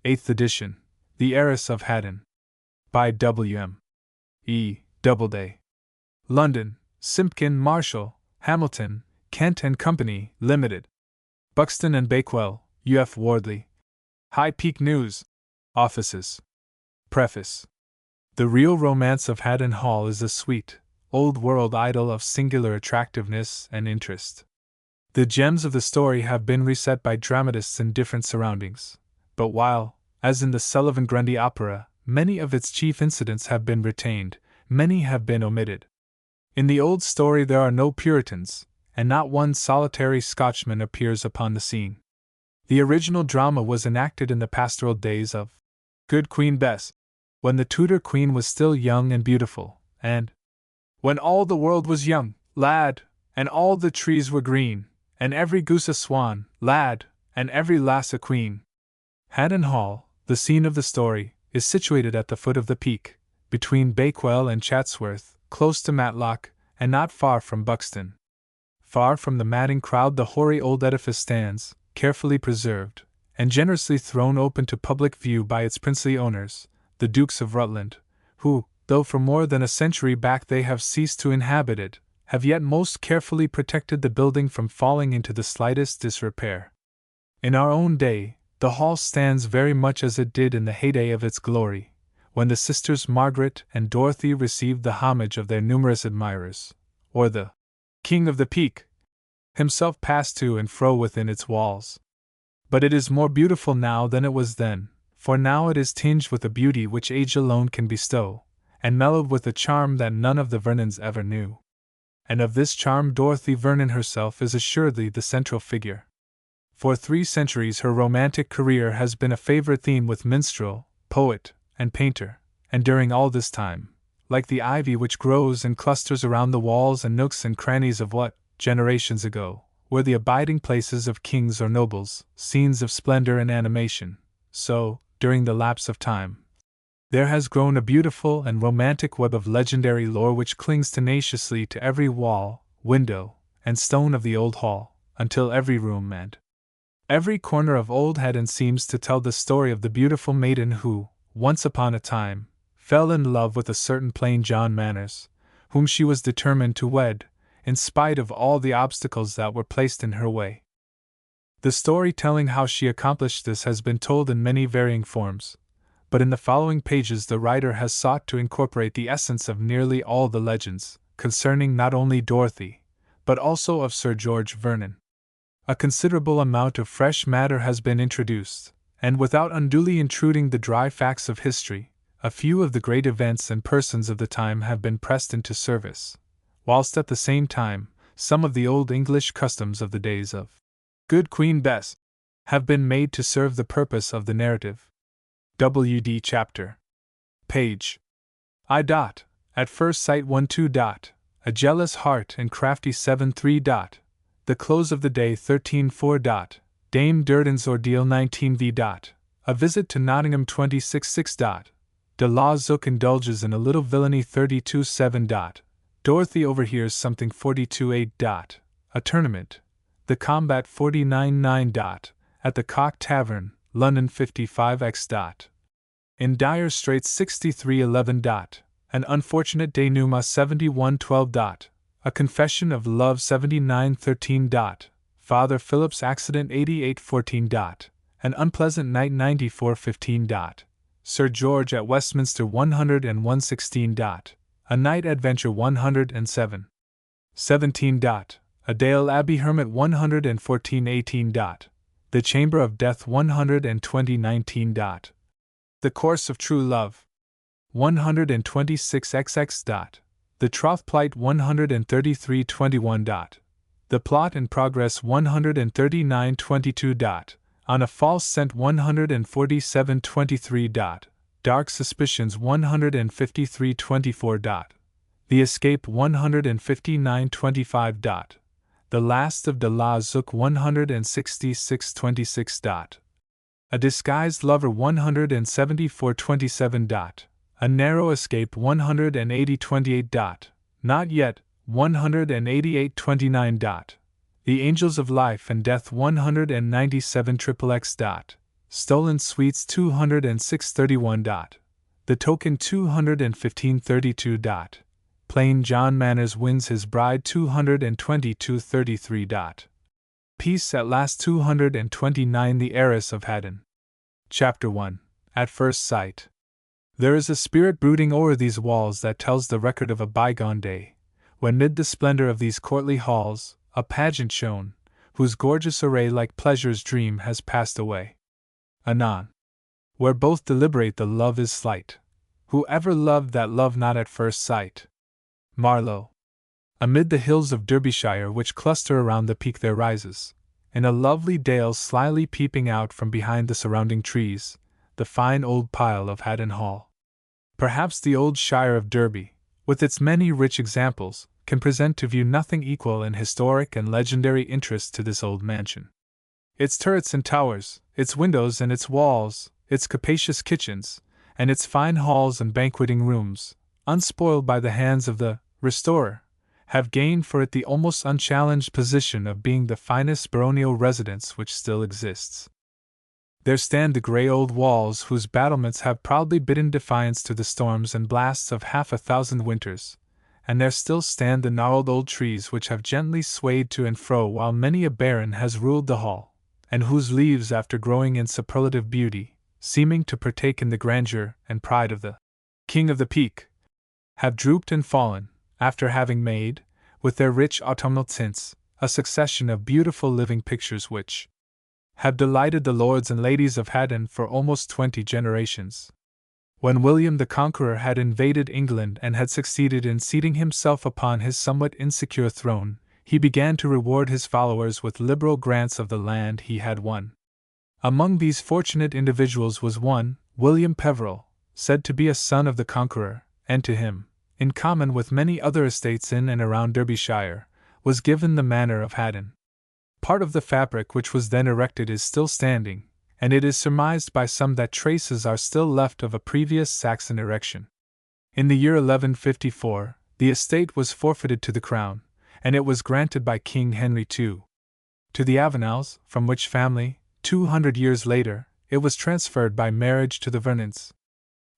8th edition, The Heiress of Haddon. By W.M. E. Doubleday. London, Simpkin, Marshall, Hamilton, Kent and Company, Limited. Buxton and Bakewell, U.F. Wardley. High Peak News. Offices. Preface. The real romance of Haddon Hall is a sweet, old-world idyll of singular attractiveness and interest. The gems of the story have been reset by dramatists in different surroundings, but while, as in the Sullivan Grundy opera, many of its chief incidents have been retained, many have been omitted. In the old story there are no Puritans, and not one solitary Scotchman appears upon the scene. The original drama was enacted in the pastoral days of Good Queen Bess, when the Tudor queen was still young and beautiful, and when all the world was young, lad, and all the trees were green, and every goose a swan, lad, and every lass a queen. Haddon Hall, the scene of the story, is situated at the foot of the peak, between Bakewell and Chatsworth, close to Matlock, and not far from Buxton. Far from the madding crowd the hoary old edifice stands, carefully preserved, and generously thrown open to public view by its princely owners, the Dukes of Rutland, who, though for more than a century back they have ceased to inhabit it, have yet most carefully protected the building from falling into the slightest disrepair. In our own day, the hall stands very much as it did in the heyday of its glory, when the sisters Margaret and Dorothy received the homage of their numerous admirers, or the King of the Peak himself passed to and fro within its walls. But it is more beautiful now than it was then, for now it is tinged with a beauty which age alone can bestow, and mellowed with a charm that none of the Vernons ever knew. And of this charm Dorothy Vernon herself is assuredly the central figure. For 3 centuries her romantic career has been a favorite theme with minstrel, poet, and painter, and during all this time, like the ivy which grows and clusters around the walls and nooks and crannies of what, generations ago, were the abiding places of kings or nobles, scenes of splendor and animation, so, during the lapse of time, there has grown a beautiful and romantic web of legendary lore which clings tenaciously to every wall, window, and stone of the old hall, until every room and every corner of Old Haddon seems to tell the story of the beautiful maiden who, once upon a time, fell in love with a certain plain John Manners, whom she was determined to wed, in spite of all the obstacles that were placed in her way. The story telling how she accomplished this has been told in many varying forms, but in the following pages the writer has sought to incorporate the essence of nearly all the legends, concerning not only Dorothy, but also of Sir George Vernon. A considerable amount of fresh matter has been introduced, and without unduly intruding the dry facts of history, a few of the great events and persons of the time have been pressed into service, whilst at the same time, some of the old English customs of the days of Good Queen Bess have been made to serve the purpose of the narrative. W.D. Chapter. Page. I. At first sight 1-2. A jealous heart and crafty 7-3. The close of the day 13-4. Dame Durden's ordeal 19-v. A visit to Nottingham 26-6. De la Zook indulges in a little villainy 32-7. Dorothy overhears something 42-8. A tournament. The combat 49-9. At the Cock Tavern, London 55x. In dire straits 63-11. An unfortunate denouement 71-12. A confession of love 79-13. Father Philip's accident 88-14. An unpleasant night 94-15. Sir George at Westminster 101-16. A night adventure 107. 17. A Dale Abbey hermit 114-18. The Chamber of Death 120-19. The Course of True Love 126xx. The Troth Plight 133-21. The Plot in Progress 139-22. On a False Scent 147-23. Dark Suspicions 153-24. The Escape 159-25. The Last of de la Zook 166-26. A Disguised Lover 174-27. A Narrow Escape 180-28. Not Yet 188-29. The Angels of Life and Death 197-XXX. Stolen Sweets 206.31. The Token 215.32. Plain John Manners Wins His Bride 222.33. Peace at Last 229. The Heiress of Haddon. Chapter 1. At First Sight. There is a spirit brooding o'er these walls that tells the record of a bygone day, when mid the splendor of these courtly halls, a pageant shone, whose gorgeous array like pleasure's dream has passed away. Anon. Where both deliberate the love is slight. Who ever loved that love not at first sight? Marlowe. Amid the hills of Derbyshire which cluster around the peak there rises, in a lovely dale slyly peeping out from behind the surrounding trees, the fine old pile of Haddon Hall. Perhaps the old shire of Derby, with its many rich examples, can present to view nothing equal in historic and legendary interest to this old mansion. Its turrets and towers, its windows and its walls, its capacious kitchens, and its fine halls and banqueting rooms, unspoiled by the hands of the restorer, have gained for it the almost unchallenged position of being the finest baronial residence which still exists. There stand the grey old walls whose battlements have proudly bidden defiance to the storms and blasts of 1,000 winters, and there still stand the gnarled old trees which have gently swayed to and fro while many a baron has ruled the hall, and whose leaves, after growing in superlative beauty, seeming to partake in the grandeur and pride of the King of the Peak, have drooped and fallen, after having made, with their rich autumnal tints, a succession of beautiful living pictures which have delighted the lords and ladies of Haddon for almost 20 generations. When William the Conqueror had invaded England and had succeeded in seating himself upon his somewhat insecure throne, he began to reward his followers with liberal grants of the land he had won. Among these fortunate individuals was one, William Peveril, said to be a son of the Conqueror, and to him, in common with many other estates in and around Derbyshire, was given the manor of Haddon. Part of the fabric which was then erected is still standing, and it is surmised by some that traces are still left of a previous Saxon erection. In the year 1154, the estate was forfeited to the crown, and it was granted by King Henry II to the Avenels, from which family, 200 years later, it was transferred by marriage to the Vernons.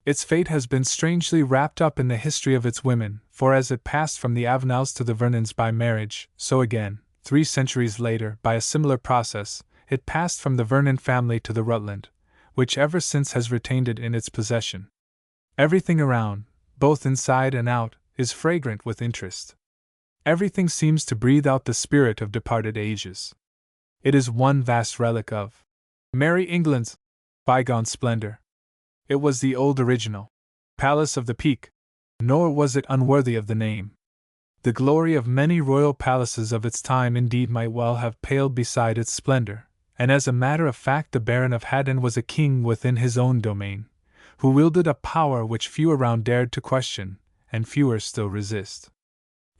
Its fate has been strangely wrapped up in the history of its women, for as it passed from the Avenels to the Vernons by marriage, so again, 3 centuries later, by a similar process, it passed from the Vernon family to the Rutland, which ever since has retained it in its possession. Everything around, both inside and out, is fragrant with interest. Everything seems to breathe out the spirit of departed ages. It is one vast relic of Merry England's bygone splendor. It was the old original Palace of the Peak, nor was it unworthy of the name. The glory of many royal palaces of its time indeed might well have paled beside its splendor, and as a matter of fact the Baron of Haddon was a king within his own domain, who wielded a power which few around dared to question, and fewer still resist.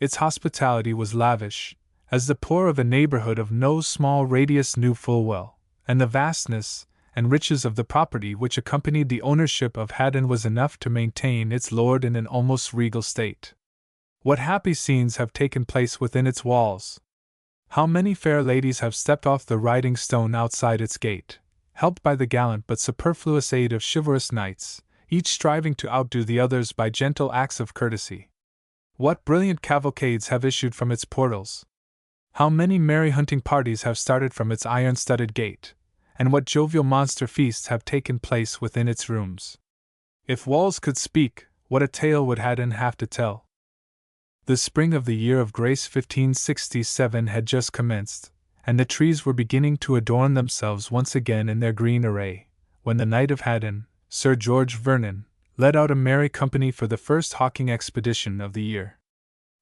Its hospitality was lavish, as the poor of a neighborhood of no small radius knew full well, and the vastness and riches of the property which accompanied the ownership of Haddon was enough to maintain its lord in an almost regal state. What happy scenes have taken place within its walls! How many fair ladies have stepped off the riding stone outside its gate, helped by the gallant but superfluous aid of chivalrous knights, each striving to outdo the others by gentle acts of courtesy. What brilliant cavalcades have issued from its portals! How many merry hunting parties have started from its iron-studded gate, and what jovial monster feasts have taken place within its rooms! If walls could speak, what a tale would Haddon have to tell! The spring of the year of grace 1567 had just commenced, and the trees were beginning to adorn themselves once again in their green array, when the Knight of Haddon, Sir George Vernon, led out a merry company for the first hawking expedition of the year.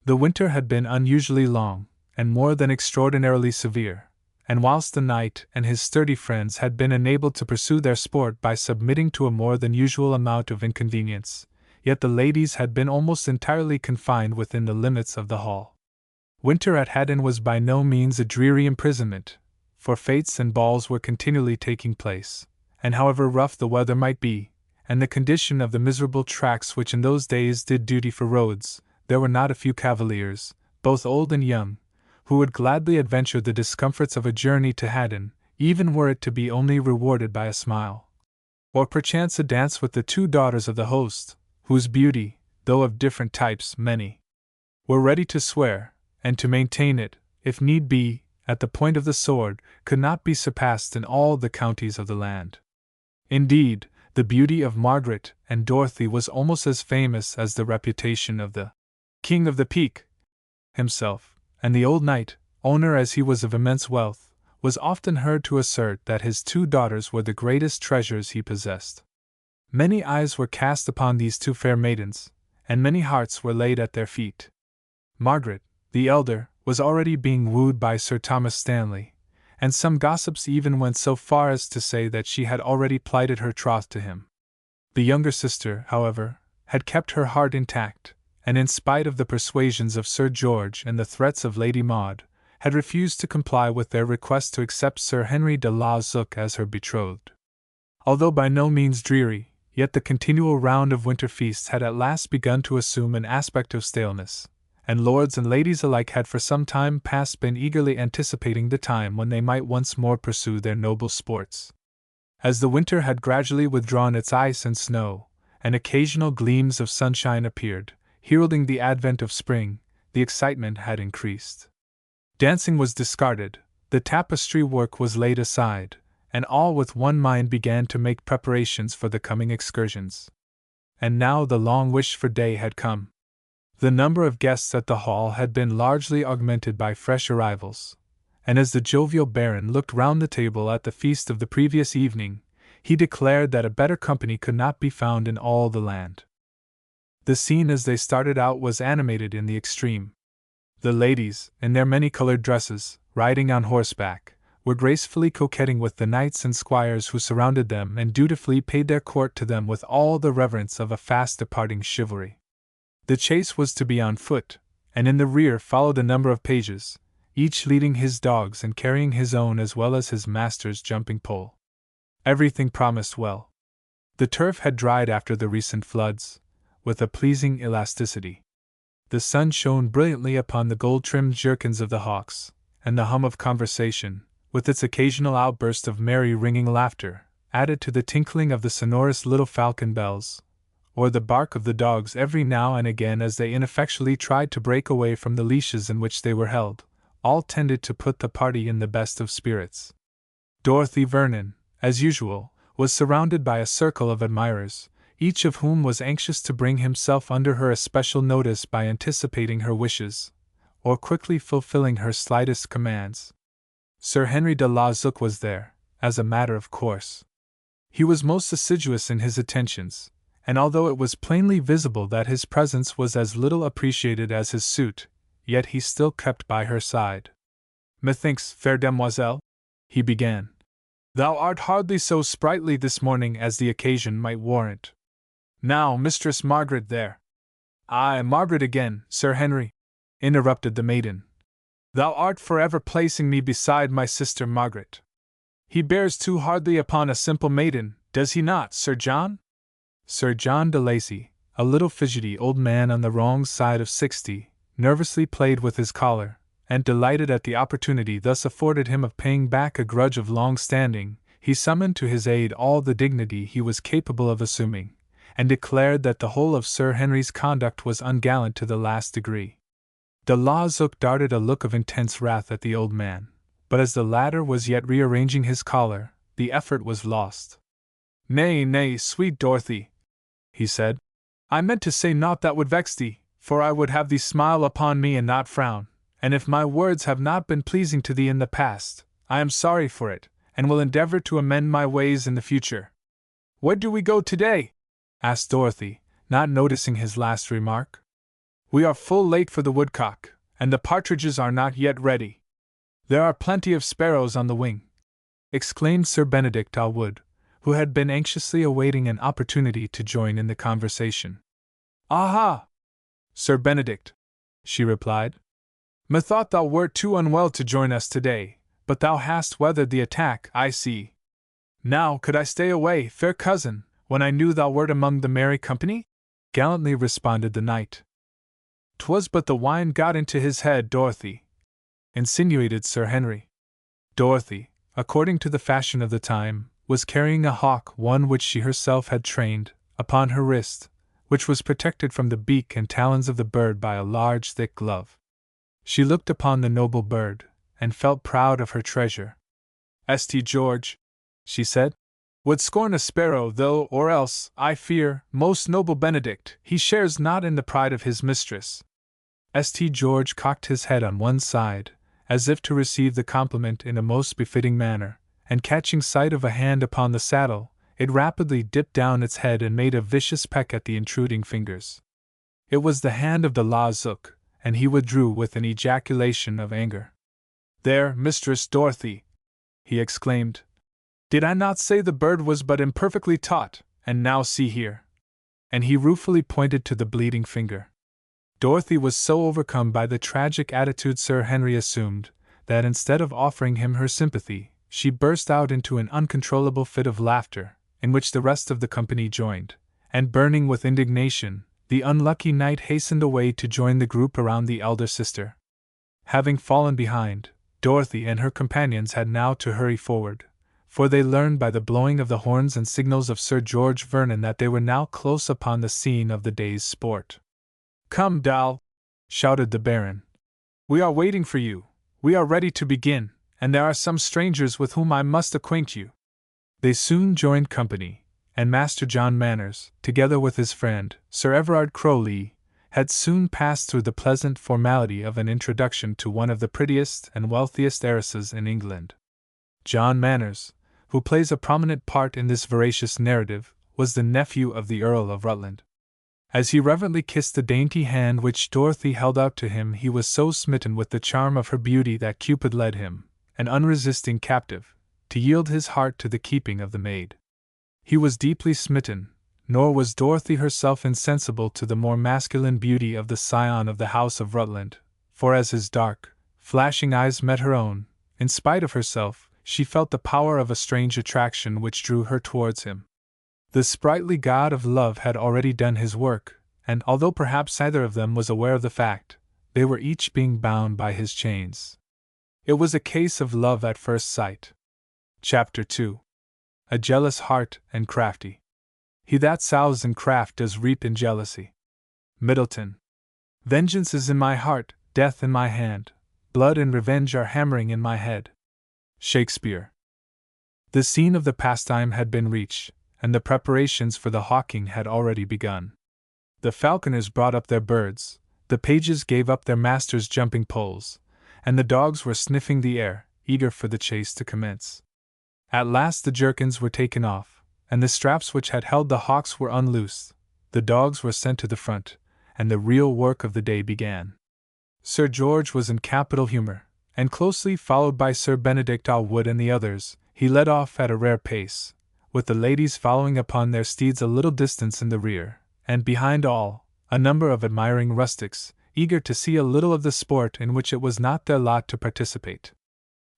The winter had been unusually long, and more than extraordinarily severe, and whilst the knight and his sturdy friends had been enabled to pursue their sport by submitting to a more than usual amount of inconvenience, yet the ladies had been almost entirely confined within the limits of the hall. Winter at Haddon was by no means a dreary imprisonment, for fêtes and balls were continually taking place, and however rough the weather might be, and the condition of the miserable tracks which in those days did duty for roads, there were not a few cavaliers, both old and young, who would gladly adventure the discomforts of a journey to Haddon, even were it to be only rewarded by a smile. Or perchance a dance with the two daughters of the host, whose beauty, though of different types many, were ready to swear, and to maintain it, if need be, at the point of the sword, could not be surpassed in all the counties of the land. Indeed, the beauty of Margaret and Dorothy was almost as famous as the reputation of the King of the Peak himself, and the old knight, owner as he was of immense wealth, was often heard to assert that his two daughters were the greatest treasures he possessed. Many eyes were cast upon these two fair maidens, and many hearts were laid at their feet. Margaret, the elder, was already being wooed by Sir Thomas Stanley, and some gossips even went so far as to say that she had already plighted her troth to him. The younger sister, however, had kept her heart intact, and in spite of the persuasions of Sir George and the threats of Lady Maud, had refused to comply with their request to accept Sir Henry de la Zouch as her betrothed. Although by no means dreary, yet the continual round of winter feasts had at last begun to assume an aspect of staleness, and lords and ladies alike had for some time past been eagerly anticipating the time when they might once more pursue their noble sports. As the winter had gradually withdrawn its ice and snow, and occasional gleams of sunshine appeared, heralding the advent of spring, the excitement had increased. Dancing was discarded, the tapestry work was laid aside, and all with one mind began to make preparations for the coming excursions. And now the long-wished-for day had come. The number of guests at the hall had been largely augmented by fresh arrivals, and as the jovial Baron looked round the table at the feast of the previous evening, he declared that a better company could not be found in all the land. The scene as they started out was animated in the extreme. The ladies, in their many-colored dresses, riding on horseback, were gracefully coquetting with the knights and squires who surrounded them and dutifully paid their court to them with all the reverence of a fast-departing chivalry. The chase was to be on foot, and in the rear followed a number of pages, each leading his dogs and carrying his own as well as his master's jumping pole. Everything promised well. The turf had dried after the recent floods, with a pleasing elasticity. The sun shone brilliantly upon the gold-trimmed jerkins of the hawks, and the hum of conversation, with its occasional outburst of merry ringing laughter, added to the tinkling of the sonorous little falcon bells, or the bark of the dogs every now and again as they ineffectually tried to break away from the leashes in which they were held, all tended to put the party in the best of spirits. Dorothy Vernon, as usual, was surrounded by a circle of admirers, each of whom was anxious to bring himself under her especial notice by anticipating her wishes, or quickly fulfilling her slightest commands. Sir Henry de la Zouch was there, as a matter of course. He was most assiduous in his attentions, and although it was plainly visible that his presence was as little appreciated as his suit, yet he still kept by her side. "Methinks, fair demoiselle," he began, "thou art hardly so sprightly this morning as the occasion might warrant. Now, Mistress Margaret there—" "Aye, Margaret again, Sir Henry," interrupted the maiden. "Thou art forever placing me beside my sister Margaret. He bears too hardly upon a simple maiden, does he not, Sir John?" Sir John de Lacy, a little fidgety old man on the wrong side of 60, nervously played with his collar, and delighted at the opportunity thus afforded him of paying back a grudge of long standing. He summoned to his aid all the dignity he was capable of assuming, and declared that the whole of Sir Henry's conduct was ungallant to the last degree. De la Zouch darted a look of intense wrath at the old man, but as the latter was yet rearranging his collar, the effort was lost. "Nay, nay, sweet Dorothy," he said, "I meant to say naught that would vex thee, for I would have thee smile upon me and not frown, and if my words have not been pleasing to thee in the past, I am sorry for it, and will endeavor to amend my ways in the future." "Where do we go today?" asked Dorothy, not noticing his last remark. "We are full late for the woodcock, and the partridges are not yet ready. There are plenty of sparrows on the wing," exclaimed Sir Benedict Allwood, who had been anxiously awaiting an opportunity to join in the conversation. "Aha! Sir Benedict," she replied, "methought thou wert too unwell to join us today, but thou hast weathered the attack, I see. Now, could I stay away, fair cousin, when I knew thou wert among the merry company?" gallantly responded the knight. "'Twas but the wine got into his head, Dorothy," insinuated Sir Henry. Dorothy, according to the fashion of the time, was carrying a hawk, one which she herself had trained, upon her wrist, which was protected from the beak and talons of the bird by a large thick glove. She looked upon the noble bird, and felt proud of her treasure. "St. George," she said, "would scorn a sparrow, though, or else, I fear, most noble Benedict, he shares not in the pride of his mistress." St. George cocked his head on one side, as if to receive the compliment in a most befitting manner, and catching sight of a hand upon the saddle, it rapidly dipped down its head and made a vicious peck at the intruding fingers. It was the hand of the Zook, and he withdrew with an ejaculation of anger. "There, Mistress Dorothy!" he exclaimed. "Did I not say the bird was but imperfectly taught, and now see here!" And he ruefully pointed to the bleeding finger. Dorothy was so overcome by the tragic attitude Sir Henry assumed, that instead of offering him her sympathy, she burst out into an uncontrollable fit of laughter, in which the rest of the company joined, and burning with indignation, the unlucky knight hastened away to join the group around the elder sister. Having fallen behind, Dorothy and her companions had now to hurry forward, for they learned by the blowing of the horns and signals of Sir George Vernon that they were now close upon the scene of the day's sport. "Come, Dal!" shouted the Baron. "We are waiting for you, we are ready to begin, and there are some strangers with whom I must acquaint you." They soon joined company, and Master John Manners, together with his friend, Sir Everard Crowley, had soon passed through the pleasant formality of an introduction to one of the prettiest and wealthiest heiresses in England. John Manners, who plays a prominent part in this veracious narrative, was the nephew of the Earl of Rutland. As he reverently kissed the dainty hand which Dorothy held out to him, he was so smitten with the charm of her beauty that Cupid led him, an unresisting captive, to yield his heart to the keeping of the maid. He was deeply smitten, nor was Dorothy herself insensible to the more masculine beauty of the scion of the House of Rutland, for as his dark, flashing eyes met her own, in spite of herself, she felt the power of a strange attraction which drew her towards him. The sprightly god of love had already done his work, and although perhaps neither of them was aware of the fact, they were each being bound by his chains. It was a case of love at first sight. Chapter 2. A jealous heart and crafty. He that sows in craft does reap in jealousy. Middleton. Vengeance is in my heart, death in my hand, blood and revenge are hammering in my head. Shakespeare. The scene of the pastime had been reached, and the preparations for the hawking had already begun. The falconers brought up their birds, the pages gave up their masters' jumping poles, and the dogs were sniffing the air, eager for the chase to commence. At last the jerkins were taken off, and the straps which had held the hawks were unloosed, the dogs were sent to the front, and the real work of the day began. Sir George was in capital humor, and closely followed by Sir Benedict Allwood and the others, he led off at a rare pace, with the ladies following upon their steeds a little distance in the rear, and behind all, a number of admiring rustics, eager to see a little of the sport in which it was not their lot to participate.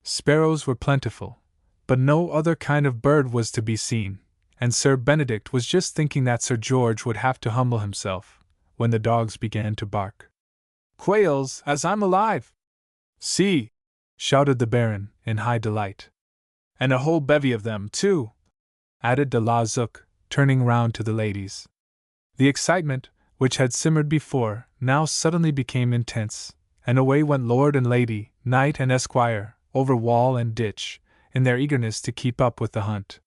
Sparrows were plentiful, but no other kind of bird was to be seen, and Sir Benedict was just thinking that Sir George would have to humble himself, when the dogs began to bark. "Quails, as I'm alive!" "See!" shouted the Baron, in high delight. "And a whole bevy of them, too!" added de Zook, turning round to the ladies. The excitement, which had simmered before, now suddenly became intense, and away went lord and lady, knight and esquire, over wall and ditch, in their eagerness to keep up with the hunt.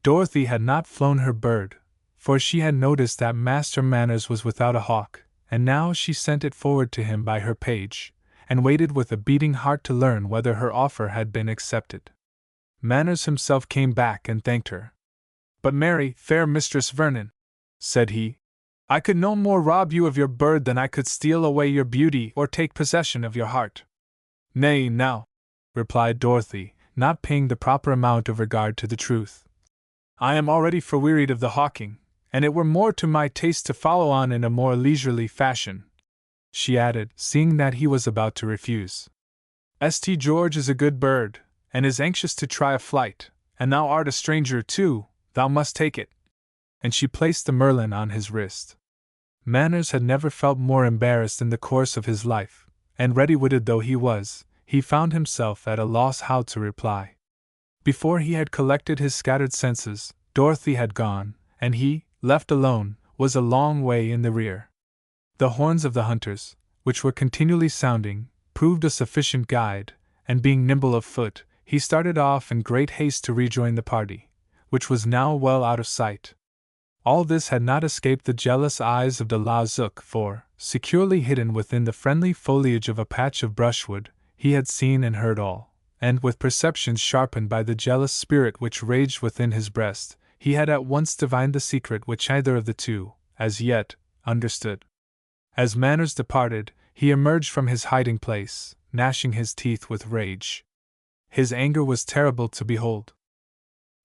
Dorothy had not flown her bird, for she had noticed that Master Manners was without a hawk, and now she sent it forward to him by her page, and waited with a beating heart to learn whether her offer had been accepted. Manners himself came back and thanked her. "But marry, fair Mistress Vernon," said he, "I could no more rob you of your bird than I could steal away your beauty or take possession of your heart." "Nay, now," replied Dorothy, not paying the proper amount of regard to the truth. "I am already wearied of the hawking, and it were more to my taste to follow on in a more leisurely fashion," she added, seeing that he was about to refuse. "St. George is a good bird, and is anxious to try a flight, and thou art a stranger too, thou must take it." And she placed the merlin on his wrist. Manners had never felt more embarrassed in the course of his life, and ready-witted though he was, he found himself at a loss how to reply. Before he had collected his scattered senses, Dorothy had gone, and he, left alone, was a long way in the rear. The horns of the hunters, which were continually sounding, proved a sufficient guide, and being nimble of foot, he started off in great haste to rejoin the party, which was now well out of sight. All this had not escaped the jealous eyes of de la Zook, for, securely hidden within the friendly foliage of a patch of brushwood, he had seen and heard all, and with perceptions sharpened by the jealous spirit which raged within his breast, he had at once divined the secret which neither of the two, as yet, understood. As Manners departed, he emerged from his hiding place, gnashing his teeth with rage. His anger was terrible to behold.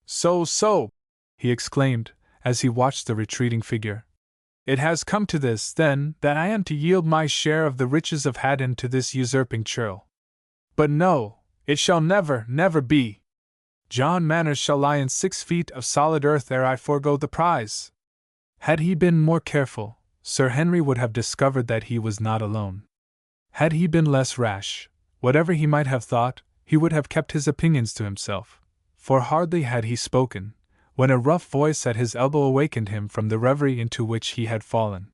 So, he exclaimed, as he watched the retreating figure. It has come to this, then, that I am to yield my share of the riches of Haddon to this usurping churl. But no, it shall never, never be. John Manners shall lie in 6 feet of solid earth ere I forego the prize. Had he been more careful, Sir Henry would have discovered that he was not alone. Had he been less rash, whatever he might have thought, he would have kept his opinions to himself, for hardly had he spoken, when a rough voice at his elbow awakened him from the reverie into which he had fallen.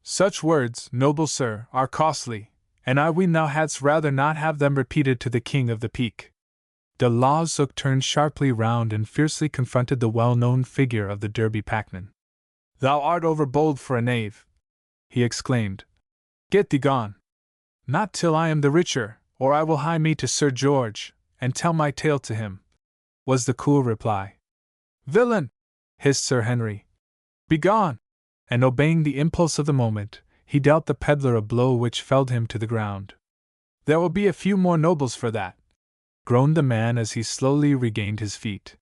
Such words, noble sir, are costly, and I ween thou hadst rather not have them repeated to the King of the Peak. De la Zook turned sharply round and fiercely confronted the well-known figure of the Derby packman. Thou art overbold for a knave, he exclaimed. Get thee gone. Not till I am the richer, or I will hie me to Sir George, and tell my tale to him, was the cool reply. Villain! Hissed Sir Henry. Begone! And obeying the impulse of the moment, he dealt the peddler a blow which felled him to the ground. There will be a few more nobles for that, groaned the man as he slowly regained his feet.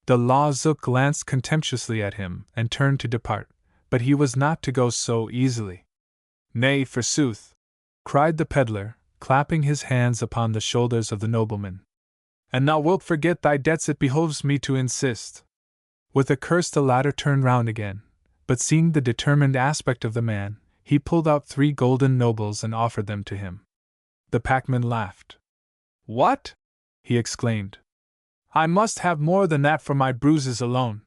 De la Zook glanced contemptuously at him and turned to depart, but he was not to go so easily. Nay, forsooth, cried the peddler, clapping his hands upon the shoulders of the nobleman. And thou wilt forget thy debts, it behoves me to insist. With a curse the latter turned round again, but seeing the determined aspect of the man, he pulled out 3 golden nobles and offered them to him. The packman laughed. What? He exclaimed. I must have more than that for my bruises alone.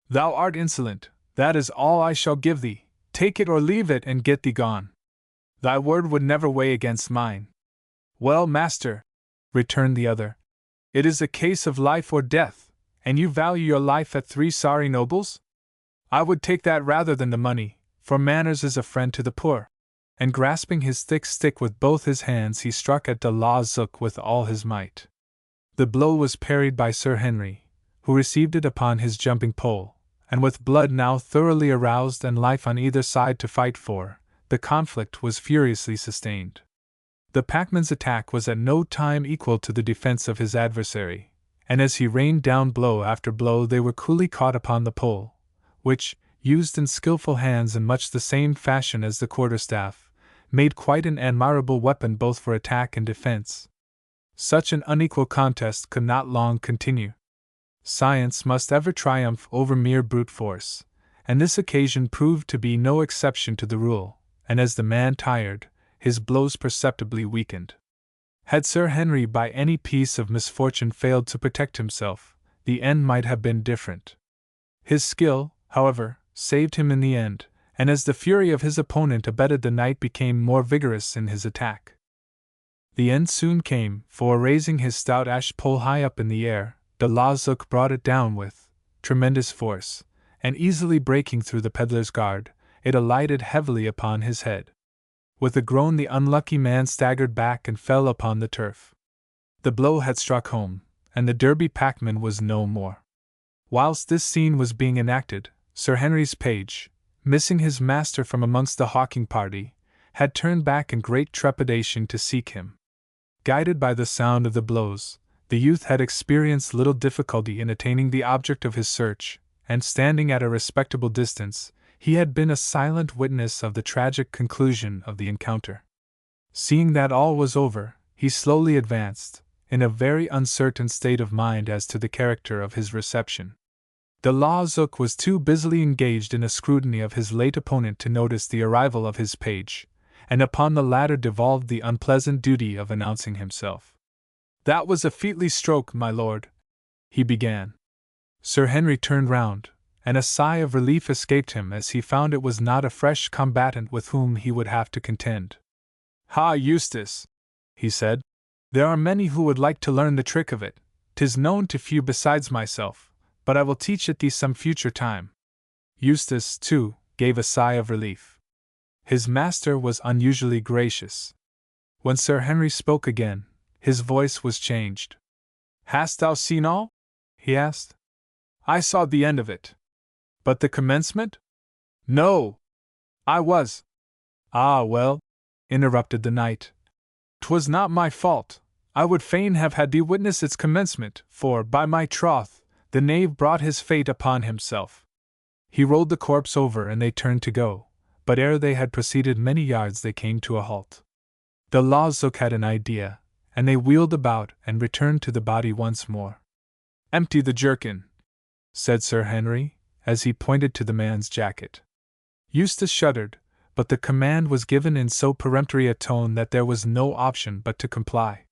Thou art insolent, that is all I shall give thee, take it or leave it and get thee gone. Thy word would never weigh against mine. Well, master, returned the other, it is a case of life or death, and you value your life at 3 sorry nobles? I would take that rather than the money, for Manners is a friend to the poor. And grasping his thick stick with both his hands, he struck at de la Zook with all his might. The blow was parried by Sir Henry, who received it upon his jumping pole, and with blood now thoroughly aroused and life on either side to fight for, the conflict was furiously sustained. The packman's attack was at no time equal to the defense of his adversary, and as he rained down blow after blow they were coolly caught upon the pole, which, used in skillful hands in much the same fashion as the quarterstaff, made quite an admirable weapon both for attack and defense. Such an unequal contest could not long continue. Science must ever triumph over mere brute force, and this occasion proved to be no exception to the rule, and as the man tired, his blows perceptibly weakened. Had Sir Henry by any piece of misfortune failed to protect himself, the end might have been different. His skill, however, saved him in the end, and as the fury of his opponent abated, the knight became more vigorous in his attack. The end soon came, for raising his stout ash pole high up in the air, de la Zook brought it down with tremendous force, and easily breaking through the peddler's guard, it alighted heavily upon his head. With a groan the unlucky man staggered back and fell upon the turf. The blow had struck home, and the Derby packman was no more. Whilst this scene was being enacted, Sir Henry's page, missing his master from amongst the hawking party, had turned back in great trepidation to seek him. Guided by the sound of the blows, the youth had experienced little difficulty in attaining the object of his search, and standing at a respectable distance, he had been a silent witness of the tragic conclusion of the encounter. Seeing that all was over, he slowly advanced, in a very uncertain state of mind as to the character of his reception. De la Zook was too busily engaged in a scrutiny of his late opponent to notice the arrival of his page, and upon the latter devolved the unpleasant duty of announcing himself. That was a featly stroke, my lord, he began. Sir Henry turned round, and a sigh of relief escaped him as he found it was not a fresh combatant with whom he would have to contend. "Ha, Eustace," he said, "there are many who would like to learn the trick of it. 'Tis known to few besides myself, but I will teach it thee some future time." Eustace, too, gave a sigh of relief. His master was unusually gracious. When Sir Henry spoke again, his voice was changed. "Hast thou seen all?" he asked. "I saw the end of it." "But the commencement?" "No! I was—" "Ah, well," interrupted the knight, "'twas not my fault. I would fain have had thee witness its commencement, for, by my troth, the knave brought his fate upon himself." He rolled the corpse over and they turned to go, but ere they had proceeded many yards they came to a halt. The Lawzook had an idea, and they wheeled about and returned to the body once more. "Empty the jerkin," said Sir Henry, as he pointed to the man's jacket. Eustace shuddered, but the command was given in so peremptory a tone that there was no option but to comply.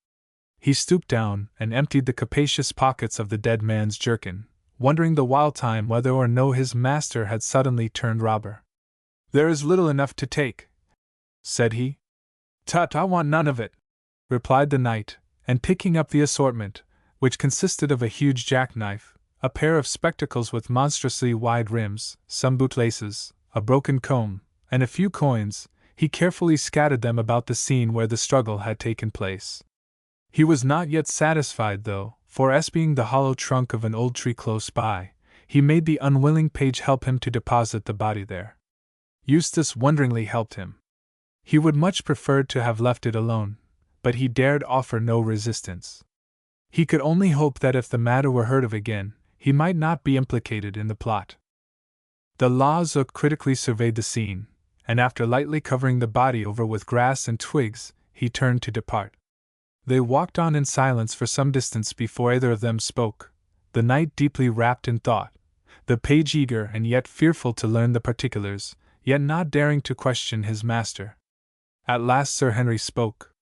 He stooped down and emptied the capacious pockets of the dead man's jerkin, wondering the while time whether or no his master had suddenly turned robber. "There is little enough to take," said he. "Tut, I want none of it," replied the knight, and picking up the assortment, which consisted of a huge jackknife, a pair of spectacles with monstrously wide rims, some bootlaces, a broken comb, and a few coins, he carefully scattered them about the scene where the struggle had taken place. He was not yet satisfied, though, for espying the hollow trunk of an old tree close by, he made the unwilling page help him to deposit the body there. Eustace wonderingly helped him. He would much prefer to have left it alone, but he dared offer no resistance. He could only hope that if the matter were heard of again, he might not be implicated in the plot. The Lawzook critically surveyed the scene, and after lightly covering the body over with grass and twigs, he turned to depart. They walked on in silence for some distance before either of them spoke, the knight deeply wrapped in thought, the page eager and yet fearful to learn the particulars, yet not daring to question his master. At last Sir Henry spoke.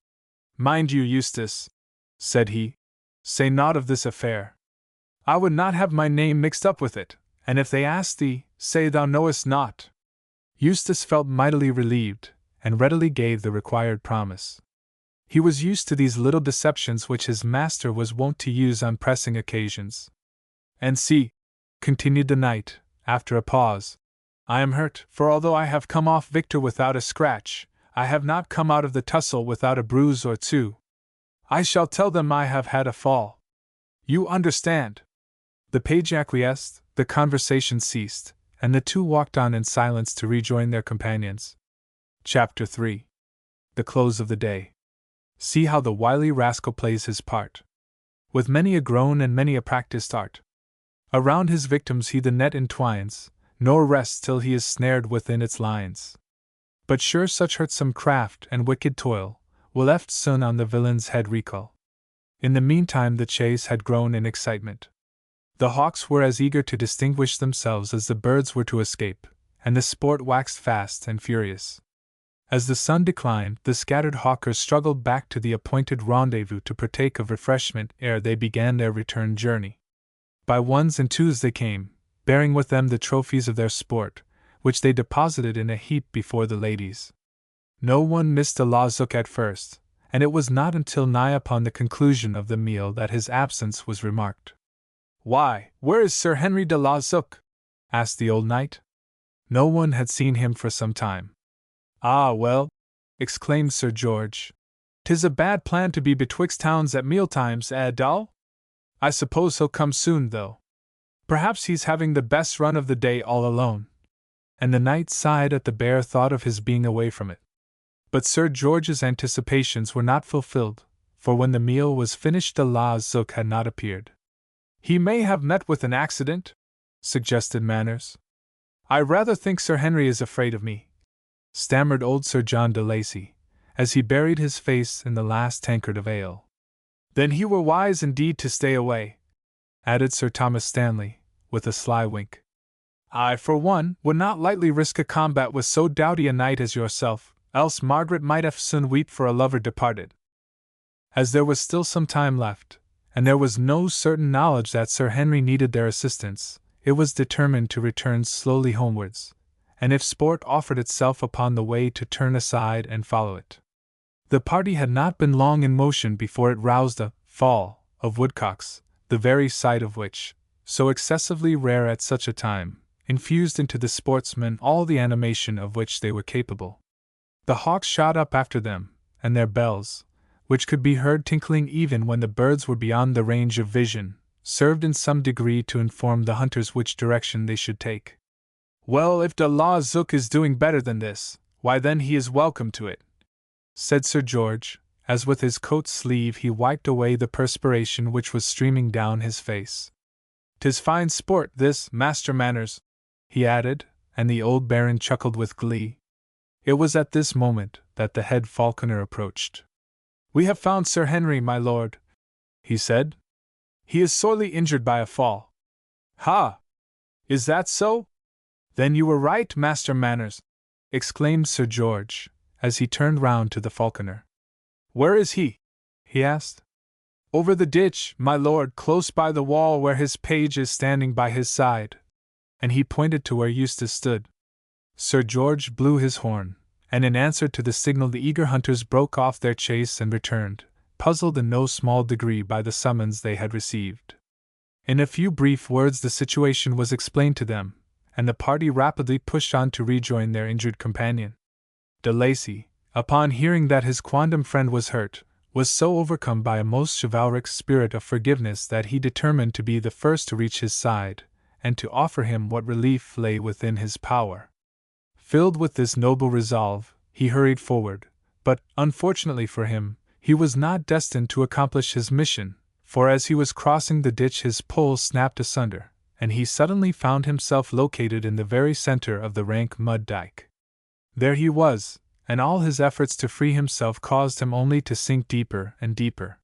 "Mind you, Eustace," said he, "say naught of this affair. I would not have my name mixed up with it, and if they ask thee, say thou knowest not." Eustace felt mightily relieved, and readily gave the required promise. He was used to these little deceptions which his master was wont to use on pressing occasions. "And see," continued the knight, after a pause, "I am hurt, for although I have come off victor without a scratch, I have not come out of the tussle without a bruise or two. I shall tell them I have had a fall. You understand." The page acquiesced, the conversation ceased, and the two walked on in silence to rejoin their companions. Chapter 3. The close of the day. See how the wily rascal plays his part. With many a groan and many a practised art, around his victims he the net entwines, nor rests till he is snared within its lines. But sure such hurtsome craft and wicked toil will eftsoon on the villain's head recoil. In the meantime the chase had grown in excitement. The hawks were as eager to distinguish themselves as the birds were to escape, and the sport waxed fast and furious. As the sun declined, the scattered hawkers struggled back to the appointed rendezvous to partake of refreshment ere they began their return journey. By ones and twos they came, bearing with them the trophies of their sport, which they deposited in a heap before the ladies. No one missed a Lawzook at first, and it was not until nigh upon the conclusion of the meal that his absence was remarked. "Why, where is Sir Henry de Lawzook?" asked the old knight. No one had seen him for some time. "Ah, well," exclaimed Sir George, "'tis a bad plan to be betwixt towns at mealtimes, Dal? I suppose he'll come soon, though. Perhaps he's having the best run of the day all alone." And the knight sighed at the bare thought of his being away from it. But Sir George's anticipations were not fulfilled, for when the meal was finished the Lawzook had not appeared. "He may have met with an accident," suggested Manners. "I rather think Sir Henry is afraid of me," stammered old Sir John de Lacy, as he buried his face in the last tankard of ale. "Then he were wise indeed to stay away," added Sir Thomas Stanley, with a sly wink. "I, for one, would not lightly risk a combat with so doughty a knight as yourself, else Margaret might eftsoon weep for a lover departed." As there was still some time left, and there was no certain knowledge that Sir Henry needed their assistance, it was determined to return slowly homewards, and if sport offered itself upon the way to turn aside and follow it. The party had not been long in motion before it roused a fall of woodcocks, the very sight of which, so excessively rare at such a time, infused into the sportsmen all the animation of which they were capable. The hawks shot up after them, and their bells, which could be heard tinkling even when the birds were beyond the range of vision, served in some degree to inform the hunters which direction they should take. "Well, if de la Zook is doing better than this, why then he is welcome to it," said Sir George, as with his coat sleeve he wiped away the perspiration which was streaming down his face. "'Tis fine sport, this, Master Manners," he added, and the old Baron chuckled with glee. It was at this moment that the head falconer approached. "We have found Sir Henry, my lord," he said. "He is sorely injured by a fall." "Ha! Is that so? Then you were right, Master Manners," exclaimed Sir George, as he turned round to the falconer. "Where is he?" he asked. "Over the ditch, my lord, close by the wall where his page is standing by his side." And he pointed to where Eustace stood. Sir George blew his horn, and in answer to the signal the eager hunters broke off their chase and returned, puzzled in no small degree by the summons they had received. In a few brief words the situation was explained to them, and the party rapidly pushed on to rejoin their injured companion. De Lacy, upon hearing that his quondam friend was hurt, was so overcome by a most chivalric spirit of forgiveness that he determined to be the first to reach his side, and to offer him what relief lay within his power. Filled with this noble resolve, he hurried forward, but, unfortunately for him, he was not destined to accomplish his mission, for as he was crossing the ditch his pole snapped asunder, and he suddenly found himself located in the very center of the rank mud dike. There he was, and all his efforts to free himself caused him only to sink deeper and deeper.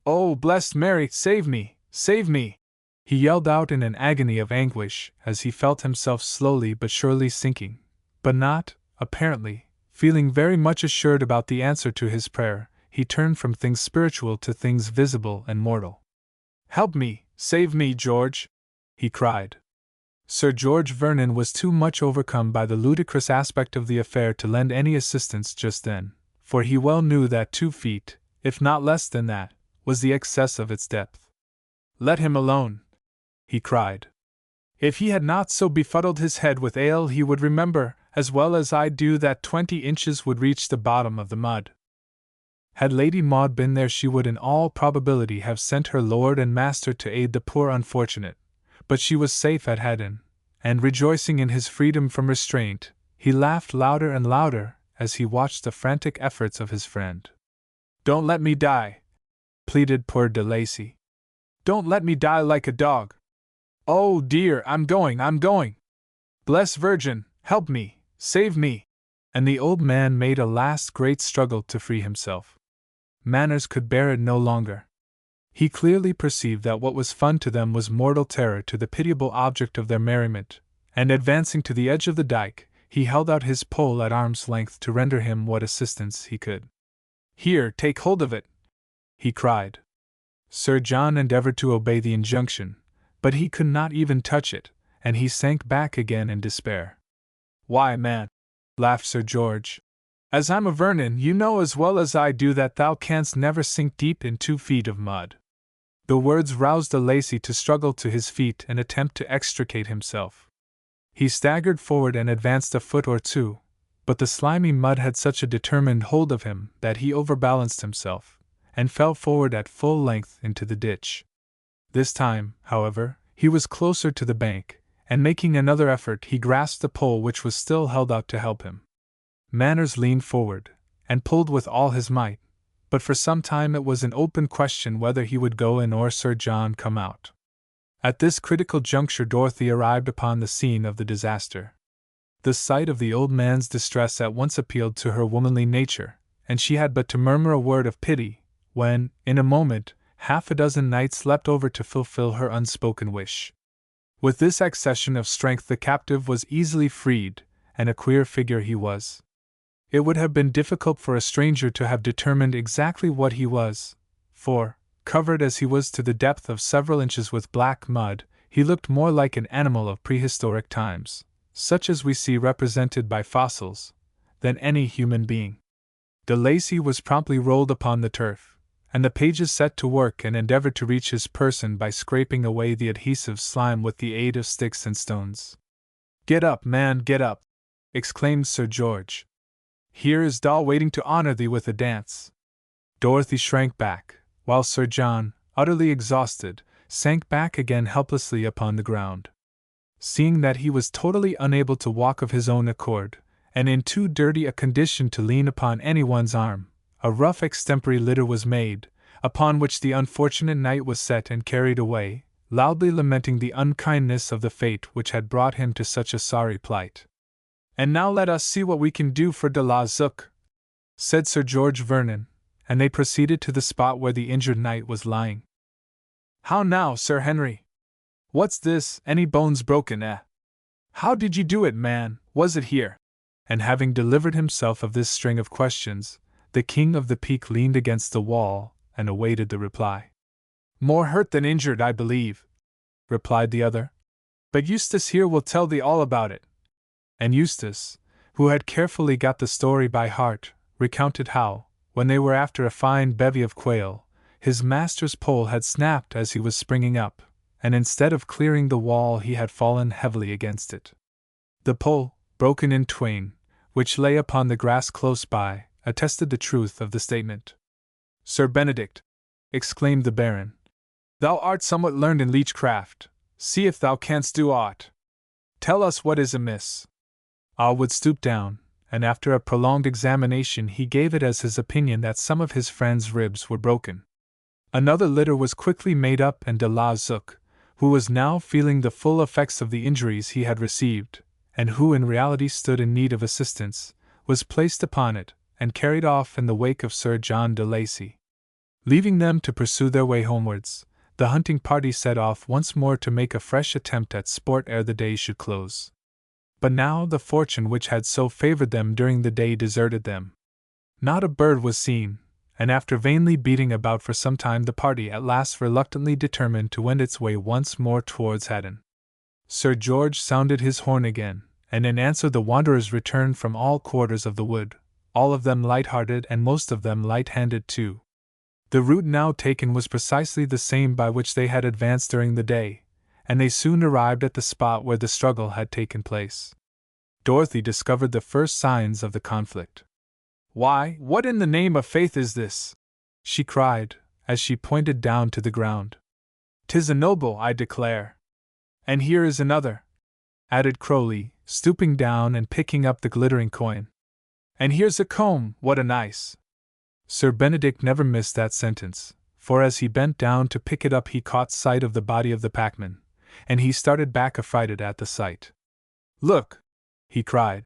"Oh, blessed Mary, save me! Save me!" he yelled out in an agony of anguish as he felt himself slowly but surely sinking, but not, apparently, feeling very much assured about the answer to his prayer, he turned from things spiritual to things visible and mortal. "Help me, save me, George!" he cried. Sir George Vernon was too much overcome by the ludicrous aspect of the affair to lend any assistance just then, for he well knew that 2 feet, if not less than that, was the excess of its depth. "Let him alone," he cried. "If he had not so befuddled his head with ale he would remember, as well as I do, that 20 inches would reach the bottom of the mud." Had Lady Maud been there she would in all probability have sent her lord and master to aid the poor unfortunate, but she was safe at Haddon, and rejoicing in his freedom from restraint, he laughed louder and louder as he watched the frantic efforts of his friend. "Don't let me die," pleaded poor De Lacy. "Don't let me die like a dog. Oh dear, I'm going! Bless Virgin, help me, save me!" And the old man made a last great struggle to free himself. Manners could bear it no longer. He clearly perceived that what was fun to them was mortal terror to the pitiable object of their merriment, and advancing to the edge of the dike, he held out his pole at arm's length to render him what assistance he could. "Here, take hold of it!" he cried. Sir John endeavored to obey the injunction, but he could not even touch it, and he sank back again in despair. "Why, man," laughed Sir George, "as I'm a Vernon, you know as well as I do that thou canst never sink deep in 2 feet of mud." The words roused De Lacy to struggle to his feet and attempt to extricate himself. He staggered forward and advanced a foot or 2, but the slimy mud had such a determined hold of him that he overbalanced himself, and fell forward at full length into the ditch. This time, however, he was closer to the bank, and making another effort he grasped the pole which was still held out to help him. Manners leaned forward, and pulled with all his might, but for some time it was an open question whether he would go in or Sir John come out. At this critical juncture Dorothy arrived upon the scene of the disaster. The sight of the old man's distress at once appealed to her womanly nature, and she had but to murmur a word of pity, when, in a moment, 6 knights leapt over to fulfill her unspoken wish. With this accession of strength the captive was easily freed, and a queer figure he was. It would have been difficult for a stranger to have determined exactly what he was, for, covered as he was to the depth of several inches with black mud, he looked more like an animal of prehistoric times, such as we see represented by fossils, than any human being. De Lacy was promptly rolled upon the turf, and the pages set to work and endeavored to reach his person by scraping away the adhesive slime with the aid of sticks and stones. "Get up, man, get up!" exclaimed Sir George. "Here is Doll waiting to honor thee with a dance." Dorothy shrank back, while Sir John, utterly exhausted, sank back again helplessly upon the ground. Seeing that he was totally unable to walk of his own accord, and in too dirty a condition to lean upon anyone's arm, a rough extempore litter was made, upon which the unfortunate knight was set and carried away, loudly lamenting the unkindness of the fate which had brought him to such a sorry plight. "And now let us see what we can do for de la Zook," said Sir George Vernon, and they proceeded to the spot where the injured knight was lying. "How now, Sir Henry? What's this, any bones broken, eh? How did you do it, man, was it here?" And having delivered himself of this string of questions, the King of the Peak leaned against the wall and awaited the reply. "More hurt than injured, I believe," replied the other. "But Eustace here will tell thee all about it." And Eustace, who had carefully got the story by heart, recounted how, when they were after a fine bevy of quail, his master's pole had snapped as he was springing up, and instead of clearing the wall he had fallen heavily against it. The pole, broken in twain, which lay upon the grass close by, attested the truth of the statement. "Sir Benedict," exclaimed the Baron, "thou art somewhat learned in leechcraft, see if thou canst do aught. Tell us what is amiss." Allwood stooped down, and after a prolonged examination he gave it as his opinion that some of his friend's ribs were broken. Another litter was quickly made up, and de la Zook, who was now feeling the full effects of the injuries he had received, and who in reality stood in need of assistance, was placed upon it, and carried off in the wake of Sir John de Lacy. Leaving them to pursue their way homewards, the hunting party set off once more to make a fresh attempt at sport ere the day should close. But now the fortune which had so favored them during the day deserted them. Not a bird was seen, and after vainly beating about for some time the party at last reluctantly determined to wend its way once more towards Haddon. Sir George sounded his horn again, and in answer the wanderers returned from all quarters of the wood, all of them light-hearted and most of them light-handed too. The route now taken was precisely the same by which they had advanced during the day, and they soon arrived at the spot where the struggle had taken place. Dorothy discovered the first signs of the conflict. "Why, what in the name of faith is this?" she cried, as she pointed down to the ground. "'Tis a noble, I declare. And here is another," added Crowley, stooping down and picking up the glittering coin. "And here's a comb, what a nice!" Sir Benedict never missed that sentence, for as he bent down to pick it up he caught sight of the body of the packman, and he started back affrighted at the sight. "Look!" he cried.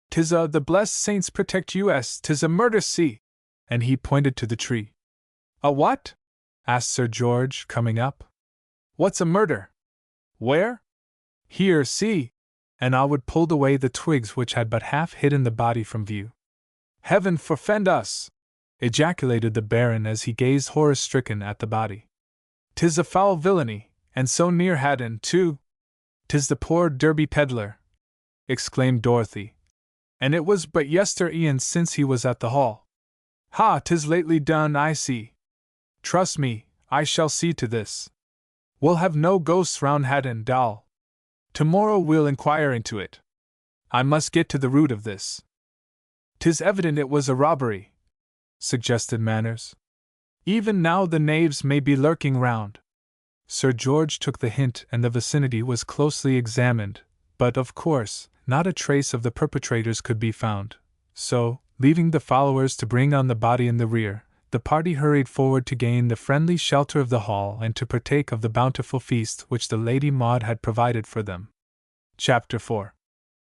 "'Tis the blessed saints protect us, 'tis a murder, see!" And he pointed to the tree. "A what?" asked Sir George, coming up. "What's a murder?" "Where?" "Here, see!" And Allwood pulled away the twigs which had but half hidden the body from view. "Heaven forfend us!" ejaculated the Baron as he gazed horror-stricken at the body. "'Tis a foul villainy, and so near Haddon, too!" "'Tis the poor Derby pedlar!" exclaimed Dorothy. "And it was but yester-e'en since he was at the hall." "Ha, 'tis lately done, I see. Trust me, I shall see to this. We'll have no ghosts round Haddon, Doll. Tomorrow we'll inquire into it. I must get to the root of this." "'Tis evident it was a robbery," suggested Manners. "Even now the knaves may be lurking round." Sir George took the hint and the vicinity was closely examined, but, of course, not a trace of the perpetrators could be found, so, leaving the followers to bring on the body in the rear, the party hurried forward to gain the friendly shelter of the hall and to partake of the bountiful feast which the Lady Maud had provided for them. Chapter 4.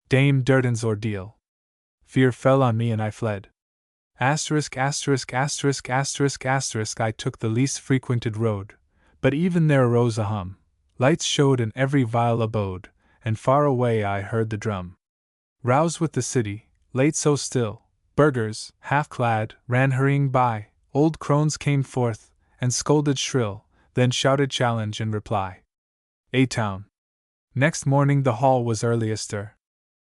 Dame Durden's Ordeal. Fear fell on me and I fled. I took the least frequented road, but even there arose a hum. Lights showed in every vile abode, and far away I heard the drum. Roused with the city, late so still, burghers, half-clad, ran hurrying by, old crones came forth, and scolded shrill, then shouted challenge in reply. A-town. Next morning the hall was early astir.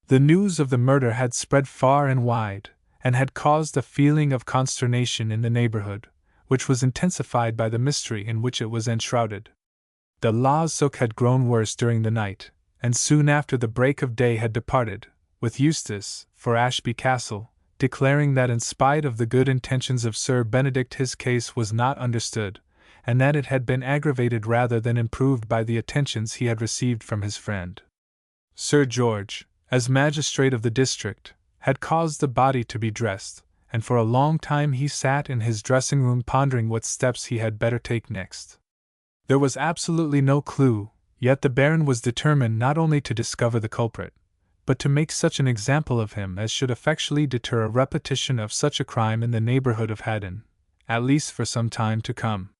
The news of the murder had spread far and wide, and had caused a feeling of consternation in the neighborhood, which was intensified by the mystery in which it was enshrouded. The lawsuit had grown worse during the night, and soon after the break of day had departed, with Eustace, for Ashby Castle, declaring that in spite of the good intentions of Sir Benedict his case was not understood, and that it had been aggravated rather than improved by the attentions he had received from his friend. Sir George, as magistrate of the district, had caused the body to be dressed, and for a long time he sat in his dressing-room pondering what steps he had better take next. There was absolutely no clue, yet the Baron was determined not only to discover the culprit, but to make such an example of him as should effectually deter a repetition of such a crime in the neighborhood of Haddon, at least for some time to come.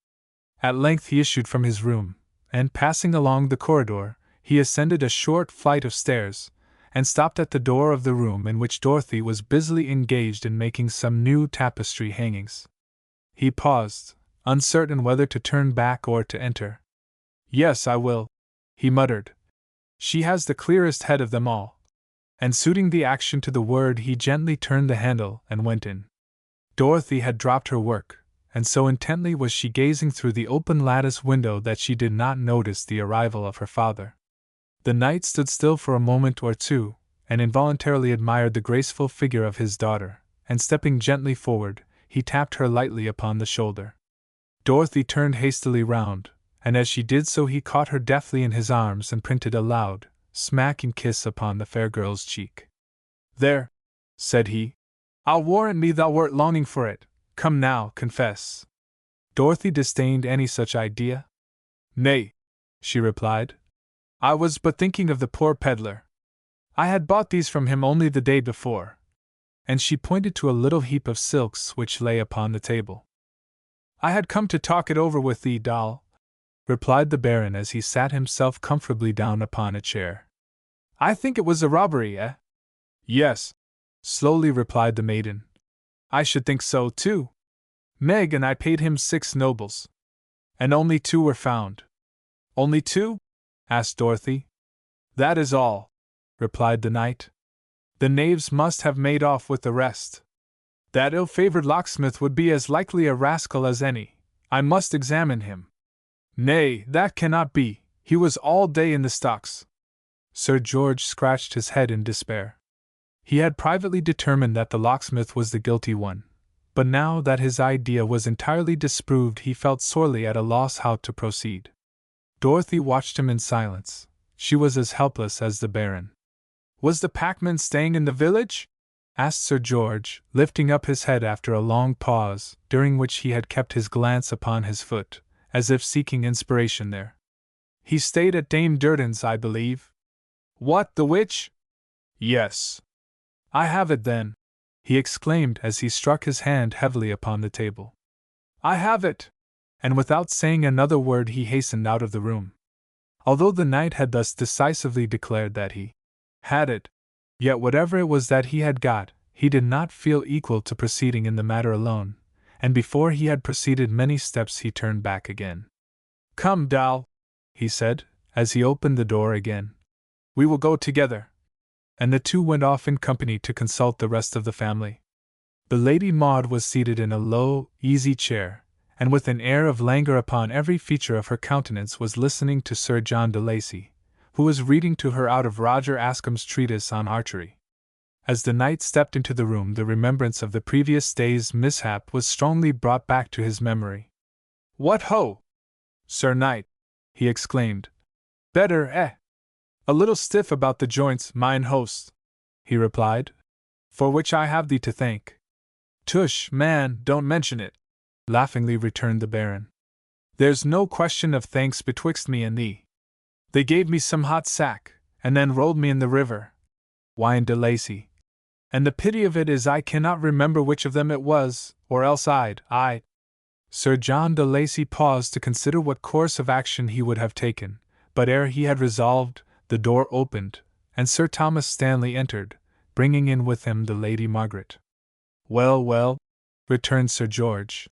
At length he issued from his room, and passing along the corridor, he ascended a short flight of stairs, and stopped at the door of the room in which Dorothy was busily engaged in making some new tapestry hangings. He paused, uncertain whether to turn back or to enter. "Yes, I will," he muttered. "She has the clearest head of them all." And suiting the action to the word, he gently turned the handle and went in. Dorothy had dropped her work, and so intently was she gazing through the open lattice window that she did not notice the arrival of her father. The knight stood still for a moment or two, and involuntarily admired the graceful figure of his daughter, and stepping gently forward, he tapped her lightly upon the shoulder. Dorothy turned hastily round, and as she did so he caught her deftly in his arms and printed a loud, smacking kiss upon the fair girl's cheek. "There," said he, "I'll warrant me thou wert longing for it. Come now, confess." Dorothy disdained any such idea. "Nay," she replied, "I was but thinking of the poor peddler. I had bought these from him only the day before." And she pointed to a little heap of silks which lay upon the table. "I had come to talk it over with thee, doll," replied the Baron as he sat himself comfortably down upon a chair. "I think it was a robbery, eh?" "Yes," slowly replied the maiden. "I should think so, too. Meg and I paid him 6 nobles. And only 2 were found." "Only 2?" asked Dorothy. "That is all," replied the knight. "The knaves must have made off with the rest. That ill-favored locksmith would be as likely a rascal as any. I must examine him." "Nay, that cannot be, he was all day in the stocks." Sir George scratched his head in despair. He had privately determined that the locksmith was the guilty one, but now that his idea was entirely disproved he felt sorely at a loss how to proceed. Dorothy watched him in silence. She was as helpless as the Baron. "Was the packman staying in the village?" asked Sir George, lifting up his head after a long pause, during which he had kept his glance upon his foot, as if seeking inspiration there. "He stayed at Dame Durden's, I believe." "What, the witch?" "Yes." "I have it then," he exclaimed as he struck his hand heavily upon the table. "I have it!" And without saying another word he hastened out of the room. Although the knight had thus decisively declared that he had it, yet whatever it was that he had got, he did not feel equal to proceeding in the matter alone, and before he had proceeded many steps he turned back again. "Come, Dal," he said, as he opened the door again. "We will go together." And the two went off in company to consult the rest of the family. The Lady Maud was seated in a low, easy chair, and with an air of languor upon every feature of her countenance was listening to Sir John de Lacy, who was reading to her out of Roger Ascham's treatise on archery. As the knight stepped into the room, the remembrance of the previous day's mishap was strongly brought back to his memory. "What ho! Sir Knight!" he exclaimed. "Better, eh?" "A little stiff about the joints, mine host," he replied, "for which I have thee to thank." "Tush, man, don't mention it," laughingly returned the Baron. "There's no question of thanks betwixt me and thee. They gave me some hot sack, and then rolled me in the river," whined de Lacy. "And the pity of it is I cannot remember which of them it was, or else I. Sir John de Lacy paused to consider what course of action he would have taken, but ere he had resolved, the door opened, and Sir Thomas Stanley entered, bringing in with him the Lady Margaret. "Well, well," returned Sir George.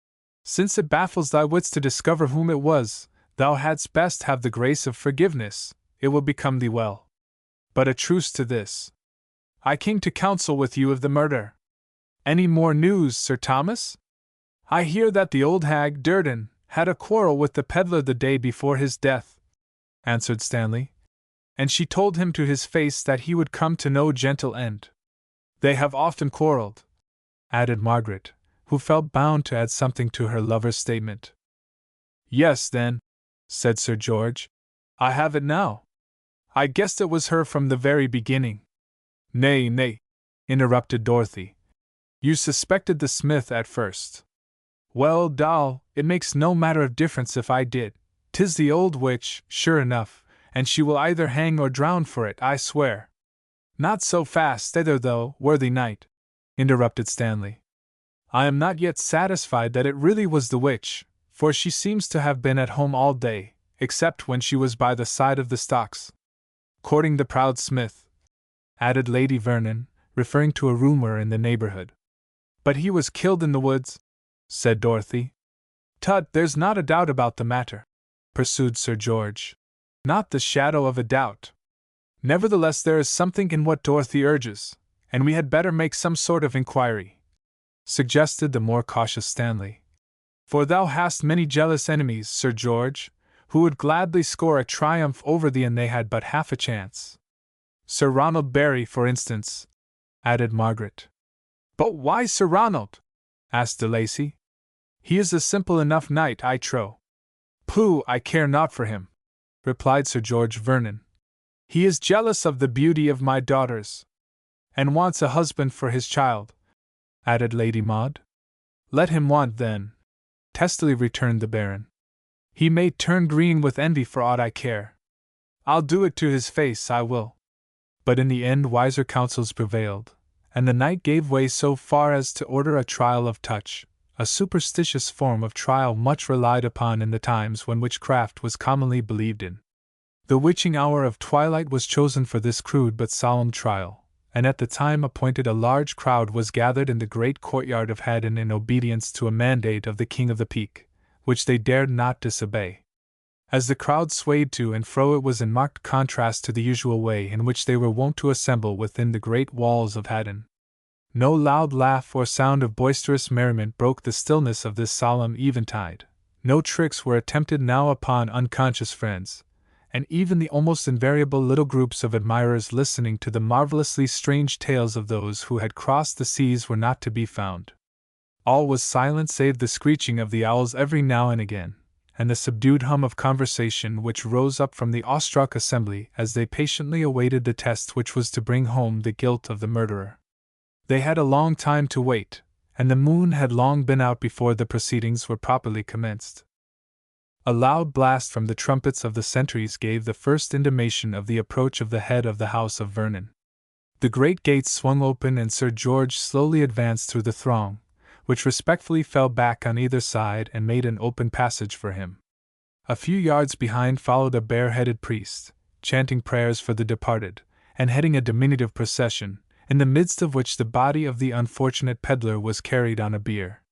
Since it baffles thy wits to discover whom it was, thou hadst best have the grace of forgiveness, it will become thee well. But a truce to this. I came to counsel with you of the murder. Any more news, Sir Thomas? I hear that the old hag Durden had a quarrel with the peddler the day before his death, answered Stanley, and she told him to his face that he would come to no gentle end. They have often quarreled, added Margaret, who felt bound to add something to her lover's statement. Yes, then, said Sir George, I have it now. I guessed it was her from the very beginning. Nay, nay, interrupted Dorothy. You suspected the smith at first. Well, Doll, it makes no matter of difference if I did. 'Tis the old witch, sure enough, and she will either hang or drown for it, I swear. Not so fast thither, though, worthy knight, interrupted Stanley. I am not yet satisfied that it really was the witch, for she seems to have been at home all day, except when she was by the side of the stocks, courting the proud smith, added Lady Vernon, referring to a rumor in the neighborhood. But he was killed in the woods, said Dorothy. Tut, there's not a doubt about the matter, pursued Sir George. Not the shadow of a doubt. Nevertheless, there is something in what Dorothy urges, and we had better make some sort of inquiry, suggested the more cautious Stanley. For thou hast many jealous enemies, Sir George, who would gladly score a triumph over thee and they had but half a chance. Sir Ronald Barry, for instance, added Margaret. But why Sir Ronald? asked de Lacy. He is a simple enough knight, I trow. Pooh, I care not for him, replied Sir George Vernon. He is jealous of the beauty of my daughters, and wants a husband for his child, added Lady Maud. Let him want, then, testily returned the Baron. He may turn green with envy for aught I care. I'll do it to his face, I will. But in the end wiser counsels prevailed, and the knight gave way so far as to order a trial of touch, a superstitious form of trial much relied upon in the times when witchcraft was commonly believed in. The witching hour of twilight was chosen for this crude but solemn trial, and at the time appointed a large crowd was gathered in the great courtyard of Haddon in obedience to a mandate of the King of the Peak, which they dared not disobey. As the crowd swayed to and fro, it was in marked contrast to the usual way in which they were wont to assemble within the great walls of Haddon. No loud laugh or sound of boisterous merriment broke the stillness of this solemn eventide. No tricks were attempted now upon unconscious friends, and even the almost invariable little groups of admirers listening to the marvelously strange tales of those who had crossed the seas were not to be found. All was silent save the screeching of the owls every now and again, and the subdued hum of conversation which rose up from the awestruck assembly as they patiently awaited the test which was to bring home the guilt of the murderer. They had a long time to wait, and the moon had long been out before the proceedings were properly commenced. A loud blast from the trumpets of the sentries gave the first intimation of the approach of the head of the house of Vernon. The great gates swung open and Sir George slowly advanced through the throng, which respectfully fell back on either side and made an open passage for him. A few yards behind followed a bare-headed priest, chanting prayers for the departed, and heading a diminutive procession, in the midst of which the body of the unfortunate peddler was carried on a bier.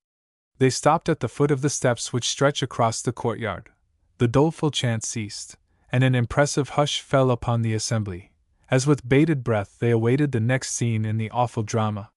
They stopped at the foot of the steps which stretch across the courtyard. The doleful chant ceased, and an impressive hush fell upon the assembly, as with bated breath they awaited the next scene in the awful drama.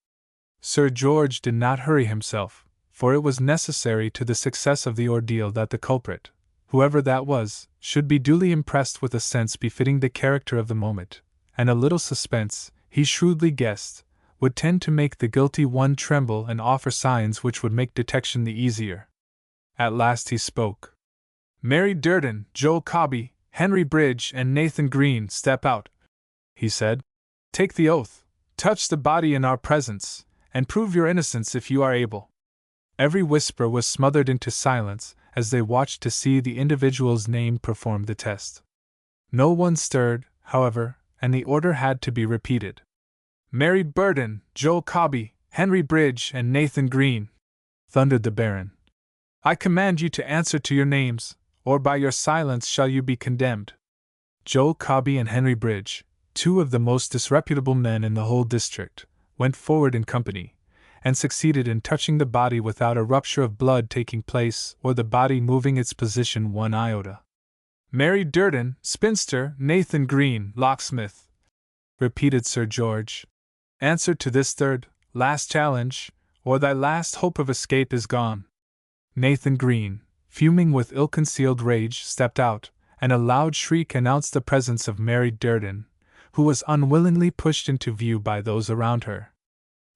Sir George did not hurry himself, for it was necessary to the success of the ordeal that the culprit, whoever that was, should be duly impressed with a sense befitting the character of the moment, and a little suspense, he shrewdly guessed, would tend to make the guilty one tremble and offer signs which would make detection the easier. At last he spoke. "Mary Durden, Joel Cobby, Henry Bridge, and Nathan Green, step out," he said. "Take the oath, touch the body in our presence, and prove your innocence if you are able." Every whisper was smothered into silence as they watched to see the individual's name perform the test. No one stirred, however, and the order had to be repeated. "Mary Burden, Joel Cobby, Henry Bridge, and Nathan Green," thundered the Baron. "I command you to answer to your names, or by your silence shall you be condemned." Joel Cobby and Henry Bridge, two of the most disreputable men in the whole district, went forward in company, and succeeded in touching the body without a rupture of blood taking place or the body moving its position one iota. Mary Durden, spinster, Nathan Green, locksmith, repeated Sir George. Answer to this third, last challenge, or thy last hope of escape is gone. Nathan Green, fuming with ill-concealed rage, stepped out, and a loud shriek announced the presence of Mary Durden, who was unwillingly pushed into view by those around her.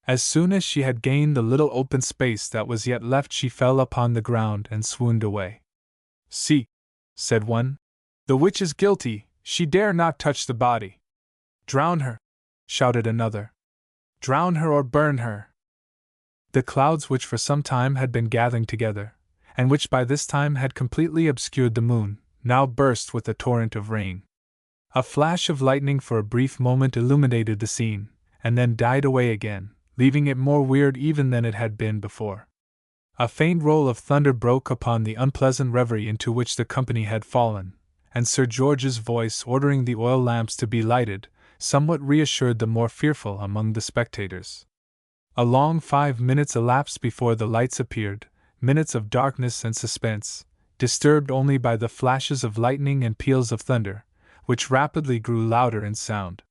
As soon as she had gained the little open space that was yet left, she fell upon the ground and swooned away. See, said one, the witch is guilty, she dare not touch the body. Drown her, shouted another. Drown her or burn her. The clouds which for some time had been gathering together, and which by this time had completely obscured the moon, now burst with a torrent of rain. A flash of lightning for a brief moment illuminated the scene, and then died away again, leaving it more weird even than it had been before. A faint roll of thunder broke upon the unpleasant reverie into which the company had fallen, and Sir George's voice ordering the oil lamps to be lighted somewhat reassured the more fearful among the spectators. A long 5 minutes elapsed before the lights appeared, minutes of darkness and suspense, disturbed only by the flashes of lightning and peals of thunder, which rapidly grew louder in sound.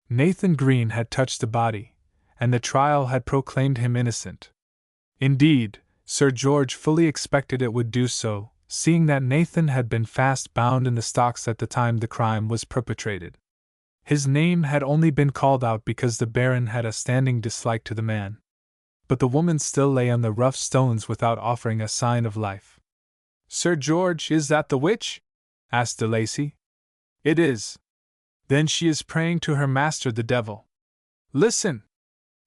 Nathan Green had touched the body, and the trial had proclaimed him innocent. Indeed, Sir George fully expected it would do so, seeing that Nathan had been fast bound in the stocks at the time the crime was perpetrated. His name had only been called out because the Baron had a standing dislike to the man. But the woman still lay on the rough stones without offering a sign of life. Sir George, is that the witch? Asked de Lacy. It is. Then she is praying to her master the devil. Listen!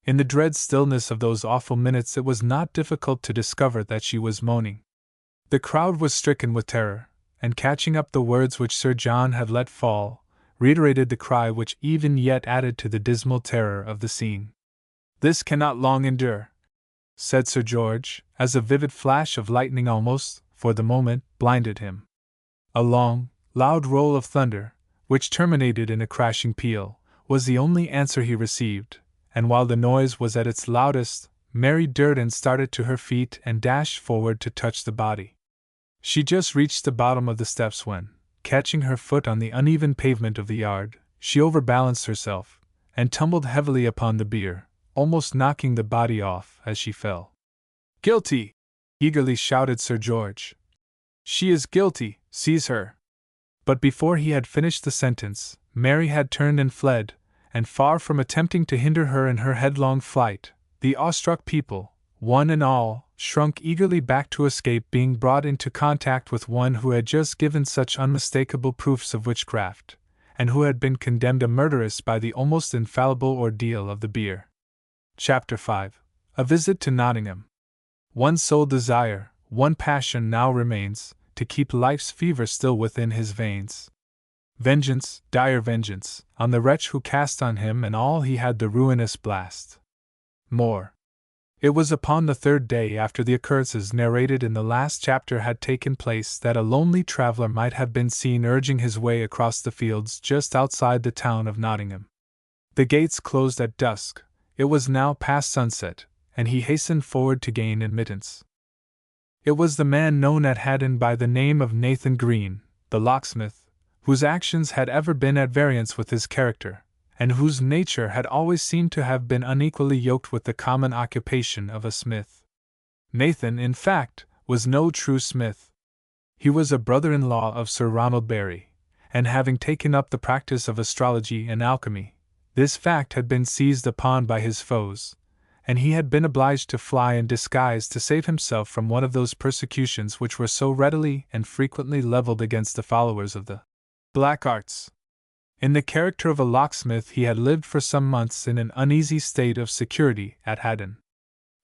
In the dread stillness of those awful minutes it was not difficult to discover that she was moaning. The crowd was stricken with terror, and catching up the words which Sir John had let fall, reiterated the cry which even yet added to the dismal terror of the scene. This cannot long endure, said Sir George, as a vivid flash of lightning almost, for the moment, blinded him. A long, loud roll of thunder, which terminated in a crashing peal, was the only answer he received, and while the noise was at its loudest, Mary Durden started to her feet and dashed forward to touch the body. She just reached the bottom of the steps when, catching her foot on the uneven pavement of the yard, she overbalanced herself, and tumbled heavily upon the bier, almost knocking the body off as she fell. Guilty! Eagerly shouted Sir George. She is guilty, seize her! But before he had finished the sentence, Mary had turned and fled, and far from attempting to hinder her in her headlong flight, the awestruck people, one and all, shrunk eagerly back to escape being brought into contact with one who had just given such unmistakable proofs of witchcraft, and who had been condemned a murderess by the almost infallible ordeal of the bier. Chapter 5. A Visit to Nottingham. One sole desire, one passion now remains, to keep life's fever still within his veins. Vengeance, dire vengeance, on the wretch who cast on him and all he had the ruinous blast. More. It was upon the third day after the occurrences narrated in the last chapter had taken place that a lonely traveller might have been seen urging his way across the fields just outside the town of Nottingham. The gates closed at dusk, it was now past sunset, and he hastened forward to gain admittance. It was the man known at Haddon by the name of Nathan Green, the locksmith, whose actions had ever been at variance with his character, and whose nature had always seemed to have been unequally yoked with the common occupation of a smith. Nathan, in fact, was no true smith. He was a brother-in-law of Sir Ronald Barry, and having taken up the practice of astrology and alchemy, this fact had been seized upon by his foes, and he had been obliged to fly in disguise to save himself from one of those persecutions which were so readily and frequently leveled against the followers of the black arts. In the character of a locksmith he had lived for some months in an uneasy state of security at Haddon.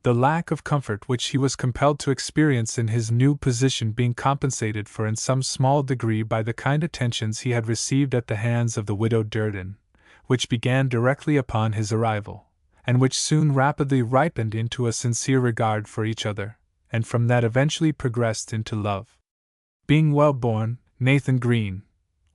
The lack of comfort which he was compelled to experience in his new position being compensated for in some small degree by the kind attentions he had received at the hands of the widow Durden, which began directly upon his arrival, and which soon rapidly ripened into a sincere regard for each other, and from that eventually progressed into love. Being well born, Nathan Green,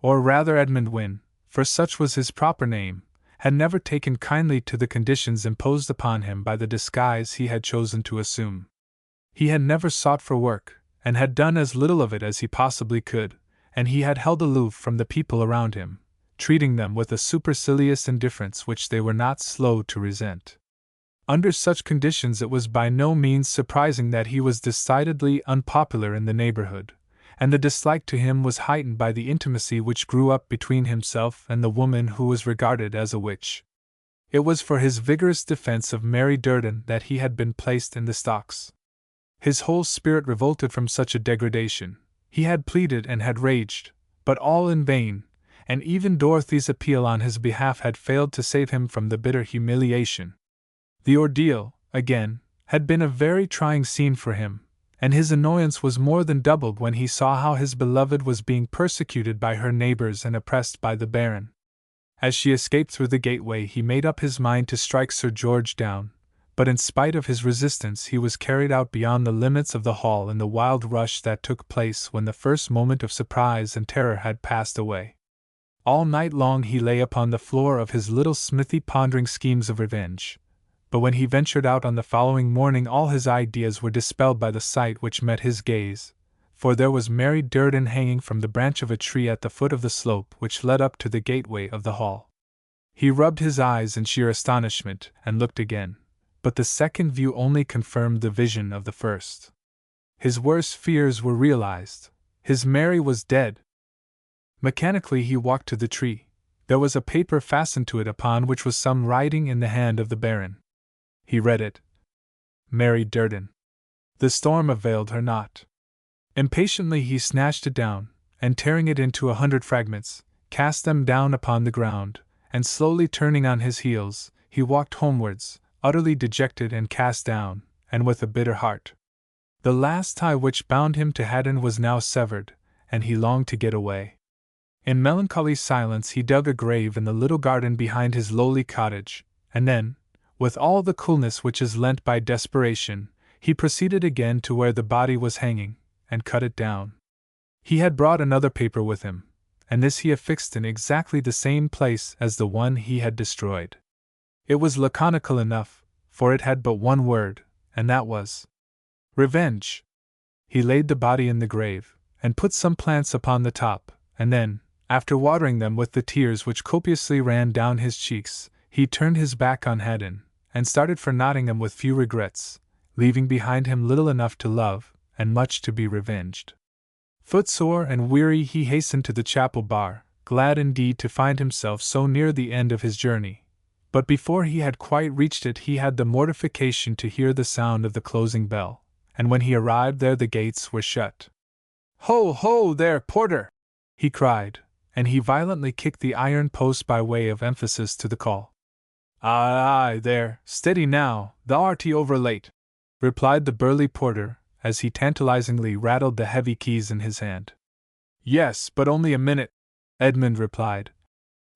or rather Edmund Wynne, for such was his proper name, had never taken kindly to the conditions imposed upon him by the disguise he had chosen to assume. He had never sought for work, and had done as little of it as he possibly could, and he had held aloof from the people around him, treating them with a supercilious indifference which they were not slow to resent. Under such conditions it was by no means surprising that he was decidedly unpopular in the neighborhood, and the dislike to him was heightened by the intimacy which grew up between himself and the woman who was regarded as a witch. It was for his vigorous defense of Mary Durden that he had been placed in the stocks. His whole spirit revolted from such a degradation. He had pleaded and had raged, but all in vain, and even Dorothy's appeal on his behalf had failed to save him from the bitter humiliation. The ordeal, again, had been a very trying scene for him, and his annoyance was more than doubled when he saw how his beloved was being persecuted by her neighbors and oppressed by the Baron. As she escaped through the gateway, he made up his mind to strike Sir George down, but in spite of his resistance he was carried out beyond the limits of the hall in the wild rush that took place when the first moment of surprise and terror had passed away. All night long he lay upon the floor of his little smithy pondering schemes of revenge, but when he ventured out on the following morning all his ideas were dispelled by the sight which met his gaze, for there was Mary Durden hanging from the branch of a tree at the foot of the slope which led up to the gateway of the hall. He rubbed his eyes in sheer astonishment and looked again, but the second view only confirmed the vision of the first. His worst fears were realized. His Mary was dead. Mechanically he walked to the tree. There was a paper fastened to it upon which was some writing in the hand of the Baron. He read it. Mary Durden. The storm availed her not. Impatiently he snatched it down, and tearing it into 100 fragments, cast them down upon the ground, and slowly turning on his heels, he walked homewards, utterly dejected and cast down, and with a bitter heart. The last tie which bound him to Haddon was now severed, and he longed to get away. In melancholy silence he dug a grave in the little garden behind his lowly cottage, and then, with all the coolness which is lent by desperation, he proceeded again to where the body was hanging, and cut it down. He had brought another paper with him, and this he affixed in exactly the same place as the one he had destroyed. It was laconical enough, for it had but one word, and that was revenge. He laid the body in the grave, and put some plants upon the top, and then, after watering them with the tears which copiously ran down his cheeks, he turned his back on Haddon, and started for Nottingham with few regrets, leaving behind him little enough to love, and much to be revenged. Footsore and weary he hastened to the chapel bar, glad indeed to find himself so near the end of his journey. But before he had quite reached it he had the mortification to hear the sound of the closing bell, and when he arrived there the gates were shut. "Ho, ho, there, porter!" he cried, and he violently kicked the iron post by way of emphasis to the call. "Aye, there, steady now, thou'rt over late," replied the burly porter, as he tantalizingly rattled the heavy keys in his hand. "Yes, but only a minute," Edmund replied.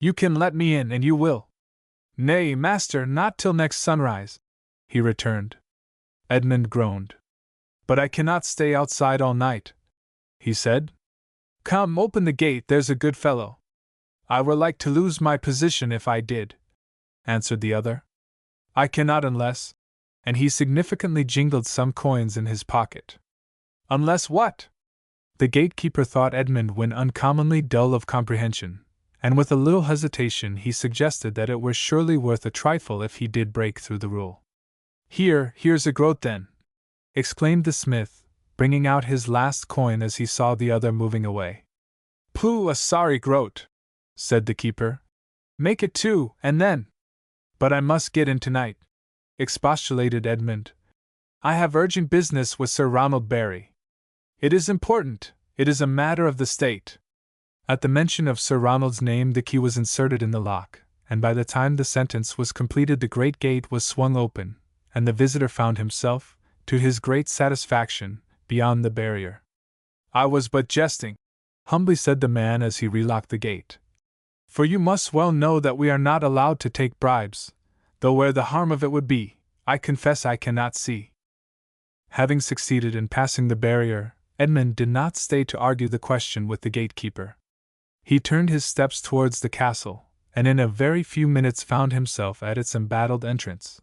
"You can let me in, and you will." "Nay, master, not till next sunrise," he returned. Edmund groaned. "But I cannot stay outside all night," he said. "Come, open the gate, there's a good fellow." "I were like to lose my position if I did," answered the other. "I cannot unless," and he significantly jingled some coins in his pocket. "Unless what?" The gatekeeper thought Edmund when uncommonly dull of comprehension, and with a little hesitation he suggested that it were surely worth a trifle if he did break through the rule. Here's a groat then," exclaimed the smith, bringing out his last coin as he saw the other moving away. "Pooh, a sorry groat," said the keeper. "Make it 2, and then—" "But I must get in tonight," expostulated Edmund. "I have urgent business with Sir Ronald Barry. It is important, it is a matter of the state." At the mention of Sir Ronald's name the key was inserted in the lock, and by the time the sentence was completed the great gate was swung open, and the visitor found himself, to his great satisfaction, beyond the barrier. "I was but jesting," humbly said the man as he relocked the gate. "For you must well know that we are not allowed to take bribes, though where the harm of it would be, I confess I cannot see." Having succeeded in passing the barrier, Edmund did not stay to argue the question with the gatekeeper. He turned his steps towards the castle, and in a very few minutes found himself at its embattled entrance.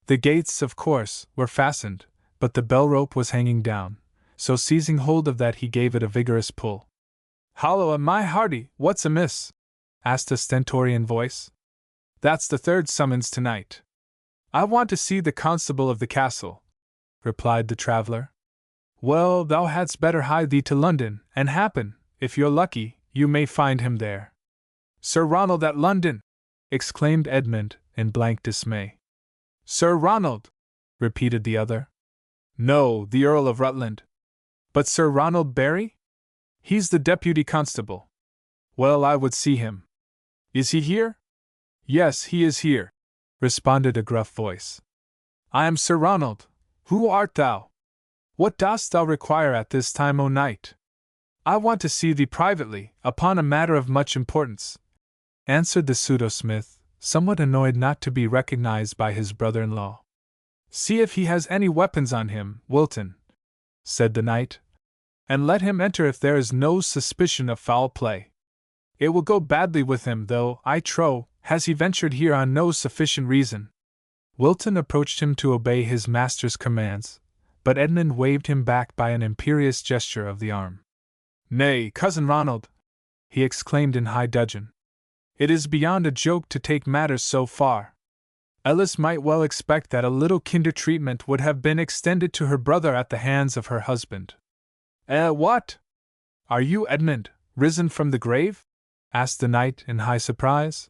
The gates, of course, were fastened, but the bell rope was hanging down, so seizing hold of that he gave it a vigorous pull. "Holloa, my hearty, what's amiss?" asked a stentorian voice. "That's the third summons tonight." "I want to see the constable of the castle," replied the traveller. "Well, thou hadst better hie thee to London, and happen, if you're lucky, you may find him there." "Sir Ronald at London!" exclaimed Edmund, in blank dismay. "Sir Ronald!" repeated the other. "No, the Earl of Rutland." "But Sir Ronald Barry? He's the deputy constable." "Well, I would see him." "Is he here?" "Yes, he is here," responded a gruff voice. "I am Sir Ronald. Who art thou? What dost thou require at this time o' night?" "I want to see thee privately, upon a matter of much importance," answered the pseudo-smith, somewhat annoyed not to be recognized by his brother-in-law. "See if he has any weapons on him, Wilton," said the knight, "and let him enter if there is no suspicion of foul play. It will go badly with him, though, I trow, has he ventured here on no sufficient reason." Wilton approached him to obey his master's commands, but Edmund waved him back by an imperious gesture of the arm. "Nay, cousin Ronald," he exclaimed in high dudgeon, "it is beyond a joke to take matters so far. Ellis might well expect that a little kinder treatment would have been extended to her brother at the hands of her husband." What? Are you Edmund, risen from the grave?" asked the knight in high surprise.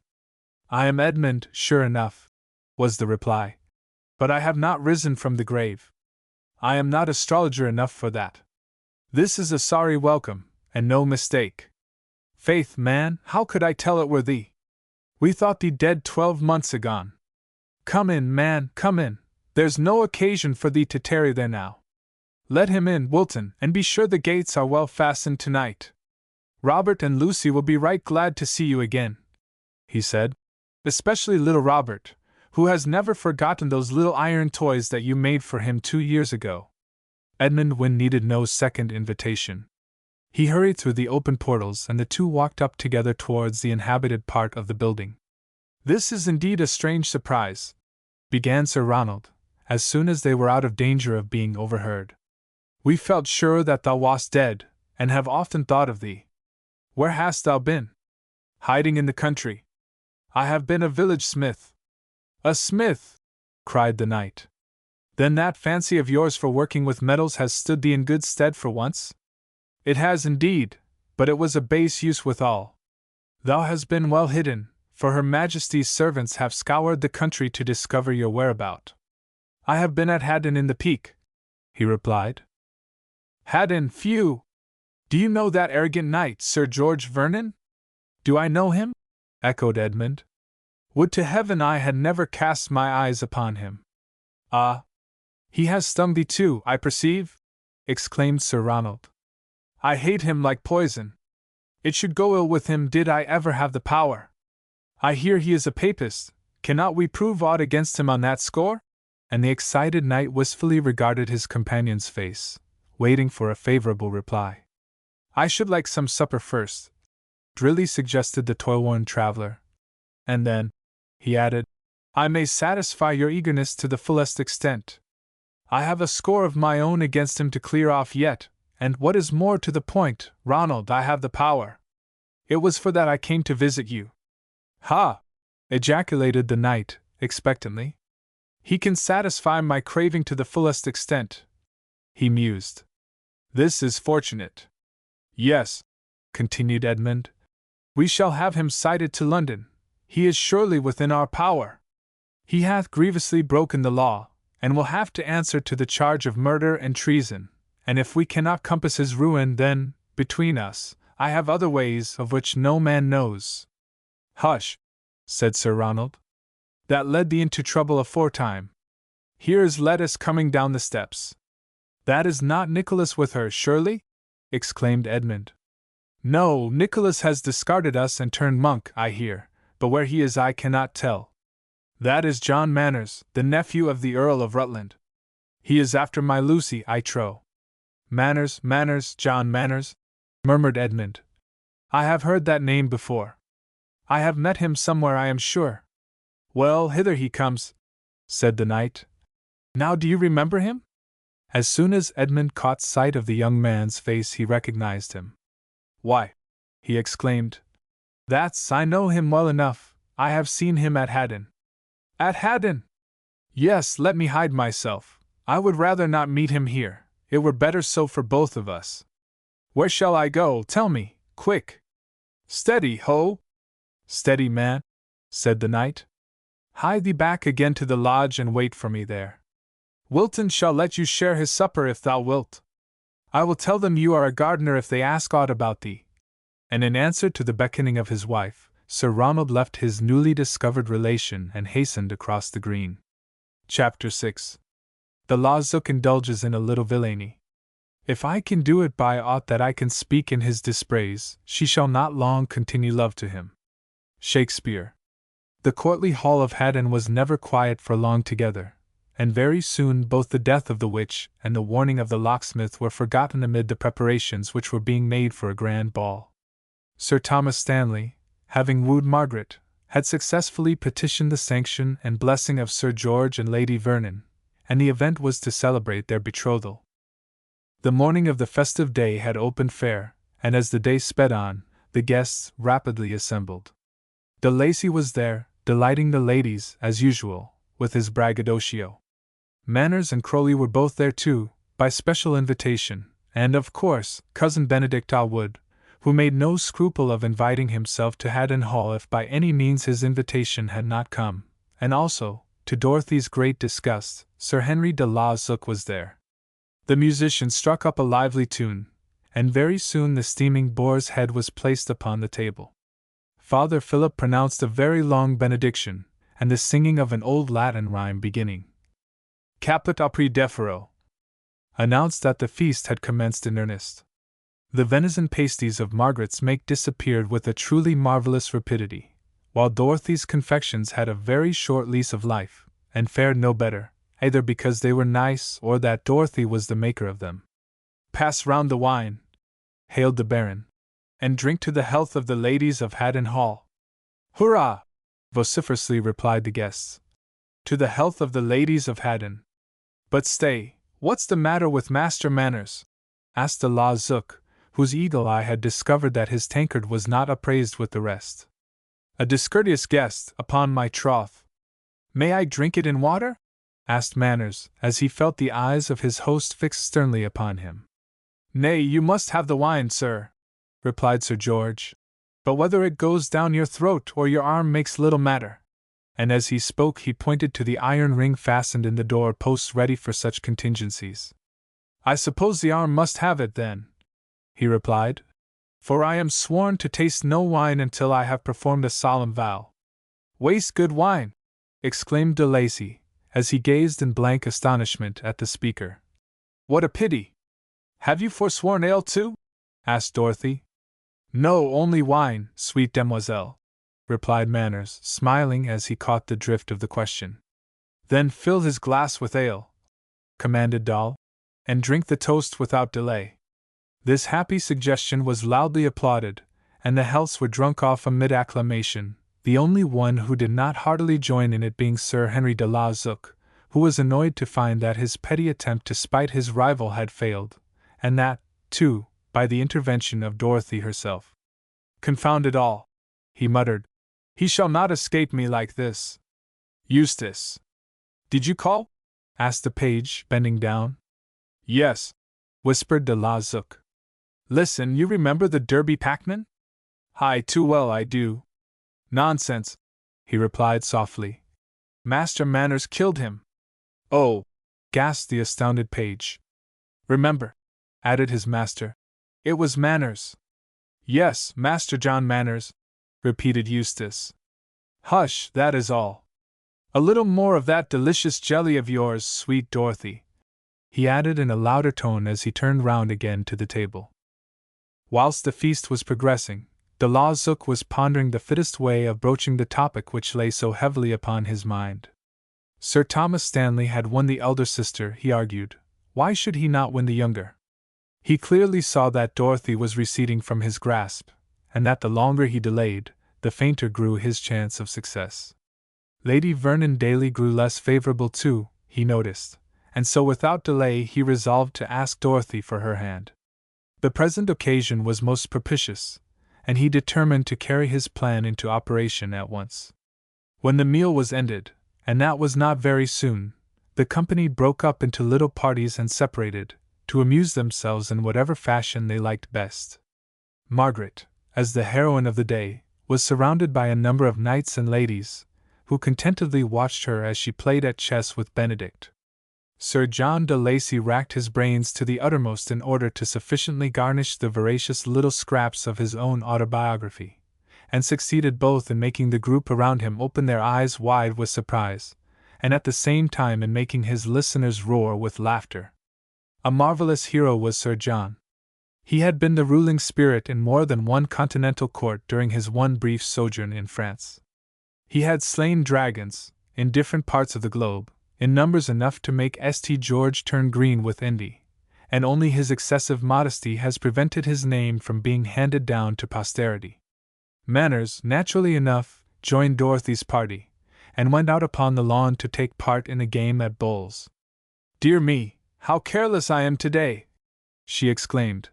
"I am Edmund, sure enough," was the reply, "but I have not risen from the grave. I am not astrologer enough for that. This is a sorry welcome, and no mistake. Faith, man, how could I tell it were thee? We thought thee dead 12 months agone. Come in, man, come in, there's no occasion for thee to tarry there now. Let him in, Wilton, and be sure the gates are well fastened tonight. Robert and Lucy will be right glad to see you again," he said, "especially little Robert, who has never forgotten those little iron toys that you made for him 2 years ago." Edmund Wynne needed no second invitation. He hurried through the open portals, and the two walked up together towards the inhabited part of the building. "This is indeed a strange surprise," began Sir Ronald, as soon as they were out of danger of being overheard. "We felt sure that thou wast dead, and have often thought of thee. Where hast thou been?" "Hiding in the country. I have been a village smith." "A smith!" cried the knight. "Then that fancy of yours for working with metals has stood thee in good stead for once?" "It has indeed, but it was a base use withal. Thou hast been well hidden, for Her Majesty's servants have scoured the country to discover your whereabout." "I have been at Haddon in the Peak," he replied. "Haddon, phew! Do you know that arrogant knight, Sir George Vernon?" "Do I know him?" echoed Edmund. "Would to heaven I had never cast my eyes upon him." "Ah! He has stung thee too, I perceive?" exclaimed Sir Ronald. "I hate him like poison. It should go ill with him did I ever have the power. I hear he is a papist. Cannot we prove aught against him on that score?" And the excited knight wistfully regarded his companion's face, waiting for a favorable reply. "I should like some supper first," drily suggested the toil-worn traveler. "And then," he added, "I may satisfy your eagerness to the fullest extent. I have a score of my own against him to clear off yet, and what is more to the point, Ronald, I have the power. It was for that I came to visit you." "Ha!" ejaculated the knight, expectantly. "He can satisfy my craving to the fullest extent," he mused. "This is fortunate. Yes," continued Edmund, "we shall have him cited to London. He is surely within our power. He hath grievously broken the law, and will have to answer to the charge of murder and treason, and if we cannot compass his ruin, then, between us, I have other ways of which no man knows." "Hush!" said Sir Ronald. "That led thee into trouble aforetime. Here is Lettice coming down the steps." "That is not Nicholas with her, surely?" exclaimed Edmund. "No, Nicholas has discarded us and turned monk, I hear, but where he is I cannot tell. That is John Manners, the nephew of the Earl of Rutland. He is after my Lucy, I trow." "Manners, John Manners," murmured Edmund. "I have heard that name before." I have met him somewhere, I am sure. Well, hither he comes, said the knight. Now do you remember him? As soon as Edmund caught sight of the young man's face, he recognized him. Why, he exclaimed, I know him well enough. I have seen him at Haddon. At Haddon? Yes, let me hide myself. I would rather not meet him here. It were better so for both of us. Where shall I go? Tell me, quick. Steady, ho! Steady, man, said the knight. Hie thee back again to the lodge and wait for me there. Wilton shall let you share his supper if thou wilt. I will tell them you are a gardener if they ask aught about thee. And in answer to the beckoning of his wife, Sir Ronald left his newly discovered relation and hastened across the green. Chapter 6. The Lawzook indulges in a little villainy. If I can do it by aught that I can speak in his dispraise, she shall not long continue love to him. Shakespeare. The courtly hall of Haddon was never quiet for long together, and very soon both the death of the witch and the warning of the locksmith were forgotten amid the preparations which were being made for a grand ball. Sir Thomas Stanley, having wooed Margaret, had successfully petitioned the sanction and blessing of Sir George and Lady Vernon, and the event was to celebrate their betrothal. The morning of the festive day had opened fair, and as the day sped on, the guests rapidly assembled. De Lacy was there, delighting the ladies, as usual, with his braggadocio. Manners and Crowley were both there too, by special invitation, and of course, Cousin Benedict Allwood, who made no scruple of inviting himself to Haddon Hall if by any means his invitation had not come, and also, to Dorothy's great disgust, Sir Henry de Lawzook was there. The musicians struck up a lively tune, and very soon the steaming boar's head was placed upon the table. Father Philip pronounced a very long benediction, and the singing of an old Latin rhyme beginning, Caput apri defero, announced that the feast had commenced in earnest. The venison pasties of Margaret's make disappeared with a truly marvelous rapidity, while Dorothy's confections had a very short lease of life, and fared no better, either because they were nice or that Dorothy was the maker of them. Pass round the wine, hailed the Baron, and drink to the health of the ladies of Haddon Hall. Hurrah! Vociferously replied the guests. To the health of the ladies of Haddon. But stay, what's the matter with Master Manners? Asked the Lawzook, whose eagle eye had discovered that his tankard was not upraised with the rest. A discourteous guest, upon my troth. May I drink it in water? Asked Manners, as he felt the eyes of his host fixed sternly upon him. Nay, you must have the wine, sir, replied Sir George. But whether it goes down your throat or your arm makes little matter. And as he spoke he pointed to the iron ring fastened in the door posts ready for such contingencies. I suppose the arm must have it then, he replied, for I am sworn to taste no wine until I have performed a solemn vow. Waste good wine, exclaimed De Lacy, as he gazed in blank astonishment at the speaker. What a pity! Have you forsworn ale too? Asked Dorothy. No, only wine, sweet demoiselle, replied Manners, smiling as he caught the drift of the question. Then fill his glass with ale, commanded Doll, and drink the toast without delay. This happy suggestion was loudly applauded, and the healths were drunk off amid acclamation, the only one who did not heartily join in it being Sir Henry de Lawzook, who was annoyed to find that his petty attempt to spite his rival had failed, and that, too, by the intervention of Dorothy herself. Confound it all, he muttered. He shall not escape me like this. Eustace. Did you call? Asked the page, bending down. Yes, whispered de Lawzook. Listen, you remember the Derby packman? Aye, too well I do. Nonsense, he replied softly. Master Manners killed him. Oh, gasped the astounded page. Remember, added his master. It was Manners. Yes, Master John Manners, repeated Eustace. Hush, that is all. A little more of that delicious jelly of yours, sweet Dorothy, he added in a louder tone as he turned round again to the table. Whilst the feast was progressing, de Lawzook was pondering the fittest way of broaching the topic which lay so heavily upon his mind. Sir Thomas Stanley had won the elder sister, he argued. Why should he not win the younger? He clearly saw that Dorothy was receding from his grasp, and that the longer he delayed, the fainter grew his chance of success. Lady Vernon daily grew less favorable too, he noticed, and so without delay he resolved to ask Dorothy for her hand. The present occasion was most propitious, and he determined to carry his plan into operation at once. When the meal was ended, and that was not very soon, the company broke up into little parties and separated, to amuse themselves in whatever fashion they liked best. Margaret, as the heroine of the day, was surrounded by a number of knights and ladies, who contentedly watched her as she played at chess with Benedict. Sir John de Lacy racked his brains to the uttermost in order to sufficiently garnish the voracious little scraps of his own autobiography, and succeeded both in making the group around him open their eyes wide with surprise, and at the same time in making his listeners roar with laughter. A marvelous hero was Sir John. He had been the ruling spirit in more than one continental court during his one brief sojourn in France. He had slain dragons, in different parts of the globe, in numbers enough to make St. George turn green with envy, and only his excessive modesty has prevented his name from being handed down to posterity. Manners, naturally enough, joined Dorothy's party, and went out upon the lawn to take part in a game at bowls. "Dear me, how careless I am today!" she exclaimed.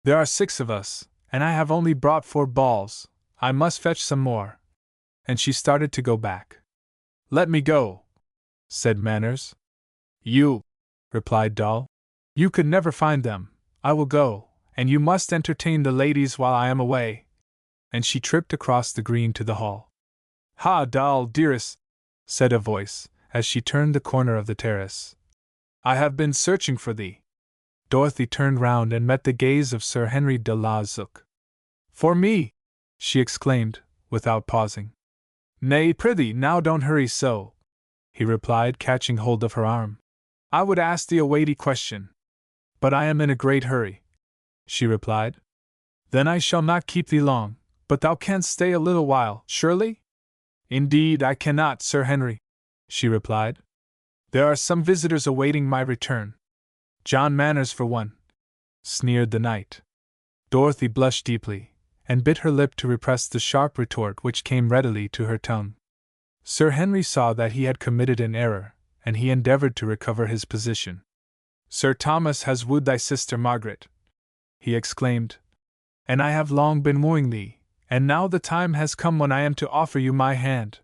"There are 6 of us, and I have only brought 4 balls. I must fetch some more." And she started to go back. "Let me go," said Manners. "You," replied Doll. "You could never find them. I will go, and you must entertain the ladies while I am away." And she tripped across the green to the hall. "Ha, Doll, dearest," said a voice, as she turned the corner of the terrace. "I have been searching for thee." Dorothy turned round and met the gaze of Sir Henry de la Zouch. "For me?" she exclaimed, without pausing. "Nay, prithee, now don't hurry so," he replied, catching hold of her arm. "I would ask thee a weighty question." "But I am in a great hurry," she replied. "Then I shall not keep thee long, but thou canst stay a little while, surely?" "Indeed I cannot, Sir Henry," she replied. "There are some visitors awaiting my return." "John Manners for one," sneered the knight. Dorothy blushed deeply, and bit her lip to repress the sharp retort which came readily to her tongue. Sir Henry saw that he had committed an error, and he endeavored to recover his position. "Sir Thomas has wooed thy sister Margaret," he exclaimed, "and I have long been wooing thee, and now the time has come when I am to offer you my hand."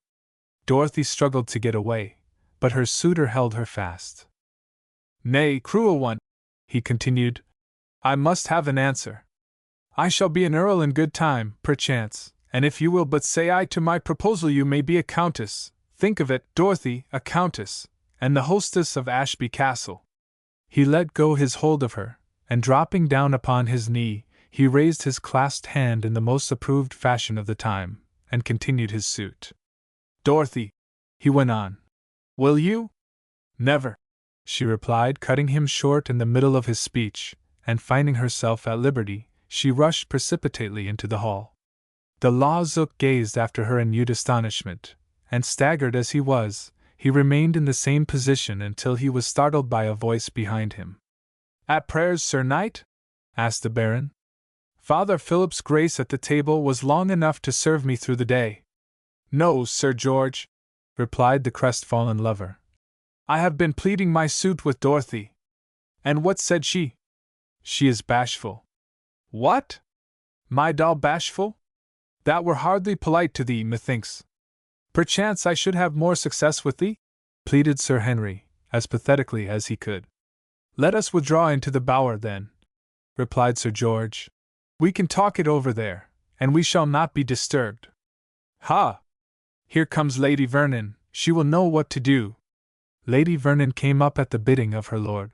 Dorothy struggled to get away, but her suitor held her fast. "Nay, cruel one," he continued, "I must have an answer. I shall be an earl in good time, perchance, and if you will but say aye to my proposal you may be a countess. Think of it, Dorothy, a countess, and the hostess of Ashby Castle." He let go his hold of her, and dropping down upon his knee, he raised his clasped hand in the most approved fashion of the time, and continued his suit. "Dorothy," he went on, "will you?" "Never," she replied, cutting him short in the middle of his speech, and finding herself at liberty, she rushed precipitately into the hall. De la Zouch gazed after her in mute astonishment, and staggered as he was, he remained in the same position until he was startled by a voice behind him. "At prayers, Sir Knight?" asked the Baron. "Father Philip's grace at the table was long enough to serve me through the day." "No, Sir George," replied the crestfallen lover. "I have been pleading my suit with Dorothy." "And what said she?" "She is bashful." "What? My doll bashful? That were hardly polite to thee, methinks." "Perchance I should have more success with thee?" pleaded Sir Henry, as pathetically as he could. "Let us withdraw into the bower, then," replied Sir George. "We can talk it over there, and we shall not be disturbed." "Ha! Here comes Lady Vernon, she will know what to do." Lady Vernon came up at the bidding of her lord.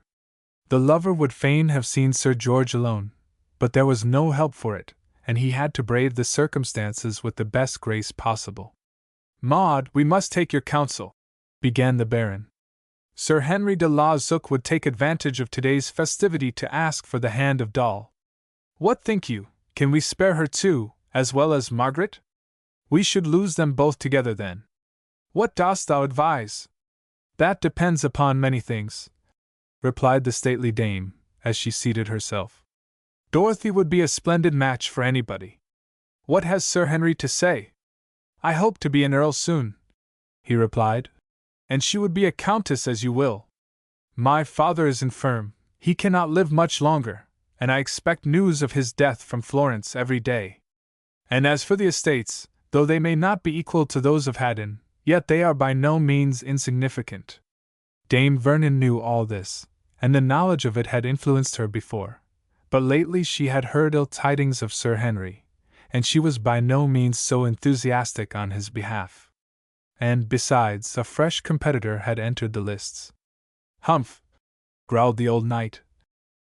The lover would fain have seen Sir George alone, but there was no help for it, and he had to brave the circumstances with the best grace possible. "Maud, we must take your counsel," began the Baron. "Sir Henry de la Zouch would take advantage of today's festivity to ask for the hand of Doll. What think you, can we spare her too, as well as Margaret? We should lose them both together then. What dost thou advise?" "That depends upon many things," replied the stately dame, as she seated herself. "Dorothy would be a splendid match for anybody. What has Sir Henry to say?" I hope to be an earl soon, he replied. And she would be a countess as you will. My father is infirm, he cannot live much longer, and I expect news of his death from Florence every day. And as for the estates, though they may not be equal to those of Haddon, yet they are by no means insignificant. Dame Vernon knew all this, and the knowledge of it had influenced her before, but lately she had heard ill tidings of Sir Henry, and she was by no means so enthusiastic on his behalf. And, besides, a fresh competitor had entered the lists. Humph! Growled the old knight.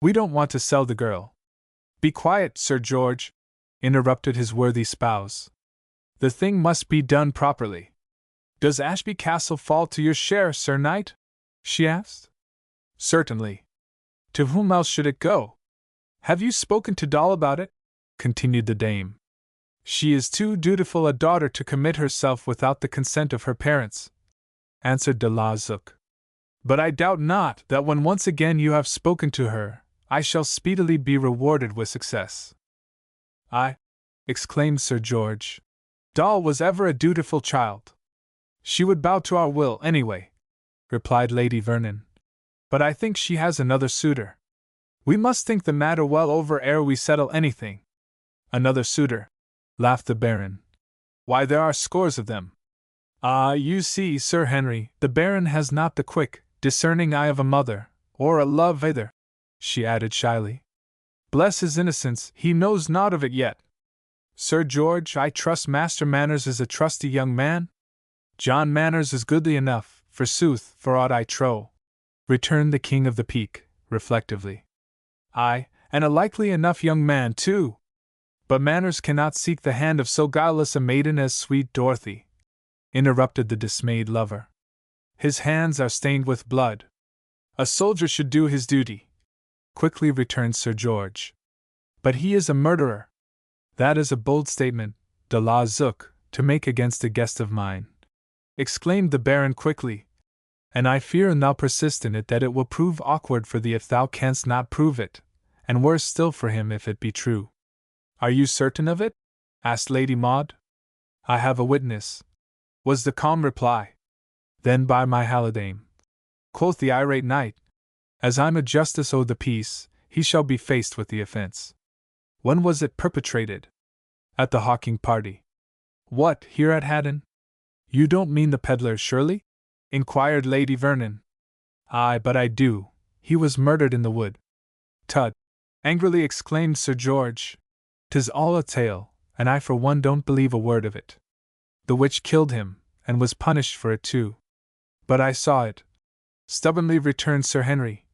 We don't want to sell the girl. Be quiet, Sir George, interrupted his worthy spouse. The thing must be done properly. Does Ashby Castle fall to your share, Sir Knight? She asked. Certainly. To whom else should it go? Have you spoken to Doll about it? Continued the dame. She is too dutiful a daughter to commit herself without the consent of her parents, answered de la Zuc. But I doubt not that when once again you have spoken to her, I shall speedily be rewarded with success. Aye, exclaimed Sir George. Doll was ever a dutiful child. She would bow to our will anyway, replied Lady Vernon. But I think she has another suitor. We must think the matter well over ere we settle anything. Another suitor, laughed the Baron. Why, there are scores of them. Ah, you see, Sir Henry, the Baron has not the quick, discerning eye of a mother, or a love either, she added shyly. Bless his innocence, he knows naught of it yet. Sir George, I trust Master Manners is a trusty young man? John Manners is goodly enough, forsooth, for aught I trow, returned the King of the Peak, reflectively. Aye, and a likely enough young man, too. But Manners cannot seek the hand of so guileless a maiden as sweet Dorothy, interrupted the dismayed lover. His hands are stained with blood. A soldier should do his duty, quickly returned Sir George. But he is a murderer. That is a bold statement, de la Zuc, to make against a guest of mine, exclaimed the Baron quickly. And I fear an thou persist in it that it will prove awkward for thee if thou canst not prove it, and worse still for him if it be true. Are you certain of it? Asked Lady Maud. I have a witness, was the calm reply. Then by my halidame, quoth the irate knight, as I'm a justice o' the peace, he shall be faced with the offence. When was it perpetrated? At the hawking party. What, here at Haddon? You don't mean the peddler, surely? Inquired Lady Vernon. Aye, but I do. He was murdered in the wood. Tut! Angrily exclaimed Sir George. 'Tis all a tale, and I for one don't believe a word of it. The witch killed him, and was punished for it too. But I saw it, stubbornly returned Sir Henry.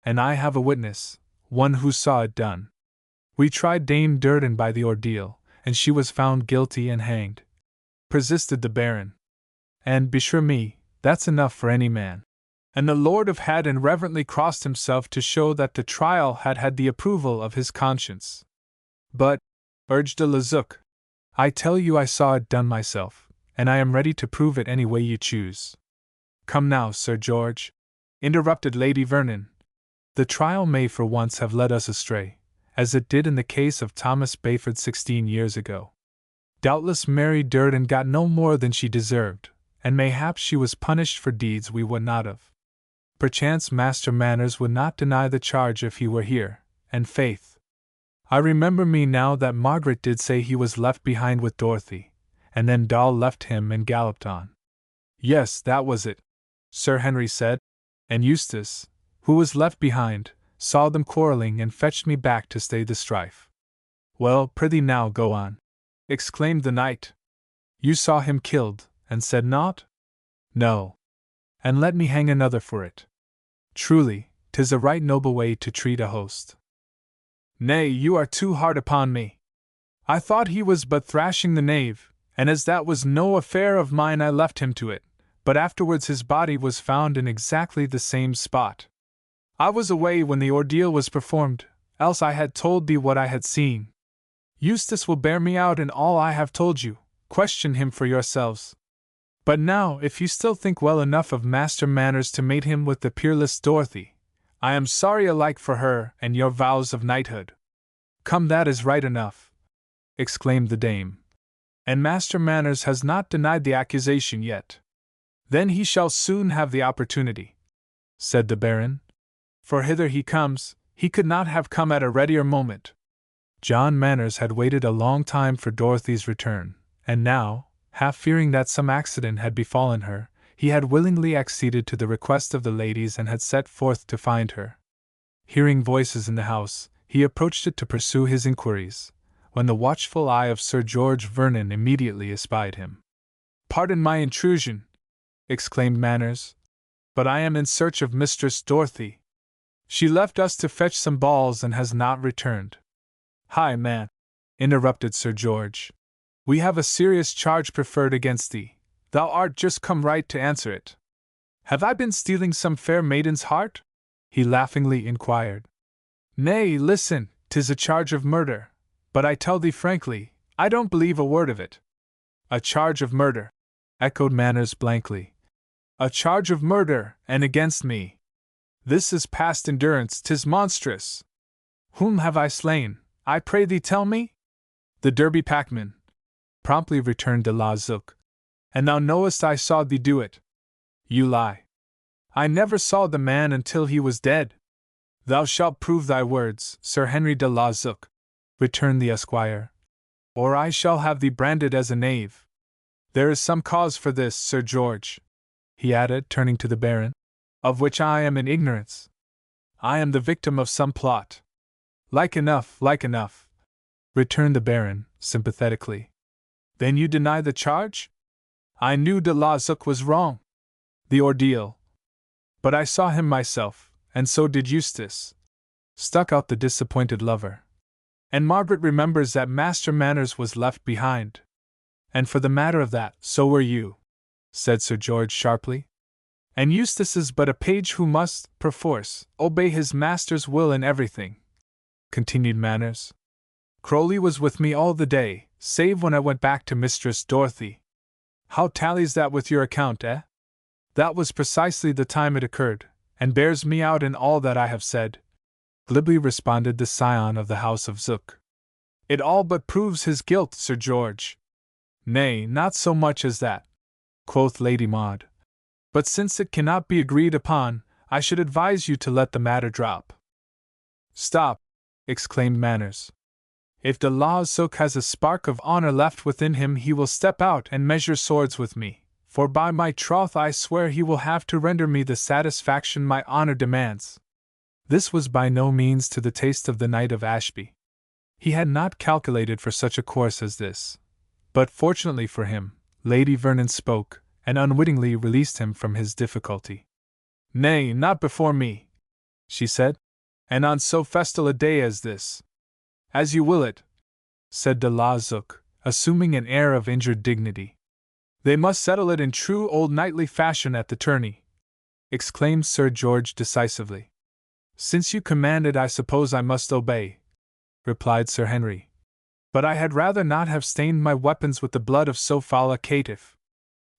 And I have a witness, one who saw it done. We tried Dame Durden by the ordeal, and she was found guilty and hanged, persisted the Baron. And, beshrew me, that's enough for any man. And the Lord of Haddon reverently crossed himself to show that the trial had had the approval of his conscience. But, urged de la Zuc, I tell you I saw it done myself, and I am ready to prove it any way you choose. Come now, Sir George, interrupted Lady Vernon. The trial may for once have led us astray, as it did in the case of Thomas Bayford 16 years ago. Doubtless Mary Durden got no more than she deserved, and mayhap she was punished for deeds we would not have. Perchance Master Manners would not deny the charge if he were here, and faith, I remember me now that Margaret did say he was left behind with Dorothy, and then Doll left him and galloped on. Yes, that was it, Sir Henry said, and Eustace, who was left behind, saw them quarreling and fetched me back to stay the strife. Well, prithee now go on, exclaimed the knight. You saw him killed, and said naught? No. And let me hang another for it. Truly, 'tis a right noble way to treat a host. Nay, you are too hard upon me. I thought he was but thrashing the knave, and as that was no affair of mine I left him to it, but afterwards his body was found in exactly the same spot. I was away when the ordeal was performed, else I had told thee what I had seen. Eustace will bear me out in all I have told you, question him for yourselves. But now, if you still think well enough of Master Manners to mate him with the peerless Dorothy, I am sorry alike for her and your vows of knighthood. Come, that is right enough, exclaimed the dame. And Master Manners has not denied the accusation yet. Then he shall soon have the opportunity, said the Baron. For hither he comes, he could not have come at a readier moment. John Manners had waited a long time for Dorothy's return, and now, half fearing that some accident had befallen her, he had willingly acceded to the request of the ladies and had set forth to find her. Hearing voices in the house, he approached it to pursue his inquiries, when the watchful eye of Sir George Vernon immediately espied him. "Pardon my intrusion," exclaimed Manners, "but I am in search of Mistress Dorothy. She left us to fetch some balls and has not returned." "Hi, man," interrupted Sir George. "We have a serious charge preferred against thee. Thou art just come right to answer it." "Have I been stealing some fair maiden's heart?" he laughingly inquired. "Nay, listen, 'tis a charge of murder, but I tell thee frankly, I don't believe a word of it." "A charge of murder," echoed Manners blankly. "A charge of murder, and against me. This is past endurance, 'tis monstrous. Whom have I slain, I pray thee tell me?" "The Derby packman," promptly returned de la Zouk. "And thou knowest I saw thee do it." "You lie. I never saw the man until he was dead." "Thou shalt prove thy words, Sir Henry de la Zouk," returned the esquire, "or I shall have thee branded as a knave. There is some cause for this, Sir George," he added, turning to the Baron, "of which I am in ignorance. I am the victim of some plot." Like enough," returned the Baron, sympathetically. "Then you deny the charge?" "I knew de la Zouk was wrong. The ordeal. But I saw him myself, and so did Eustace," stuck out the disappointed lover. "And Margaret remembers that Master Manners was left behind." "And for the matter of that, so were you," said Sir George sharply. "And Eustace is but a page who must, perforce, obey his master's will in everything," continued Manners. "Crowley was with me all the day, save when I went back to Mistress Dorothy. How tallies that with your account, eh?" "That was precisely the time it occurred, and bears me out in all that I have said," glibly responded the scion of the House of Zouk. "It all but proves his guilt, Sir George." "Nay, not so much as that," quoth Lady Maud. "But since it cannot be agreed upon, I should advise you to let the matter drop." "Stop!" exclaimed Manners. "If de la Zouk has a spark of honor left within him, he will step out and measure swords with me, for by my troth I swear he will have to render me the satisfaction my honor demands." This was by no means to the taste of the Knight of Ashby. He had not calculated for such a course as this. But fortunately for him, Lady Vernon spoke, and unwittingly released him from his difficulty. "Nay, not before me," she said, "and on so festal a day as this." "As you will it," said de la Zouk, assuming an air of injured dignity. "They must settle it in true old knightly fashion at the tourney," exclaimed Sir George decisively. "Since you command it, I suppose I must obey," replied Sir Henry. "But I had rather not have stained my weapons with the blood of so foul a caitiff."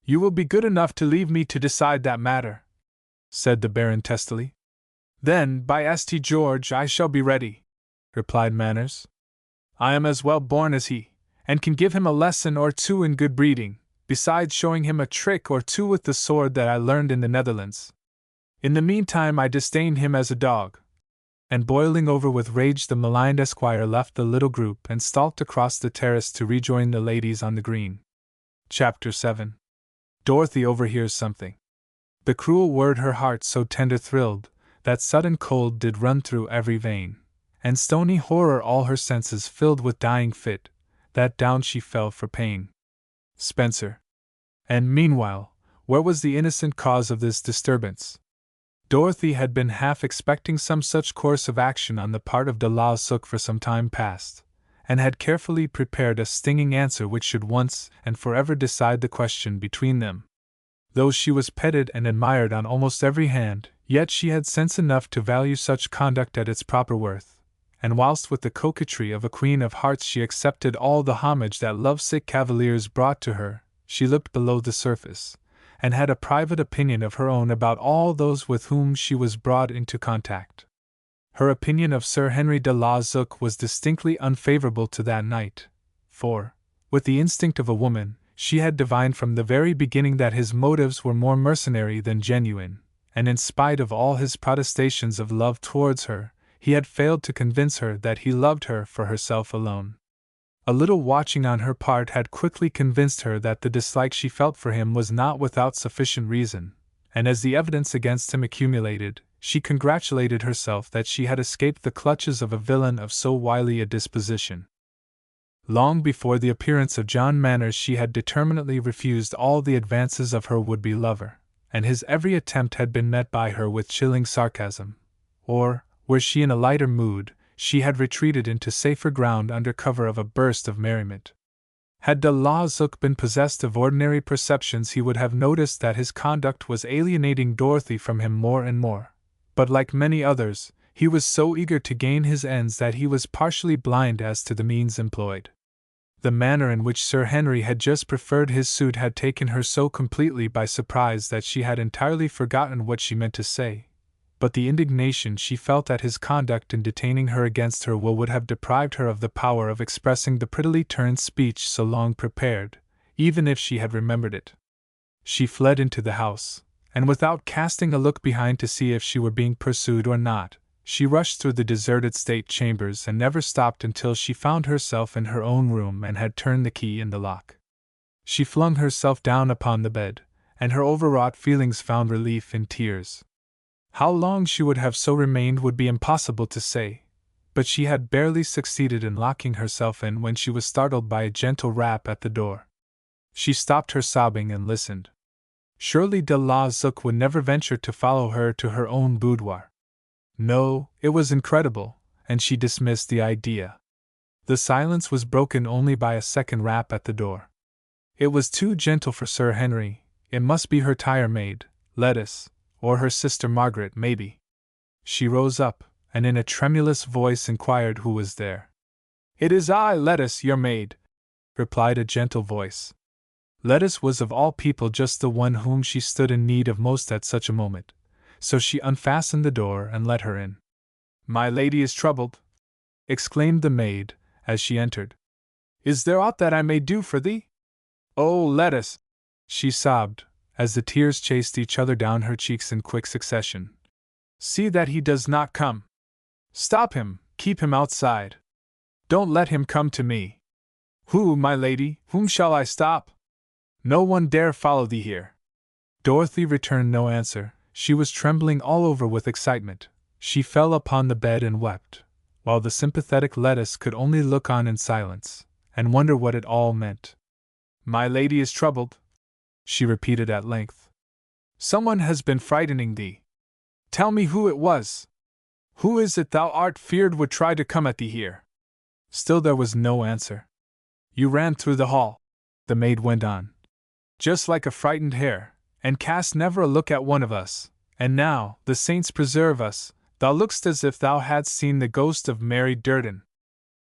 "You will be good enough to leave me to decide that matter," said the Baron testily. "Then, by St. George, I shall be ready," replied Manners. "I am as well born as he, and can give him a lesson or two in good breeding, besides showing him a trick or two with the sword that I learned in the Netherlands. In the meantime I disdain him as a dog." And boiling over with rage, the maligned esquire left the little group and stalked across the terrace to rejoin the ladies on the green. Chapter 7. Dorothy overhears something. The cruel word her heart so tender thrilled, that sudden cold did run through every vein, and stony horror all her senses filled with dying fit, that down she fell for pain. Spenser. And meanwhile, where was the innocent cause of this disturbance? Dorothy had been half expecting some such course of action on the part of de la Zouk for some time past, and had carefully prepared a stinging answer which should once and forever decide the question between them. Though she was petted and admired on almost every hand, yet she had sense enough to value such conduct at its proper worth, and whilst with the coquetry of a queen of hearts she accepted all the homage that lovesick cavaliers brought to her, she looked below the surface, and had a private opinion of her own about all those with whom she was brought into contact. Her opinion of Sir Henry de la Zouk was distinctly unfavourable to that knight, for, With the instinct of a woman, she had divined from the very beginning that his motives were more mercenary than genuine, and in spite of all his protestations of love towards her, he had failed to convince her that he loved her for herself alone. A little watching on her part had quickly convinced her that the dislike she felt for him was not without sufficient reason, and as the evidence against him accumulated, she congratulated herself that she had escaped the clutches of a villain of so wily a disposition. Long before the appearance of John Manners she had determinedly refused all the advances of her would-be lover, and his every attempt had been met by her with chilling sarcasm, or, were she in a lighter mood, she had retreated into safer ground under cover of a burst of merriment. Had de la Zook been possessed of ordinary perceptions he would have noticed that his conduct was alienating Dorothy from him more and more, but like many others, he was so eager to gain his ends that he was partially blind as to the means employed. The manner in which Sir Henry had just preferred his suit had taken her so completely by surprise that she had entirely forgotten what she meant to say, but the indignation she felt at his conduct in detaining her against her will would have deprived her of the power of expressing the prettily turned speech so long prepared, even if she had remembered it. She fled into the house, and without casting a look behind to see if she were being pursued or not, she rushed through the deserted state chambers and never stopped until she found herself in her own room and had turned the key in the lock. She flung herself down upon the bed, and her overwrought feelings found relief in tears. How long she would have so remained would be impossible to say, but she had barely succeeded in locking herself in when she was startled by a gentle rap at the door. She stopped her sobbing and listened. Surely de la Zook would never venture to follow her to her own boudoir. No, it was incredible, and she dismissed the idea. The silence was broken only by a second rap at the door. It was too gentle for Sir Henry. It must be her tire maid, Lettice, or her sister Margaret, maybe. She rose up, and in a tremulous voice inquired who was there. "It is I, Lettice, your maid," replied a gentle voice. Lettice was of all people just the one whom she stood in need of most at such a moment, so she unfastened the door and let her in. "My lady is troubled," exclaimed the maid, as she entered. "Is there aught that I may do for thee?" "Oh, Lettice!" she sobbed, as the tears chased each other down her cheeks in quick succession. "See that he does not come. Stop him, keep him outside. Don't let him come to me." "Who, my lady, whom shall I stop? No one dare follow thee here." Dorothy returned no answer. She was trembling all over with excitement. She fell upon the bed and wept, while the sympathetic Lettice could only look on in silence, and wonder what it all meant. "My lady is troubled," she repeated at length. "Someone has been frightening thee. Tell me who it was. Who is it thou art feared would try to come at thee here?" Still there was no answer. "You ran through the hall," the maid went on, "just like a frightened hare, and cast never a look at one of us, and now, the saints preserve us, thou lookst as if thou hadst seen the ghost of Mary Durden."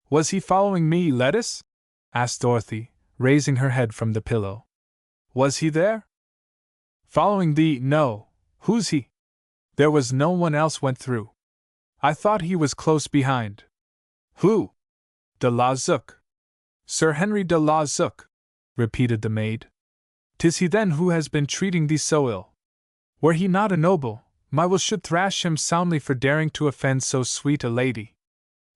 "Was he following me, Lettice?" asked Dorothy, raising her head from the pillow. "Was he there?" "Following thee, no. Who's he?" "There was no one else went through. I thought he was close behind." "Who?" "De la Zook." "Sir Henry de la Zook," repeated the maid. "'Tis he then who has been treating thee so ill. Were he not a noble, my will should thrash him soundly for daring to offend so sweet a lady.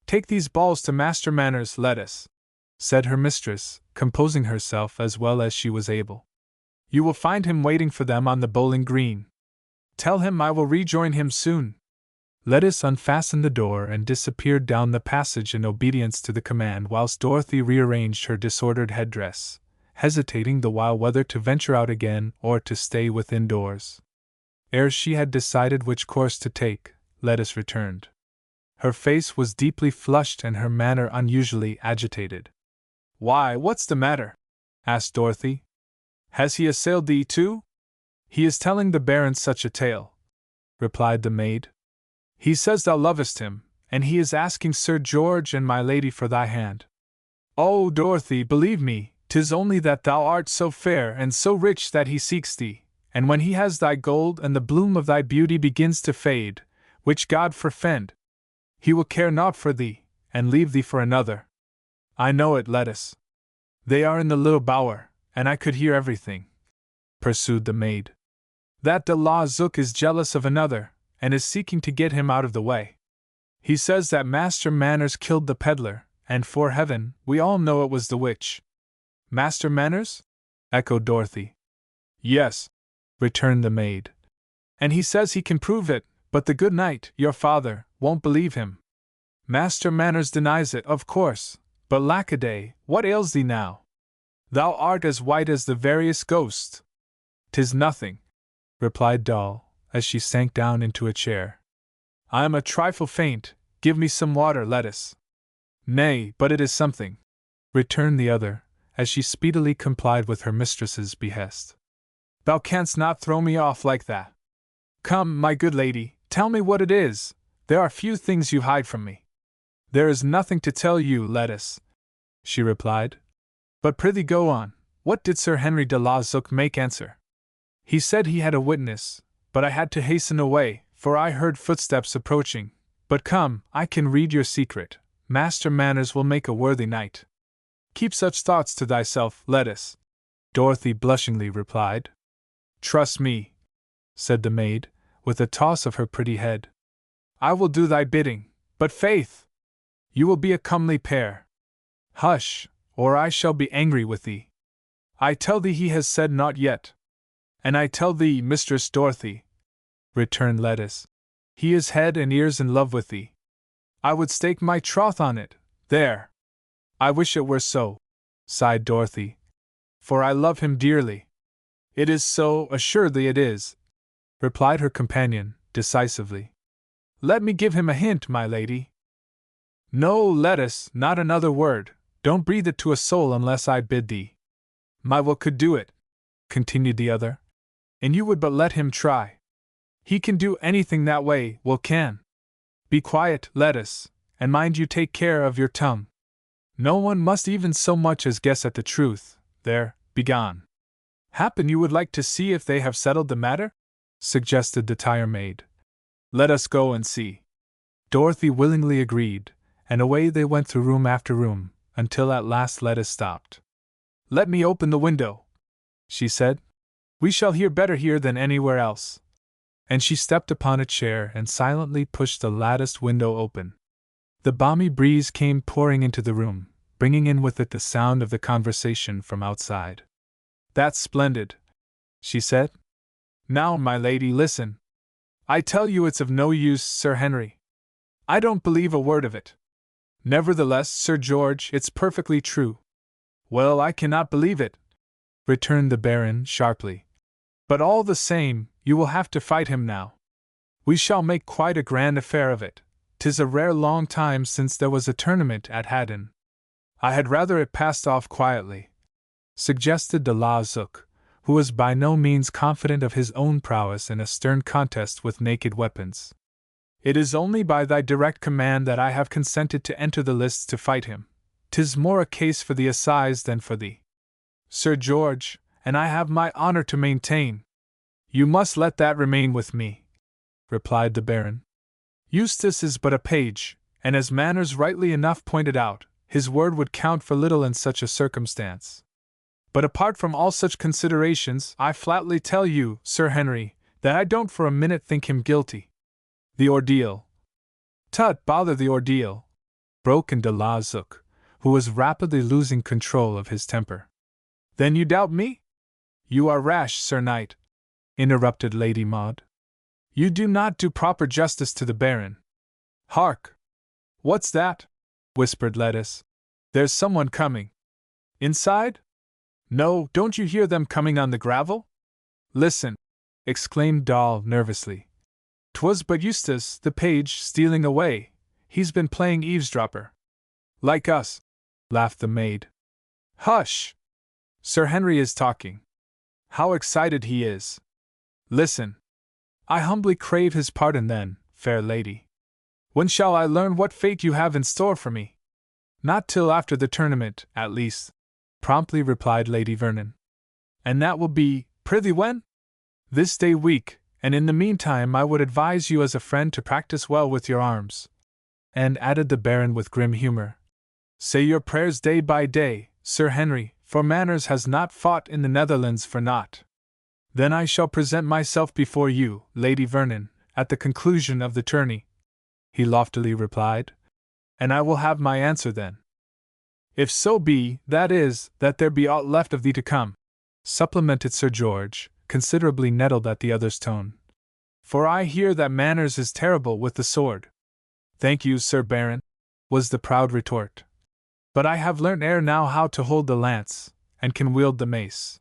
Take these balls to Master Manners, Lettice," said her mistress, composing herself as well as she was able. "You will find him waiting for them on the bowling green. Tell him I will rejoin him soon." Lettice unfastened the door and disappeared down the passage in obedience to the command, whilst Dorothy rearranged her disordered headdress, hesitating the while whether to venture out again or to stay within doors. Ere she had decided which course to take, Lettice returned. Her face was deeply flushed and her manner unusually agitated. "Why, what's the matter?" asked Dorothy. "Has he assailed thee too?" "He is telling the Baron such a tale," replied the maid. "He says thou lovest him, and he is asking Sir George and my lady for thy hand." "Oh, Dorothy, believe me, 'tis only that thou art so fair and so rich that he seeks thee, and when he has thy gold and the bloom of thy beauty begins to fade, which God forfend, he will care naught for thee, and leave thee for another. I know it, Lettice." They are in the little bower, and I could hear everything," pursued the maid. "That de la Zook is jealous of another, and is seeking to get him out of the way. He says that Master Manners killed the peddler, and for heaven, we all know it was the witch." "Master Manners?" echoed Dorothy. "Yes," returned the maid. "And he says he can prove it, but the good knight, your father, won't believe him. Master Manners denies it, of course, but lackaday, what ails thee now? Thou art as white as the veriest ghost." "'Tis nothing," replied Doll, as she sank down into a chair. "I am a trifle faint, give me some water, Lettuce." "Nay, but it is something," returned the other, as she speedily complied with her mistress's behest. "Thou canst not throw me off like that. Come, my good lady, tell me what it is. There are few things you hide from me." "There is nothing to tell you, Lettuce," she replied. "But prithee go on, what did Sir Henry de la Zook make answer?" "He said he had a witness, but I had to hasten away, for I heard footsteps approaching. But come, I can read your secret. Master Manners will make a worthy knight." "Keep such thoughts to thyself, Lettuce," Dorothy blushingly replied. "Trust me," said the maid, with a toss of her pretty head. "I will do thy bidding, but faith! You will be a comely pair. Hush, or I shall be angry with thee. I tell thee he has said naught yet. And I tell thee, Mistress Dorothy," returned Lettuce, "he is head and ears in love with thee. I would stake my troth on it, there." "I wish it were so," sighed Dorothy, "for I love him dearly." "It is so, assuredly it is," replied her companion, decisively. "Let me give him a hint, my lady." "No, Lettuce, not another word, don't breathe it to a soul unless I bid thee." "My will could do it," continued the other, "and you would but let him try. He can do anything that way, Will can. Be quiet, Lettuce, and mind you take care of your tongue. No one must even so much as guess at the truth. There, begone." "Happen you would like to see if they have settled the matter?" suggested the tire maid. "Let us go and see." Dorothy willingly agreed, and away they went through room after room, until at last Lettuce stopped. "Let me open the window," she said. "We shall hear better here than anywhere else." And she stepped upon a chair and silently pushed the latticed window open. The balmy breeze came pouring into the room, bringing in with it the sound of the conversation from outside. "That's splendid," she said. "Now, my lady, listen. I tell you it's of no use, Sir Henry. I don't believe a word of it. Nevertheless, Sir George, it's perfectly true." "Well, I cannot believe it," returned the Baron sharply. "But all the same, you will have to fight him now. We shall make quite a grand affair of it. 'Tis a rare long time since there was a tournament at Haddon." "I had rather it passed off quietly," suggested de la Zook, who was by no means confident of his own prowess in a stern contest with naked weapons. "It is only by thy direct command that I have consented to enter the lists to fight him. 'Tis more a case for the assize than for thee, Sir George, and I have my honor to maintain." "You must let that remain with me," replied the Baron. "Eustace is but a page, and as Manners rightly enough pointed out, his word would count for little in such a circumstance. But apart from all such considerations, I flatly tell you, Sir Henry, that I don't for a minute think him guilty." "The ordeal—" "Tut, bother the ordeal!" broke in de la Zook, who was rapidly losing control of his temper. "Then you doubt me?" "You are rash, Sir Knight," interrupted Lady Maud. "You do not do proper justice to the Baron." "Hark! What's that?" whispered Lettuce. "There's someone coming." "Inside?" "No, don't you hear them coming on the gravel?" "Listen!" exclaimed Doll nervously. "'Twas but Eustace, the page, stealing away. He's been playing eavesdropper." "Like us," laughed the maid. "Hush! Sir Henry is talking. How excited he is! Listen! I humbly crave his pardon then, fair lady. When shall I learn what fate you have in store for me?" "Not till after the tournament, at least," promptly replied Lady Vernon. "And that will be, prithee, when?" "This day week, and in the meantime I would advise you as a friend to practice well with your arms." And added the Baron with grim humor, "Say your prayers day by day, Sir Henry, for Manners has not fought in the Netherlands for naught. Then I shall present myself before you, Lady Vernon, at the conclusion of the tourney, he loftily replied, and I will have my answer then. If so be, that is, that there be aught left of thee to come, supplemented Sir George, considerably nettled at the other's tone. For I hear that Manners is terrible with the sword. Thank you, Sir Baron, was the proud retort. But I have learnt ere now how to hold the lance, and can wield the mace.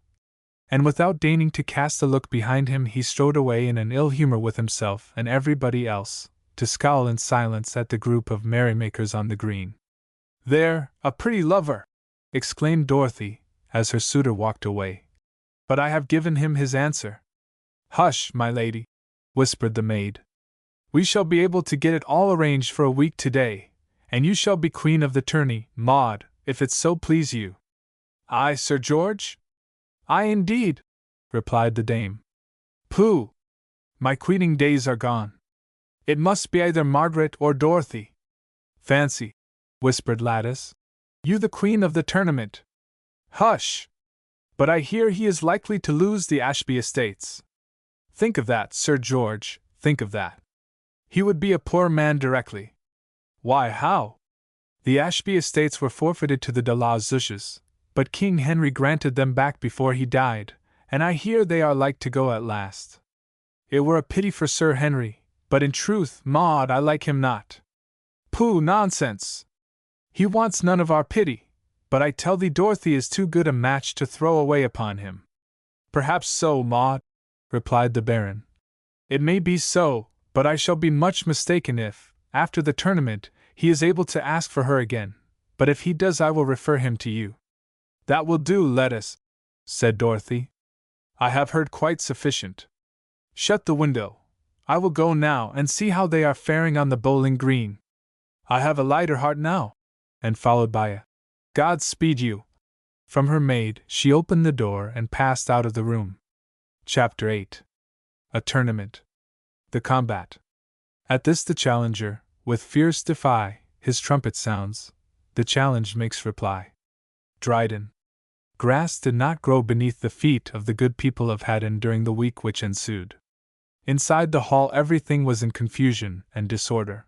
And without deigning to cast a look behind him, he strode away in an ill humor with himself and everybody else, to scowl in silence at the group of merrymakers on the green. There, a pretty lover! Exclaimed Dorothy, as her suitor walked away. But I have given him his answer. Hush, my lady, whispered the maid. We shall be able to get it all arranged for a week today, and you shall be queen of the tourney, Maud, if it so please you. I, Sir George? I indeed, replied the dame. Pooh! My queening days are gone. It must be either Margaret or Dorothy. Fancy, whispered Lattice, you the queen of the tournament. Hush! But I hear he is likely to lose the Ashby estates. Think of that, Sir George, think of that. He would be a poor man directly. Why, how? The Ashby estates were forfeited to the de la Zouches, but King Henry granted them back before he died, and I hear they are like to go at last. It were a pity for Sir Henry, but in truth, Maud, I like him not. Pooh, nonsense! He wants none of our pity, but I tell thee Dorothy is too good a match to throw away upon him. Perhaps so, Maud, replied the Baron. It may be so, but I shall be much mistaken if, after the tournament, he is able to ask for her again, but if he does I will refer him to you. That will do, Lettuce, said Dorothy. I have heard quite sufficient. Shut the window. I will go now and see how they are faring on the bowling green. I have a lighter heart now, and followed by a God speed you. From her maid, she opened the door and passed out of the room. Chapter 8. A Tournament. The Combat. At this the challenger, with fierce defy, his trumpet sounds, the challenged makes reply. Dryden. Grass did not grow beneath the feet of the good people of Haddon during the week which ensued. Inside the hall everything was in confusion and disorder.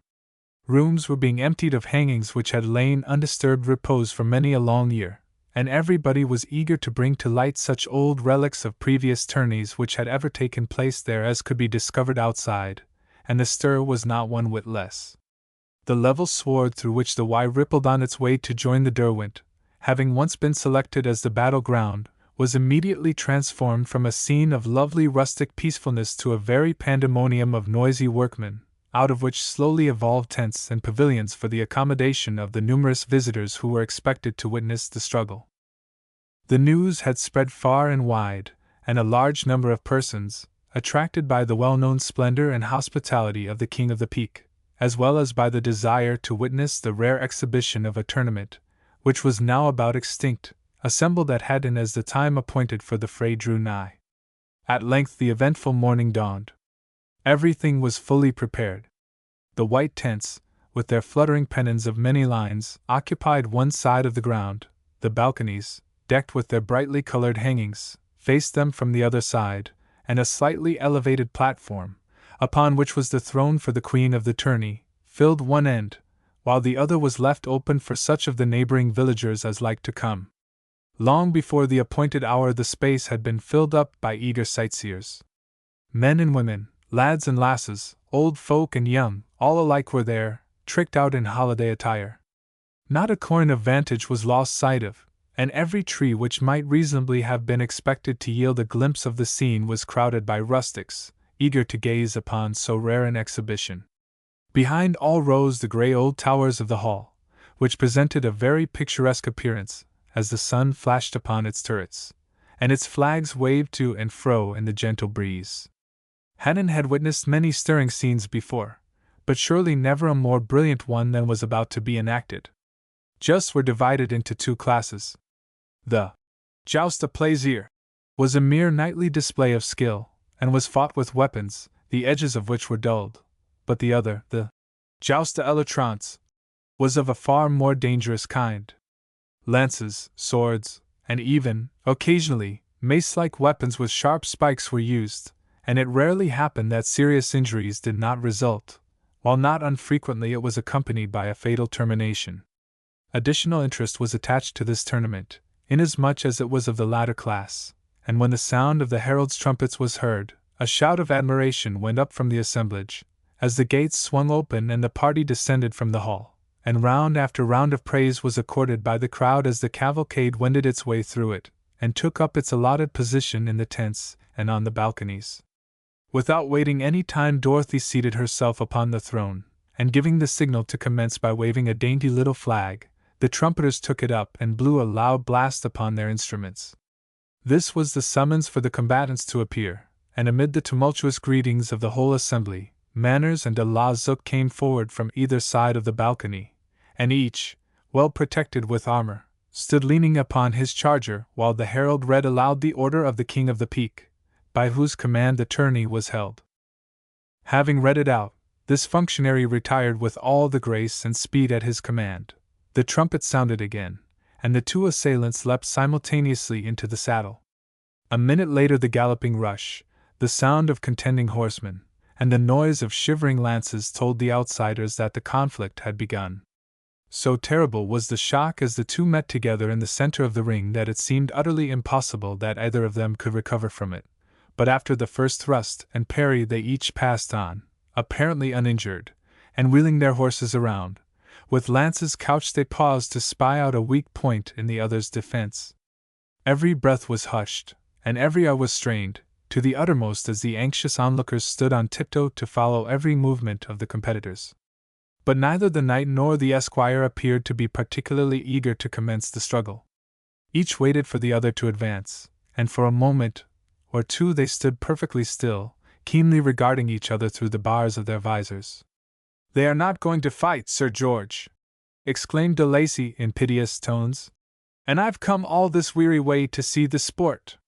Rooms were being emptied of hangings which had lain undisturbed repose for many a long year, and everybody was eager to bring to light such old relics of previous tourneys which had ever taken place there as could be discovered outside, and the stir was not one whit less. The level sward through which the Wye rippled on its way to join the Derwent, having once been selected as the battle-ground, was immediately transformed from a scene of lovely rustic peacefulness to a very pandemonium of noisy workmen, out of which slowly evolved tents and pavilions for the accommodation of the numerous visitors who were expected to witness the struggle. The news had spread far and wide, and a large number of persons, attracted by the well-known splendor and hospitality of the King of the Peak, as well as by the desire to witness the rare exhibition of a tournament, which was now about extinct, assembled at Haddon as the time appointed for the fray drew nigh. At length the eventful morning dawned. Everything was fully prepared. The white tents, with their fluttering pennons of many lines, occupied one side of the ground. The balconies, decked with their brightly colored hangings, faced them from the other side, and a slightly elevated platform, upon which was the throne for the queen of the tourney, filled one end, while the other was left open for such of the neighboring villagers as liked to come. Long before the appointed hour the space had been filled up by eager sightseers. Men and women, lads and lasses, old folk and young, all alike were there, tricked out in holiday attire. Not a coign of vantage was lost sight of, and every tree which might reasonably have been expected to yield a glimpse of the scene was crowded by rustics, eager to gaze upon so rare an exhibition. Behind all rose the grey old towers of the hall, which presented a very picturesque appearance, as the sun flashed upon its turrets, and its flags waved to and fro in the gentle breeze. Haddon had witnessed many stirring scenes before, but surely never a more brilliant one than was about to be enacted. Jousts were divided into two classes. The joust à plaisir was a mere nightly display of skill, and was fought with weapons, the edges of which were dulled, but the other, the joust à l'outrance, was of a far more dangerous kind. Lances, swords, and even, occasionally, mace-like weapons with sharp spikes were used, and it rarely happened that serious injuries did not result, while not unfrequently it was accompanied by a fatal termination. Additional interest was attached to this tournament, inasmuch as it was of the latter class, and when the sound of the herald's trumpets was heard, a shout of admiration went up from the assemblage, as the gates swung open and the party descended from the hall, and round after round of praise was accorded by the crowd as the cavalcade wended its way through it, and took up its allotted position in the tents and on the balconies. Without waiting any time, Dorothy seated herself upon the throne, and giving the signal to commence by waving a dainty little flag, the trumpeters took it up and blew a loud blast upon their instruments. This was the summons for the combatants to appear, and amid the tumultuous greetings of the whole assembly, Manners and de la Zuc came forward from either side of the balcony, and each, well protected with armor, stood leaning upon his charger while the herald read aloud the order of the King of the Peak, by whose command the tourney was held. Having read it out, this functionary retired with all the grace and speed at his command. The trumpet sounded again, and the two assailants leapt simultaneously into the saddle. A minute later the galloping rush, the sound of contending horsemen, and the noise of shivering lances told the outsiders that the conflict had begun. So terrible was the shock as the two met together in the center of the ring that it seemed utterly impossible that either of them could recover from it. But after the first thrust and parry they each passed on, apparently uninjured, and wheeling their horses around, with lances couched they paused to spy out a weak point in the other's defense. Every breath was hushed, and every eye was strained, to the uttermost as the anxious onlookers stood on tiptoe to follow every movement of the competitors. But neither the knight nor the esquire appeared to be particularly eager to commence the struggle. Each waited for the other to advance, and for a moment or two they stood perfectly still, keenly regarding each other through the bars of their visors. "They are not going to fight, Sir George!" exclaimed de Lacy in piteous tones. "And I've come all this weary way to see the sport."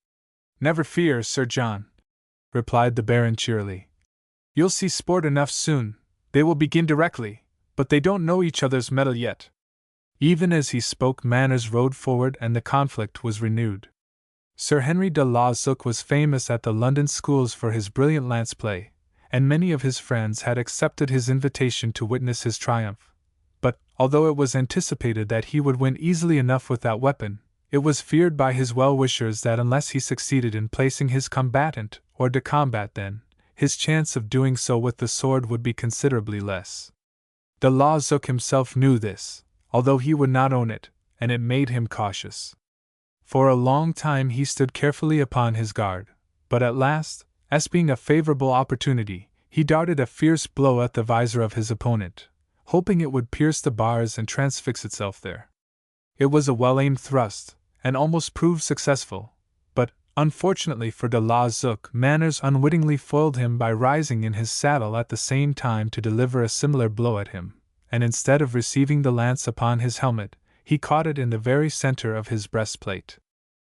"Never fear, Sir John," replied the Baron cheerily. "You'll see sport enough soon. They will begin directly, but they don't know each other's mettle yet." Even as he spoke, Manners rode forward and the conflict was renewed. Sir Henry de la Zuc was famous at the London schools for his brilliant lance play, and many of his friends had accepted his invitation to witness his triumph. But, although it was anticipated that he would win easily enough with that weapon, it was feared by his well-wishers that unless he succeeded in placing his combatant hors de combat, then his chance of doing so with the sword would be considerably less. De la Zuc himself knew this, although he would not own it, and it made him cautious. For a long time he stood carefully upon his guard, but at last, espying a favorable opportunity, he darted a fierce blow at the visor of his opponent, hoping it would pierce the bars and transfix itself there. It was a well-aimed thrust, and almost proved successful, but, unfortunately for de la Zuc, Manners unwittingly foiled him by rising in his saddle at the same time to deliver a similar blow at him, and instead of receiving the lance upon his helmet, he caught it in the very center of his breastplate.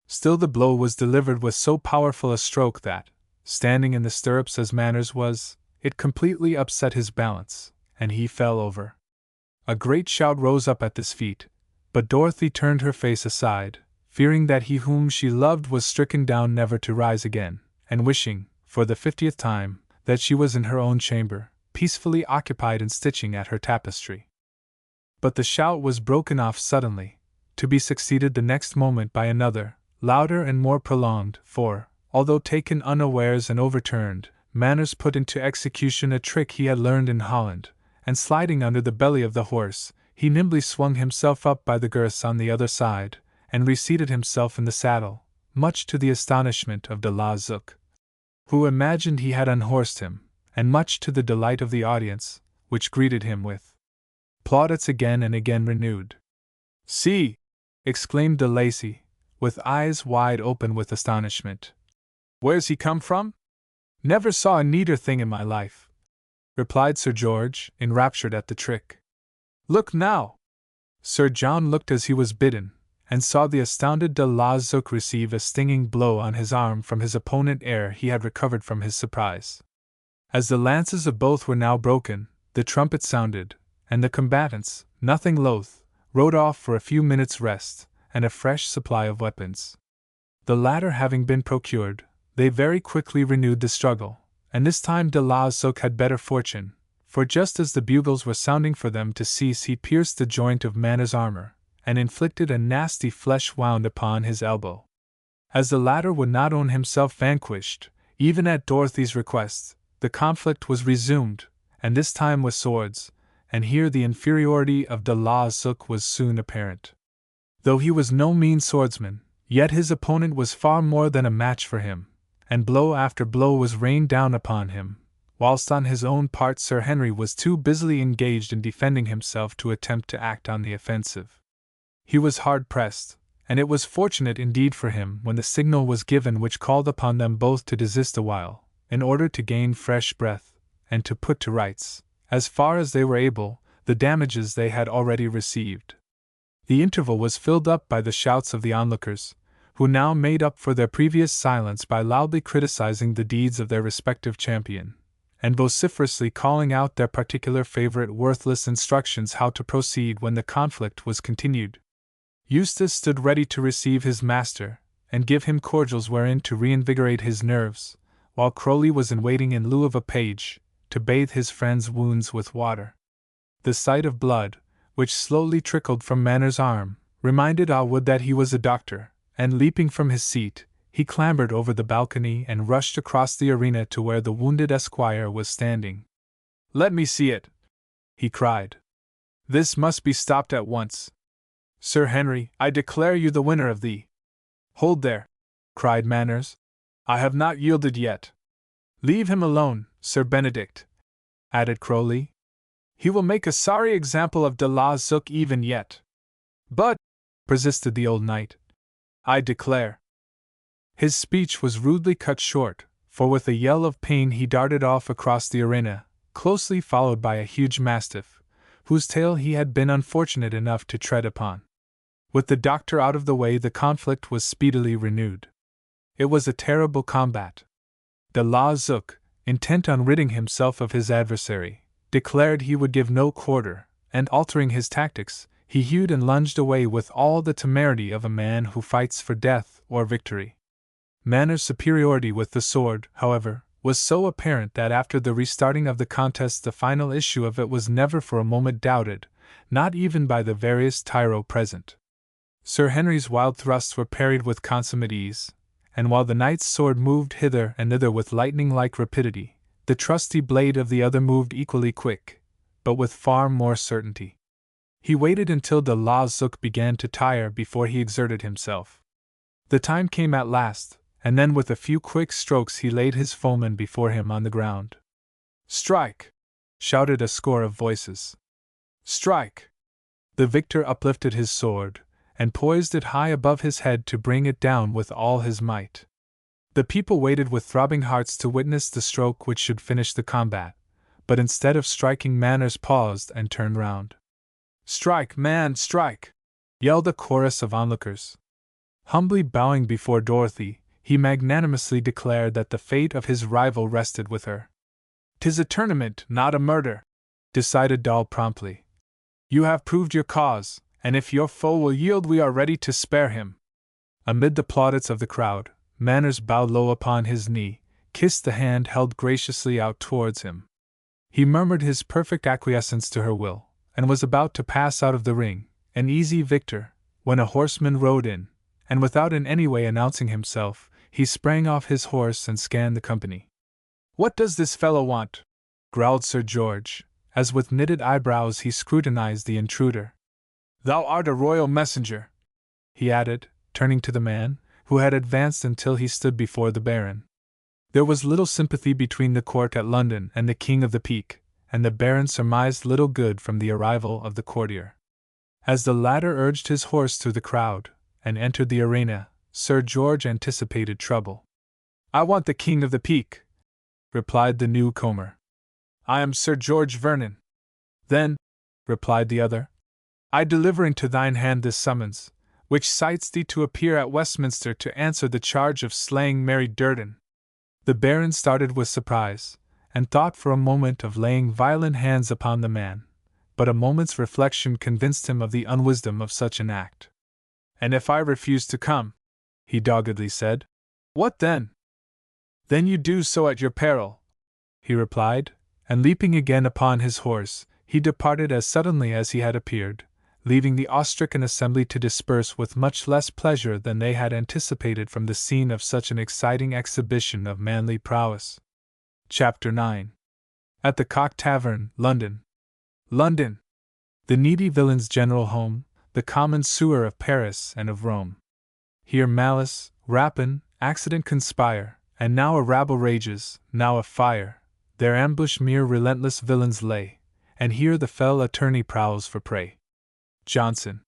Still the blow was delivered with so powerful a stroke that, standing in the stirrups as Manners was, it completely upset his balance, and he fell over. A great shout rose up at this feat, but Dorothy turned her face aside, fearing that he whom she loved was stricken down never to rise again, and wishing, for the 50th time, that she was in her own chamber, peacefully occupied in stitching at her tapestry. But the shout was broken off suddenly, to be succeeded the next moment by another, louder and more prolonged, for, although taken unawares and overturned, Manners put into execution a trick he had learned in Holland, and sliding under the belly of the horse, he nimbly swung himself up by the girths on the other side, and reseated himself in the saddle, much to the astonishment of de la Zuc, who imagined he had unhorsed him, and much to the delight of the audience, which greeted him with plaudits again and again renewed. "See!" exclaimed de Lacy, with eyes wide open with astonishment. "Where's he come from? Never saw a neater thing in my life," replied Sir George, enraptured at the trick. "Look now!" Sir John looked as he was bidden, and saw the astounded de la Zuc receive a stinging blow on his arm from his opponent ere he had recovered from his surprise. As the lances of both were now broken, the trumpet sounded, and the combatants, nothing loath, rode off for a few minutes' rest, and a fresh supply of weapons. The latter having been procured, they very quickly renewed the struggle, and this time de Lauzsook had better fortune, for just as the bugles were sounding for them to cease, he pierced the joint of Manners' armor, and inflicted a nasty flesh wound upon his elbow. As the latter would not own himself vanquished, even at Dorothy's request, the conflict was resumed, and this time with swords, and here the inferiority of de Lauzsook was soon apparent. Though he was no mean swordsman, yet his opponent was far more than a match for him, and blow after blow was rained down upon him, whilst on his own part Sir Henry was too busily engaged in defending himself to attempt to act on the offensive. He was hard pressed, and it was fortunate indeed for him when the signal was given which called upon them both to desist a while, in order to gain fresh breath, and to put to rights, as far as they were able, the damages they had already received. The interval was filled up by the shouts of the onlookers, who now made up for their previous silence by loudly criticizing the deeds of their respective champion, and vociferously calling out their particular favorite worthless instructions how to proceed when the conflict was continued. Eustace stood ready to receive his master, and give him cordials wherein to reinvigorate his nerves, while Crowley was in waiting in lieu of a page, to bathe his friend's wounds with water. The sight of blood, which slowly trickled from Manners' arm, reminded Allwood that he was a doctor, and leaping from his seat, he clambered over the balcony and rushed across the arena to where the wounded esquire was standing. "Let me see it!" he cried. "This must be stopped at once. Sir Henry, I declare you the winner of the—" "Hold there!" cried Manners. "I have not yielded yet." "Leave him alone, Sir Benedict," added Crowley. "He will make a sorry example of de Lauzsook even yet." "But," persisted the old knight, "I declare—" His speech was rudely cut short, for with a yell of pain he darted off across the arena, closely followed by a huge mastiff, whose tail he had been unfortunate enough to tread upon. With the doctor out of the way, the conflict was speedily renewed. It was a terrible combat. De Lauzsook, intent on ridding himself of his adversary, declared he would give no quarter, and altering his tactics, he hewed and lunged away with all the temerity of a man who fights for death or victory. Manners' superiority with the sword, however, was so apparent that after the restarting of the contest the final issue of it was never for a moment doubted, not even by the veriest tyro present. Sir Henry's wild thrusts were parried with consummate ease, and while the knight's sword moved hither and thither with lightning-like rapidity, the trusty blade of the other moved equally quick, but with far more certainty. He waited until de Lauzsook began to tire before he exerted himself. The time came at last, and then with a few quick strokes he laid his foeman before him on the ground. "Strike!" shouted a score of voices. "Strike!" The victor uplifted his sword, and poised it high above his head to bring it down with all his might. The people waited with throbbing hearts to witness the stroke which should finish the combat, but instead of striking, Manners paused and turned round. "Strike, man, strike!" yelled a chorus of onlookers. Humbly bowing before Dorothy, he magnanimously declared that the fate of his rival rested with her. "'Tis a tournament, not a murder," decided Doll promptly. "You have proved your cause, and if your foe will yield, we are ready to spare him." Amid the plaudits of the crowd, Manners bowed low upon his knee, kissed the hand held graciously out towards him. He murmured his perfect acquiescence to her will, and was about to pass out of the ring, an easy victor, when a horseman rode in, and without in any way announcing himself, he sprang off his horse and scanned the company. "What does this fellow want?" growled Sir George, as with knitted eyebrows he scrutinized the intruder. "Thou art a royal messenger," he added, turning to the man, who had advanced until he stood before the Baron. There was little sympathy between the court at London and the King of the Peak, and the Baron surmised little good from the arrival of the courtier. As the latter urged his horse through the crowd, and entered the arena, Sir George anticipated trouble. "I want the King of the Peak," replied the newcomer. "I am Sir George Vernon." "Then," replied the other, "I deliver into thine hand this summons, which cites thee to appear at Westminster to answer the charge of slaying Mary Durden." The Baron started with surprise, and thought for a moment of laying violent hands upon the man, but a moment's reflection convinced him of the unwisdom of such an act. And if I refuse to come, he doggedly said, what then? Then you do so at your peril, he replied, and leaping again upon his horse, he departed as suddenly as he had appeared, leaving the awe-stricken assembly to disperse with much less pleasure than they had anticipated from the scene of such an exciting exhibition of manly prowess. Chapter 9. At the Cock Tavern, London. London, the needy villain's general home, the common sewer of Paris and of Rome. Here malice, rapine, accident conspire, and now a rabble rages, now a fire, there ambush mere relentless villains lay, and here the fell attorney prowls for prey. Johnson.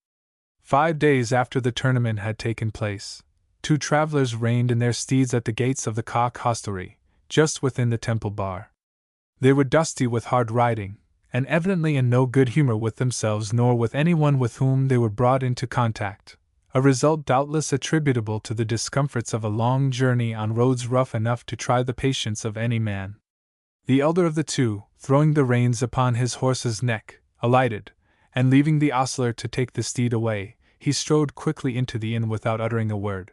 5 days after the tournament had taken place, 2 travelers reined in their steeds at the gates of the Cock hostelry, just within the Temple Bar. They were dusty with hard riding, and evidently in no good humor with themselves nor with anyone with whom they were brought into contact, a result doubtless attributable to the discomforts of a long journey on roads rough enough to try the patience of any man. The elder of the two, throwing the reins upon his horse's neck, alighted, and leaving the ostler to take the steed away, he strode quickly into the inn without uttering a word.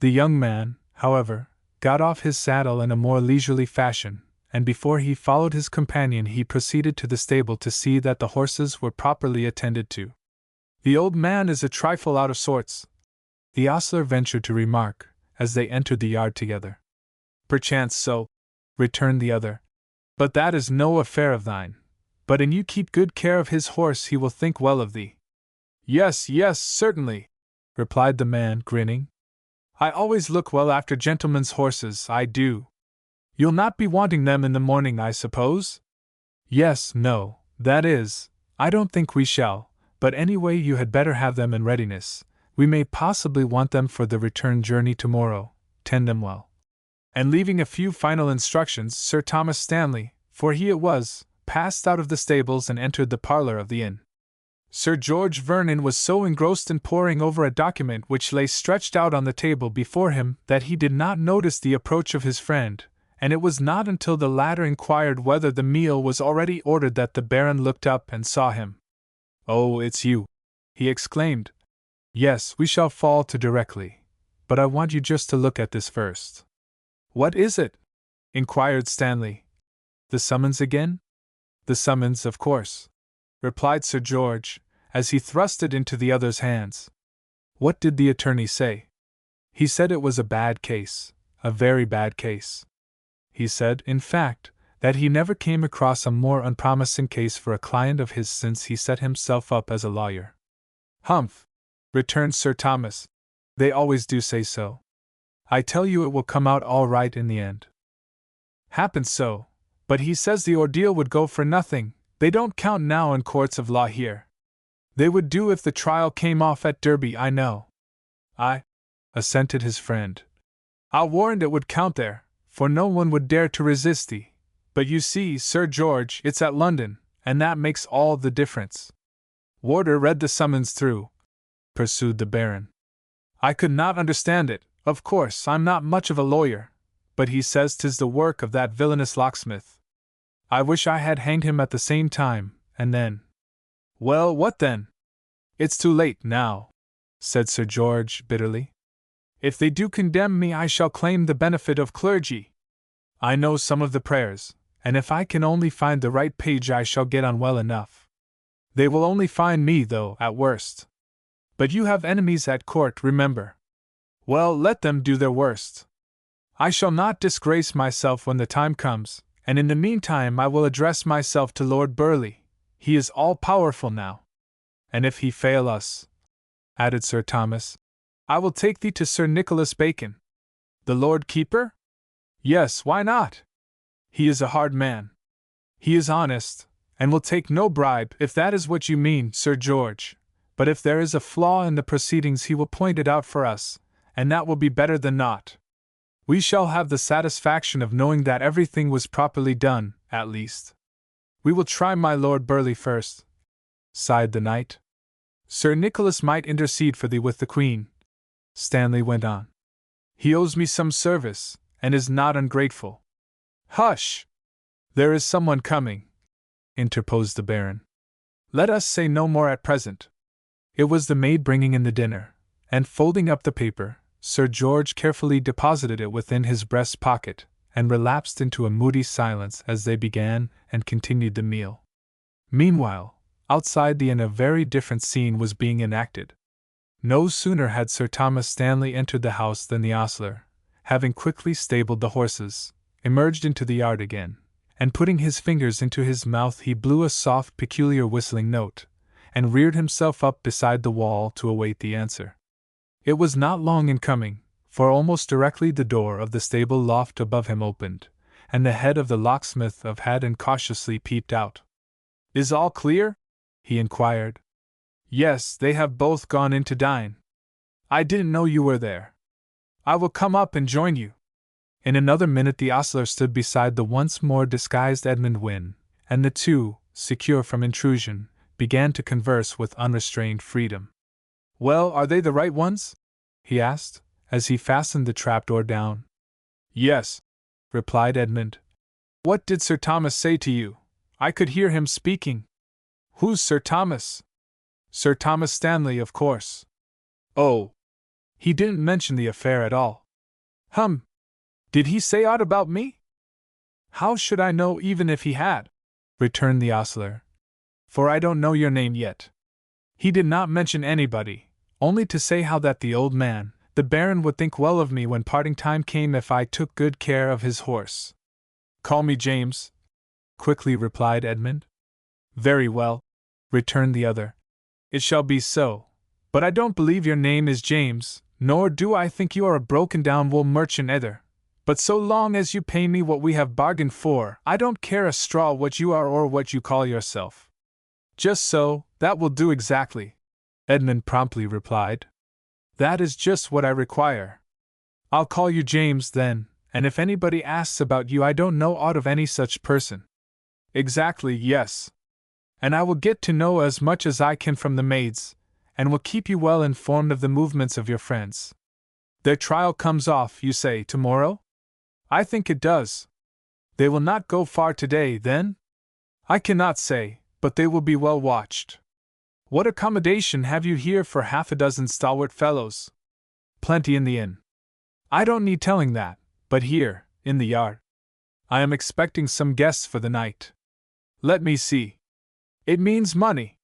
The young man, however, got off his saddle in a more leisurely fashion, and before he followed his companion he proceeded to the stable to see that the horses were properly attended to. The old man is a trifle out of sorts, the ostler ventured to remark, as they entered the yard together. Perchance so, returned the other, but that is no affair of thine. But an you keep good care of his horse he will think well of thee. Yes, yes, certainly, replied the man, grinning. I always look well after gentlemen's horses, I do. You'll not be wanting them in the morning, I suppose? Yes, no, that is, I don't think we shall, but anyway you had better have them in readiness. We may possibly want them for the return journey tomorrow. Tend them well. And leaving a few final instructions, Sir Thomas Stanley, for he it was, passed out of the stables and entered the parlor of the inn. Sir George Vernon was so engrossed in poring over a document which lay stretched out on the table before him that he did not notice the approach of his friend, and it was not until the latter inquired whether the meal was already ordered that the Baron looked up and saw him. Oh, it's you, he exclaimed. Yes, we shall fall to directly, but I want you just to look at this first. What is it? Inquired Stanley. The summons again? The summons, of course, replied Sir George, as he thrust it into the other's hands. What did the attorney say? He said it was a bad case, a very bad case. He said, in fact, that he never came across a more unpromising case for a client of his since he set himself up as a lawyer. Humph, returned Sir Thomas. They always do say so. I tell you it will come out all right in the end. Happens so, but he says the ordeal would go for nothing. They don't count now in courts of law here. They would do if the trial came off at Derby, I know. Aye, assented his friend. I'll warrant it would count there, for no one would dare to resist thee. But you see, Sir George, it's at London, and that makes all the difference. Warder read the summons through, pursued the Baron. I could not understand it, of course, I'm not much of a lawyer, but he says 'tis the work of that villainous locksmith. I wish I had hanged him at the same time, and then. Well, what then? It's too late now, said Sir George bitterly. If they do condemn me, I shall claim the benefit of clergy. I know some of the prayers, and if I can only find the right page, I shall get on well enough. They will only find me, though, at worst. But you have enemies at court, remember. Well, let them do their worst. I shall not disgrace myself when the time comes, and in the meantime I will address myself to Lord Burleigh. He is all-powerful now. And if he fail us, added Sir Thomas, I will take thee to Sir Nicholas Bacon. The Lord Keeper? Yes, why not? He is a hard man. He is honest, and will take no bribe, if that is what you mean, Sir George. But if there is a flaw in the proceedings he will point it out for us, and that will be better than naught. We shall have the satisfaction of knowing that everything was properly done, at least. We will try my Lord Burleigh first, sighed the knight. Sir Nicholas might intercede for thee with the Queen, Stanley went on. He owes me some service, and is not ungrateful. Hush! There is someone coming, interposed the Baron. Let us say no more at present. It was the maid bringing in the dinner, and folding up the paper, Sir George carefully deposited it within his breast pocket, and relapsed into a moody silence as they began and continued the meal. Meanwhile, outside the inn a very different scene was being enacted. No sooner had Sir Thomas Stanley entered the house than the ostler, having quickly stabled the horses, emerged into the yard again, and putting his fingers into his mouth he blew a soft peculiar whistling note, and reared himself up beside the wall to await the answer. It was not long in coming, for almost directly the door of the stable loft above him opened, and the head of the locksmith of Haddon cautiously peeped out. "Is all clear?" he inquired. "Yes, they have both gone in to dine. I didn't know you were there. I will come up and join you." In another minute the ostler stood beside the once more disguised Edmund Wynne, and the two, secure from intrusion, began to converse with unrestrained freedom. "Well, are they the right ones?" he asked, as he fastened the trapdoor down. "Yes," replied Edmund. "What did Sir Thomas say to you? I could hear him speaking." "Who's Sir Thomas?" "Sir Thomas Stanley, of course." "Oh. He didn't mention the affair at all." "Hum. Did he say aught about me?" "How should I know even if he had?" returned the ostler. "For I don't know your name yet. He did not mention anybody, only to say how that the old man, the Baron, would think well of me when parting time came if I took good care of his horse." "Call me James," quickly replied Edmund. "Very well," returned the other. "It shall be so, but I don't believe your name is James, nor do I think you are a broken-down wool merchant either. But so long as you pay me what we have bargained for, I don't care a straw what you are or what you call yourself." "Just so, that will do exactly," Edmund promptly replied. "That is just what I require. I'll call you James then, and if anybody asks about you I don't know aught of any such person." "Exactly, yes. And I will get to know as much as I can from the maids, and will keep you well informed of the movements of your friends. Their trial comes off, you say, tomorrow?" "I think it does." "They will not go far today, then?" "I cannot say, but they will be well watched." "What accommodation have you here for half a dozen stalwart fellows?" "Plenty in the inn." "I don't need telling that, but here, in the yard. I am expecting some guests for the night." "Let me see. It means money."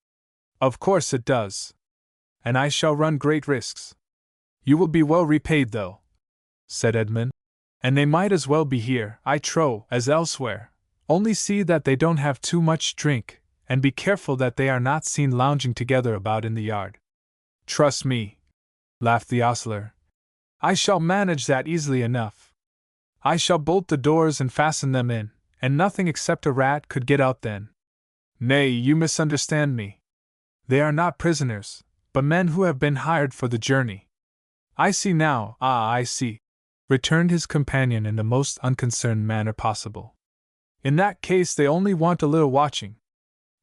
"Of course it does. And I shall run great risks." "You will be well repaid, though," said Edmund. "And they might as well be here, I trow, as elsewhere. Only see that they don't have too much drink, and be careful that they are not seen lounging together about in the yard." "Trust me," laughed the ostler. "I shall manage that easily enough. I shall bolt the doors and fasten them in, and nothing except a rat could get out then." "Nay, you misunderstand me. They are not prisoners, but men who have been hired for the journey." "I see now, I see," returned his companion in the most unconcerned manner possible. "In that case they only want a little watching.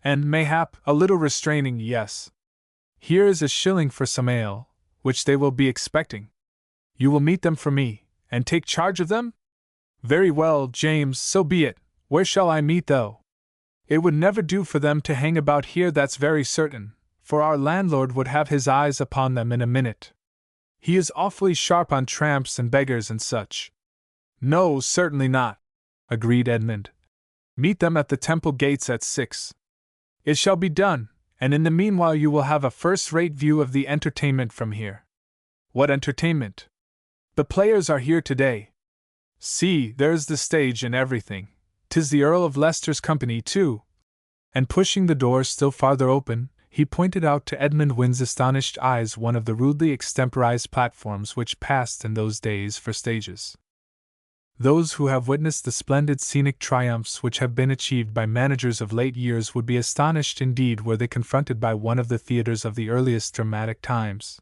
And, mayhap, a little restraining, yes. Here is a shilling for some ale, which they will be expecting. You will meet them for me, and take charge of them?" "Very well, James, so be it. Where shall I meet, though? It would never do for them to hang about here, that's very certain, for our landlord would have his eyes upon them in a minute. He is awfully sharp on tramps and beggars and such." "No, certainly not," agreed Edmund. "Meet them at the Temple gates at 6. "It shall be done, and in the meanwhile you will have a first-rate view of the entertainment from here." "What entertainment?" "The players are here today. See, there's the stage and everything. 'Tis the Earl of Leicester's company, too." And pushing the door still farther open, he pointed out to Edmund Wynne's astonished eyes one of the rudely extemporized platforms which passed in those days for stages. Those who have witnessed the splendid scenic triumphs which have been achieved by managers of late years would be astonished indeed were they confronted by one of the theaters of the earliest dramatic times.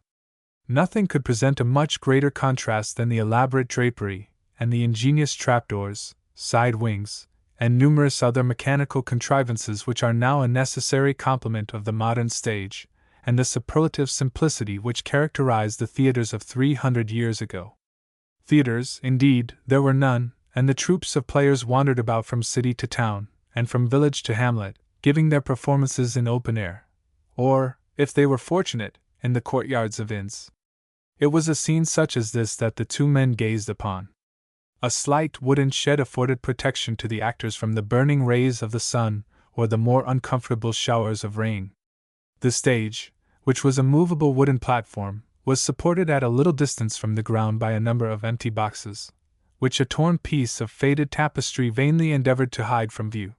Nothing could present a much greater contrast than the elaborate drapery, and the ingenious trapdoors, side wings, and numerous other mechanical contrivances which are now a necessary complement of the modern stage, and the superlative simplicity which characterized the theaters of 300 years ago. Theaters, indeed, there were none, and the troops of players wandered about from city to town, and from village to hamlet, giving their performances in open air, or, if they were fortunate, in the courtyards of inns. It was a scene such as this that the two men gazed upon. A slight wooden shed afforded protection to the actors from the burning rays of the sun or the more uncomfortable showers of rain. The stage, which was a movable wooden platform, was supported at a little distance from the ground by a number of empty boxes, which a torn piece of faded tapestry vainly endeavored to hide from view.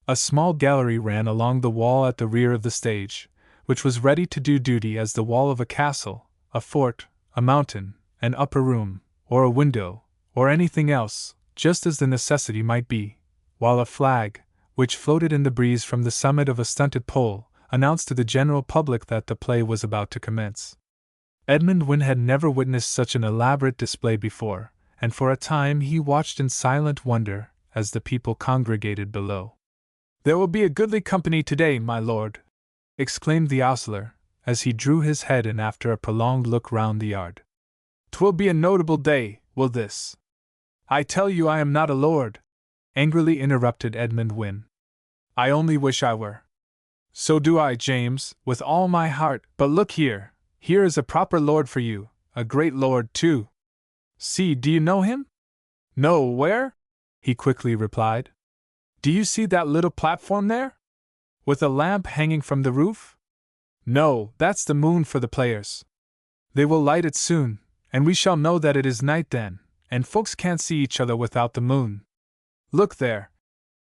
A small gallery ran along the wall at the rear of the stage, which was ready to do duty as the wall of a castle, a fort, a mountain, an upper room, or a window, or anything else, just as the necessity might be, while a flag, which floated in the breeze from the summit of a stunted pole, announced to the general public that the play was about to commence. Edmund Wynne had never witnessed such an elaborate display before, and for a time he watched in silent wonder as the people congregated below. "There will be a goodly company today, my lord," exclaimed the ostler, as he drew his head in after a prolonged look round the yard. "'Twill be a notable day, will this." "I tell you I am not a lord," angrily interrupted Edmund Wynne. "I only wish I were." "So do I, James, with all my heart, but look here, here is a proper lord for you, a great lord, too." "See, do you know him?" "No, where?" he quickly replied. "Do you see that little platform there? With a lamp hanging from the roof?" "No, that's the moon for the players. They will light it soon, and we shall know that it is night then, and folks can't see each other without the moon. Look there!"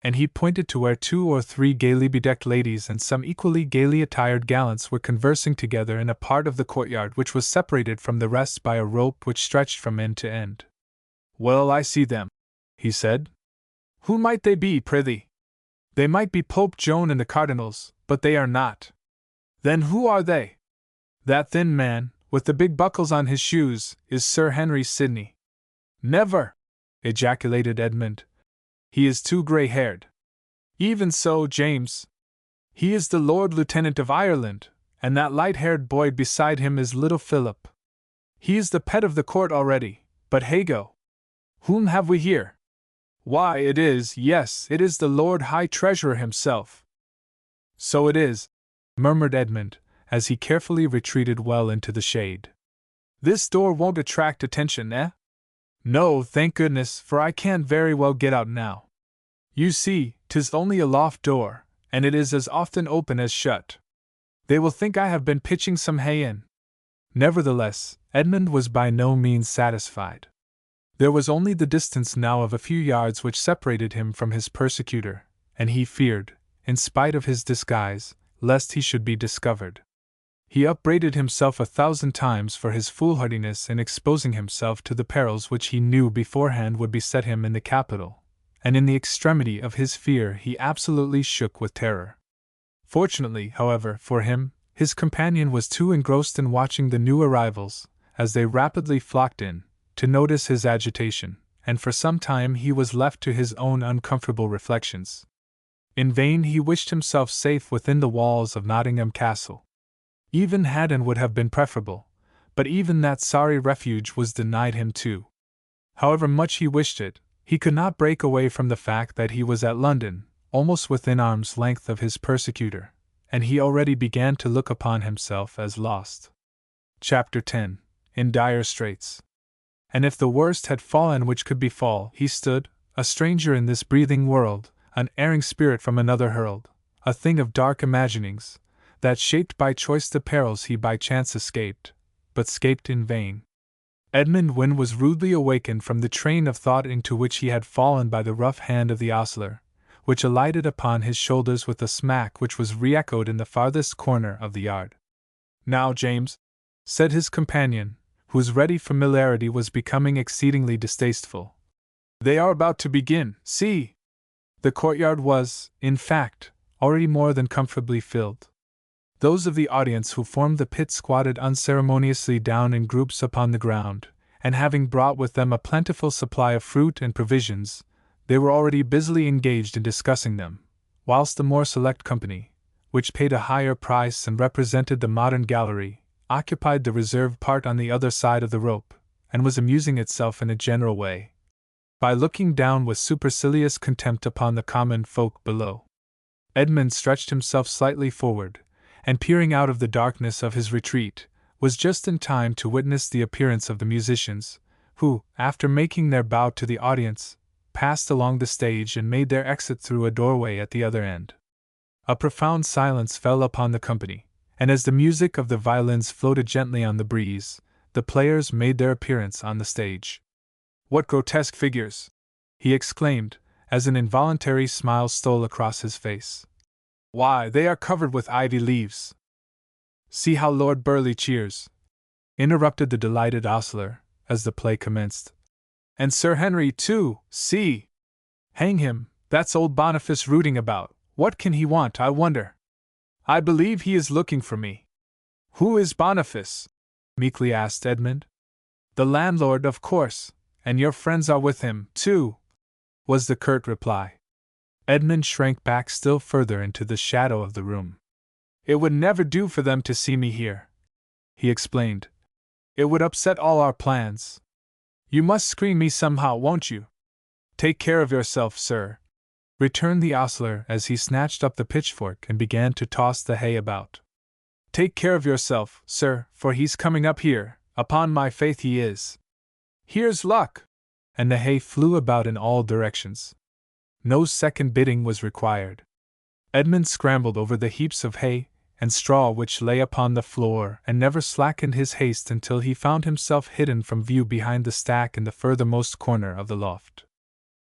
And he pointed to where 2 or 3 gaily bedecked ladies and some equally gaily attired gallants were conversing together in a part of the courtyard which was separated from the rest by a rope which stretched from end to end. "Well, I see them," he said. "Who might they be, prithee?" "They might be Pope Joan and the cardinals, but they are not." "Then who are they?" "That thin man, with the big buckles on his shoes, is Sir Henry Sidney." "Never!" ejaculated Edmund. "He is too grey-haired." "Even so, James. He is the Lord Lieutenant of Ireland, and that light-haired boy beside him is little Philip. He is the pet of the court already, but hey-go! Whom have we here? Why, it is, yes, it is the Lord High Treasurer himself." "So it is," murmured Edmund, as he carefully retreated well into the shade. "This door won't attract attention, eh?" "No, thank goodness, for I can't very well get out now. You see, 'tis only a loft door, and it is as often open as shut. They will think I have been pitching some hay in." Nevertheless, Edmund was by no means satisfied. There was only the distance now of a few yards which separated him from his persecutor, and he feared, in spite of his disguise, lest he should be discovered. He upbraided himself 1,000 times for his foolhardiness in exposing himself to the perils which he knew beforehand would beset him in the capital, and in the extremity of his fear he absolutely shook with terror. Fortunately, however, for him, his companion was too engrossed in watching the new arrivals, as they rapidly flocked in, to notice his agitation, and for some time he was left to his own uncomfortable reflections. In vain he wished himself safe within the walls of Nottingham Castle. Even Haddon would have been preferable, but even that sorry refuge was denied him too. However much he wished it, he could not break away from the fact that he was at London, almost within arm's length of his persecutor, and he already began to look upon himself as lost. Chapter 10. In dire straits. And if the worst had fallen which could befall, he stood, a stranger in this breathing world, an erring spirit from another hurled, a thing of dark imaginings, that shaped by choice the perils he by chance escaped, but scaped in vain. Edmund Wynne was rudely awakened from the train of thought into which he had fallen by the rough hand of the ostler, which alighted upon his shoulders with a smack which was re-echoed in the farthest corner of the yard. "Now, James," said his companion, whose ready familiarity was becoming exceedingly distasteful, "they are about to begin, see!" The courtyard was, in fact, already more than comfortably filled. Those of the audience who formed the pit squatted unceremoniously down in groups upon the ground, and having brought with them a plentiful supply of fruit and provisions, they were already busily engaged in discussing them, whilst the more select company, which paid a higher price and represented the modern gallery, occupied the reserved part on the other side of the rope, and was amusing itself in a general way, by looking down with supercilious contempt upon the common folk below. Edmund stretched himself slightly forward, and peering out of the darkness of his retreat, was just in time to witness the appearance of the musicians, who, after making their bow to the audience, passed along the stage and made their exit through a doorway at the other end. A profound silence fell upon the company, and as the music of the violins floated gently on the breeze, the players made their appearance on the stage. "What grotesque figures!" he exclaimed, as an involuntary smile stole across his face. "Why, they are covered with ivy leaves!" "See how Lord Burleigh cheers!" interrupted the delighted ostler, as the play commenced. "And Sir Henry, too, see! Hang him, that's old Boniface rooting about. What can he want, I wonder? I believe he is looking for me." "Who is Boniface?" meekly asked Edmund. "The landlord, of course, and your friends are with him, too," was the curt reply. Edmund shrank back still further into the shadow of the room. "It would never do for them to see me here," he explained. "It would upset all our plans. You must screen me somehow, won't you?" "Take care of yourself, sir," returned the ostler as he snatched up the pitchfork and began to toss the hay about. "Take care of yourself, sir, for he's coming up here, upon my faith he is. Here's luck!" And the hay flew about in all directions. No second bidding was required. Edmund scrambled over the heaps of hay and straw which lay upon the floor and never slackened his haste until he found himself hidden from view behind the stack in the furthermost corner of the loft.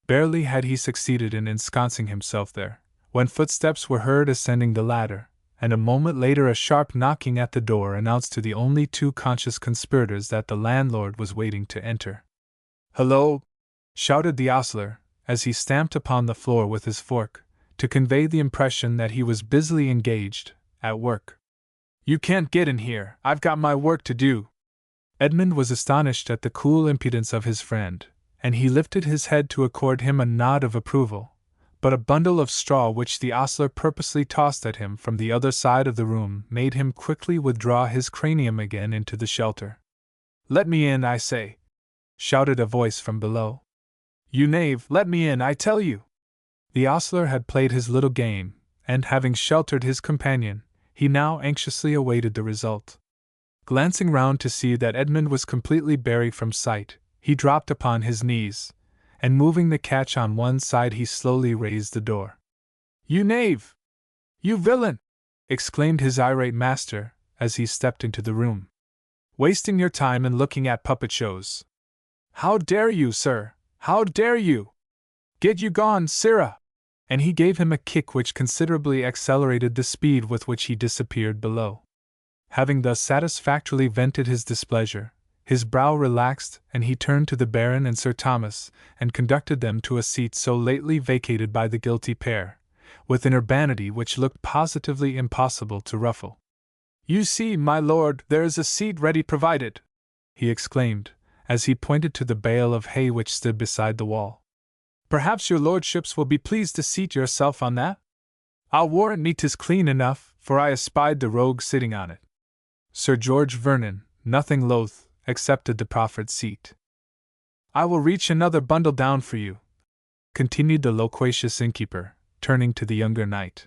Barely had he succeeded in ensconcing himself there, when footsteps were heard ascending the ladder, and a moment later a sharp knocking at the door announced to the only two conscious conspirators that the landlord was waiting to enter. "Hello!" shouted the ostler, as he stamped upon the floor with his fork, to convey the impression that he was busily engaged, at work. "You can't get in here, I've got my work to do." Edmund was astonished at the cool impudence of his friend, and he lifted his head to accord him a nod of approval, but a bundle of straw which the ostler purposely tossed at him from the other side of the room made him quickly withdraw his cranium again into the shelter. "Let me in, I say!" shouted a voice from below. "You knave, let me in, I tell you!" The ostler had played his little game, and having sheltered his companion, he now anxiously awaited the result. Glancing round to see that Edmund was completely buried from sight, he dropped upon his knees, and moving the catch on one side he slowly raised the door. "You knave! You villain!" exclaimed his irate master, as he stepped into the room. "Wasting your time in looking at puppet shows. How dare you, sir? How dare you? Get you gone, sirrah!" And he gave him a kick which considerably accelerated the speed with which he disappeared below. Having thus satisfactorily vented his displeasure, his brow relaxed and he turned to the Baron and Sir Thomas, and conducted them to a seat so lately vacated by the guilty pair, with an urbanity which looked positively impossible to ruffle. "You see, my lord, there is a seat ready provided," he exclaimed, as he pointed to the bale of hay which stood beside the wall. "Perhaps your lordships will be pleased to seat yourself on that? I'll warrant me 'tis clean enough, for I espied the rogue sitting on it." Sir George Vernon, nothing loath, accepted the proffered seat. "I will reach another bundle down for you," continued the loquacious innkeeper, turning to the younger knight.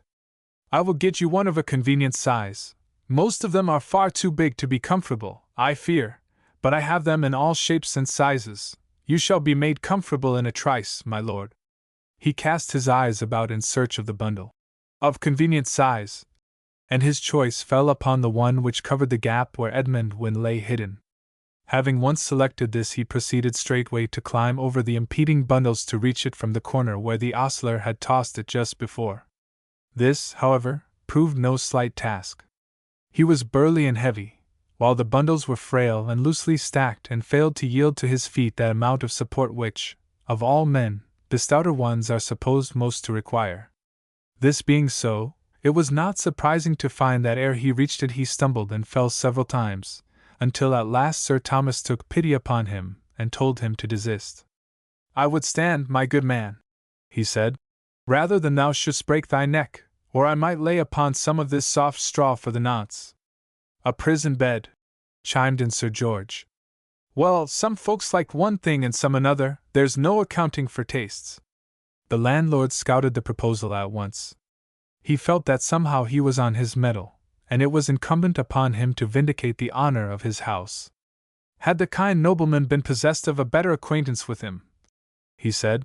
"I will get you one of a convenient size. Most of them are far too big to be comfortable, I fear, but I have them in all shapes and sizes. You shall be made comfortable in a trice, my lord." He cast his eyes about in search of the bundle of convenient size, and his choice fell upon the one which covered the gap where Edmund lay hidden. Having once selected this, he proceeded straightway to climb over the impeding bundles to reach it from the corner where the ostler had tossed it just before. This, however, proved no slight task. He was burly and heavy, while the bundles were frail and loosely stacked and failed to yield to his feet that amount of support which, of all men, the stouter ones are supposed most to require. This being so, it was not surprising to find that ere he reached it he stumbled and fell several times, until at last Sir Thomas took pity upon him and told him to desist. "I would stand, my good man," he said, "rather than thou shouldst break thy neck, or I might lay upon some of this soft straw for the nonce." "A prison bed," chimed in Sir George. "Well, some folks like one thing and some another, there's no accounting for tastes." The landlord scouted the proposal at once. He felt that somehow he was on his mettle, and it was incumbent upon him to vindicate the honor of his house. Had the kind nobleman been possessed of a better acquaintance with him, he said,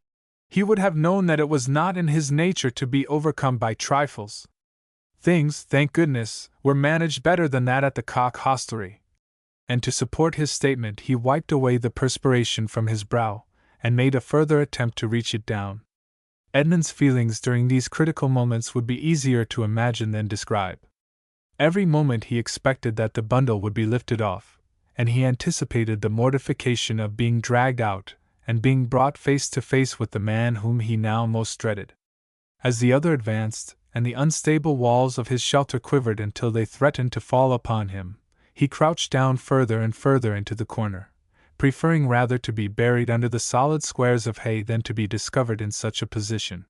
he would have known that it was not in his nature to be overcome by trifles. Things, thank goodness, were managed better than that at the Cock hostelry. And to support his statement, he wiped away the perspiration from his brow, and made a further attempt to reach it down. Edmund's feelings during these critical moments would be easier to imagine than describe. Every moment he expected that the bundle would be lifted off, and he anticipated the mortification of being dragged out and being brought face to face with the man whom he now most dreaded. As the other advanced, and the unstable walls of his shelter quivered until they threatened to fall upon him, he crouched down further and further into the corner, preferring rather to be buried under the solid squares of hay than to be discovered in such a position.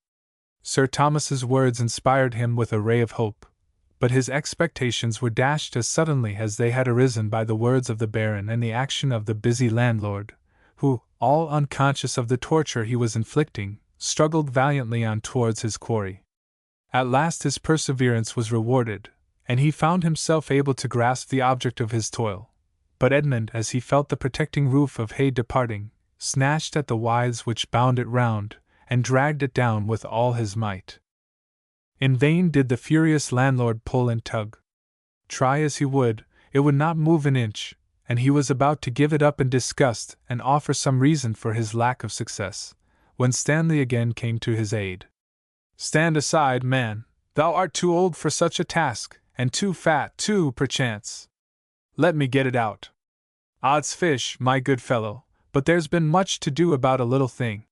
Sir Thomas's words inspired him with a ray of hope, but his expectations were dashed as suddenly as they had arisen by the words of the Baron and the action of the busy landlord, who, all unconscious of the torture he was inflicting, struggled valiantly on towards his quarry. At last his perseverance was rewarded, and he found himself able to grasp the object of his toil. But Edmund, as he felt the protecting roof of hay departing, snatched at the withes which bound it round, and dragged it down with all his might. In vain did the furious landlord pull and tug. Try as he would, it would not move an inch, and he was about to give it up in disgust and offer some reason for his lack of success, when Stanley again came to his aid. "Stand aside, man, thou art too old for such a task, and too fat, too, perchance. Let me get it out. Odds fish, my good fellow, but there's been much to do about a little thing.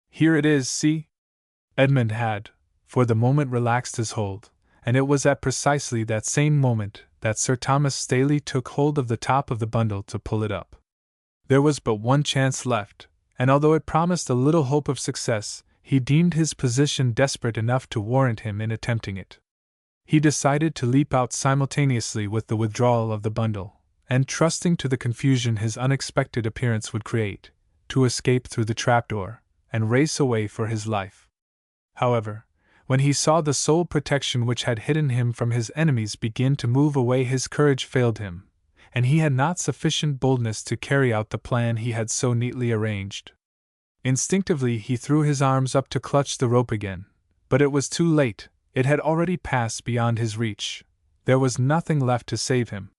Here it is, see?" Edmund had, for the moment, relaxed his hold, and it was at precisely that same moment that Sir Thomas Staley took hold of the top of the bundle to pull it up. There was but one chance left, and although it promised a little hope of success, he deemed his position desperate enough to warrant him in attempting it. He decided to leap out simultaneously with the withdrawal of the bundle, and trusting to the confusion his unexpected appearance would create, to escape through the trapdoor, and race away for his life. However, when he saw the sole protection which had hidden him from his enemies begin to move away, his courage failed him, and he had not sufficient boldness to carry out the plan he had so neatly arranged. Instinctively he threw his arms up to clutch the rope again, but it was too late. It had already passed beyond his reach. There was nothing left to save him.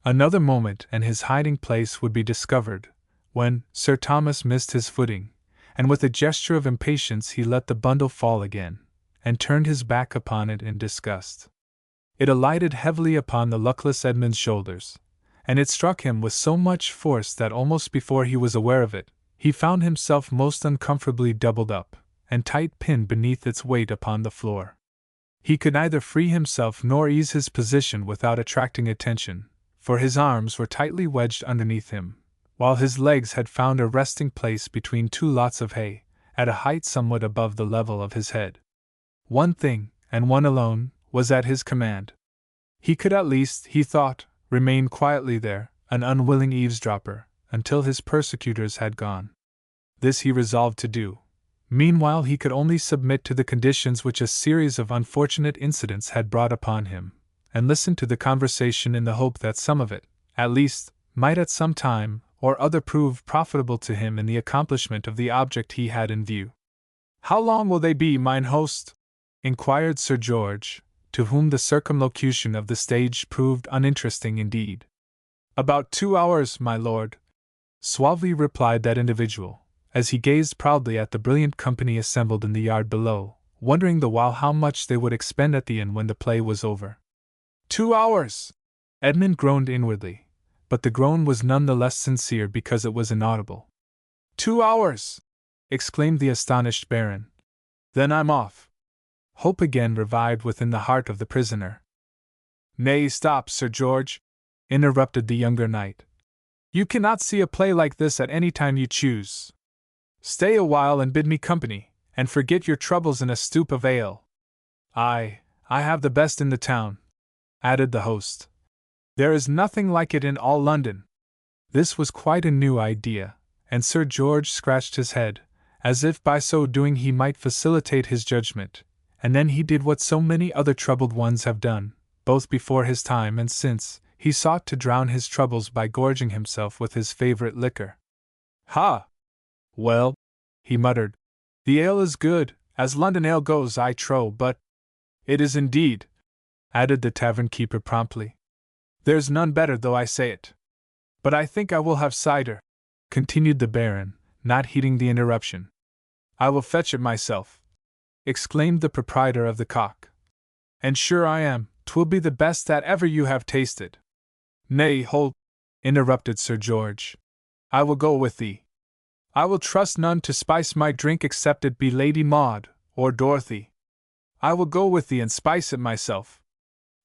Another moment and his hiding place would be discovered, when Sir Thomas missed his footing, and with a gesture of impatience he let the bundle fall again, and turned his back upon it in disgust. It alighted heavily upon the luckless Edmund's shoulders, and it struck him with so much force that almost before he was aware of it, he found himself most uncomfortably doubled up, and tight pinned beneath its weight upon the floor. He could neither free himself nor ease his position without attracting attention, for his arms were tightly wedged underneath him, while his legs had found a resting place between two lots of hay, at a height somewhat above the level of his head. One thing, and one alone, was at his command. He could at least, he thought, remain quietly there, an unwilling eavesdropper, until his persecutors had gone. This he resolved to do. Meanwhile he could only submit to the conditions which a series of unfortunate incidents had brought upon him, and listen to the conversation in the hope that some of it, at least, might at some time or other prove profitable to him in the accomplishment of the object he had in view. "How long will they be, mine host?" inquired Sir George, to whom the circumlocution of the stage proved uninteresting indeed. "About 2 hours, my lord," suavely replied that individual, as he gazed proudly at the brilliant company assembled in the yard below, wondering the while how much they would expend at the inn when the play was over. 2 hours! Edmund groaned inwardly, but the groan was none the less sincere because it was inaudible. 2 hours! Exclaimed the astonished Baron. Then I'm off. Hope again revived within the heart of the prisoner. Nay, stop, Sir George, interrupted the younger knight. You cannot see a play like this at any time you choose. Stay a while and bid me company, and forget your troubles in a stoup of ale. I have the best in the town, added the host. There is nothing like it in all London. This was quite a new idea, and Sir George scratched his head, as if by so doing he might facilitate his judgment, and then he did what so many other troubled ones have done, both before his time and since, he sought to drown his troubles by gorging himself with his favorite liquor. "Ha! Well," he muttered, "the ale is good, as London ale goes, I trow, but—" "It is indeed," added the tavern keeper promptly. "There's none better, though I say it. But I think I will have cider," continued the Baron, not heeding the interruption. "I will fetch it myself," exclaimed the proprietor of the Cock. "And sure I am, 'twill be the best that ever you have tasted." "Nay, hold," interrupted Sir George. "I will go with thee. I will trust none to spice my drink except it be Lady Maud, or Dorothy. I will go with thee and spice it myself.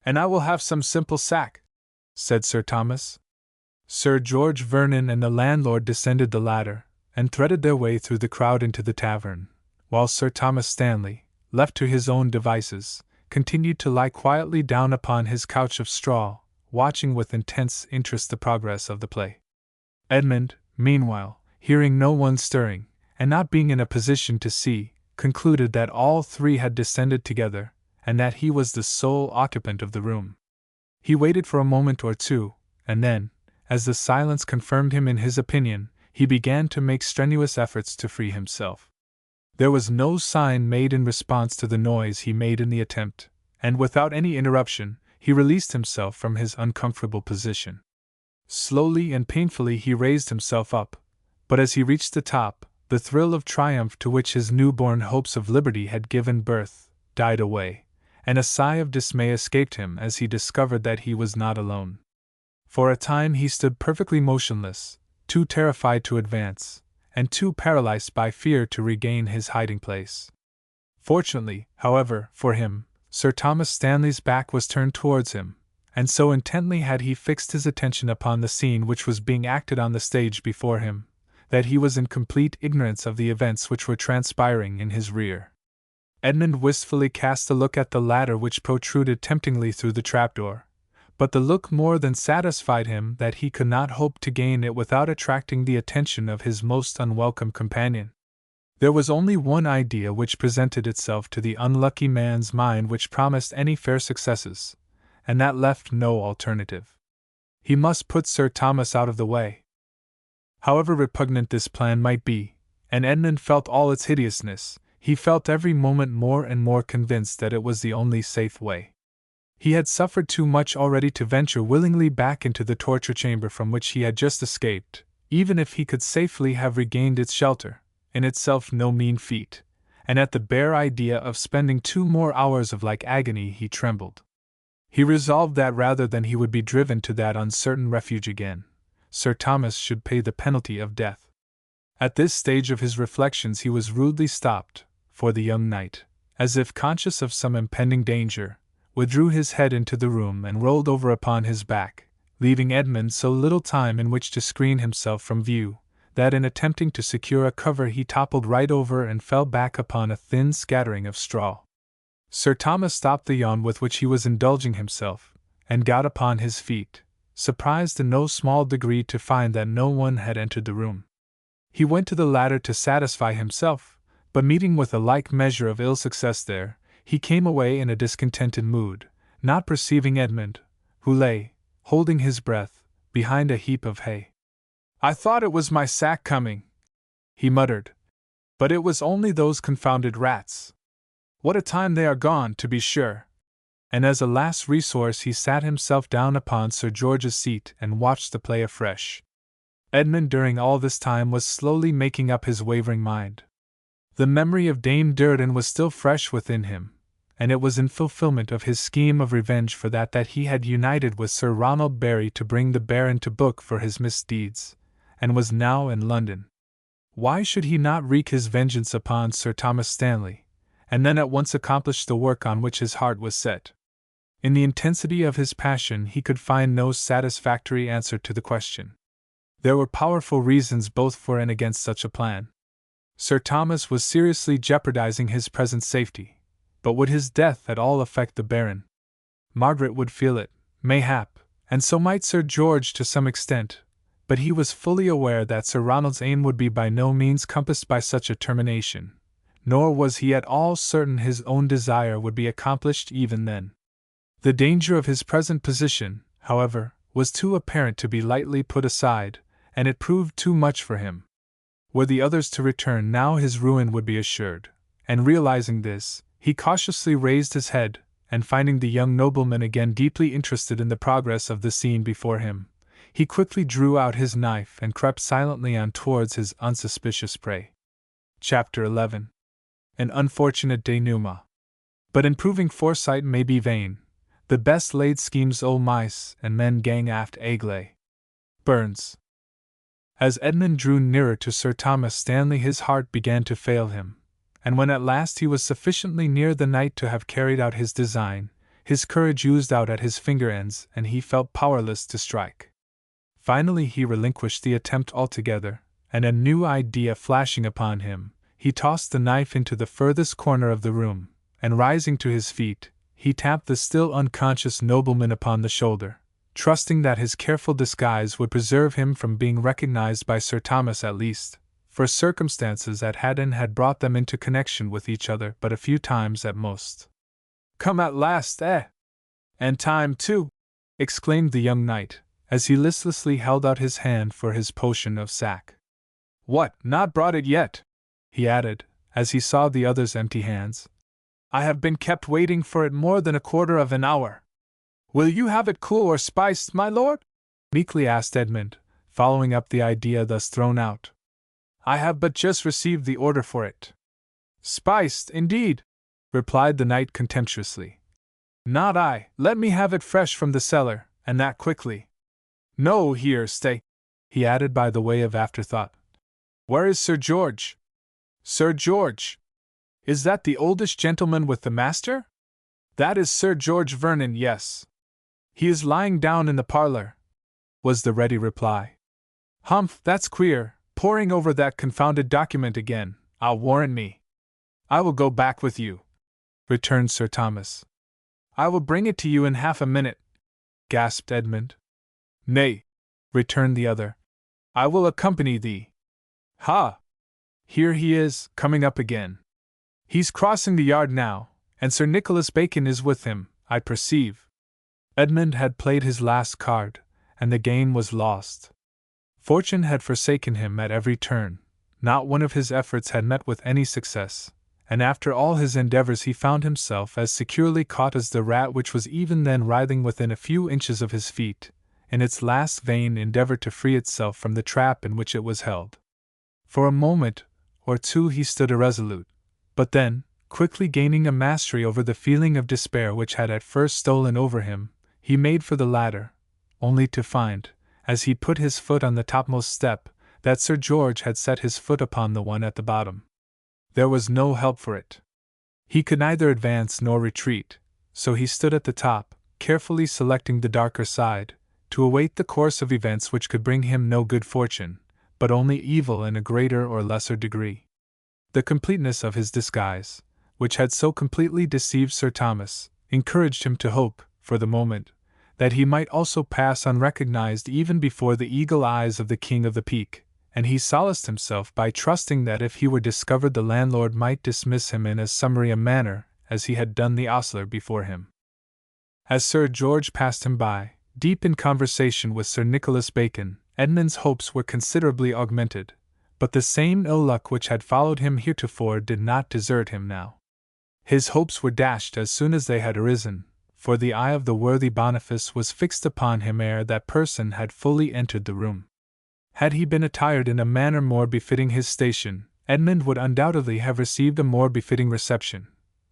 And I will have some simple sack," said Sir Thomas. Sir George Vernon and the landlord descended the ladder, and threaded their way through the crowd into the tavern, while Sir Thomas Stanley, left to his own devices, continued to lie quietly down upon his couch of straw, watching with intense interest the progress of the play. Edmund, meanwhile, hearing no one stirring, and not being in a position to see, concluded that all three had descended together, and that he was the sole occupant of the room. He waited for a moment or two, and then, as the silence confirmed him in his opinion, he began to make strenuous efforts to free himself. There was no sign made in response to the noise he made in the attempt, and without any interruption, he released himself from his uncomfortable position. Slowly and painfully he raised himself up, but as he reached the top, the thrill of triumph to which his newborn hopes of liberty had given birth died away, and a sigh of dismay escaped him as he discovered that he was not alone. For a time he stood perfectly motionless, too terrified to advance, and too paralyzed by fear to regain his hiding place. Fortunately, however, for him, Sir Thomas Stanley's back was turned towards him, and so intently had he fixed his attention upon the scene which was being acted on the stage before him, that he was in complete ignorance of the events which were transpiring in his rear. Edmund wistfully cast a look at the ladder which protruded temptingly through the trapdoor, but the look more than satisfied him that he could not hope to gain it without attracting the attention of his most unwelcome companion. There was only one idea which presented itself to the unlucky man's mind which promised any fair successes, and that left no alternative. He must put Sir Thomas out of the way. However repugnant this plan might be, and Edmund felt all its hideousness, he felt every moment more and more convinced that it was the only safe way. He had suffered too much already to venture willingly back into the torture chamber from which he had just escaped, even if he could safely have regained its shelter, in itself no mean feat, and at the bare idea of spending 2 more hours of like agony he trembled. He resolved that rather than he would be driven to that uncertain refuge again, Sir Thomas should pay the penalty of death. At this stage of his reflections he was rudely stopped, for the young knight, as if conscious of some impending danger, withdrew his head into the room and rolled over upon his back, leaving Edmund so little time in which to screen himself from view, that in attempting to secure a cover he toppled right over and fell back upon a thin scattering of straw. Sir Thomas stopped the yawn with which he was indulging himself, and got upon his feet, surprised in no small degree to find that no one had entered the room. He went to the ladder to satisfy himself, but meeting with a like measure of ill success there, he came away in a discontented mood, not perceiving Edmund, who lay, holding his breath, behind a heap of hay. "I thought it was my sack coming," he muttered, "but it was only those confounded rats. What a time they are gone, to be sure!" And as a last resource he sat himself down upon Sir George's seat and watched the play afresh. Edmund during all this time was slowly making up his wavering mind. The memory of Dame Durden was still fresh within him, and it was in fulfillment of his scheme of revenge for that he had united with Sir Ronald Barry to bring the Baron to book for his misdeeds, and was now in London. Why should he not wreak his vengeance upon Sir Thomas Stanley, and then at once accomplish the work on which his heart was set? In the intensity of his passion he could find no satisfactory answer to the question. There were powerful reasons both for and against such a plan. Sir Thomas was seriously jeopardizing his present safety, but would his death at all affect the Baron? Margaret would feel it, mayhap, and so might Sir George to some extent, but he was fully aware that Sir Ronald's aim would be by no means compassed by such a termination, nor was he at all certain his own desire would be accomplished even then. The danger of his present position, however, was too apparent to be lightly put aside, and it proved too much for him. Were the others to return now, his ruin would be assured, and realizing this, he cautiously raised his head, and finding the young nobleman again deeply interested in the progress of the scene before him, he quickly drew out his knife and crept silently on towards his unsuspicious prey. Chapter 11. An unfortunate denouement. But in proving foresight may be vain, the best laid schemes o' mice and men gang aft aigle. Burns. As Edmund drew nearer to Sir Thomas Stanley, his heart began to fail him, and when at last he was sufficiently near the knight to have carried out his design, his courage oozed out at his finger ends and he felt powerless to strike. Finally he relinquished the attempt altogether, and a new idea flashing upon him, he tossed the knife into the furthest corner of the room, and rising to his feet, he tapped the still unconscious nobleman upon the shoulder, trusting that his careful disguise would preserve him from being recognized by Sir Thomas at least, for circumstances at Haddon had brought them into connection with each other but a few times at most. "Come at last, eh? And time, too!" exclaimed the young knight, as he listlessly held out his hand for his potion of sack. "What, not brought it yet?" he added, as he saw the other's empty hands. "I have been kept waiting for it more than a quarter of an hour." "Will you have it cool or spiced, my lord?" meekly asked Edmund, following up the idea thus thrown out. "I have but just received the order for it." "Spiced, indeed!" replied the knight contemptuously. "Not I, let me have it fresh from the cellar, and that quickly. No, here, stay," he added by the way of afterthought. "Where is Sir George?" "Sir George? Is that the oldish gentleman with the master?" "That is Sir George Vernon, yes. He is lying down in the parlor," was the ready reply. "Humph, that's queer, poring over that confounded document again, I'll warrant me." "I will go back with you," returned Sir Thomas. "I will bring it to you in half a minute," gasped Edmund. "Nay," returned the other, "I will accompany thee. Ha! Here he is, coming up again. He's crossing the yard now, and Sir Nicholas Bacon is with him, I perceive." Edmund had played his last card, and the game was lost. Fortune had forsaken him at every turn, not one of his efforts had met with any success, and after all his endeavors he found himself as securely caught as the rat which was even then writhing within a few inches of his feet, in its last vain endeavor to free itself from the trap in which it was held. For a moment or two he stood irresolute, but then, quickly gaining a mastery over the feeling of despair which had at first stolen over him, he made for the ladder, only to find, as he put his foot on the topmost step, that Sir George had set his foot upon the one at the bottom. There was no help for it. He could neither advance nor retreat, so he stood at the top, carefully selecting the darker side, to await the course of events which could bring him no good fortune, but only evil in a greater or lesser degree. The completeness of his disguise, which had so completely deceived Sir Thomas, encouraged him to hope, for the moment, that he might also pass unrecognized even before the eagle eyes of the King of the Peak, and he solaced himself by trusting that if he were discovered the landlord might dismiss him in as summary a manner as he had done the ostler before him. As Sir George passed him by, deep in conversation with Sir Nicholas Bacon, Edmund's hopes were considerably augmented, but the same ill luck which had followed him heretofore did not desert him now. His hopes were dashed as soon as they had arisen, for the eye of the worthy Boniface was fixed upon him ere that person had fully entered the room. Had he been attired in a manner more befitting his station, Edmund would undoubtedly have received a more befitting reception,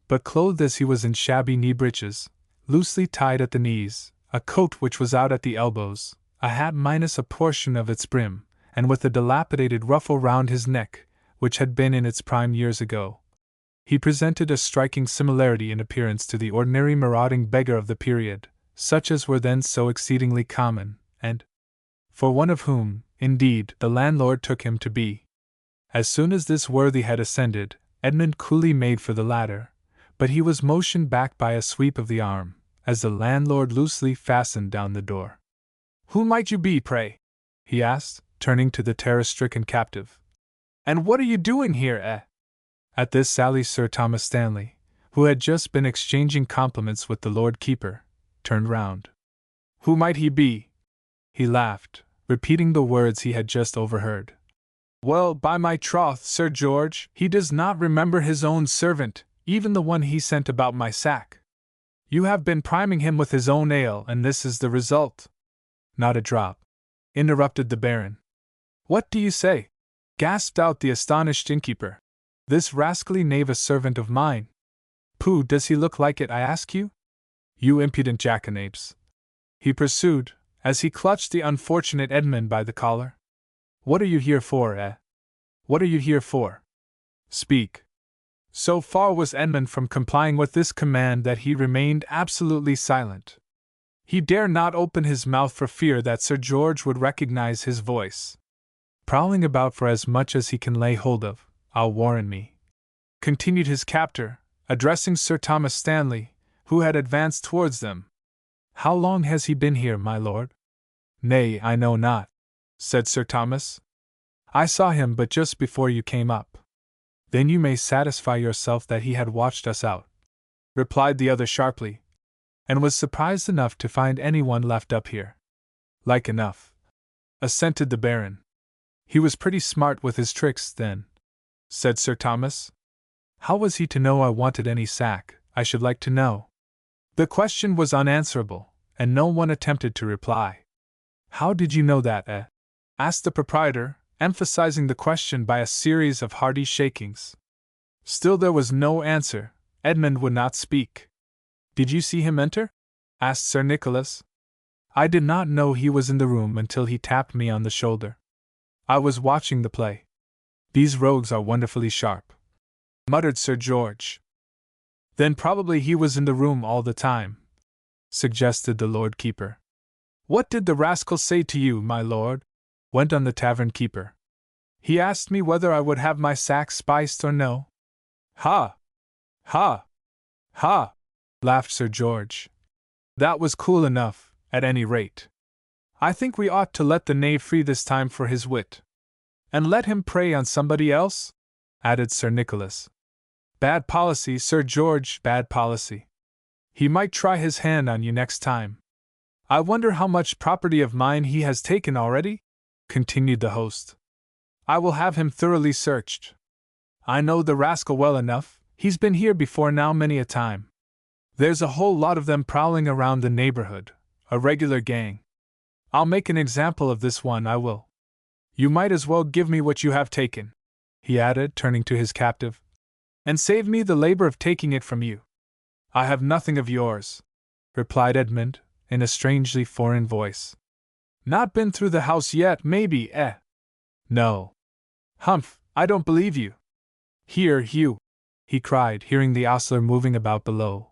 but clothed as he was in shabby knee breeches, loosely tied at the knees, a coat which was out at the elbows, a hat minus a portion of its brim, and with a dilapidated ruffle round his neck, which had been in its prime years ago, he presented a striking similarity in appearance to the ordinary marauding beggar of the period, such as were then so exceedingly common, and for one of whom, indeed, the landlord took him to be. As soon as this worthy had ascended, Edmund coolly made for the ladder, but he was motioned back by a sweep of the arm, as the landlord loosely fastened down the door. "Who might you be, pray?" he asked, turning to the terror-stricken captive. "And what are you doing here, eh?" At this sally Sir Thomas Stanley, who had just been exchanging compliments with the Lord Keeper, turned round. Who might he be? He laughed, repeating the words he had just overheard. Well, by my troth, Sir George, he does not remember his own servant, even the one he sent about my sack. You have been priming him with his own ale, and this is the result. Not a drop, interrupted the Baron. What do you say? Gasped out the astonished innkeeper. This rascally knave a servant of mine? Pooh, does he look like it, I ask you? You impudent jackanapes, he pursued, as he clutched the unfortunate Edmund by the collar. What are you here for, eh? What are you here for? Speak. So far was Edmund from complying with this command that he remained absolutely silent. He dare not open his mouth for fear that Sir George would recognize his voice. Prowling about for as much as he can lay hold of, I'll warrant me, continued his captor, addressing Sir Thomas Stanley, who had advanced towards them. How long has he been here, my lord? Nay, I know not, said Sir Thomas. I saw him but just before you came up. Then you may satisfy yourself that he had watched us out, replied the other sharply, and was surprised enough to find anyone left up here. Like enough, assented the Baron. He was pretty smart with his tricks, then, said Sir Thomas. How was he to know I wanted any sack, I should like to know? The question was unanswerable, and no one attempted to reply. How did you know that, eh? Asked the proprietor, emphasizing the question by a series of hearty shakings. Still there was no answer. Edmund would not speak. Did you see him enter? Asked Sir Nicholas. I did not know he was in the room until he tapped me on the shoulder. I was watching the play. These rogues are wonderfully sharp, muttered Sir George. Then probably he was in the room all the time, suggested the Lord Keeper. What did the rascal say to you, my lord? Went on the tavern keeper. He asked me whether I would have my sack spiced or no. Ha! Ha! Ha! Laughed Sir George. That was cool enough, at any rate. I think we ought to let the knave free this time for his wit. And let him prey on somebody else? Added Sir Nicholas. Bad policy, Sir George, bad policy. He might try his hand on you next time. I wonder how much property of mine he has taken already? Continued the host. I will have him thoroughly searched. I know the rascal well enough, he's been here before now many a time. There's a whole lot of them prowling around the neighborhood, a regular gang. I'll make an example of this one, I will. You might as well give me what you have taken, he added, turning to his captive, and save me the labor of taking it from you. I have nothing of yours, replied Edmund, in a strangely foreign voice. Not been through the house yet, maybe, eh? No. Humph, I don't believe you. Here, Hugh, he cried, hearing the ostler moving about below.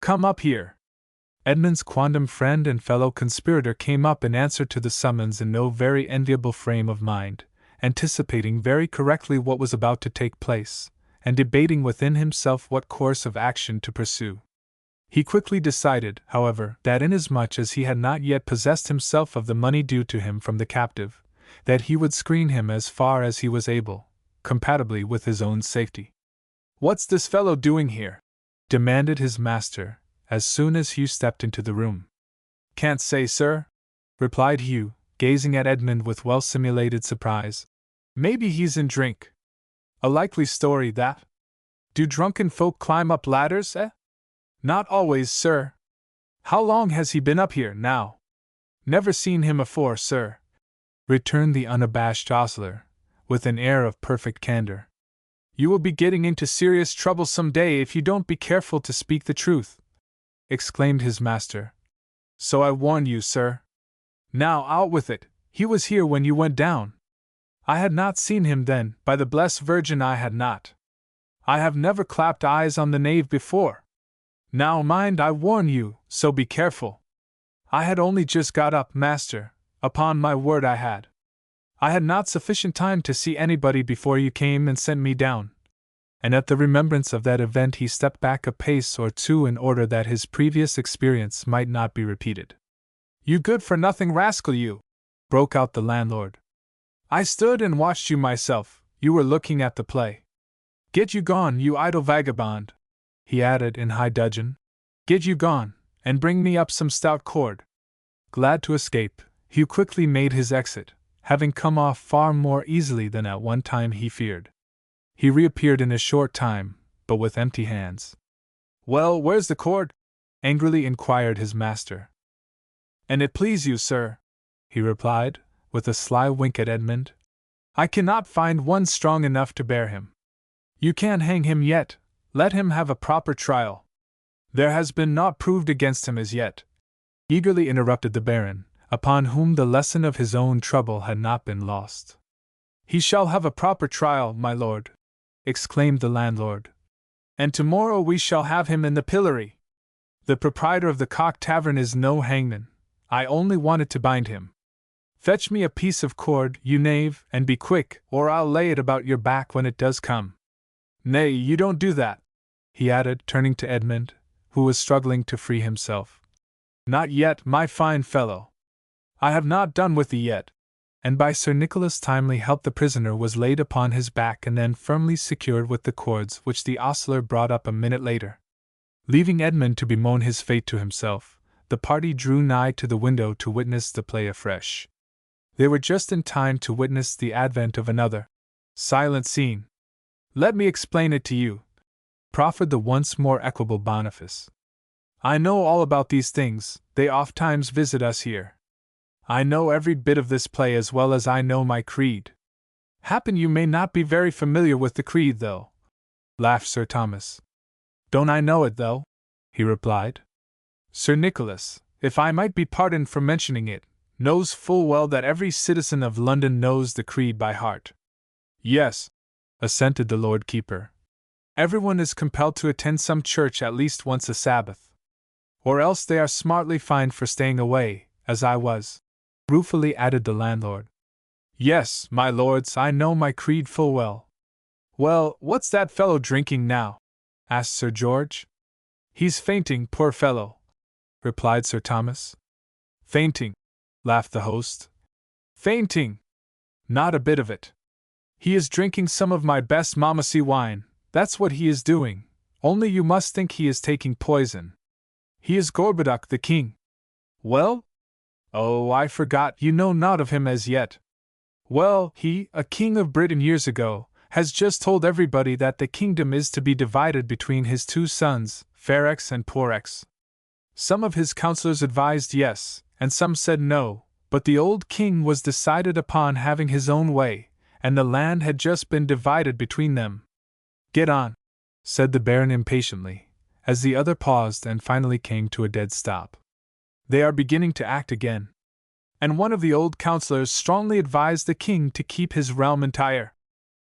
Come up here. Edmund's quondam friend and fellow conspirator came up in answer to the summons in no very enviable frame of mind, anticipating very correctly what was about to take place, and debating within himself what course of action to pursue. He quickly decided, however, that inasmuch as he had not yet possessed himself of the money due to him from the captive, that he would screen him as far as he was able, compatibly with his own safety. What's this fellow doing here? Demanded his master, as soon as Hugh stepped into the room. Can't say, sir, replied Hugh, gazing at Edmund with well-simulated surprise. Maybe he's in drink. A likely story, that. Do drunken folk climb up ladders, eh? Not always, sir. How long has he been up here, now? Never seen him afore, sir, returned the unabashed ostler, with an air of perfect candor. You will be getting into serious trouble some day if you don't be careful to speak the truth, exclaimed his master. So I warn you, sir. Now out with it, he was here when you went down. I had not seen him then, by the blessed Virgin I had not. I have never clapped eyes on the knave before. Now mind, I warn you, so be careful. I had only just got up, master, upon my word I had. I had not sufficient time to see anybody before you came and sent me down. And at the remembrance of that event he stepped back a pace or two in order that his previous experience might not be repeated. You good-for-nothing rascal, you! Broke out the landlord. I stood and watched you myself, you were looking at the play. Get you gone, you idle vagabond, he added in high dudgeon. Get you gone, and bring me up some stout cord. Glad to escape, Hugh quickly made his exit, having come off far more easily than at one time he feared. He reappeared in a short time, but with empty hands. "Well, where's the cord?" angrily inquired his master. "An it please you, sir," he replied, with a sly wink at Edmund, "I cannot find one strong enough to bear him." "You can't hang him yet, let him have a proper trial. There has been naught proved against him as yet," eagerly interrupted the Baron, upon whom the lesson of his own trouble had not been lost. "He shall have a proper trial, my lord," exclaimed the landlord. "And tomorrow we shall have him in the pillory. The proprietor of the Cock Tavern is no hangman. I only wanted to bind him. Fetch me a piece of cord, you knave, and be quick, or I'll lay it about your back when it does come. Nay, you don't do that," he added, turning to Edmund, who was struggling to free himself. "Not yet, my fine fellow. I have not done with thee yet." And by Sir Nicholas' timely help the prisoner was laid upon his back and then firmly secured with the cords which the ostler brought up a minute later. Leaving Edmund to bemoan his fate to himself, the party drew nigh to the window to witness the play afresh. They were just in time to witness the advent of another silent scene. "Let me explain it to you," proffered the once more equable Boniface. "I know all about these things, they ofttimes visit us here. I know every bit of this play as well as I know my creed." "Happen you may not be very familiar with the creed, though," laughed Sir Thomas. "Don't I know it, though?" he replied. "Sir Nicholas, if I might be pardoned for mentioning it, knows full well that every citizen of London knows the creed by heart." "Yes," assented the Lord Keeper. "Everyone is compelled to attend some church at least once a Sabbath. Or else they are smartly fined for staying away, as I was," ruefully added the landlord. "Yes, my lords, I know my creed full well." "Well, what's that fellow drinking now?" asked Sir George. "He's fainting, poor fellow," replied Sir Thomas. "Fainting," laughed the host. "Fainting! Not a bit of it. He is drinking some of my best Mamasi wine, that's what he is doing, only you must think he is taking poison. He is Gorboduc the king." "Well? Oh, I forgot, you know naught of him as yet. Well, he, a king of Britain years ago, has just told everybody that the kingdom is to be divided between his two sons, Fairex and Porex. Some of his counselors advised yes, and some said no, but the old king was decided upon having his own way, and the land had just been divided between them." "Get on," said the Baron impatiently, as the other paused and finally came to a dead stop. "They are beginning to act again. And one of the old councillors strongly advised the king to keep his realm entire,"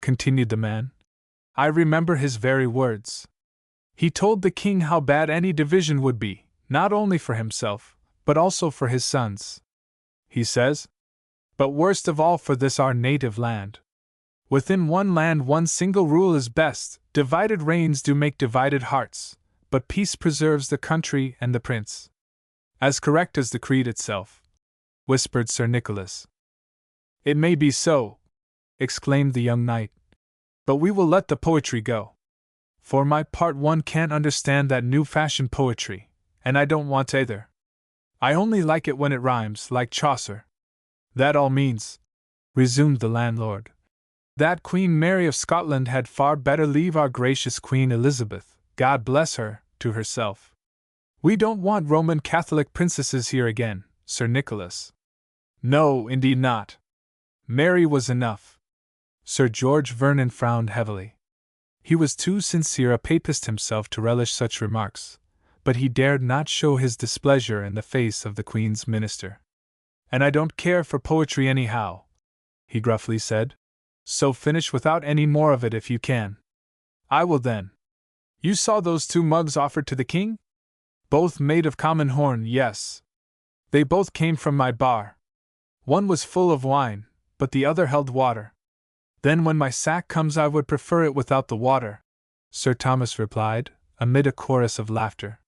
continued the man. "I remember his very words. He told the king how bad any division would be, not only for himself, but also for his sons. He says, but worst of all for this our native land. Within one land one single rule is best, divided reigns do make divided hearts, but peace preserves the country and the prince." "As correct as the creed itself," whispered Sir Nicholas. "It may be so," exclaimed the young knight, "but we will let the poetry go. For my part, one can't understand that new-fashioned poetry, and I don't want either. I only like it when it rhymes, like Chaucer." "That all means," resumed the landlord, "that Queen Mary of Scotland had far better leave our gracious Queen Elizabeth, God bless her, to herself. We don't want Roman Catholic princesses here again, Sir Nicholas. No, indeed not. Mary was enough." Sir George Vernon frowned heavily. He was too sincere a papist himself to relish such remarks, but he dared not show his displeasure in the face of the Queen's minister. "And I don't care for poetry anyhow," he gruffly said, "so finish without any more of it if you can." "I will then. You saw those two mugs offered to the king? Both made of common horn, yes. They both came from my bar. One was full of wine, but the other held water. Then when my sack comes I would prefer it without the water," Sir Thomas replied, amid a chorus of laughter.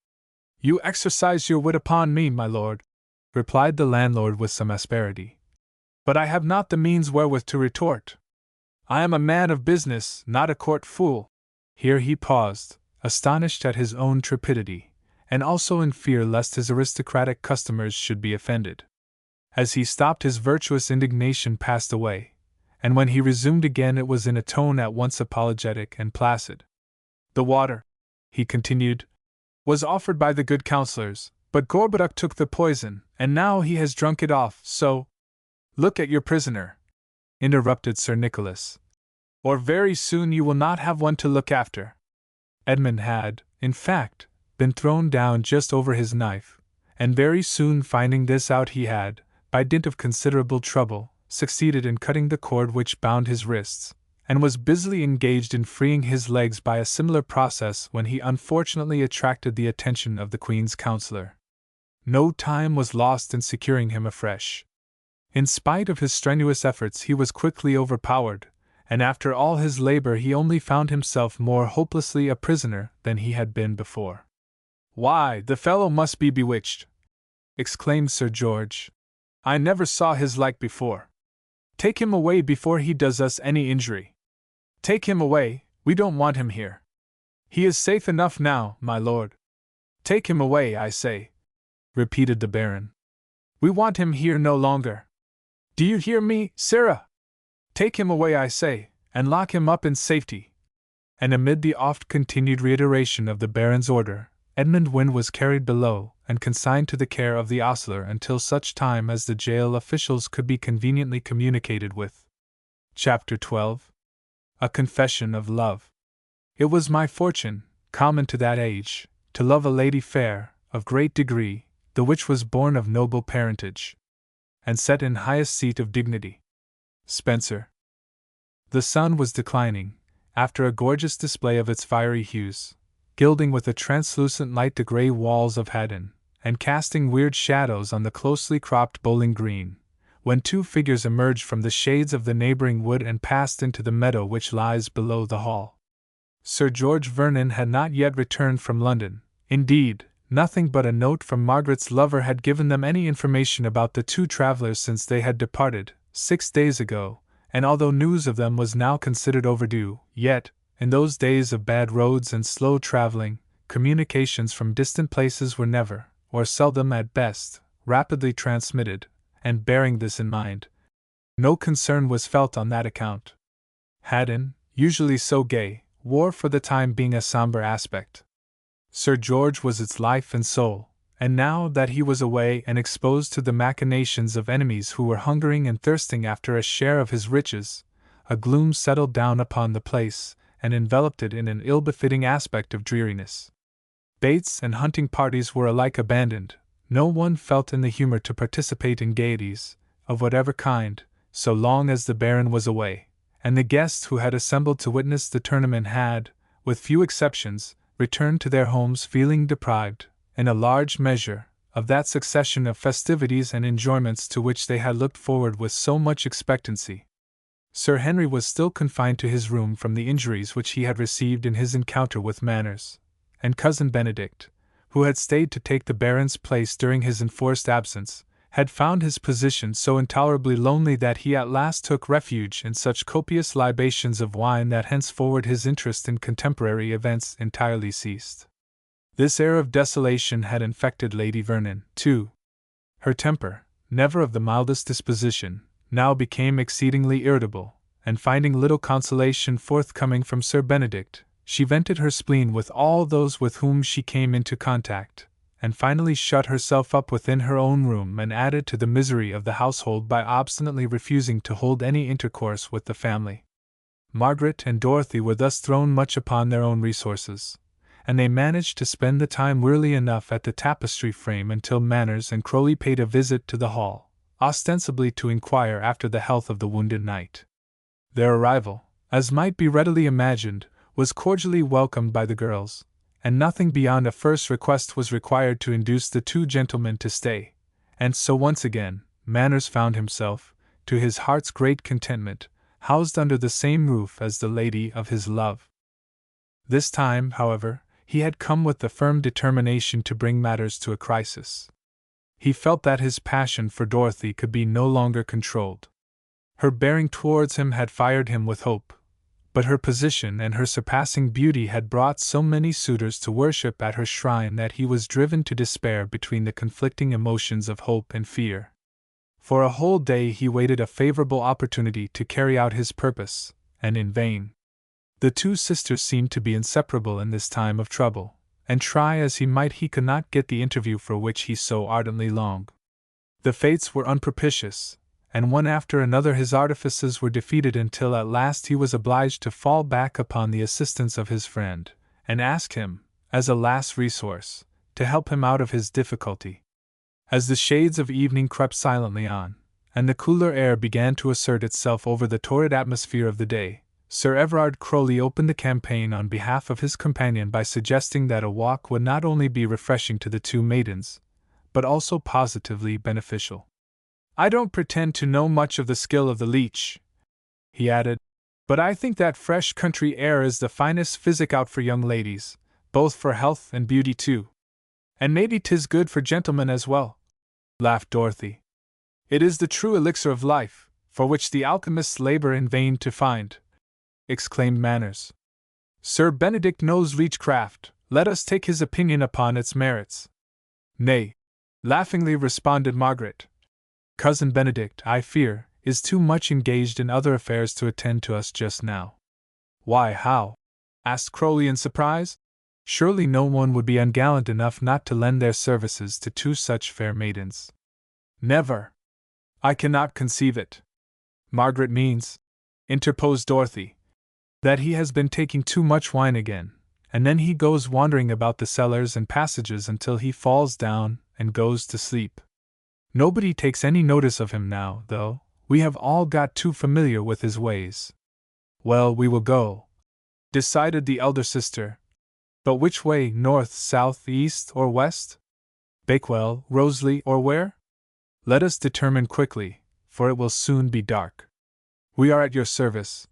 "You exercise your wit upon me, my lord," replied the landlord with some asperity. "But I have not the means wherewith to retort. I am a man of business, not a court fool." Here he paused, astonished at his own trepidity, and also in fear lest his aristocratic customers should be offended. As he stopped, his virtuous indignation passed away, and when he resumed again it was in a tone at once apologetic and placid. "The water," he continued, "was offered by the good counselors, but Gorboduc took the poison, and now he has drunk it off, so—" "Look at your prisoner," interrupted Sir Nicholas, "or very soon you will not have one to look after." Edmund had, in fact, been thrown down just over his knife, and very soon finding this out he had, by dint of considerable trouble, succeeded in cutting the cord which bound his wrists, and was busily engaged in freeing his legs by a similar process when he unfortunately attracted the attention of the Queen's counselor. No time was lost in securing him afresh. In spite of his strenuous efforts he was quickly overpowered, and after all his labor he only found himself more hopelessly a prisoner than he had been before. "Why, the fellow must be bewitched!" exclaimed Sir George. "I never saw his like before. Take him away before he does us any injury. Take him away, we don't want him here. He is safe enough now, my lord." "Take him away, I say," repeated the Baron. "We want him here no longer. Do you hear me, Sarah? Take him away, I say, and lock him up in safety." And amid the oft-continued reiteration of the Baron's order, Edmund Wynne was carried below and consigned to the care of the ostler until such time as the jail officials could be conveniently communicated with. Chapter 12. A Confession of Love. It was my fortune, common to that age, to love a lady fair, of great degree, the which was born of noble parentage, and set in highest seat of dignity. Spenser. The sun was declining, after a gorgeous display of its fiery hues, gilding with a translucent light the grey walls of Haddon, and casting weird shadows on the closely cropped bowling green, when two figures emerged from the shades of the neighbouring wood and passed into the meadow which lies below the hall. Sir George Vernon had not yet returned from London. Indeed, nothing but a note from Margaret's lover had given them any information about the two travellers since they had departed, 6 days ago, and although news of them was now considered overdue, yet, in those days of bad roads and slow travelling, communications from distant places were never, or seldom at best, rapidly transmitted, and bearing this in mind, no concern was felt on that account. Haddon, usually so gay, wore for the time being a sombre aspect. Sir George was its life and soul, and now that he was away and exposed to the machinations of enemies who were hungering and thirsting after a share of his riches, a gloom settled down upon the place, and enveloped it in an ill-befitting aspect of dreariness. Baits and hunting parties were alike abandoned, no one felt in the humour to participate in gaieties, of whatever kind, so long as the Baron was away, and the guests who had assembled to witness the tournament had, with few exceptions, returned to their homes feeling deprived, in a large measure, of that succession of festivities and enjoyments to which they had looked forward with so much expectancy. Sir Henry was still confined to his room from the injuries which he had received in his encounter with Manners, and Cousin Benedict, who had stayed to take the Baron's place during his enforced absence, had found his position so intolerably lonely that he at last took refuge in such copious libations of wine that henceforward his interest in contemporary events entirely ceased. This air of desolation had infected Lady Vernon, too. Her temper, never of the mildest disposition, now became exceedingly irritable, and finding little consolation forthcoming from Sir Benedict, she vented her spleen with all those with whom she came into contact, and finally shut herself up within her own room and added to the misery of the household by obstinately refusing to hold any intercourse with the family. Margaret and Dorothy were thus thrown much upon their own resources, and they managed to spend the time wearily enough at the tapestry frame until Manners and Crowley paid a visit to the hall, ostensibly to inquire after the health of the wounded knight. Their arrival, as might be readily imagined, was cordially welcomed by the girls, and nothing beyond a first request was required to induce the two gentlemen to stay, and so once again, Manners found himself, to his heart's great contentment, housed under the same roof as the lady of his love. This time, however, he had come with the firm determination to bring matters to a crisis. He felt that his passion for Dorothy could be no longer controlled. Her bearing towards him had fired him with hope, but her position and her surpassing beauty had brought so many suitors to worship at her shrine that he was driven to despair between the conflicting emotions of hope and fear. For a whole day he waited a favorable opportunity to carry out his purpose, and in vain. The two sisters seemed to be inseparable in this time of trouble, and try as he might he could not get the interview for which he so ardently longed. The fates were unpropitious, and one after another his artifices were defeated until at last he was obliged to fall back upon the assistance of his friend, and ask him, as a last resource, to help him out of his difficulty. As the shades of evening crept silently on, and the cooler air began to assert itself over the torrid atmosphere of the day, Sir Everard Crowley opened the campaign on behalf of his companion by suggesting that a walk would not only be refreshing to the two maidens, but also positively beneficial. "I don't pretend to know much of the skill of the leech," he added, "but I think that fresh country air is the finest physic out for young ladies, both for health and beauty too. And maybe 'tis good for gentlemen as well," laughed Dorothy. "It is the true elixir of life, for which the alchemists labor in vain to find," exclaimed Manners. "Sir Benedict knows leechcraft, let us take his opinion upon its merits." "Nay," laughingly responded Margaret. "Cousin Benedict, I fear, is too much engaged in other affairs to attend to us just now." "Why, how?" asked Crowley in surprise. "Surely no one would be ungallant enough not to lend their services to two such fair maidens." "Never! I cannot conceive it." "Margaret means," interposed Dorothy, "that he has been taking too much wine again, and then he goes wandering about the cellars and passages until he falls down and goes to sleep. Nobody takes any notice of him now, though. We have all got too familiar with his ways." "Well, we will go," decided the elder sister. "But which way, north, south, east, or west? Bakewell, Roseley, or where? Let us determine quickly, for it will soon be dark." "We are at your service,"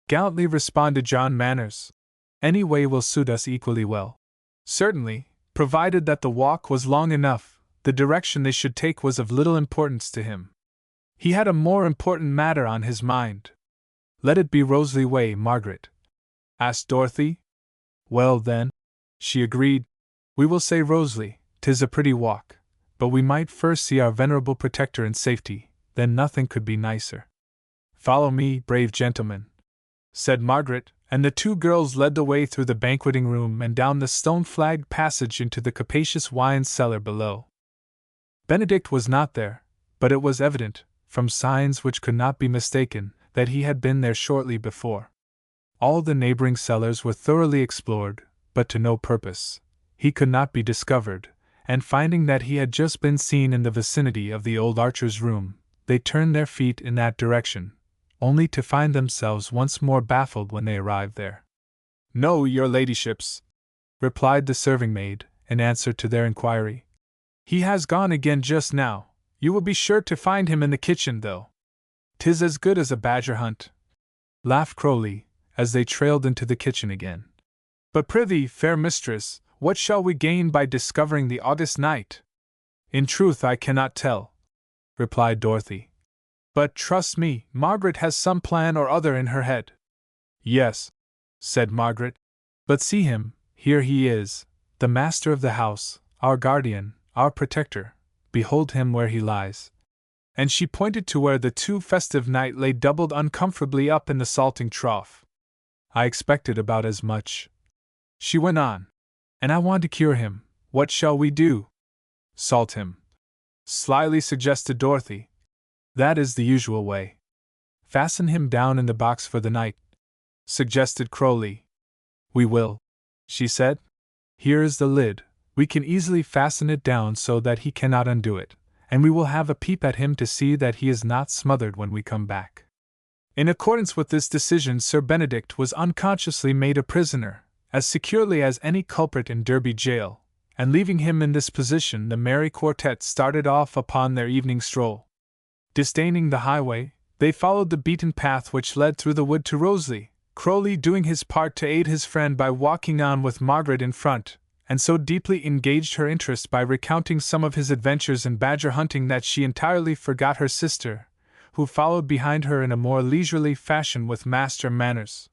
gallantly responded John Manners. "Any way will suit us equally well." Certainly, provided that the walk was long enough, the direction they should take was of little importance to him. He had a more important matter on his mind. "Let it be Roseley way, Margaret?" asked Dorothy. "Well, then," she agreed, "we will say Roseley. 'Tis a pretty walk, but we might first see our venerable protector in safety, then nothing could be nicer." "Follow me, brave gentlemen," said Margaret, and the two girls led the way through the banqueting room and down the stone-flagged passage into the capacious wine cellar below. Benedict was not there, but it was evident, from signs which could not be mistaken, that he had been there shortly before. All the neighboring cellars were thoroughly explored, but to no purpose. He could not be discovered, and finding that he had just been seen in the vicinity of the old archer's room, they turned their feet in that direction, only to find themselves once more baffled when they arrived there. "No, your ladyships," replied the serving-maid, in answer to their inquiry. "He has gone again just now. You will be sure to find him in the kitchen, though. 'Tis as good as a badger hunt," laughed Crowley, as they trailed into the kitchen again. "But prithee, fair mistress, what shall we gain by discovering the August night?" "In truth I cannot tell," replied Dorothy. "But, trust me, Margaret has some plan or other in her head." "Yes," said Margaret. "But see him, here he is, the master of the house, our guardian, our protector, behold him where he lies." And she pointed to where the too festive knight lay doubled uncomfortably up in the salting trough. "I expected about as much," she went on. "And I want to cure him. What shall we do?" "Salt him," slyly suggested Dorothy. "That is the usual way." "Fasten him down in the box for the night," suggested Crowley. "We will," she said. "Here is the lid. We can easily fasten it down so that he cannot undo it, and we will have a peep at him to see that he is not smothered when we come back." In accordance with this decision, Sir Benedict was unconsciously made a prisoner, as securely as any culprit in Derby jail, and leaving him in this position, the merry quartet started off upon their evening stroll. Disdaining the highway, they followed the beaten path which led through the wood to Roseley, Crowley doing his part to aid his friend by walking on with Margaret in front, and so deeply engaged her interest by recounting some of his adventures in badger hunting that she entirely forgot her sister, who followed behind her in a more leisurely fashion with Master Manners.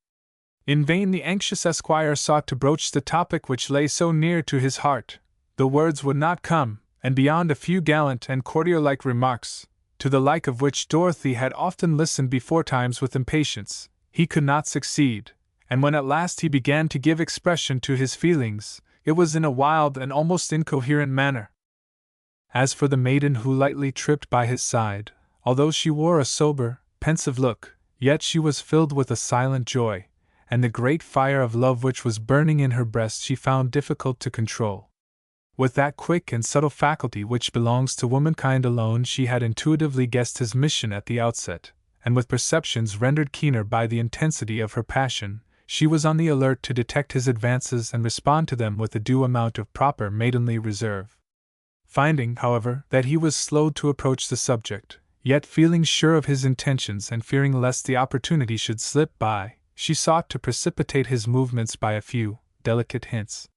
In vain the anxious esquire sought to broach the topic which lay so near to his heart. The words would not come, and beyond a few gallant and courtier-like remarks, to the like of which Dorothy had often listened beforetimes with impatience, he could not succeed, and when at last he began to give expression to his feelings, it was in a wild and almost incoherent manner. As for the maiden who lightly tripped by his side, although she wore a sober, pensive look, yet she was filled with a silent joy, and the great fire of love which was burning in her breast she found difficult to control. With that quick and subtle faculty which belongs to womankind alone, she had intuitively guessed his mission at the outset, and with perceptions rendered keener by the intensity of her passion, she was on the alert to detect his advances and respond to them with a due amount of proper maidenly reserve. Finding, however, that he was slow to approach the subject, yet feeling sure of his intentions and fearing lest the opportunity should slip by, she sought to precipitate his movements by a few delicate hints.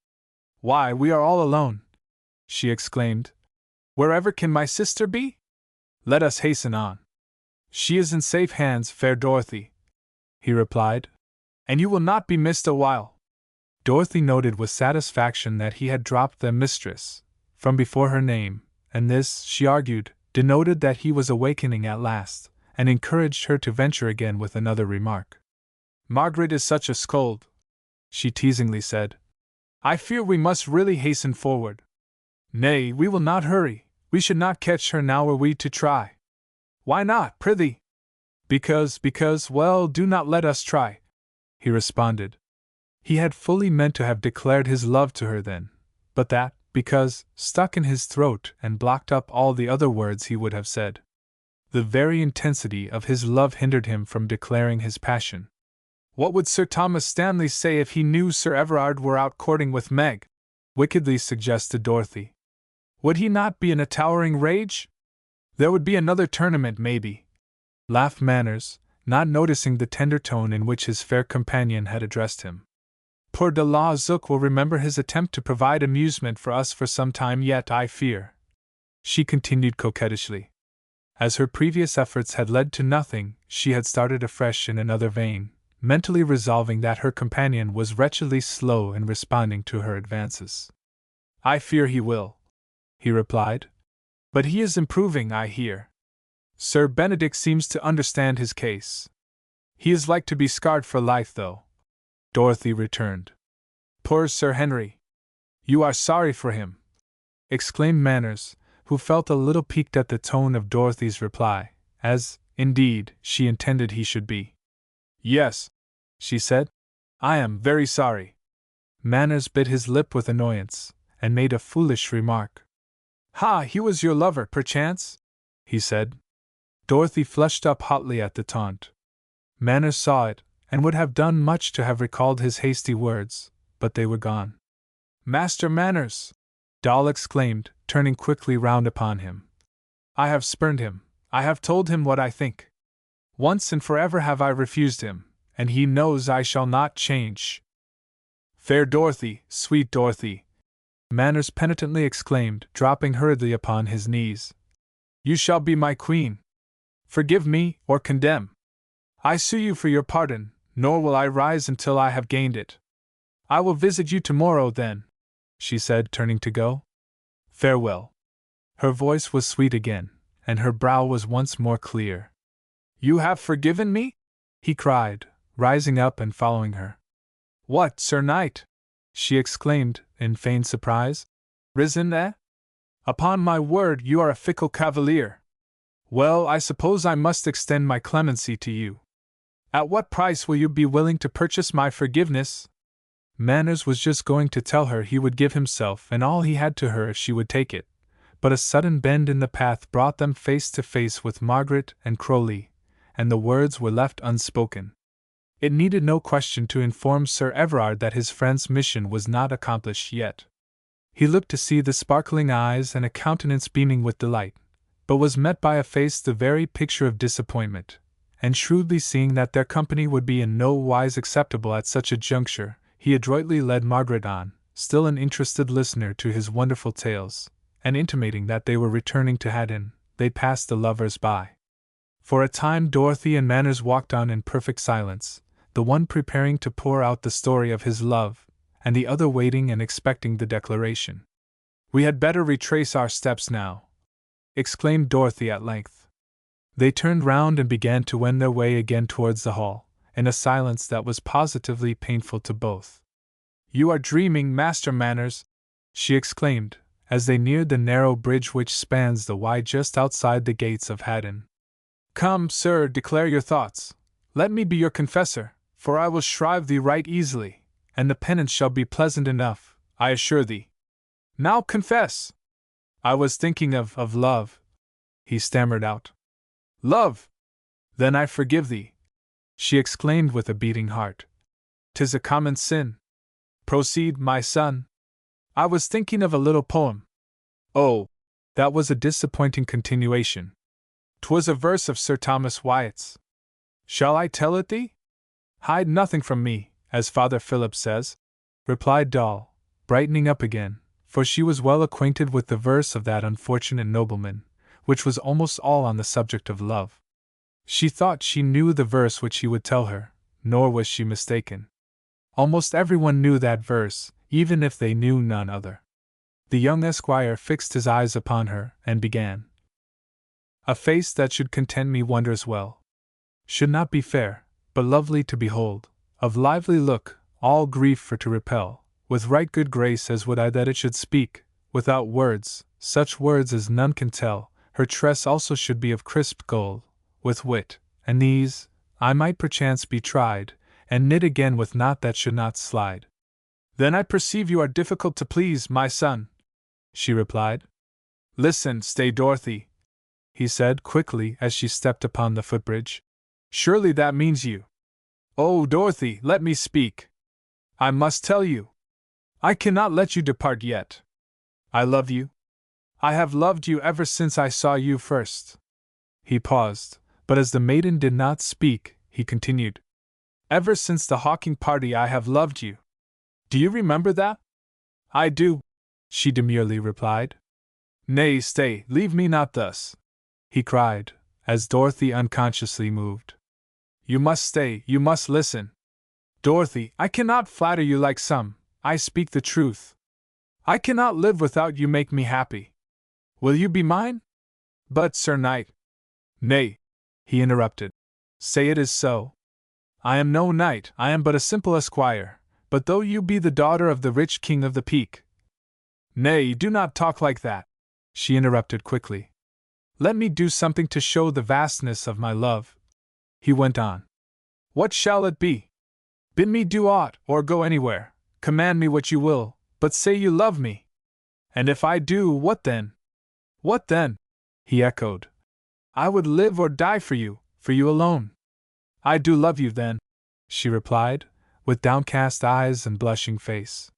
"Why, we are all alone!" she exclaimed. "Wherever can my sister be? Let us hasten on." "She is in safe hands, fair Dorothy," he replied, "and you will not be missed a while." Dorothy noted with satisfaction that he had dropped the mistress from before her name, and this, she argued, denoted that he was awakening at last, and encouraged her to venture again with another remark. "Margaret is such a scold," she teasingly said. "I fear we must really hasten forward." "Nay, we will not hurry. We should not catch her now were we to try." "Why not, prithee?" Because, well, do not let us try," he responded. He had fully meant to have declared his love to her then, but that, because, stuck in his throat and blocked up all the other words he would have said. The very intensity of his love hindered him from declaring his passion. "What would Sir Thomas Stanley say if he knew Sir Everard were out courting with Meg?" wickedly suggested Dorothy. "Would he not be in a towering rage? There would be another tournament, maybe," laughed Manners, not noticing the tender tone in which his fair companion had addressed him. "Poor de la Zook will remember his attempt to provide amusement for us for some time yet, I fear," she continued coquettishly. As her previous efforts had led to nothing, she had started afresh in another vein, mentally resolving that her companion was wretchedly slow in responding to her advances. "I fear he will," he replied. "But he is improving, I hear. Sir Benedict seems to understand his case. He is like to be scarred for life, though," Dorothy returned. "Poor Sir Henry! You are sorry for him!" exclaimed Manners, who felt a little piqued at the tone of Dorothy's reply, as, indeed, she intended he should be. "Yes," she said, "I am very sorry." Manners bit his lip with annoyance, and made a foolish remark. "Ha, he was your lover, perchance?" he said. Dorothy flushed up hotly at the taunt. Manners saw it, and would have done much to have recalled his hasty words, but they were gone. "Master Manners!" Doll exclaimed, turning quickly round upon him. "I have spurned him, I have told him what I think. Once and forever have I refused him, and he knows I shall not change." "Fair Dorothy, sweet Dorothy!" Manners penitently exclaimed, dropping hurriedly upon his knees. "You shall be my queen. Forgive me, or condemn. I sue you for your pardon, nor will I rise until I have gained it. I will visit you tomorrow, then," she said, turning to go. "Farewell." Her voice was sweet again, and her brow was once more clear. "You have forgiven me?" he cried, rising up and following her. "What, Sir Knight!" she exclaimed, in feigned surprise. "Risen, eh? Upon my word, you are a fickle cavalier. Well, I suppose I must extend my clemency to you. At what price will you be willing to purchase my forgiveness?" Manners was just going to tell her he would give himself and all he had to her if she would take it, but a sudden bend in the path brought them face to face with Margaret and Crowley, and the words were left unspoken. It needed no question to inform Sir Everard that his friend's mission was not accomplished yet. He looked to see the sparkling eyes and a countenance beaming with delight, but was met by a face the very picture of disappointment, and shrewdly seeing that their company would be in no wise acceptable at such a juncture, he adroitly led Margaret on, still an interested listener to his wonderful tales, and intimating that they were returning to Haddon, they passed the lovers by. For a time Dorothy and Manners walked on in perfect silence, the one preparing to pour out the story of his love, and the other waiting and expecting the declaration. "We had better retrace our steps now," exclaimed Dorothy at length. They turned round and began to wend their way again towards the hall, in a silence that was positively painful to both. "You are dreaming, Master Manners!" she exclaimed, as they neared the narrow bridge which spans the Wye just outside the gates of Haddon. "Come, sir, declare your thoughts. Let me be your confessor, for I will shrive thee right easily, and the penance shall be pleasant enough, I assure thee. Now confess!" "I was thinking of love," he stammered out. "Love! Then I forgive thee," she exclaimed with a beating heart. "'Tis a common sin. Proceed, my son." "I was thinking of a little poem." "Oh, that was a disappointing continuation. 'Twas a verse of Sir Thomas Wyatt's. Shall I tell it thee?" "Hide nothing from me, as Father Philip says," replied Doll, brightening up again, for she was well acquainted with the verse of that unfortunate nobleman, which was almost all on the subject of love. She thought she knew the verse which he would tell her, nor was she mistaken. Almost everyone knew that verse, even if they knew none other. The young esquire fixed his eyes upon her, and began. "A face that should content me wonders well. Should not be fair, but lovely to behold, of lively look, all grief for to repel, with right good grace as would I that it should speak, without words, such words as none can tell. Her tress also should be of crisped gold, with wit, and these, I might perchance be tried, and knit again with knot that should not slide." "Then I perceive you are difficult to please, my son," she replied. "Listen, stay, Dorothy," he said quickly as she stepped upon the footbridge. "Surely that means you." "Oh, Dorothy, let me speak. I must tell you. I cannot let you depart yet. I love you. I have loved you ever since I saw you first." He paused, but as the maiden did not speak, he continued. "Ever since the hawking party I have loved you. Do you remember that?" "I do," she demurely replied. "Nay, stay, leave me not thus," he cried, as Dorothy unconsciously moved. "You must stay, you must listen. Dorothy, I cannot flatter you like some, I speak the truth. I cannot live without you make me happy. Will you be mine?" "But, Sir Knight—" "Nay," he interrupted. "Say it is so. I am no knight, I am but a simple esquire, but though you be the daughter of the rich king of the Peak—" "Nay, do not talk like that," she interrupted quickly. "Let me do something to show the vastness of my love," he went on. "What shall it be? Bid me do aught, or go anywhere, command me what you will, but say you love me. And if I do, what then?" "What then?" he echoed. "I would live or die for you alone." "I do love you, then," she replied, with downcast eyes and blushing face.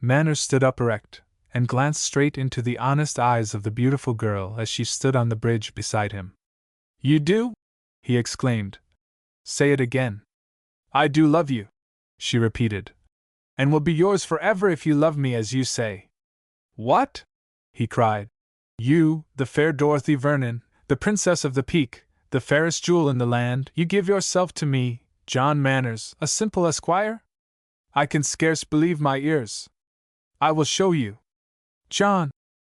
Manners stood up erect, and glanced straight into the honest eyes of the beautiful girl as she stood on the bridge beside him. "You do?" he exclaimed. "Say it again." "I do love you," she repeated. "And will be yours forever if you love me as you say." "What?" he cried. "You, the fair Dorothy Vernon, the Princess of the Peak, the fairest jewel in the land, you give yourself to me, John Manners, a simple esquire? I can scarce believe my ears. I will show you." "John,"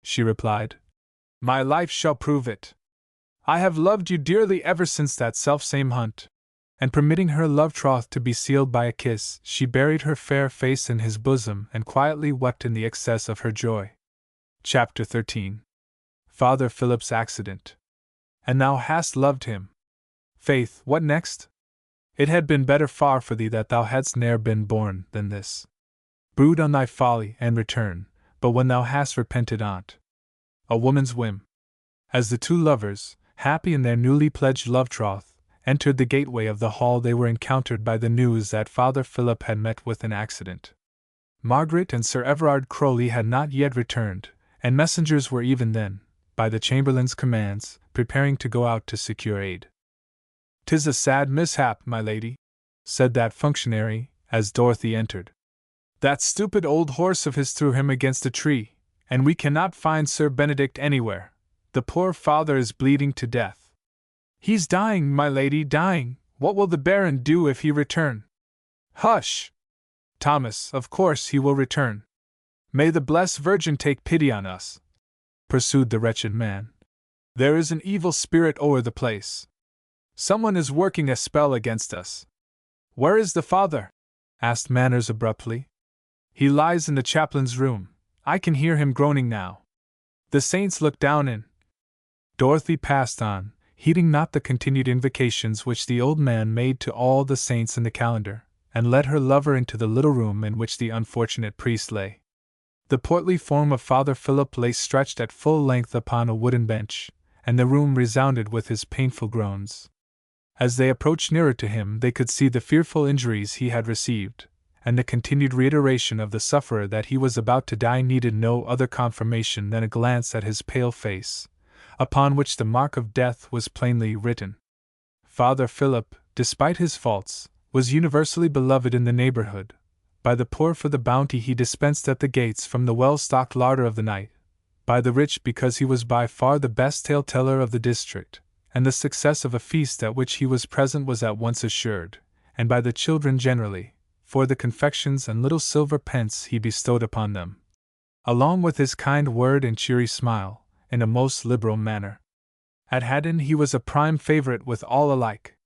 she replied, "my life shall prove it. I have loved you dearly ever since that selfsame hunt." And permitting her love troth to be sealed by a kiss, she buried her fair face in his bosom and quietly wept in the excess of her joy. Chapter 13. Father Philip's Accident. "And thou hast loved him. Faith, what next? It had been better far for thee that thou hadst ne'er been born than this. Brood on thy folly and return, but when thou hast repented on't. A woman's whim." As the two lovers, happy in their newly pledged love troth, entered the gateway of the hall, they were encountered by the news that Father Philip had met with an accident. Margaret and Sir Everard Crowley had not yet returned, and messengers were even then, by the Chamberlain's commands, preparing to go out to secure aid. "'Tis a sad mishap, my lady," said that functionary, as Dorothy entered. "That stupid old horse of his threw him against a tree, and we cannot find Sir Benedict anywhere. The poor father is bleeding to death." "He's dying, my lady, dying," What will the Baron do if he return? Hush! Thomas, of course he will return. May the blessed Virgin take pity on us, pursued the wretched man. There is an evil spirit o'er the place. Someone is working a spell against us. Where is the father? Asked Manners abruptly. He lies in the chaplain's room. I can hear him groaning now. The saints look down in. Dorothy passed on, heeding not the continued invocations which the old man made to all the saints in the calendar, and led her lover into the little room in which the unfortunate priest lay. The portly form of Father Philip lay stretched at full length upon a wooden bench, and the room resounded with his painful groans. As they approached nearer to him, they could see the fearful injuries he had received, and the continued reiteration of the sufferer that he was about to die needed no other confirmation than a glance at his pale face, upon which the mark of death was plainly written. Father Philip, despite his faults, was universally beloved in the neighborhood, by the poor for the bounty he dispensed at the gates from the well-stocked larder of the night, by the rich because he was by far the best tale-teller of the district, and the success of a feast at which he was present was at once assured, and by the children generally, for the confections and little silver pence he bestowed upon them, along with his kind word and cheery smile, in a most liberal manner. At Haddon he was a prime favorite with all alike.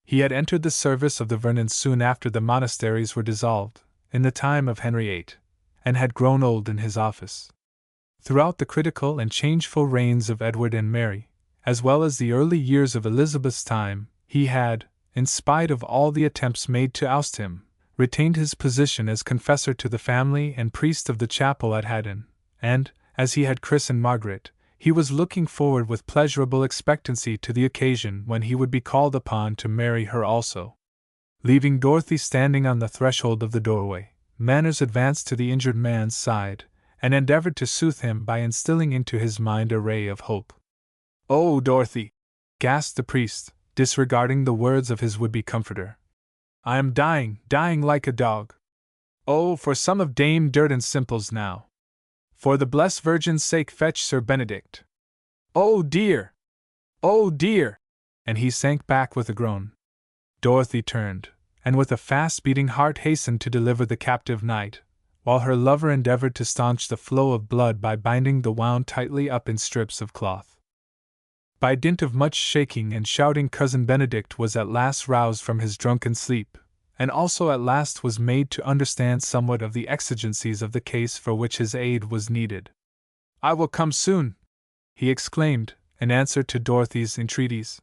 He had entered the service of the Vernons soon after the monasteries were dissolved, in the time of Henry VIII, and had grown old in his office. Throughout the critical and changeful reigns of Edward and Mary, as well as the early years of Elizabeth's time, he had, in spite of all the attempts made to oust him, retained his position as confessor to the family and priest of the chapel at Haddon, and, as he had christened Margaret, he was looking forward with pleasurable expectancy to the occasion when he would be called upon to marry her also. Leaving Dorothy standing on the threshold of the doorway, Manners advanced to the injured man's side, and endeavored to soothe him by instilling into his mind a ray of hope. "Oh, Dorothy!" gasped the priest, disregarding the words of his would-be comforter. "I am dying, dying like a dog. Oh, for some of Dame Durden's simples now! For the blessed Virgin's sake fetch Sir Benedict! Oh dear! Oh dear!" And he sank back with a groan. Dorothy turned, and with a fast-beating heart hastened to deliver the captive knight, while her lover endeavored to staunch the flow of blood by binding the wound tightly up in strips of cloth. By dint of much shaking and shouting, Cousin Benedict was at last roused from his drunken sleep, and also at last was made to understand somewhat of the exigencies of the case for which his aid was needed. "I will come soon," he exclaimed, in answer to Dorothy's entreaties.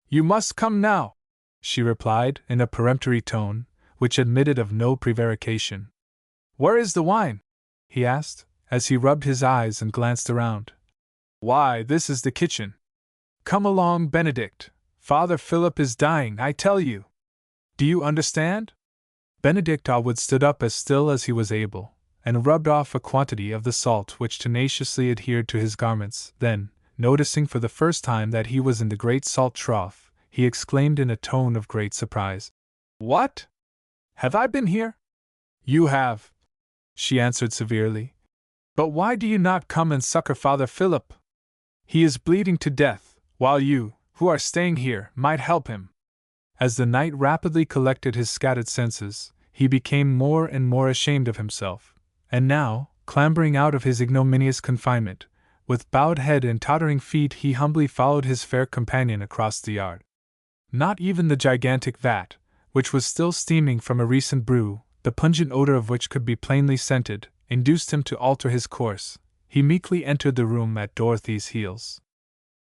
"You must come now," she replied, in a peremptory tone, which admitted of no prevarication. "Where is the wine?" he asked, as he rubbed his eyes and glanced around. "Why, this is the kitchen. Come along, Benedict. Father Philip is dying, I tell you. Do you understand?" Benedict Allwood stood up as still as he was able, and rubbed off a quantity of the salt which tenaciously adhered to his garments. Then, noticing for the first time that he was in the great salt trough, he exclaimed in a tone of great surprise, "What? Have I been here?" "You have," she answered severely. "But why do you not come and succor Father Philip? He is bleeding to death, while you, who are staying here, might help him." As the knight rapidly collected his scattered senses, he became more and more ashamed of himself, and now, clambering out of his ignominious confinement, with bowed head and tottering feet he humbly followed his fair companion across the yard. Not even the gigantic vat, which was still steaming from a recent brew, the pungent odor of which could be plainly scented, induced him to alter his course. He meekly entered the room at Dorothy's heels.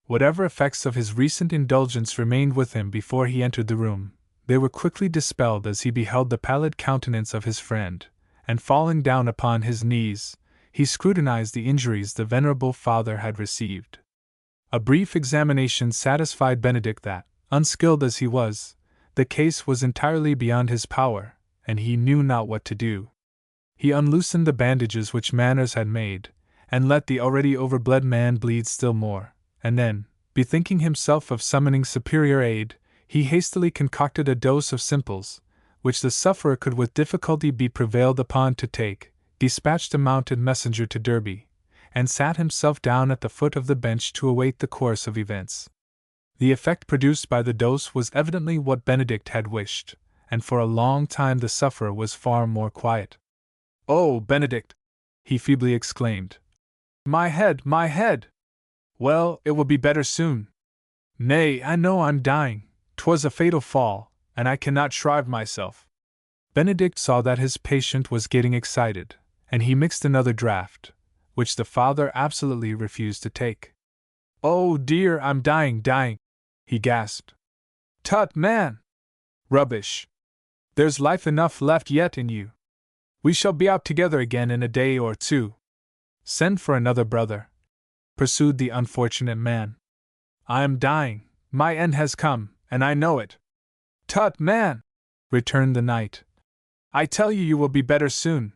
Whatever effects of his recent indulgence remained with him before he entered the room, they were quickly dispelled as he beheld the pallid countenance of his friend, and falling down upon his knees, he scrutinized the injuries the venerable father had received. A brief examination satisfied Benedict that, unskilled as he was, the case was entirely beyond his power, and he knew not what to do. He unloosened the bandages which Manners had made, and let the already overbled man bleed still more, and then, bethinking himself of summoning superior aid, he hastily concocted a dose of simples, which the sufferer could with difficulty be prevailed upon to take, dispatched a mounted messenger to Derby, and sat himself down at the foot of the bench to await the course of events. The effect produced by the dose was evidently what Benedict had wished, and for a long time the sufferer was far more quiet. "Oh, Benedict!" he feebly exclaimed. "My head, my head! Well, it will be better soon. Nay, I know I'm dying. 'Twas a fatal fall, and I cannot shrive myself." Benedict saw that his patient was getting excited, and he mixed another draught, which the father absolutely refused to take. "Oh dear, I'm dying, he gasped. "Tut, man! Rubbish! There's life enough left yet in you. We shall be out together again in a day or two. Send for another brother," pursued the unfortunate man. "I am dying, my end has come, and I know it." "Tut, man!" returned the knight. "I tell you, you will be better soon."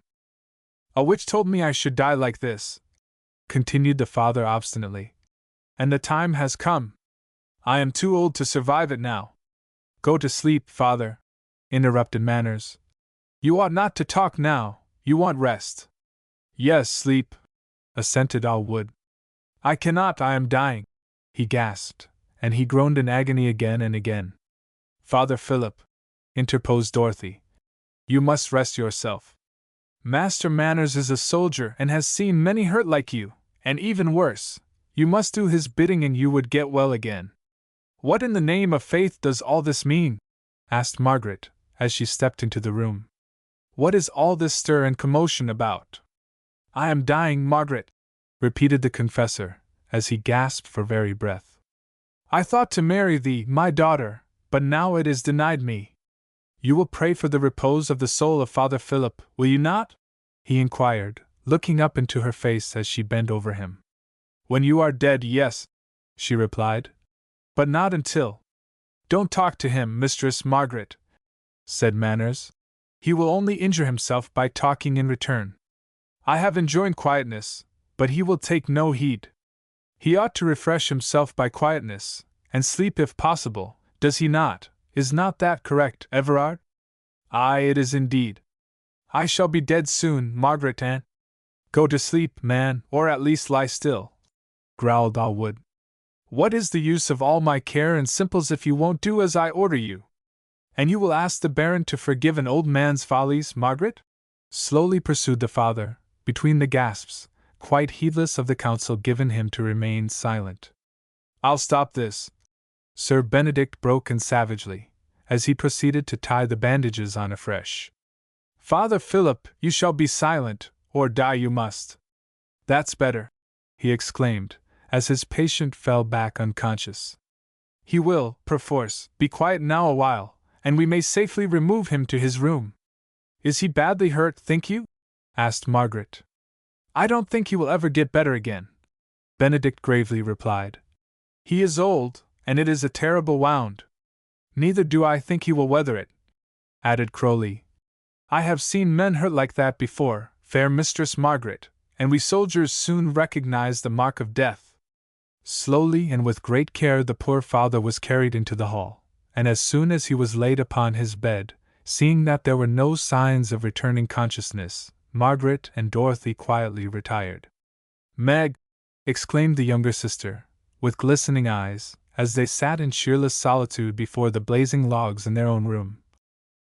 "A witch told me I should die like this," continued the father obstinately. "And the time has come. I am too old to survive it now." "Go to sleep, father," interrupted Manners. "You ought not to talk now, you want rest." "Yes, sleep," assented Allwood. "I cannot, I am dying," he gasped, and he groaned in agony again and again. "Father Philip," interposed Dorothy, "you must rest yourself. Master Manners is a soldier and has seen many hurt like you, and even worse. You must do his bidding and you would get well again." "What in the name of faith does all this mean?" asked Margaret, as she stepped into the room. "What is all this stir and commotion about?" "I am dying, Margaret," repeated the confessor, as he gasped for very breath. "I thought to marry thee, my daughter, but now it is denied me." "You will pray for the repose of the soul of Father Philip, will you not?" he inquired, looking up into her face as she bent over him. "When you are dead, yes," she replied. "But not until." "Don't talk to him, Mistress Margaret," said Manners. "He will only injure himself by talking in return. I have enjoined quietness, but he will take no heed. He ought to refresh himself by quietness, and sleep if possible, does he not? Is not that correct, Everard?" "Aye, it is indeed." "I shall be dead soon, Margaret, and—" "Go to sleep, man, or at least lie still," growled Allwood. "What is the use of all my care and simples if you won't do as I order you? And you will ask the Baron to forgive an old man's follies, Margaret?" slowly pursued the father, between the gasps, quite heedless of the counsel given him to remain silent. "I'll stop this," Sir Benedict broke in savagely, as he proceeded to tie the bandages on afresh. "Father Philip, you shall be silent, or die you must." "That's better," he exclaimed, as his patient fell back unconscious. "He will, perforce, be quiet now a while, and we may safely remove him to his room." "Is he badly hurt, think you?" asked Margaret. "I don't think he will ever get better again," Benedict gravely replied. "He is old, and it is a terrible wound." "Neither do I think he will weather it," added Crowley. "I have seen men hurt like that before, fair Mistress Margaret, and we soldiers soon recognize the mark of death." Slowly and with great care the poor father was carried into the hall, and as soon as he was laid upon his bed, seeing that there were no signs of returning consciousness, Margaret and Dorothy quietly retired. "Meg!" exclaimed the younger sister, with glistening eyes, as they sat in cheerless solitude before the blazing logs in their own room.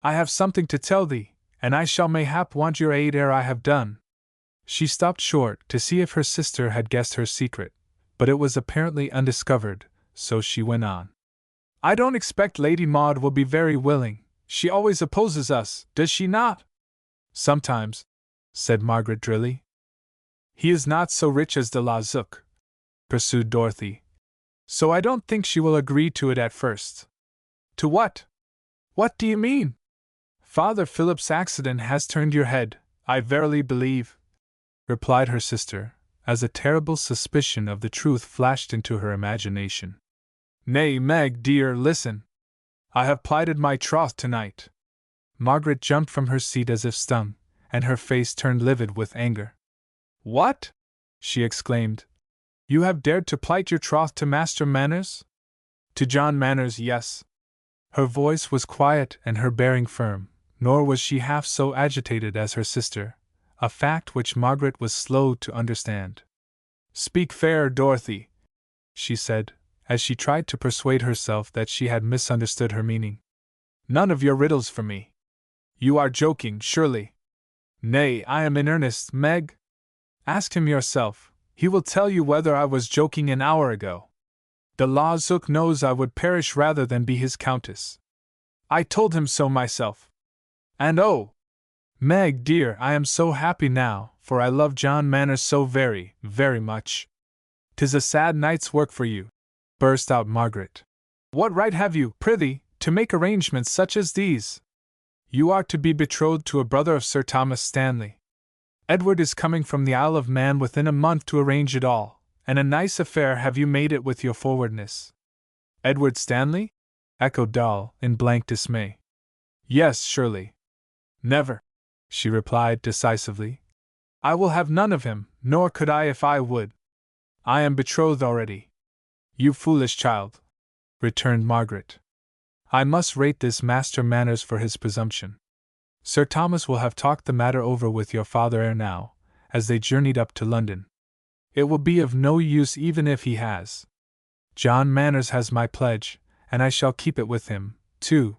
"I have something to tell thee, and I shall mayhap want your aid ere I have done." She stopped short to see if her sister had guessed her secret, but it was apparently undiscovered, so she went on. "I don't expect Lady Maud will be very willing. She always opposes us, does she not?" "Sometimes," said Margaret drily. "He is not so rich as de la Zuc," pursued Dorothy, "so I don't think she will agree to it at first." "To what? What do you mean?" "Father Philip's accident has turned your head, I verily believe," replied her sister, as a terrible suspicion of the truth flashed into her imagination. "Nay, Meg, dear, listen. I have plighted my troth tonight." Margaret jumped from her seat as if stung, and her face turned livid with anger. "What?" she exclaimed. "You have dared to plight your troth to Master Manners?" "To John Manners, yes." Her voice was quiet and her bearing firm, nor was she half so agitated as her sister, a fact which Margaret was slow to understand. "Speak fair, Dorothy," she said, as she tried to persuade herself that she had misunderstood her meaning. "None of your riddles for me. You are joking, surely." "Nay, I am in earnest, Meg." "Ask him yourself, he will tell you whether I was joking an hour ago. The Lawzook knows I would perish rather than be his countess. I told him so myself. And oh, Meg dear, I am so happy now, for I love John Manners so very, very much." "'Tis a sad night's work for you," burst out Margaret. "What right have you, prithee, to make arrangements such as these? You are to be betrothed to a brother of Sir Thomas Stanley. Edward is coming from the Isle of Man within a month to arrange it all, and a nice affair have you made it with your forwardness." "Edward Stanley?" echoed Doll, in blank dismay. "Yes, surely." "Never," she replied decisively. "I will have none of him, nor could I if I would. I am betrothed already." "You foolish child," returned Margaret. "I must rate this Master Manners for his presumption. Sir Thomas will have talked the matter over with your father ere now, as they journeyed up to London. It will be of no use even if he has. John Manners has my pledge, and I shall keep it with him, too.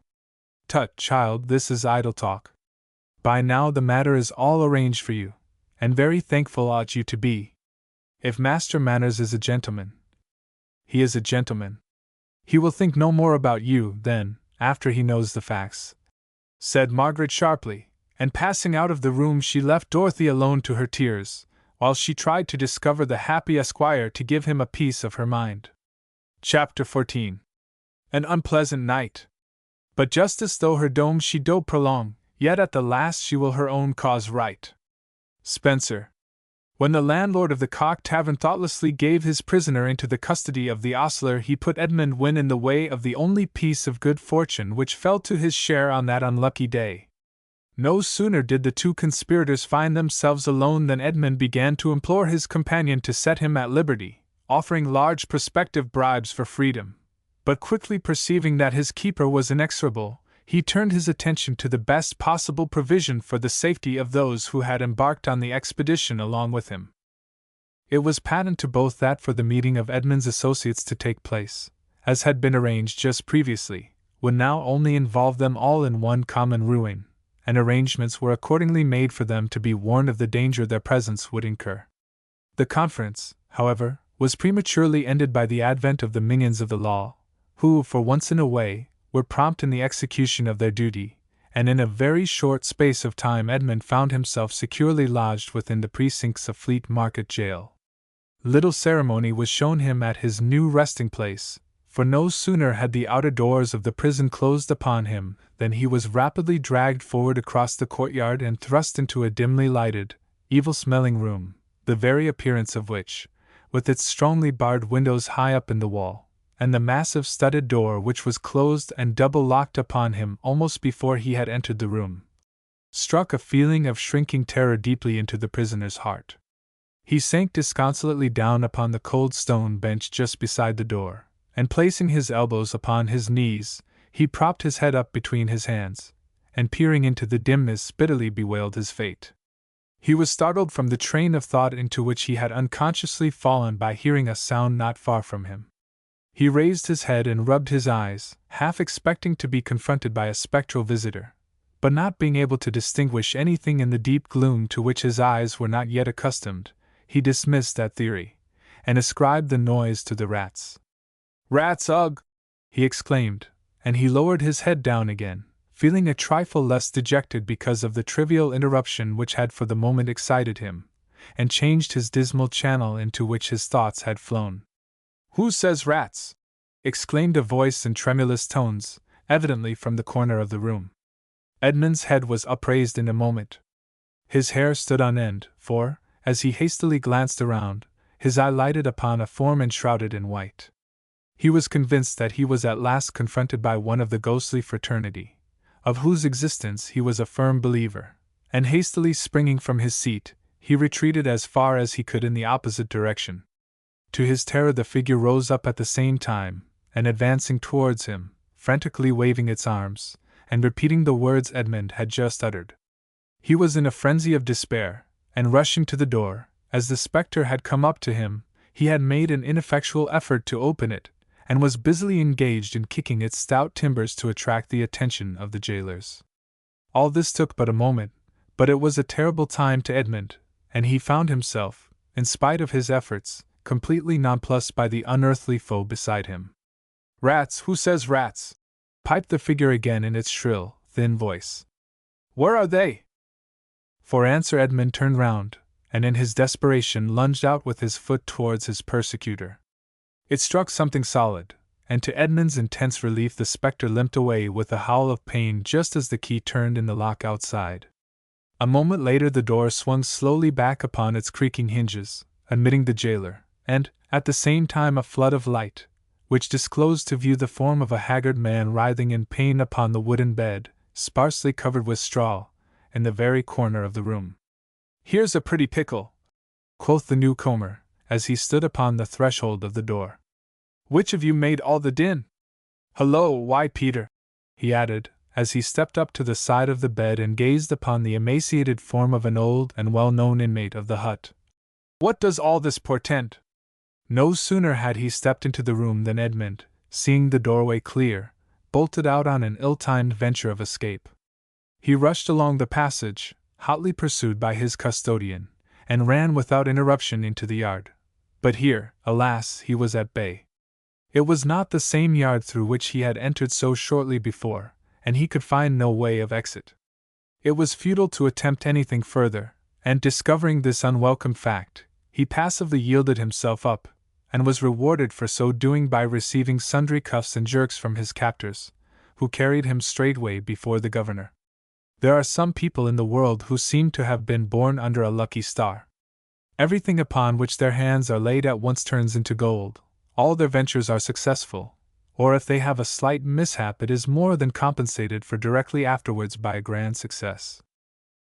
Tut, child, this is idle talk. By now the matter is all arranged for you, and very thankful ought you to be. If Master Manners is a gentleman, he is a gentleman. He will think no more about you, then, after he knows the facts," said Margaret sharply, and passing out of the room she left Dorothy alone to her tears, while she tried to discover the happy esquire to give him a piece of her mind. Chapter 14. An unpleasant night. But just as though her dome she do prolong, yet at the last she will her own cause right. Spenser. When the landlord of the Cock Tavern thoughtlessly gave his prisoner into the custody of the ostler, he put Edmund Wynne in the way of the only piece of good fortune which fell to his share on that unlucky day. No sooner did the two conspirators find themselves alone than Edmund began to implore his companion to set him at liberty, offering large prospective bribes for freedom. But quickly perceiving that his keeper was inexorable, he turned his attention to the best possible provision for the safety of those who had embarked on the expedition along with him. It was patent to both that for the meeting of Edmund's associates to take place, as had been arranged just previously, would now only involve them all in one common ruin, and arrangements were accordingly made for them to be warned of the danger their presence would incur. The conference, however, was prematurely ended by the advent of the minions of the law, who, for once in a way, were prompt in the execution of their duty, and in a very short space of time Edmund found himself securely lodged within the precincts of Fleet Market Jail. Little ceremony was shown him at his new resting place, for no sooner had the outer doors of the prison closed upon him than he was rapidly dragged forward across the courtyard and thrust into a dimly lighted, evil-smelling room, the very appearance of which, with its strongly barred windows high up in the wall, and the massive studded door which was closed and double-locked upon him almost before he had entered the room, struck a feeling of shrinking terror deeply into the prisoner's heart. He sank disconsolately down upon the cold stone bench just beside the door, and placing his elbows upon his knees, he propped his head up between his hands, and peering into the dimness bitterly bewailed his fate. He was startled from the train of thought into which he had unconsciously fallen by hearing a sound not far from him. He raised his head and rubbed his eyes, half expecting to be confronted by a spectral visitor, but not being able to distinguish anything in the deep gloom to which his eyes were not yet accustomed, he dismissed that theory, and ascribed the noise to the rats. "Rats, ugh!" he exclaimed, and he lowered his head down again, feeling a trifle less dejected because of the trivial interruption which had for the moment excited him, and changed his dismal channel into which his thoughts had flown. "Who says rats?" exclaimed a voice in tremulous tones, evidently from the corner of the room. Edmund's head was upraised in a moment. His hair stood on end, for, as he hastily glanced around, his eye lighted upon a form enshrouded in white. He was convinced that he was at last confronted by one of the ghostly fraternity, of whose existence he was a firm believer, and hastily springing from his seat, he retreated as far as he could in the opposite direction. To his terror the figure rose up at the same time, and advancing towards him, frantically waving its arms, and repeating the words Edmund had just uttered. He was in a frenzy of despair, and rushing to the door, as the spectre had come up to him, he had made an ineffectual effort to open it, and was busily engaged in kicking its stout timbers to attract the attention of the jailers. All this took but a moment, but it was a terrible time to Edmund, and he found himself, in spite of his efforts, completely nonplussed by the unearthly foe beside him. "Rats! Who says rats?" piped the figure again in its shrill, thin voice. "Where are they?" For answer Edmund turned round, and in his desperation lunged out with his foot towards his persecutor. It struck something solid, and to Edmund's intense relief the spectre limped away with a howl of pain just as the key turned in the lock outside. A moment later the door swung slowly back upon its creaking hinges, admitting the jailer, and, at the same time, a flood of light, which disclosed to view the form of a haggard man writhing in pain upon the wooden bed, sparsely covered with straw, in the very corner of the room. "Here's a pretty pickle," quoth the newcomer, as he stood upon the threshold of the door. "Which of you made all the din? Hullo, why, Peter," he added, as he stepped up to the side of the bed and gazed upon the emaciated form of an old and well-known inmate of the hut. "What does all this portend?" No sooner had he stepped into the room than Edmund, seeing the doorway clear, bolted out on an ill-timed venture of escape. He rushed along the passage, hotly pursued by his custodian, and ran without interruption into the yard. But here, alas, he was at bay. It was not the same yard through which he had entered so shortly before, and he could find no way of exit. It was futile to attempt anything further, and discovering this unwelcome fact, he passively yielded himself up, and was rewarded for so doing by receiving sundry cuffs and jerks from his captors, who carried him straightway before the governor. There are some people in the world who seem to have been born under a lucky star. Everything upon which their hands are laid at once turns into gold, all their ventures are successful, or if they have a slight mishap it is more than compensated for directly afterwards by a grand success.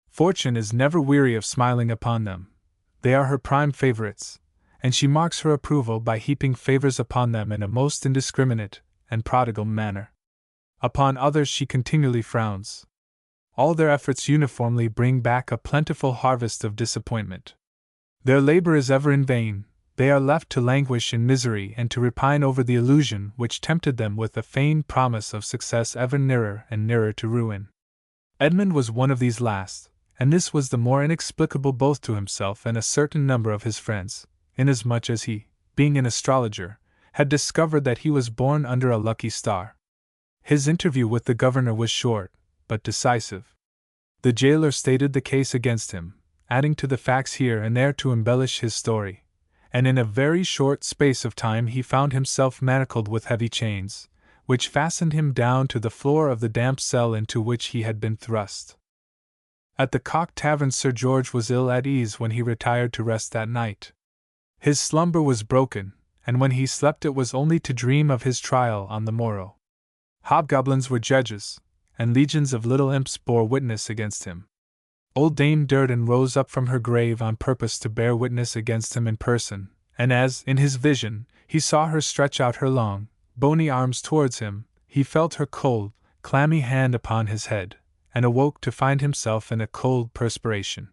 Fortune is never weary of smiling upon them. They are her prime favorites, and she marks her approval by heaping favors upon them in a most indiscriminate and prodigal manner. Upon others she continually frowns. All their efforts uniformly bring back a plentiful harvest of disappointment. Their labor is ever in vain, they are left to languish in misery and to repine over the illusion which tempted them with a feigned promise of success ever nearer and nearer to ruin. Edmund was one of these last, and this was the more inexplicable both to himself and a certain number of his friends, inasmuch as he, being an astrologer, had discovered that he was born under a lucky star. His interview with the governor was short, but decisive. The jailer stated the case against him, adding to the facts here and there to embellish his story, and in a very short space of time he found himself manacled with heavy chains, which fastened him down to the floor of the damp cell into which he had been thrust. At the Cock Tavern Sir George was ill at ease when he retired to rest that night. His slumber was broken, and when he slept it was only to dream of his trial on the morrow. Hobgoblins were judges, and legions of little imps bore witness against him. Old Dame Durden rose up from her grave on purpose to bear witness against him in person, and as, in his vision, he saw her stretch out her long, bony arms towards him, he felt her cold, clammy hand upon his head, and awoke to find himself in a cold perspiration.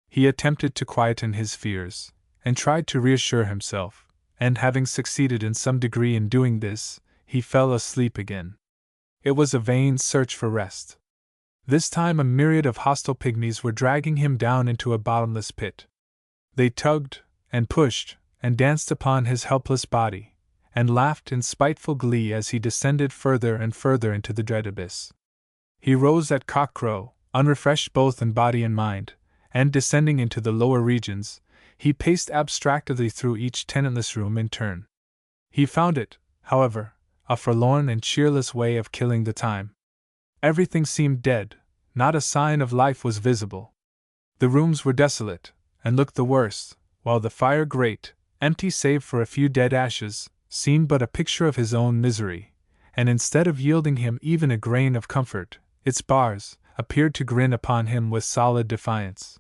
He attempted to quieten his fears, and tried to reassure himself, and having succeeded in some degree in doing this, he fell asleep again. It was a vain search for rest. This time a myriad of hostile pygmies were dragging him down into a bottomless pit. They tugged, and pushed, and danced upon his helpless body, and laughed in spiteful glee as he descended further and further into the dread abyss. He rose at cockcrow, unrefreshed both in body and mind, and descending into the lower regions, he paced abstractedly through each tenantless room in turn. He found it, however, a forlorn and cheerless way of killing the time. Everything seemed dead, not a sign of life was visible. The rooms were desolate, and looked the worse, while the fire grate, empty save for a few dead ashes, seemed but a picture of his own misery, and instead of yielding him even a grain of comfort, its bars appeared to grin upon him with solid defiance.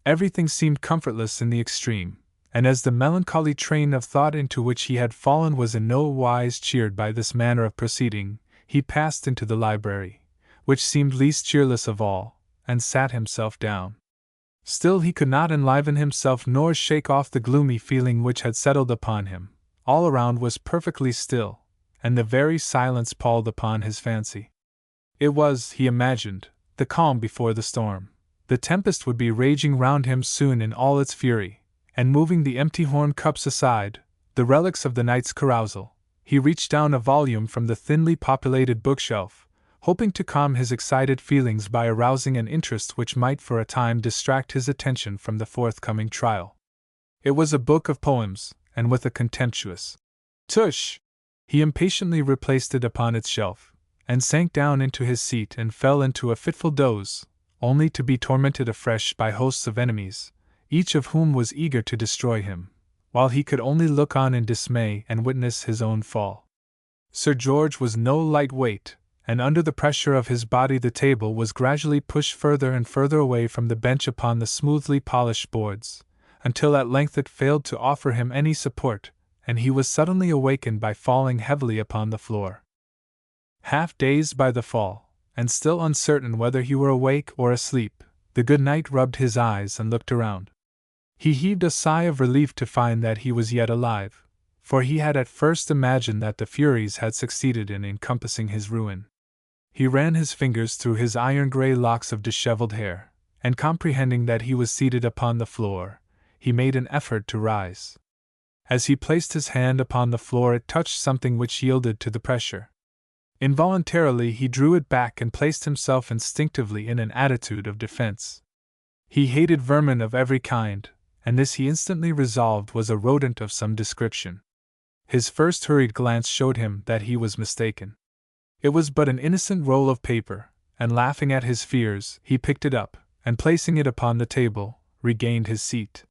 Everything seemed comfortless in the extreme, and as the melancholy train of thought into which he had fallen was in no wise cheered by this manner of proceeding, he passed into the library, which seemed least cheerless of all, and sat himself down. Still he could not enliven himself nor shake off the gloomy feeling which had settled upon him. All around was perfectly still, and the very silence palled upon his fancy. It was, he imagined, the calm before the storm. The tempest would be raging round him soon in all its fury, and moving the empty horn cups aside, the relics of the night's carousal, he reached down a volume from the thinly populated bookshelf, hoping to calm his excited feelings by arousing an interest which might for a time distract his attention from the forthcoming trial. It was a book of poems, and with a contemptuous tush, he impatiently replaced it upon its shelf, and sank down into his seat and fell into a fitful doze, only to be tormented afresh by hosts of enemies, each of whom was eager to destroy him, while he could only look on in dismay and witness his own fall. Sir George was no light weight, and under the pressure of his body the table was gradually pushed further and further away from the bench upon the smoothly polished boards, until at length it failed to offer him any support, and he was suddenly awakened by falling heavily upon the floor. Half dazed by the fall, and still uncertain whether he were awake or asleep, the good knight rubbed his eyes and looked around. He heaved a sigh of relief to find that he was yet alive, for he had at first imagined that the Furies had succeeded in encompassing his ruin. He ran his fingers through his iron-gray locks of disheveled hair, and comprehending that he was seated upon the floor, he made an effort to rise. As he placed his hand upon the floor it touched something which yielded to the pressure. Involuntarily he drew it back and placed himself instinctively in an attitude of defense. He hated vermin of every kind, and this he instantly resolved was a rodent of some description. His first hurried glance showed him that he was mistaken. It was but an innocent roll of paper, and laughing at his fears, he picked it up, and placing it upon the table, regained his seat.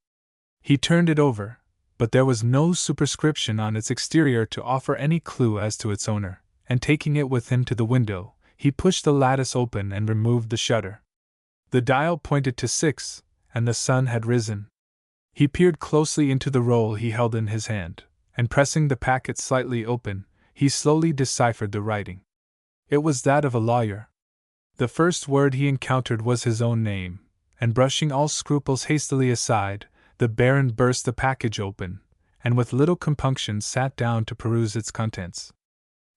He turned it over, but there was no superscription on its exterior to offer any clue as to its owner, and taking it with him to the window, he pushed the lattice open and removed the shutter. The dial pointed to 6, and the sun had risen. He peered closely into the roll he held in his hand, and pressing the packet slightly open, he slowly deciphered the writing. It was that of a lawyer. The first word he encountered was his own name, and brushing all scruples hastily aside, the Baron burst the package open, and with little compunction sat down to peruse its contents.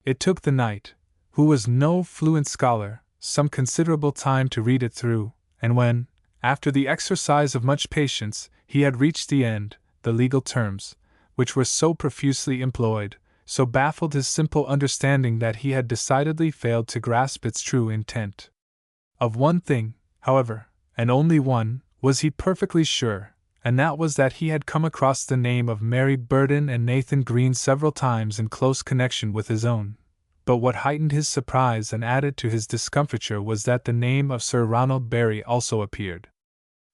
It took the knight, who was no fluent scholar, some considerable time to read it through, and when, after the exercise of much patience, he had reached the end, the legal terms, which were so profusely employed, so baffled his simple understanding that he had decidedly failed to grasp its true intent. Of one thing, however, and only one, was he perfectly sure, and that was that he had come across the name of Mary Burden and Nathan Green several times in close connection with his own. But what heightened his surprise and added to his discomfiture was that the name of Sir Ronald Barry also appeared.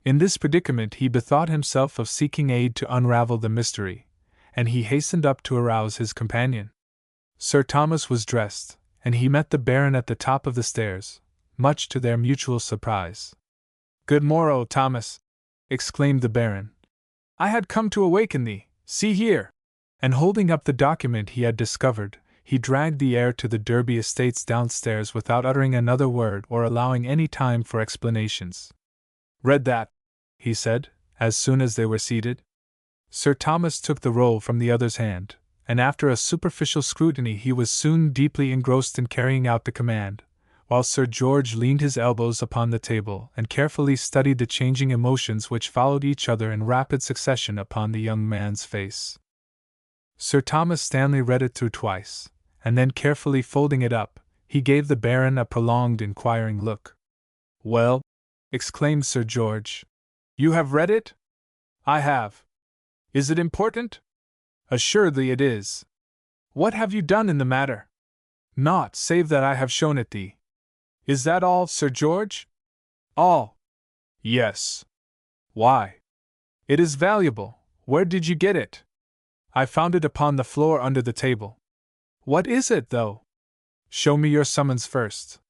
In this predicament he bethought himself of seeking aid to unravel the mystery, and he hastened up to arouse his companion. Sir Thomas was dressed, and he met the Baron at the top of the stairs, much to their mutual surprise. "Good morrow, Thomas!" exclaimed the Baron. "I had come to awaken thee, see here!" And holding up the document he had discovered, he dragged the heir to the Derby estates downstairs without uttering another word or allowing any time for explanations. "Read that," he said, as soon as they were seated. Sir Thomas took the roll from the other's hand, and after a superficial scrutiny he was soon deeply engrossed in carrying out the command, while Sir George leaned his elbows upon the table and carefully studied the changing emotions which followed each other in rapid succession upon the young man's face. Sir Thomas Stanley read it through twice, and then carefully folding it up, he gave the Baron a prolonged inquiring look. "Well," exclaimed Sir George, "you have read it?" "I have." "Is it important?" "Assuredly it is." "What have you done in the matter?" "Naught save that I have shown it thee." "Is that all, Sir George?" "All." "Yes." "Why?" "It is valuable. Where did you get it?" "I found it upon the floor under the table." "What is it, though?" "Show me your summons first."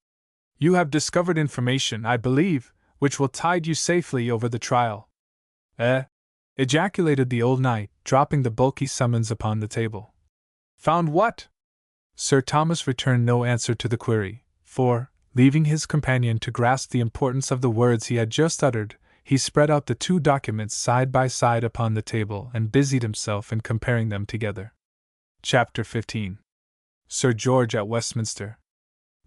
"You have discovered information, I believe, which will tide you safely over the trial." "Eh?" ejaculated the old knight, dropping the bulky summons upon the table. "Found what?" Sir Thomas returned no answer to the query, for, leaving his companion to grasp the importance of the words he had just uttered, he spread out the two documents side by side upon the table and busied himself in comparing them together. Chapter 15. Sir George at Westminster.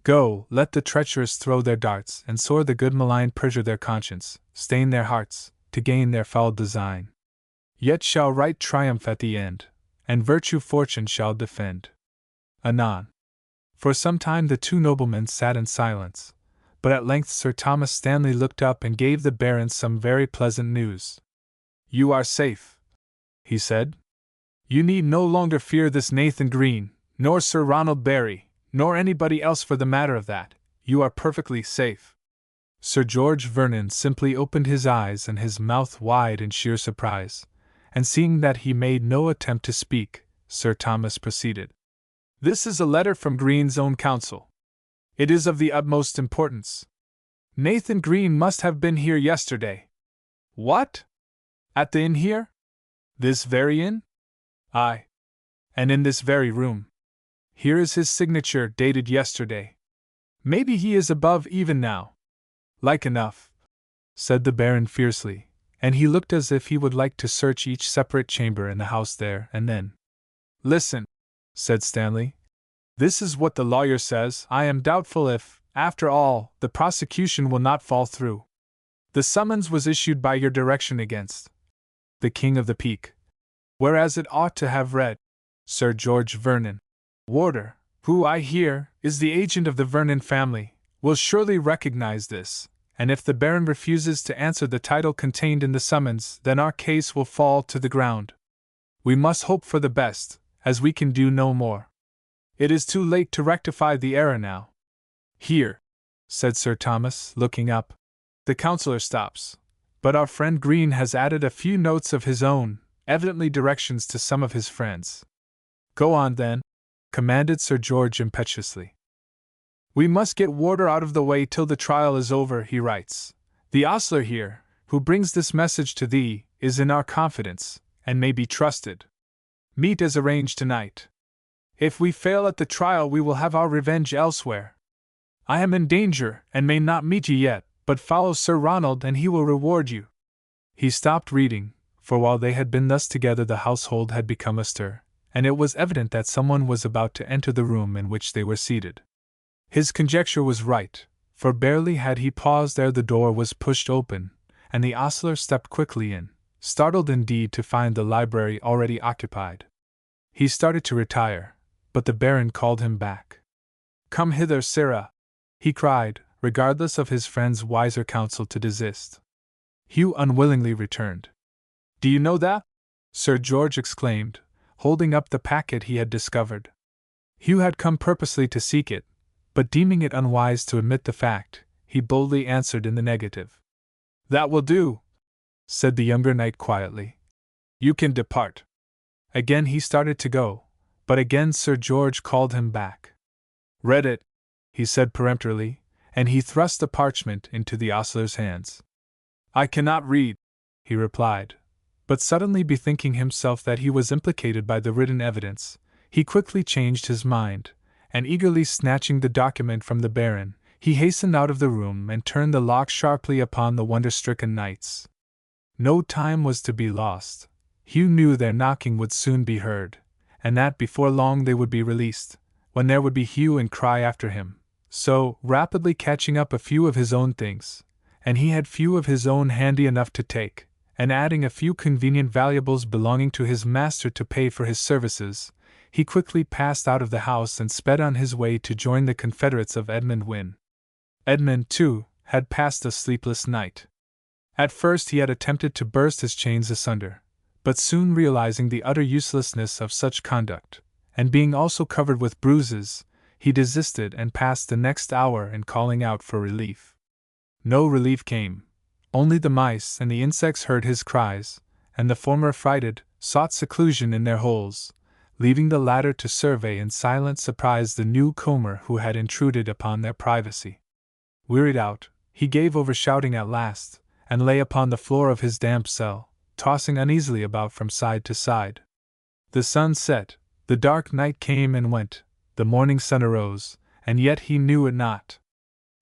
Go, let the treacherous throw their darts, and sore the good malign perjure their conscience, stain their hearts, to gain their foul design. Yet shall right triumph at the end, and virtue fortune shall defend. Anon. For some time the two noblemen sat in silence, but at length Sir Thomas Stanley looked up and gave the Baron some very pleasant news. You are safe, he said. You need no longer fear this Nathan Green, nor Sir Ronald Barry, nor anybody else for the matter of that. You are perfectly safe. Sir George Vernon simply opened his eyes and his mouth wide in sheer surprise, and seeing that he made no attempt to speak, Sir Thomas proceeded. This is a letter from Green's own counsel. It is of the utmost importance. Nathan Green must have been here yesterday. What? At the inn here? This very inn? Aye. And in this very room. Here is his signature, dated yesterday. Maybe he is above even now. Like enough, said the Baron fiercely, and he looked as if he would like to search each separate chamber in the house there and then. Listen, said Stanley. This is what the lawyer says. I am doubtful if, after all, the prosecution will not fall through. The summons was issued by your direction against the King of the Peak, whereas it ought to have read, Sir George Vernon, Warder, who, I hear, is the agent of the Vernon family, will surely recognize this, and if the Baron refuses to answer the title contained in the summons, then our case will fall to the ground. We must hope for the best, as we can do no more. It is too late to rectify the error now. Here, said Sir Thomas, looking up. The counsellor stops, but our friend Green has added a few notes of his own, evidently directions to some of his friends. Go on, then, commanded Sir George impetuously. We must get Warder out of the way till the trial is over, he writes. The ostler here, who brings this message to thee, is in our confidence, and may be trusted. Meet as arranged tonight. If we fail at the trial, we will have our revenge elsewhere. I am in danger, and may not meet you yet, but follow Sir Ronald, and he will reward you. He stopped reading, for while they had been thus together the household had become astir, and it was evident that someone was about to enter the room in which they were seated. His conjecture was right, for barely had he paused ere the door was pushed open, and the ostler stepped quickly in, startled indeed to find the library already occupied. He started to retire, but the Baron called him back. Come hither, sirrah, he cried, regardless of his friend's wiser counsel to desist. Hugh unwillingly returned. Do you know that? Sir George exclaimed, holding up the packet he had discovered. Hugh had come purposely to seek it, but deeming it unwise to admit the fact, he boldly answered in the negative. That will do, said the younger knight quietly. You can depart. Again he started to go, but again Sir George called him back. Read it, he said peremptorily, and he thrust the parchment into the ostler's hands. I cannot read, he replied, but suddenly bethinking himself that he was implicated by the written evidence, he quickly changed his mind, and eagerly snatching the document from the Baron, he hastened out of the room and turned the lock sharply upon the wonder-stricken knights. No time was to be lost. Hugh knew their knocking would soon be heard, and that before long they would be released, when there would be hue and cry after him. So, rapidly catching up a few of his own things, and he had few of his own handy enough to take, and adding a few convenient valuables belonging to his master to pay for his services, he quickly passed out of the house and sped on his way to join the confederates of Edmund Wynne. Edmund, too, had passed a sleepless night. At first he had attempted to burst his chains asunder, but soon realizing the utter uselessness of such conduct, and being also covered with bruises, he desisted and passed the next hour in calling out for relief. No relief came. Only the mice and the insects heard his cries, and the former, frighted, sought seclusion in their holes, leaving the latter to survey in silent surprise the newcomer who had intruded upon their privacy. Wearied out, he gave over shouting at last, and lay upon the floor of his damp cell, tossing uneasily about from side to side. The sun set, the dark night came and went, the morning sun arose, and yet he knew it not.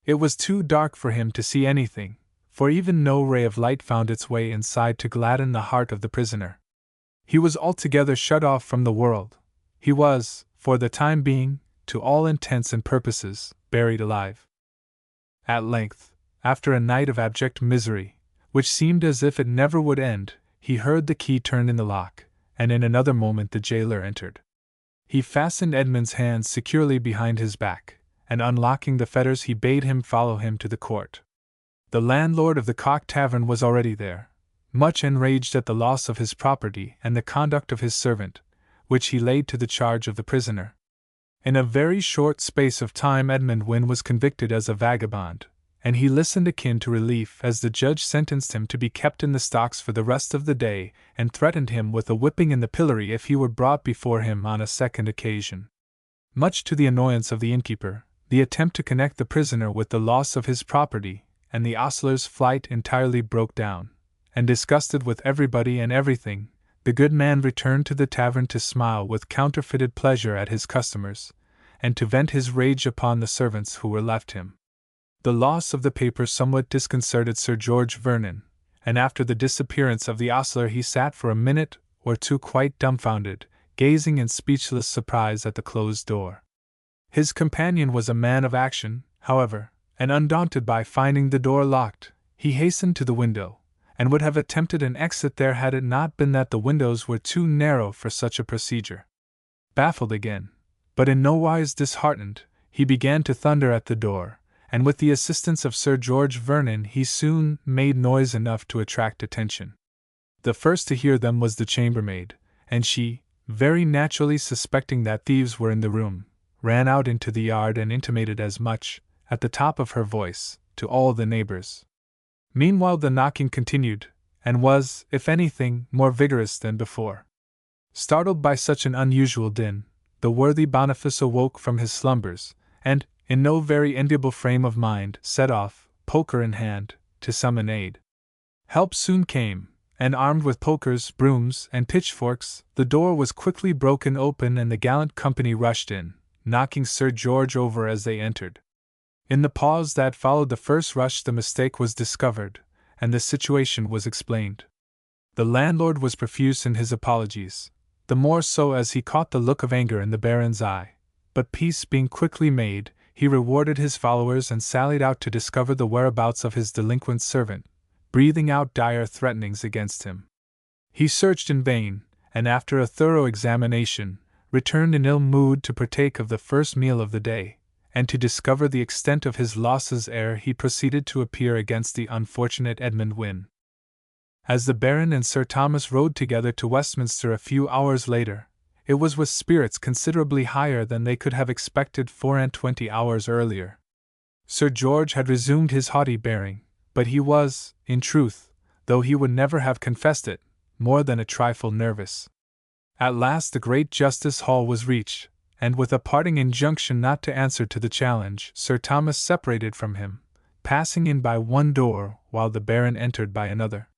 It was too dark for him to see anything, for even no ray of light found its way inside to gladden the heart of the prisoner. He was altogether shut off from the world. He was, for the time being, to all intents and purposes, buried alive. At length, after a night of abject misery, which seemed as if it never would end, he heard the key turn in the lock, and in another moment the jailer entered. He fastened Edmund's hands securely behind his back, and unlocking the fetters he bade him follow him to the court. The landlord of the Cock Tavern was already there, much enraged at the loss of his property and the conduct of his servant, which he laid to the charge of the prisoner. In a very short space of time Edmund Wynne was convicted as a vagabond, and he listened akin to relief as the judge sentenced him to be kept in the stocks for the rest of the day and threatened him with a whipping in the pillory if he were brought before him on a second occasion. Much to the annoyance of the innkeeper, the attempt to connect the prisoner with the loss of his property and the ostler's flight entirely broke down, and disgusted with everybody and everything, the good man returned to the tavern to smile with counterfeited pleasure at his customers, and to vent his rage upon the servants who were left him. The loss of the paper somewhat disconcerted Sir George Vernon, and after the disappearance of the ostler he sat for a minute or two quite dumbfounded, gazing in speechless surprise at the closed door. His companion was a man of action, however, and undaunted by finding the door locked, he hastened to the window, and would have attempted an exit there had it not been that the windows were too narrow for such a procedure. Baffled again, but in nowise disheartened, he began to thunder at the door, and with the assistance of Sir George Vernon he soon made noise enough to attract attention. The first to hear them was the chambermaid, and she, very naturally suspecting that thieves were in the room, ran out into the yard and intimated as much, at the top of her voice, to all the neighbors. Meanwhile the knocking continued, and was, if anything, more vigorous than before. Startled by such an unusual din, the worthy Boniface awoke from his slumbers, and, in no very enviable frame of mind, set off, poker in hand, to summon aid. Help soon came, and armed with pokers, brooms, and pitchforks, the door was quickly broken open and the gallant company rushed in, knocking Sir George over as they entered. In the pause that followed the first rush the mistake was discovered, and the situation was explained. The landlord was profuse in his apologies, the more so as he caught the look of anger in the Baron's eye, but peace being quickly made, he rewarded his followers and sallied out to discover the whereabouts of his delinquent servant, breathing out dire threatenings against him. He searched in vain, and after a thorough examination, returned in ill mood to partake of the first meal of the day, and to discover the extent of his losses ere he proceeded to appear against the unfortunate Edmund Wynne. As the Baron and Sir Thomas rode together to Westminster a few hours later, it was with spirits considerably higher than they could have expected 24 hours earlier. Sir George had resumed his haughty bearing, but he was, in truth, though he would never have confessed it, more than a trifle nervous. At last the great Justice Hall was reached, and with a parting injunction not to answer to the challenge, Sir Thomas separated from him, passing in by one door while the Baron entered by another.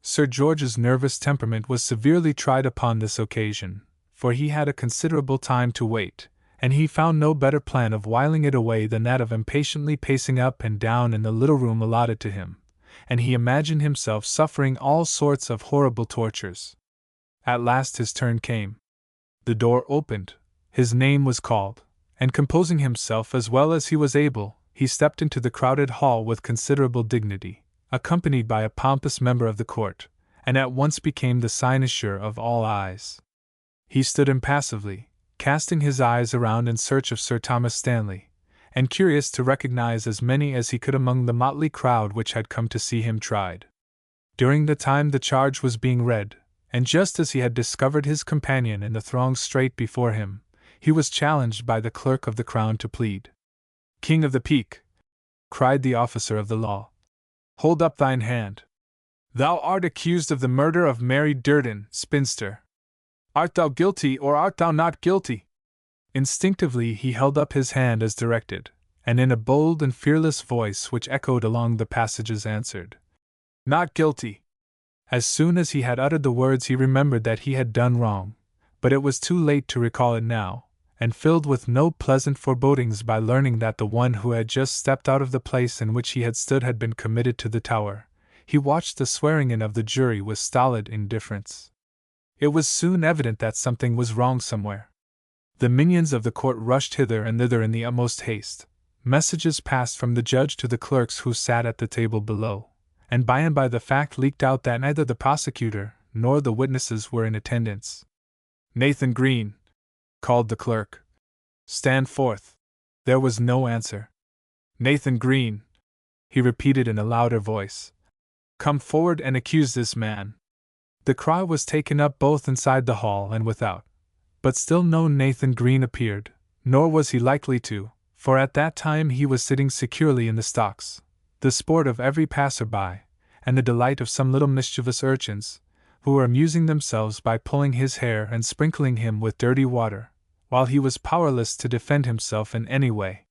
Sir George's nervous temperament was severely tried upon this occasion, for he had a considerable time to wait, and he found no better plan of whiling it away than that of impatiently pacing up and down in the little room allotted to him, and he imagined himself suffering all sorts of horrible tortures. At last his turn came. The door opened, his name was called, and composing himself as well as he was able, he stepped into the crowded hall with considerable dignity, accompanied by a pompous member of the court, and at once became the cynosure of all eyes. He stood impassively, casting his eyes around in search of Sir Thomas Stanley, and curious to recognize as many as he could among the motley crowd which had come to see him tried. During the time the charge was being read, and just as he had discovered his companion in the throng straight before him, he was challenged by the clerk of the Crown to plead. "King of the Peak," cried the officer of the law, "hold up thine hand. Thou art accused of the murder of Mary Durden, spinster. Art thou guilty or art thou not guilty?" Instinctively he held up his hand as directed, and in a bold and fearless voice which echoed along the passages answered, "Not guilty." As soon as he had uttered the words he remembered that he had done wrong, but it was too late to recall it now, and filled with no pleasant forebodings by learning that the one who had just stepped out of the place in which he had stood had been committed to the Tower, he watched the swearing-in of the jury with stolid indifference. It was soon evident that something was wrong somewhere. The minions of the court rushed hither and thither in the utmost haste. Messages passed from the judge to the clerks who sat at the table below, and by the fact leaked out that neither the prosecutor nor the witnesses were in attendance. "Nathan Green," called the clerk. "Stand forth." There was no answer. "Nathan Green," he repeated in a louder voice. "Come forward and accuse this man." The cry was taken up both inside the hall and without, but still no Nathan Green appeared, nor was he likely to, for at that time he was sitting securely in the stocks, the sport of every passer-by, and the delight of some little mischievous urchins, who were amusing themselves by pulling his hair and sprinkling him with dirty water, while he was powerless to defend himself in any way.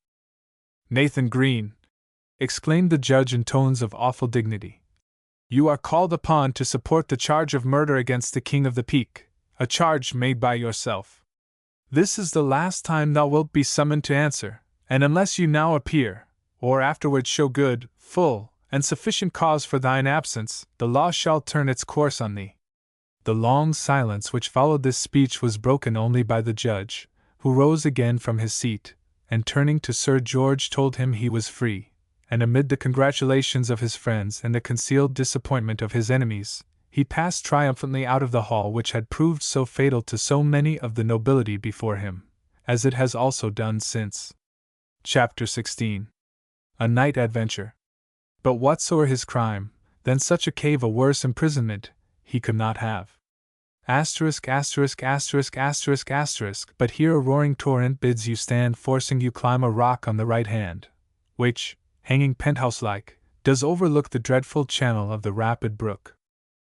"Nathan Green," exclaimed the judge in tones of awful dignity, "you are called upon to support the charge of murder against the King of the Peak, a charge made by yourself. This is the last time thou wilt be summoned to answer, and unless you now appear, or afterwards show good, full, and sufficient cause for thine absence, the law shall turn its course on thee." The long silence which followed this speech was broken only by the judge, who rose again from his seat, and turning to Sir George told him he was free, and amid the congratulations of his friends and the concealed disappointment of his enemies, he passed triumphantly out of the hall which had proved so fatal to so many of the nobility before him, as it has also done since. Chapter 16. A Night Adventure. But whatsoe'er his crime, than such a cave a worse imprisonment he could not have. Asterisk, asterisk, asterisk, asterisk, asterisk, but here a roaring torrent bids you stand, forcing you climb a rock on the right hand, which, hanging penthouse-like, does overlook the dreadful channel of the rapid brook.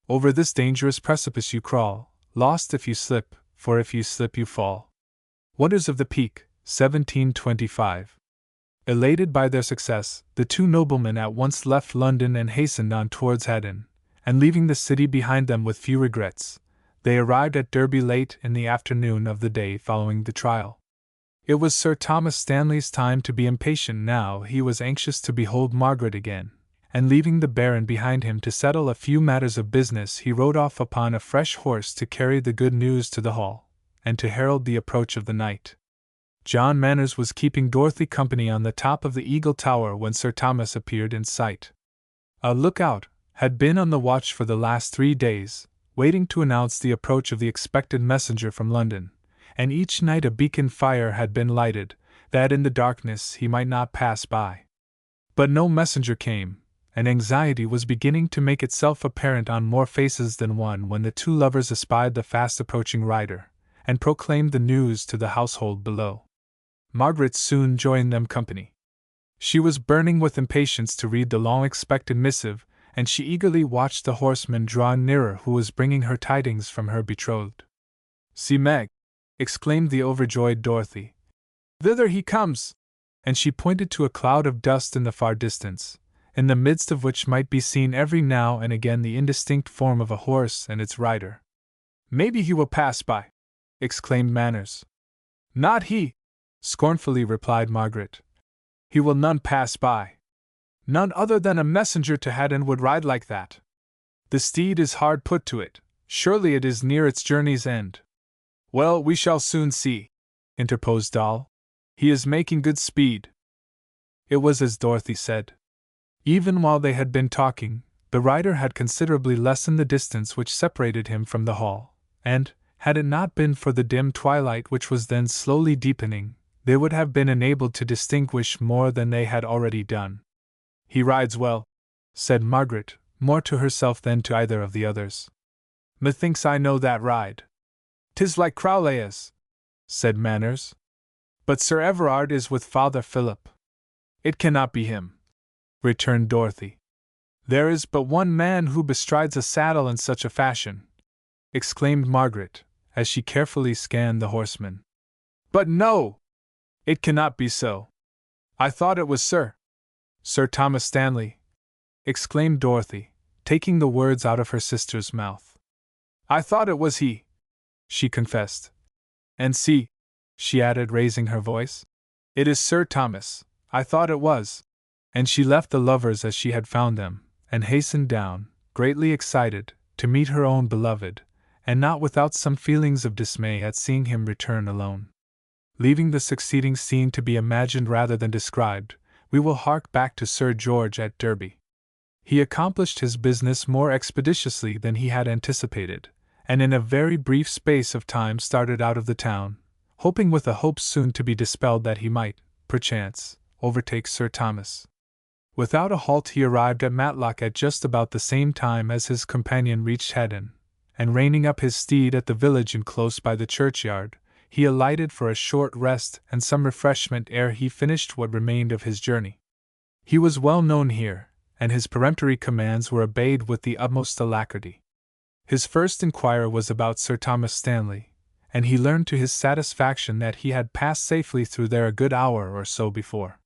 Over this dangerous precipice you crawl, lost if you slip, for if you slip you fall. Wonders of the Peak, 1725. Elated by their success, the two noblemen at once left London and hastened on towards Haddon, and leaving the city behind them with few regrets, they arrived at Derby late in the afternoon of the day following the trial. It was Sir Thomas Stanley's time to be impatient now. He was anxious to behold Margaret again, and leaving the Baron behind him to settle a few matters of business, he rode off upon a fresh horse to carry the good news to the hall, and to herald the approach of the night. John Manners was keeping Dorothy company on the top of the Eagle Tower when Sir Thomas appeared in sight. A lookout had been on the watch for the last 3 days, waiting to announce the approach of the expected messenger from London, and each night a beacon fire had been lighted, that in the darkness he might not pass by. But no messenger came, and anxiety was beginning to make itself apparent on more faces than one when the two lovers espied the fast-approaching rider, and proclaimed the news to the household below. Margaret soon joined them company. She was burning with impatience to read the long-expected missive, and she eagerly watched the horseman draw nearer who was bringing her tidings from her betrothed. "See, Meg!" exclaimed the overjoyed Dorothy. "Thither he comes!" And she pointed to a cloud of dust in the far distance, in the midst of which might be seen every now and again the indistinct form of a horse and its rider. "Maybe he will pass by!" exclaimed Manners. "Not he!" scornfully replied Margaret. "He will none pass by. None other than a messenger to Haddon would ride like that. The steed is hard put to it, surely it is near its journey's end." "Well, we shall soon see," interposed Doll. "He is making good speed." It was as Dorothy said. Even while they had been talking, the rider had considerably lessened the distance which separated him from the hall, and, had it not been for the dim twilight which was then slowly deepening, they would have been enabled to distinguish more than they had already done. "He rides well," said Margaret, more to herself than to either of the others. "Methinks I know that ride." "'Tis like Crowley's," said Manners. "But Sir Everard is with Father Philip." "It cannot be him," returned Dorothy. "There is but one man who bestrides a saddle in such a fashion," exclaimed Margaret, as she carefully scanned the horseman. "But no! It cannot be so. I thought it was Sir Thomas Stanley," exclaimed Dorothy, taking the words out of her sister's mouth. "I thought it was he," she confessed. "And see," she added, raising her voice, "it is Sir Thomas, I thought it was." And she left the lovers as she had found them, and hastened down, greatly excited, to meet her own beloved, and not without some feelings of dismay at seeing him return alone. Leaving the succeeding scene to be imagined rather than described, we will hark back to Sir George at Derby. He accomplished his business more expeditiously than he had anticipated, and in a very brief space of time started out of the town, hoping with a hope soon to be dispelled that he might, perchance, overtake Sir Thomas. Without a halt he arrived at Matlock at just about the same time as his companion reached Haddon, and reining up his steed at the village inn close by the churchyard, he alighted for a short rest and some refreshment ere he finished what remained of his journey. He was well known here, and his peremptory commands were obeyed with the utmost alacrity. His first inquiry was about Sir Thomas Stanley, and he learned to his satisfaction that he had passed safely through there a good hour or so before.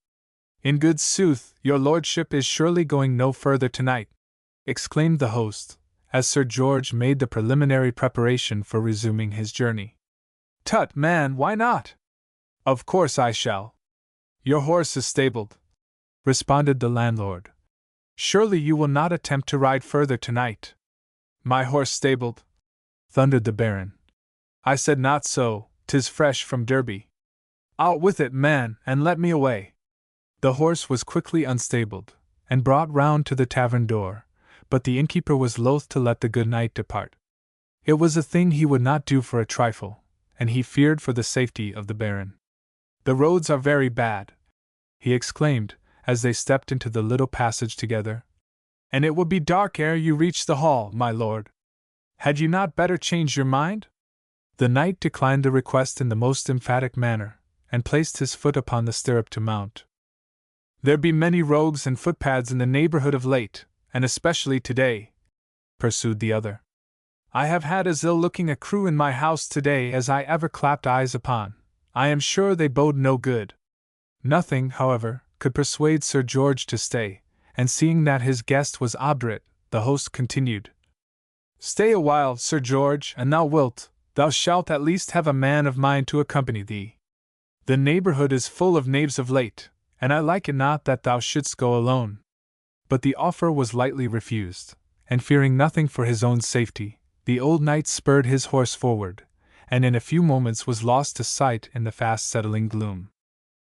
"In good sooth, your lordship is surely going no further tonight," exclaimed the host, as Sir George made the preliminary preparation for resuming his journey. "Tut, man, why not?" "Of course I shall." "Your horse is stabled," responded the landlord. "Surely you will not attempt to ride further tonight." "My horse stabled?" thundered the Baron. "I said not so, 'tis fresh from Derby." "Out with it, man, and let me away." The horse was quickly unstabled, and brought round to the tavern door, but the innkeeper was loath to let the good knight depart. It was a thing he would not do for a trifle, and he feared for the safety of the Baron. "The roads are very bad," he exclaimed, as they stepped into the little passage together. "And it will be dark ere you reach the hall, my lord. Had you not better change your mind?" The knight declined the request in the most emphatic manner, and placed his foot upon the stirrup to mount. "There be many rogues and footpads in the neighborhood of late, and especially today," pursued the other. "I have had as ill-looking a crew in my house today as I ever clapped eyes upon. I am sure they bode no good." Nothing, however, could persuade Sir George to stay, and seeing that his guest was obdurate, the host continued. "Stay a while, Sir George, and thou shalt at least have a man of mine to accompany thee. The neighborhood is full of knaves of late, and I like it not that thou shouldst go alone." But the offer was lightly refused, and fearing nothing for his own safety, the old knight spurred his horse forward, and in a few moments was lost to sight in the fast settling gloom.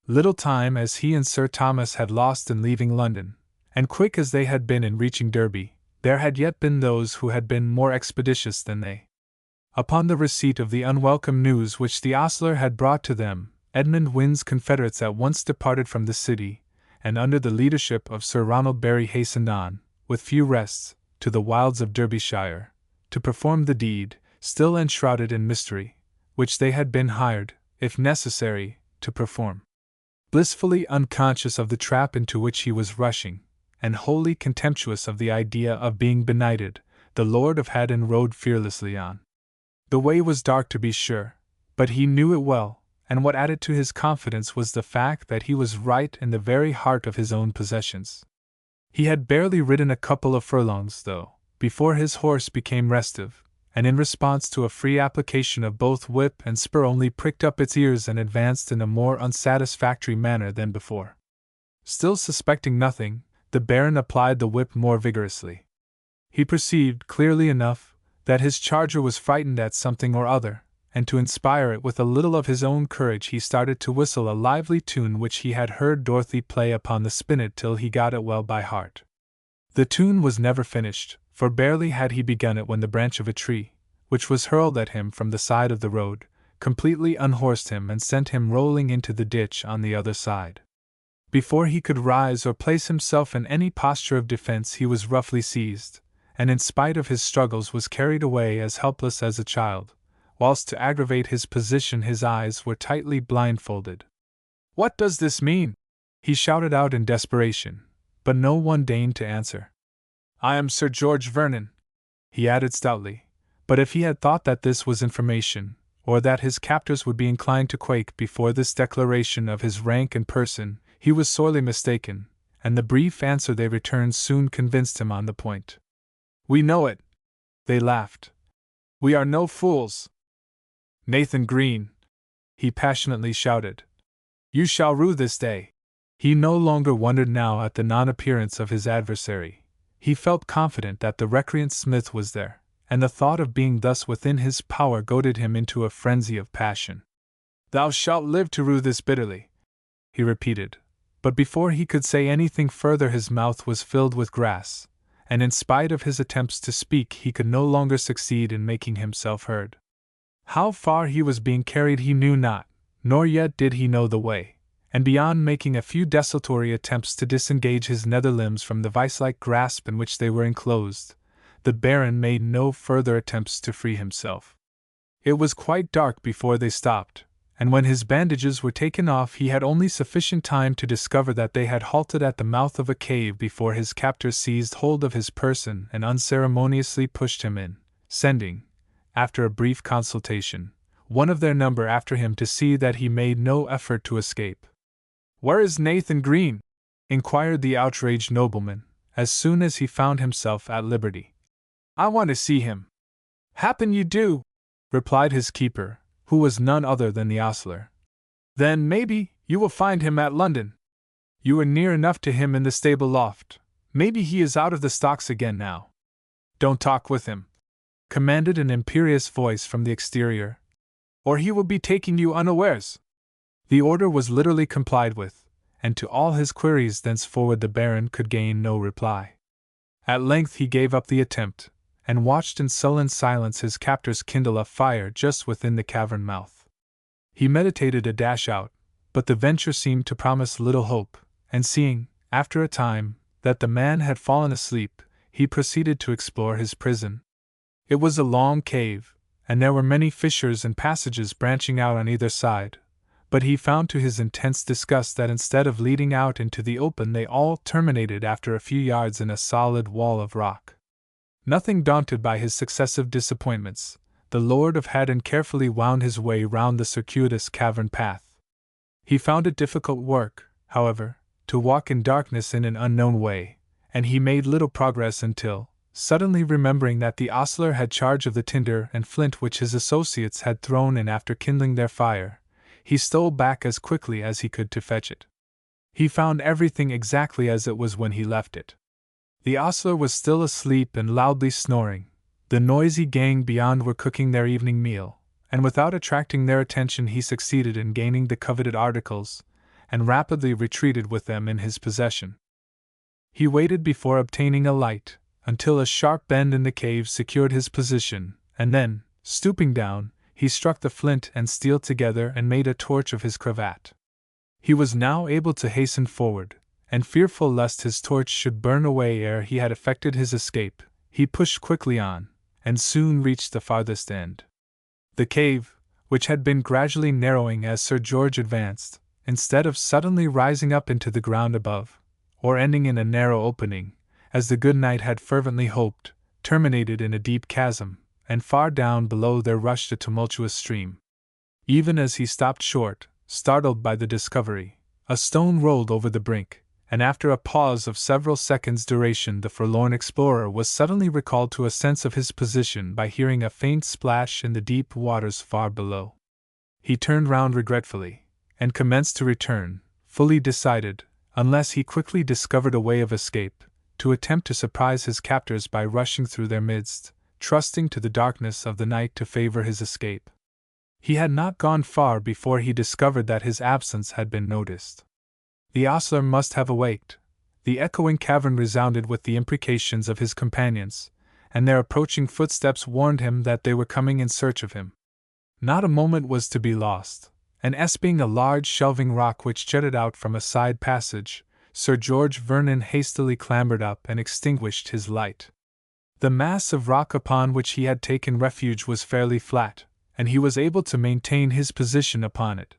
Little time as he and Sir Thomas had lost in leaving London, and quick as they had been in reaching Derby, there had yet been those who had been more expeditious than they. Upon the receipt of the unwelcome news which the ostler had brought to them, Edmund Wynne's confederates at once departed from the city, and under the leadership of Sir Ronald Barry hastened on, with few rests, to the wilds of Derbyshire, to perform the deed, still enshrouded in mystery, which they had been hired, if necessary, to perform. Blissfully unconscious of the trap into which he was rushing, and wholly contemptuous of the idea of being benighted, the Lord of Haddon rode fearlessly on. The way was dark to be sure, but he knew it well, and what added to his confidence was the fact that he was right in the very heart of his own possessions. He had barely ridden a couple of furlongs, though, before his horse became restive, and in response to a free application of both whip and spur only pricked up its ears and advanced in a more unsatisfactory manner than before. Still suspecting nothing, the Baron applied the whip more vigorously. He perceived, clearly enough, that his charger was frightened at something or other, and to inspire it with a little of his own courage he started to whistle a lively tune which he had heard Dorothy play upon the spinet till he got it well by heart. The tune was never finished, for barely had he begun it when the branch of a tree, which was hurled at him from the side of the road, completely unhorsed him and sent him rolling into the ditch on the other side. Before he could rise or place himself in any posture of defense he was roughly seized, and in spite of his struggles was carried away as helpless as a child, whilst to aggravate his position his eyes were tightly blindfolded. "What does this mean?" he shouted out in desperation, but no one deigned to answer. "I am Sir George Vernon," he added stoutly, but if he had thought that this was information, or that his captors would be inclined to quake before this declaration of his rank and person, he was sorely mistaken, and the brief answer they returned soon convinced him on the point. "We know it," they laughed. "We are no fools." "Nathan Green," he passionately shouted, "you shall rue this day." He no longer wondered now at the non-appearance of his adversary. He felt confident that the recreant smith was there, and the thought of being thus within his power goaded him into a frenzy of passion. "Thou shalt live to rue this bitterly," he repeated, but before he could say anything further his mouth was filled with grass, and in spite of his attempts to speak he could no longer succeed in making himself heard. How far he was being carried he knew not, nor yet did he know the way, and beyond making a few desultory attempts to disengage his nether limbs from the vice-like grasp in which they were enclosed, the Baron made no further attempts to free himself. It was quite dark before they stopped, and when his bandages were taken off he had only sufficient time to discover that they had halted at the mouth of a cave before his captors seized hold of his person and unceremoniously pushed him in, sending, after a brief consultation, one of their number after him to see that he made no effort to escape. "Where is Nathan Green?" inquired the outraged nobleman, as soon as he found himself at liberty. "I want to see him." "Happen you do," replied his keeper, who was none other than the ostler. "Then, maybe, you will find him at London. You were near enough to him in the stable loft. Maybe he is out of the stocks again now." "Don't talk with him," commanded an imperious voice from the exterior, "or he will be taking you unawares." The order was literally complied with, and to all his queries thenceforward the Baron could gain no reply. At length he gave up the attempt, and watched in sullen silence his captors kindle a fire just within the cavern mouth. He meditated a dash out, but the venture seemed to promise little hope, and seeing, after a time, that the man had fallen asleep, he proceeded to explore his prison. It was a long cave, and there were many fissures and passages branching out on either side, but he found to his intense disgust that instead of leading out into the open they all terminated after a few yards in a solid wall of rock. Nothing daunted by his successive disappointments, the Lord of Haddon carefully wound his way round the circuitous cavern path. He found it difficult work, however, to walk in darkness in an unknown way, and he made little progress until, suddenly remembering that the ostler had charge of the tinder and flint which his associates had thrown in after kindling their fire, he stole back as quickly as he could to fetch it. He found everything exactly as it was when he left it. The ostler was still asleep and loudly snoring. The noisy gang beyond were cooking their evening meal, and without attracting their attention he succeeded in gaining the coveted articles, and rapidly retreated with them in his possession. He waited before obtaining a light, until a sharp bend in the cave secured his position, and then, stooping down, he struck the flint and steel together and made a torch of his cravat. He was now able to hasten forward, and fearful lest his torch should burn away ere he had effected his escape, he pushed quickly on, and soon reached the farthest end. The cave, which had been gradually narrowing as Sir George advanced, instead of suddenly rising up into the ground above, or ending in a narrow opening, as the good knight had fervently hoped, terminated in a deep chasm, and far down below there rushed a tumultuous stream. Even as he stopped short, startled by the discovery, a stone rolled over the brink, and after a pause of several seconds' duration the forlorn explorer was suddenly recalled to a sense of his position by hearing a faint splash in the deep waters far below. He turned round regretfully, and commenced to return, fully decided, unless he quickly discovered a way of escape, to attempt to surprise his captors by rushing through their midst, trusting to the darkness of the night to favor his escape. He had not gone far before he discovered that his absence had been noticed. The ostler must have awaked. The echoing cavern resounded with the imprecations of his companions, and their approaching footsteps warned him that they were coming in search of him. Not a moment was to be lost, and espying a large shelving rock which jutted out from a side passage, Sir George Vernon hastily clambered up and extinguished his light. The mass of rock upon which he had taken refuge was fairly flat, and he was able to maintain his position upon it.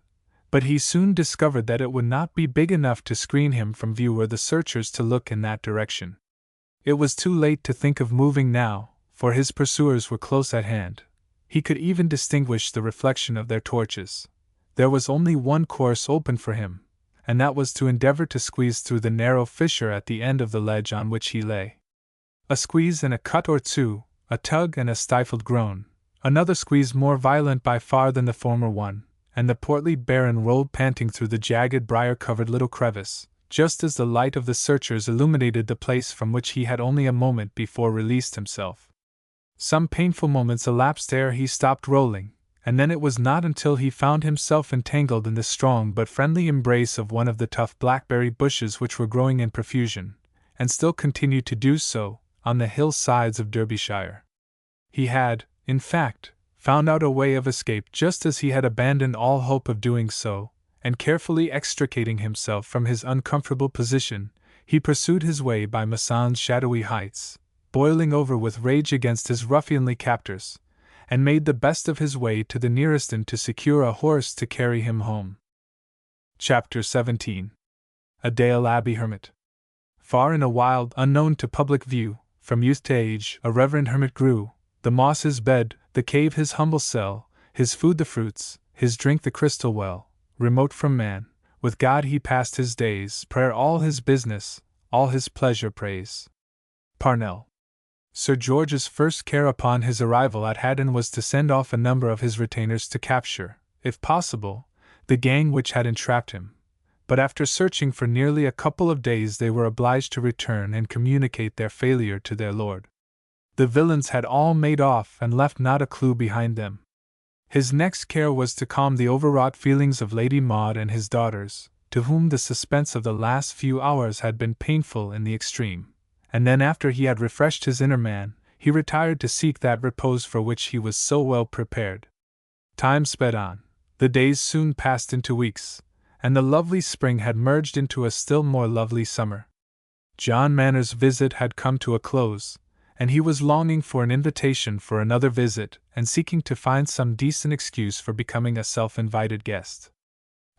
But he soon discovered that it would not be big enough to screen him from view were the searchers to look in that direction. It was too late to think of moving now, for his pursuers were close at hand. He could even distinguish the reflection of their torches. There was only one course open for him, and that was to endeavor to squeeze through the narrow fissure at the end of the ledge on which he lay. A squeeze and a cut or two, a tug and a stifled groan, another squeeze more violent by far than the former one, and the portly Baron rolled panting through the jagged briar-covered little crevice, just as the light of the searchers illuminated the place from which he had only a moment before released himself. Some painful moments elapsed ere he stopped rolling, and then it was not until he found himself entangled in the strong but friendly embrace of one of the tough blackberry bushes which were growing in profusion, and still continued to do so, on the hillsides of Derbyshire. He had, in fact, found out a way of escape just as he had abandoned all hope of doing so, and carefully extricating himself from his uncomfortable position, he pursued his way by Masson's shadowy heights, boiling over with rage against his ruffianly captors, and made the best of his way to the nearest inn to secure a horse to carry him home. Chapter 17. A Dale Abbey Hermit. Far in a wild, unknown to public view, from youth to age, a reverend hermit grew, the moss his bed, the cave his humble cell, his food the fruits, his drink the crystal well. Remote from man, with God he passed his days, prayer all his business, all his pleasure praise. Parnell. Sir George's first care upon his arrival at Haddon was to send off a number of his retainers to capture, if possible, the gang which had entrapped him, but after searching for nearly a couple of days they were obliged to return and communicate their failure to their lord. The villains had all made off and left not a clue behind them. His next care was to calm the overwrought feelings of Lady Maud and his daughters, to whom the suspense of the last few hours had been painful in the extreme, and then after he had refreshed his inner man, he retired to seek that repose for which he was so well prepared. Time sped on, the days soon passed into weeks, and the lovely spring had merged into a still more lovely summer. John Manners' visit had come to a close, and he was longing for an invitation for another visit and seeking to find some decent excuse for becoming a self-invited guest.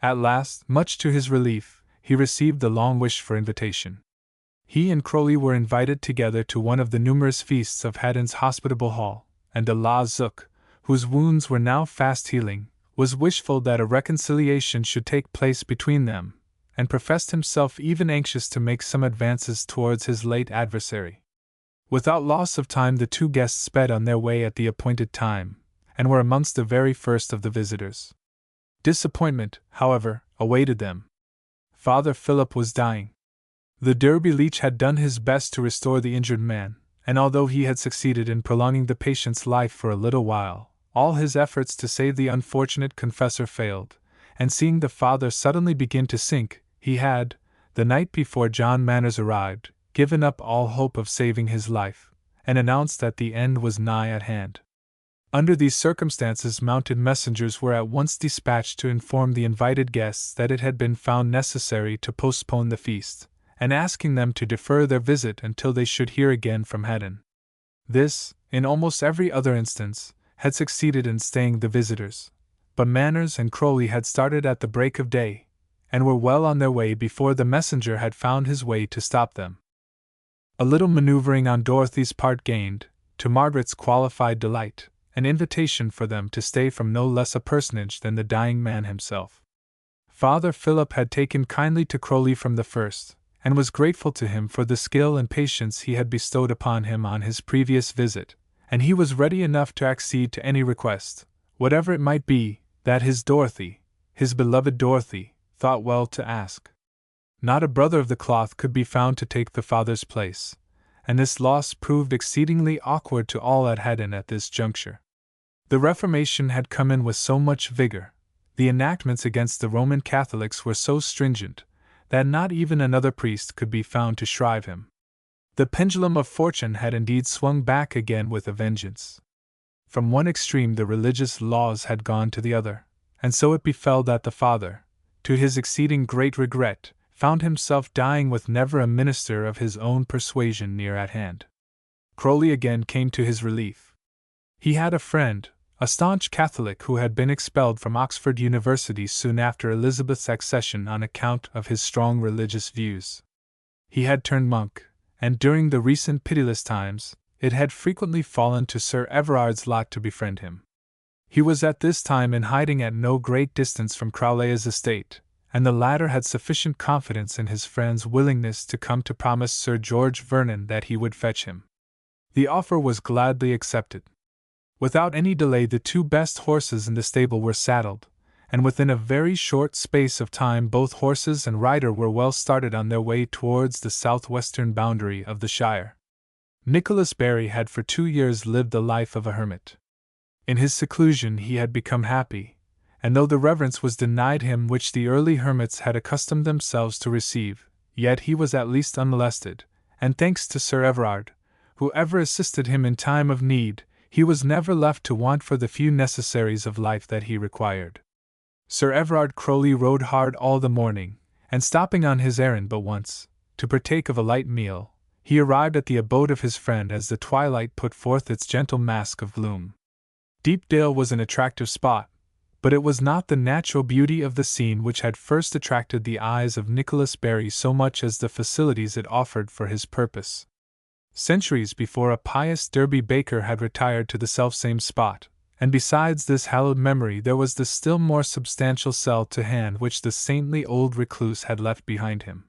At last, much to his relief, he received the long-wished-for invitation. He and Crowley were invited together to one of the numerous feasts of Haddon's hospitable hall, and de la Zook, whose wounds were now fast healing, was wishful that a reconciliation should take place between them, and professed himself even anxious to make some advances towards his late adversary. Without loss of time the two guests sped on their way at the appointed time, and were amongst the very first of the visitors. Disappointment, however, awaited them. Father Philip was dying. The Derby leech had done his best to restore the injured man, and although he had succeeded in prolonging the patient's life for a little while, all his efforts to save the unfortunate confessor failed, and seeing the father suddenly begin to sink, he had, the night before John Manners arrived, given up all hope of saving his life, and announced that the end was nigh at hand. Under these circumstances mounted messengers were at once dispatched to inform the invited guests that it had been found necessary to postpone the feast, and asking them to defer their visit until they should hear again from Haddon. This, in almost every other instance, had succeeded in staying the visitors, but Manners and Crowley had started at the break of day, and were well on their way before the messenger had found his way to stop them. A little maneuvering on Dorothy's part gained, to Margaret's qualified delight, an invitation for them to stay from no less a personage than the dying man himself. Father Philip had taken kindly to Crowley from the first, and was grateful to him for the skill and patience he had bestowed upon him on his previous visit, and he was ready enough to accede to any request, whatever it might be, that his Dorothy, his beloved Dorothy, thought well to ask. Not a brother of the cloth could be found to take the father's place, and this loss proved exceedingly awkward to all at Haddon at this juncture. The Reformation had come in with so much vigor, the enactments against the Roman Catholics were so stringent, that not even another priest could be found to shrive him. The pendulum of fortune had indeed swung back again with a vengeance. From one extreme the religious laws had gone to the other, and so it befell that the father, to his exceeding great regret, found himself dying with never a minister of his own persuasion near at hand. Crowley again came to his relief. He had a friend, a staunch Catholic who had been expelled from Oxford University soon after Elizabeth's accession on account of his strong religious views. He had turned monk, and during the recent pitiless times, it had frequently fallen to Sir Everard's lot to befriend him. He was at this time in hiding at no great distance from Crowley's estate, and the latter had sufficient confidence in his friend's willingness to come to promise Sir George Vernon that he would fetch him. The offer was gladly accepted. Without any delay the two best horses in the stable were saddled, and within a very short space of time both horses and rider were well started on their way towards the southwestern boundary of the shire. Nicholas Barry had for 2 years lived the life of a hermit. In his seclusion he had become happy, and though the reverence was denied him which the early hermits had accustomed themselves to receive, yet he was at least unmolested, and thanks to Sir Everard, who ever assisted him in time of need, he was never left to want for the few necessaries of life that he required. Sir Everard Crowley rode hard all the morning, and stopping on his errand but once, to partake of a light meal, he arrived at the abode of his friend as the twilight put forth its gentle mask of gloom. Deepdale was an attractive spot, but it was not the natural beauty of the scene which had first attracted the eyes of Nicholas Barry so much as the facilities it offered for his purpose. Centuries before a pious Derby baker had retired to the selfsame spot, and besides this hallowed memory there was the still more substantial cell to hand which the saintly old recluse had left behind him.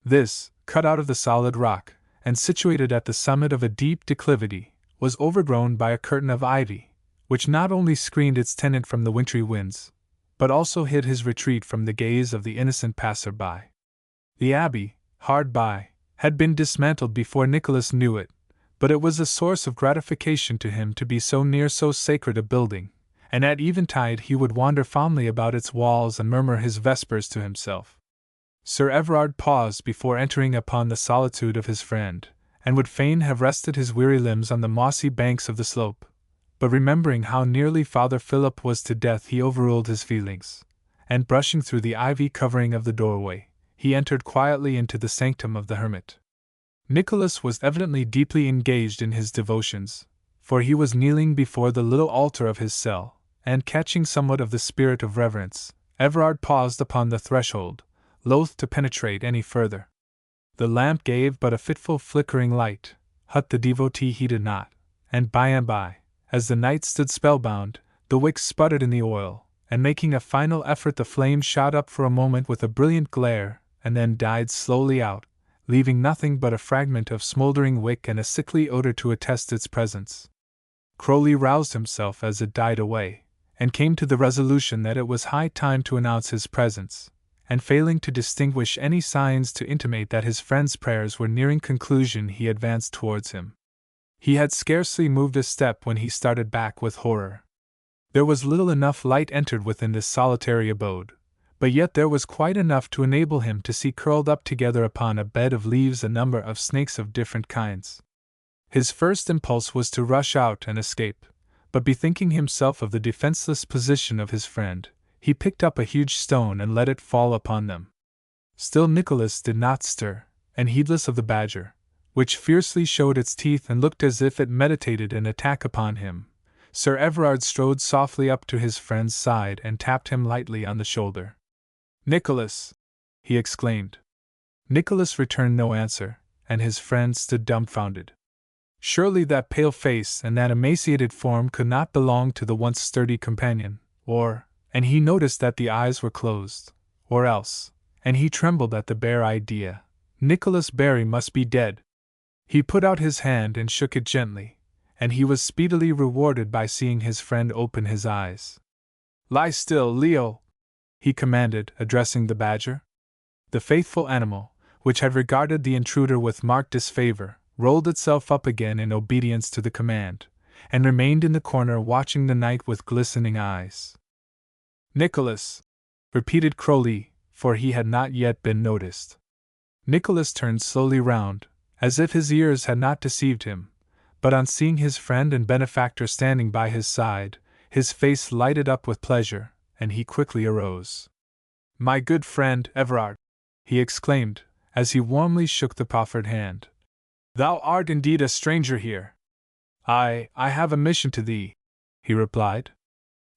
This, cut out of the solid rock, and situated at the summit of a deep declivity, was overgrown by a curtain of ivy, which not only screened its tenant from the wintry winds, but also hid his retreat from the gaze of the innocent passer-by. The abbey, hard by, had been dismantled before Nicholas knew it, but it was a source of gratification to him to be so near so sacred a building, and at eventide he would wander fondly about its walls and murmur his vespers to himself. Sir Everard paused before entering upon the solitude of his friend, and would fain have rested his weary limbs on the mossy banks of the slope, but remembering how nearly Father Philip was to death he overruled his feelings, and brushing through the ivy covering of the doorway, he entered quietly into the sanctum of the hermit. Nicholas was evidently deeply engaged in his devotions, for he was kneeling before the little altar of his cell, and catching somewhat of the spirit of reverence, Everard paused upon the threshold, loath to penetrate any further. The lamp gave but a fitful flickering light, but the devotee heeded not, and by, as the night stood spellbound, the wick sputtered in the oil, and making a final effort the flame shot up for a moment with a brilliant glare, and then died slowly out, leaving nothing but a fragment of smoldering wick and a sickly odor to attest its presence. Crowley roused himself as it died away, and came to the resolution that it was high time to announce his presence, and failing to distinguish any signs to intimate that his friend's prayers were nearing conclusion, he advanced towards him. He had scarcely moved a step when he started back with horror. There was little enough light entered within this solitary abode, but yet there was quite enough to enable him to see curled up together upon a bed of leaves a number of snakes of different kinds. His first impulse was to rush out and escape, but bethinking himself of the defenseless position of his friend, he picked up a huge stone and let it fall upon them. Still Nicholas did not stir, and heedless of the badger, which fiercely showed its teeth and looked as if it meditated an attack upon him, Sir Everard strode softly up to his friend's side and tapped him lightly on the shoulder. "Nicholas!" he exclaimed. Nicholas returned no answer, and his friend stood dumbfounded. Surely that pale face and that emaciated form could not belong to the once sturdy companion, and he noticed that the eyes were closed, or else, and he trembled at the bare idea, Nicholas Barry must be dead. He put out his hand and shook it gently, and he was speedily rewarded by seeing his friend open his eyes. "Lie still, Leo!" he commanded, addressing the badger. The faithful animal, which had regarded the intruder with marked disfavor, rolled itself up again in obedience to the command, and remained in the corner watching the night with glistening eyes. "Nicholas!" repeated Crowley, for he had not yet been noticed. Nicholas turned slowly round, as if his ears had not deceived him, but on seeing his friend and benefactor standing by his side, his face lighted up with pleasure, and he quickly arose. "My good friend, Everard!" he exclaimed, as he warmly shook the proffered hand. "Thou art indeed a stranger here." I have a mission to thee," he replied.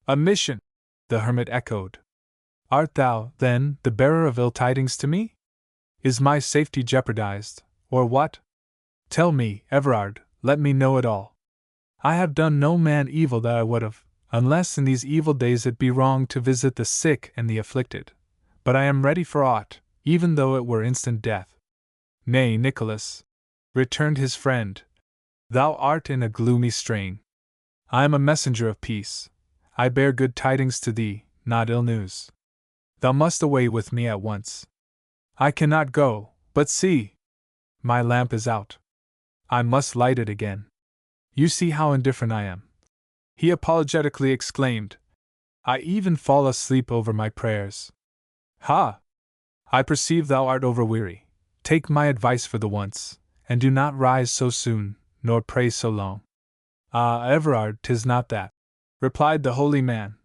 "A mission?" the hermit echoed. "Art thou, then, the bearer of ill tidings to me? Is my safety jeopardized, or what? Tell me, Everard, let me know it all. I have done no man evil that I would have, unless in these evil days it be wrong to visit the sick and the afflicted, but I am ready for aught, even though it were instant death." "Nay, Nicholas," returned his friend, "thou art in a gloomy strain. I am a messenger of peace. I bear good tidings to thee, not ill news. Thou must away with me at once. I cannot go, but see! My lamp is out. I must light it again. You see how indifferent I am. he apologetically exclaimed. I even fall asleep over my prayers. Ha! I perceive thou art overweary. Take my advice for the once, and do not rise so soon, nor pray so long. Ah, Everard, 'tis not that, replied the holy man.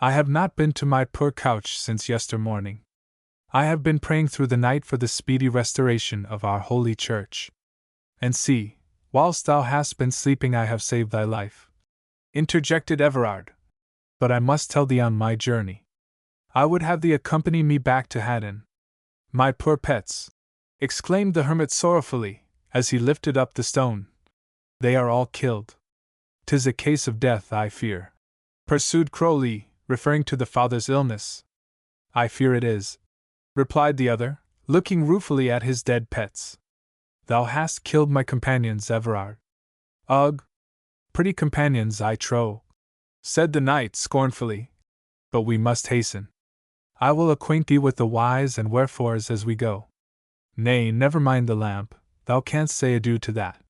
I have not been to my poor couch since yester morning. I have been praying through the night for the speedy restoration of our holy church. And see, whilst thou hast been sleeping I have saved thy life, interjected Everard. But I must tell thee on my journey. I would have thee accompany me back to Haddon. My poor pets, exclaimed the hermit sorrowfully, as he lifted up the stone. They are all killed. 'Tis a case of death, I fear, pursued Crowley, referring to the father's illness. I fear it is, replied the other, looking ruefully at his dead pets. Thou hast killed my companions, Everard. Ugh! Pretty companions, I trow, said the knight scornfully. But we must hasten. I will acquaint thee with the whys and wherefores as we go. Nay, never mind the lamp, thou canst say adieu to that.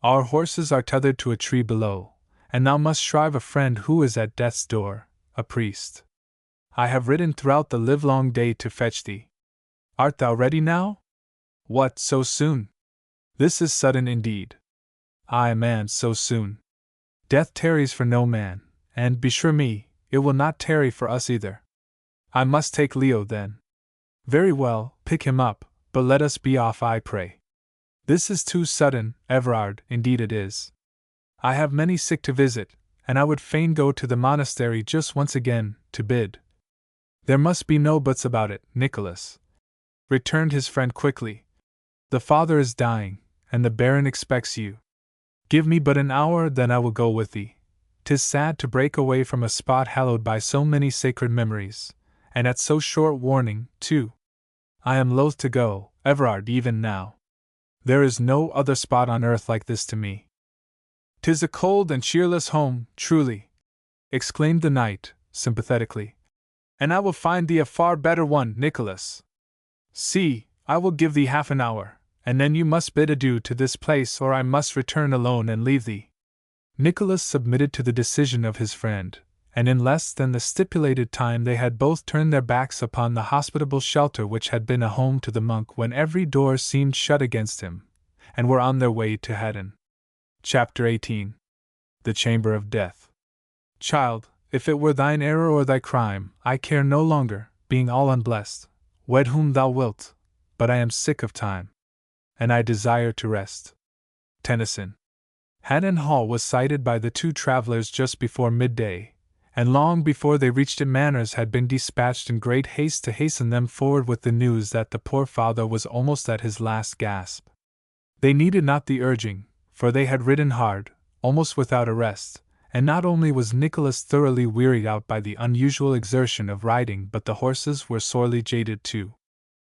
Our horses are tethered to a tree below, and thou must shrive a friend who is at death's door, a priest. I have ridden throughout the livelong day to fetch thee. Art thou ready now? What, so soon? This is sudden indeed. Ay, man, so soon. Death tarries for no man, and, beshrew me, it will not tarry for us either. I must take Leo then. Very well, pick him up, but let us be off, I pray. This is too sudden, Everard, indeed it is. I have many sick to visit, and I would fain go to the monastery just once again, to bid. There must be no buts about it, Nicholas, returned his friend quickly. The father is dying, and the Baron expects you. Give me but an hour, then I will go with thee. 'Tis sad to break away from a spot hallowed by so many sacred memories, and at so short warning, too. I am loath to go, Everard, even now. There is no other spot on earth like this to me. 'Tis a cold and cheerless home, truly, exclaimed the knight, sympathetically. And I will find thee a far better one, Nicholas. See, I will give thee half an hour, and then you must bid adieu to this place, or I must return alone and leave thee. Nicholas submitted to the decision of his friend, and in less than the stipulated time they had both turned their backs upon the hospitable shelter which had been a home to the monk when every door seemed shut against him, and were on their way to Haddon. Chapter 18. The Chamber of Death. Child, if it were thine error or thy crime, I care no longer, being all unblessed. Wed whom thou wilt, but I am sick of time, and I desire to rest. Tennyson. Haddon Hall was sighted by the two travelers just before midday, and long before they reached it Manners had been dispatched in great haste to hasten them forward with the news that the poor father was almost at his last gasp. They needed not the urging, for they had ridden hard, almost without a rest, and not only was Nicholas thoroughly wearied out by the unusual exertion of riding, but the horses were sorely jaded too.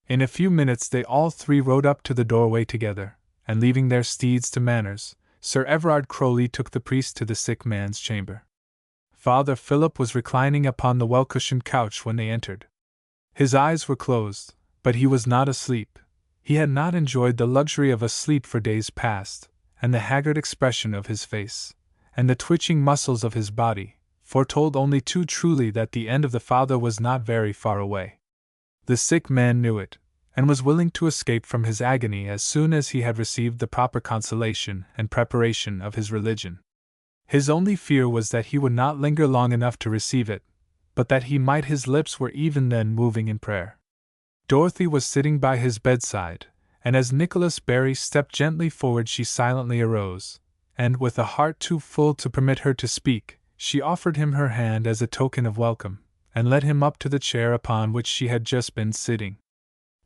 In a few minutes they all three rode up to the doorway together, and leaving their steeds to Manners, Sir Everard Crowley took the priest to the sick man's chamber. Father Philip was reclining upon the well-cushioned couch when they entered. His eyes were closed, but he was not asleep. He had not enjoyed the luxury of a sleep for days past, and the haggard expression of his face, and the twitching muscles of his body, foretold only too truly that the end of the father was not very far away. The sick man knew it, and was willing to escape from his agony as soon as he had received the proper consolation and preparation of his religion. His only fear was that he would not linger long enough to receive it, but that he might his lips were even then moving in prayer. Dorothy was sitting by his bedside, and as Nicholas Barry stepped gently forward she silently arose, and, with a heart too full to permit her to speak, she offered him her hand as a token of welcome, and led him up to the chair upon which she had just been sitting.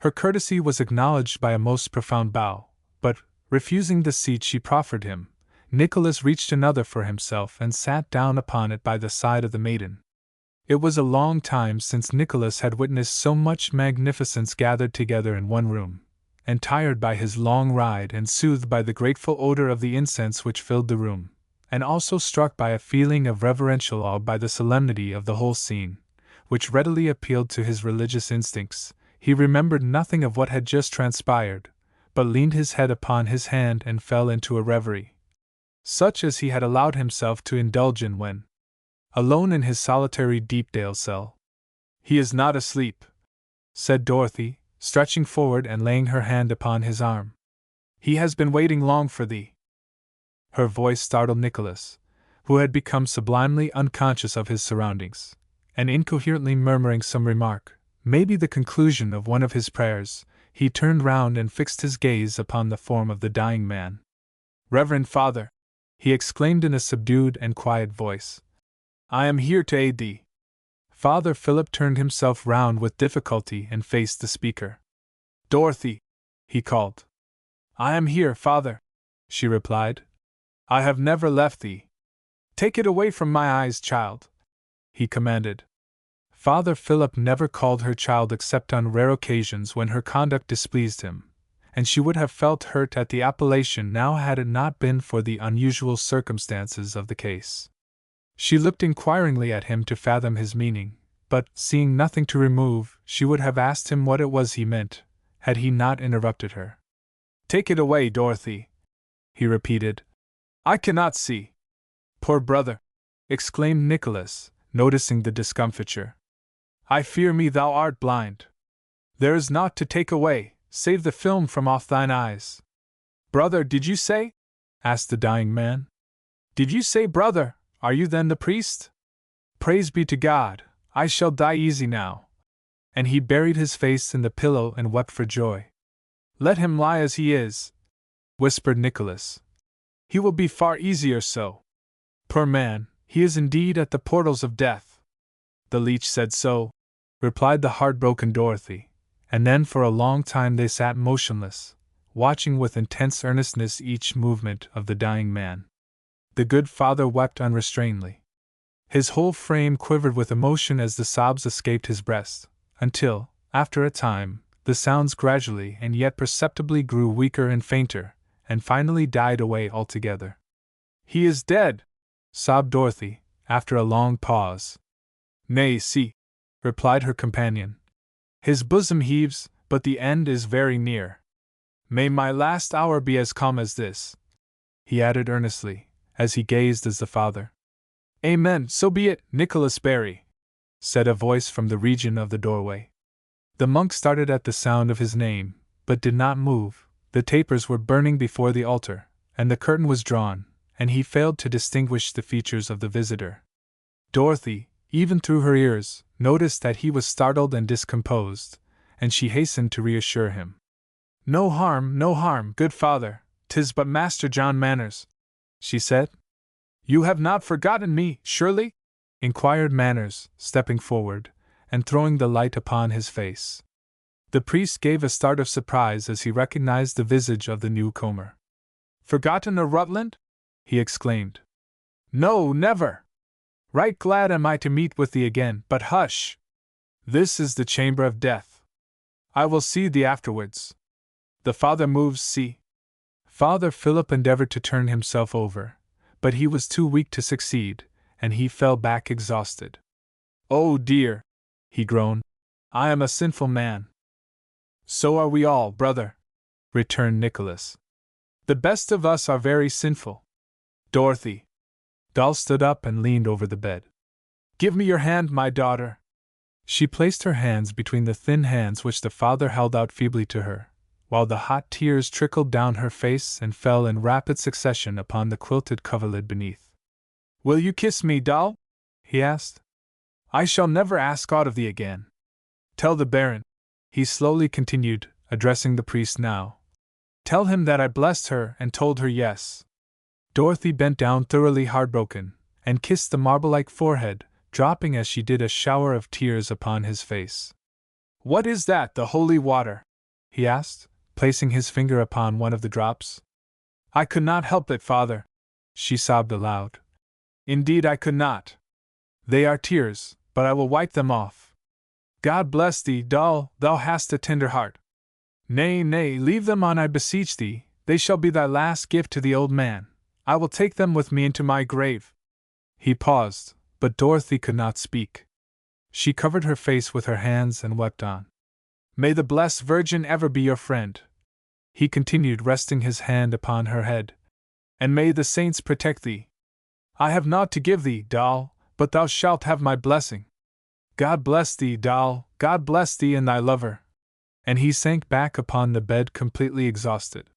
Her courtesy was acknowledged by a most profound bow, but, refusing the seat she proffered him, Nicholas reached another for himself and sat down upon it by the side of the maiden. It was a long time since Nicholas had witnessed so much magnificence gathered together in one room, and tired by his long ride and soothed by the grateful odor of the incense which filled the room, and also struck by a feeling of reverential awe by the solemnity of the whole scene, which readily appealed to his religious instincts. He remembered nothing of what had just transpired, but leaned his head upon his hand and fell into a reverie. such as he had allowed himself to indulge in when alone in his solitary Deepdale cell. "He is not asleep," said Dorothy, stretching forward and laying her hand upon his arm. "He has been waiting long for thee." Her voice startled Nicholas, who had become sublimely unconscious of his surroundings, and incoherently murmuring some remark, maybe the conclusion of one of his prayers, he turned round and fixed his gaze upon the form of the dying man. "Reverend Father," he exclaimed in a subdued and quiet voice, "I am here to aid thee." Father Philip turned himself round with difficulty and faced the speaker. "Dorothy," he called. "I am here, Father," she replied. "I have never left thee." "Take it away from my eyes, child," he commanded. Father Philip never called her child except on rare occasions when her conduct displeased him, and she would have felt hurt at the appellation now had it not been for the unusual circumstances of the case. She looked inquiringly at him to fathom his meaning, but, seeing nothing to remove, she would have asked him what it was he meant, had he not interrupted her. "Take it away, Dorothy," he repeated. "I cannot see." "Poor brother!" exclaimed Nicholas, noticing the discomfiture. "I fear me thou art blind. There is naught to take away, save the film from off thine eyes." "Brother, did you say?" asked the dying man. "Did you say brother? Are you then the priest? Praise be to God, I shall die easy now." And he buried his face in the pillow and wept for joy. "Let him lie as he is," whispered Nicholas. "He will be far easier so. Poor man, he is indeed at the portals of death." "The leech said so," replied the heartbroken Dorothy, and then for a long time they sat motionless, watching with intense earnestness each movement of the dying man. The good father wept unrestrainedly. His whole frame quivered with emotion as the sobs escaped his breast, until, after a time, the sounds gradually and yet perceptibly grew weaker and fainter, and finally died away altogether. "He is dead!" sobbed Dorothy, after a long pause. "Nay, see," replied her companion. "His bosom heaves, but the end is very near. May my last hour be as calm as this," he added earnestly, as he gazed as the father. "Amen, so be it, Nicholas Berry," said a voice from the region of the doorway. The monk started at the sound of his name, but did not move. The tapers were burning before the altar, and the curtain was drawn, and he failed to distinguish the features of the visitor. Dorothy, even through her ears, noticed that he was startled and discomposed, and she hastened to reassure him. No harm, good father, 'tis but Master John Manners," she said. "You have not forgotten me, surely?" inquired Manners, stepping forward, and throwing the light upon his face. The priest gave a start of surprise as he recognized the visage of the newcomer. "Forgotten a Rutland?" he exclaimed. "No, never! Right glad am I to meet with thee again, but hush! This is the chamber of death. I will see thee afterwards. The father moves, see." Father Philip endeavored to turn himself over, but he was too weak to succeed, and he fell back exhausted. "Oh dear!" he groaned. "I am a sinful man." "So are we all, brother," returned Nicholas. "The best of us are very sinful." "Dorothy!" Doll stood up and leaned over the bed. "Give me your hand, my daughter." She placed her hands between the thin hands which the father held out feebly to her, while the hot tears trickled down her face and fell in rapid succession upon the quilted coverlid beneath. "Will you kiss me, Doll?" he asked. "I shall never ask aught of thee again. Tell the Baron," he slowly continued, addressing the priest now. "Tell him that I blessed her and told her yes." Dorothy bent down thoroughly heartbroken, and kissed the marble-like forehead, dropping as she did a shower of tears upon his face. "What is that, the holy water?" he asked, placing his finger upon one of the drops. "I could not help it, father," she sobbed aloud. "Indeed I could not. They are tears, but I will wipe them off. God bless thee, Doll, thou hast a tender heart. Nay, leave them on, I beseech thee, they shall be thy last gift to the old man. I will take them with me into my grave." He paused, but Dorothy could not speak. She covered her face with her hands and wept on. "May the blessed Virgin ever be your friend," he continued, resting his hand upon her head. And may the saints protect thee. I have naught to give thee, doll, but thou shalt have my blessing. God bless thee, doll, God bless thee and thy lover. And he sank back upon the bed completely exhausted.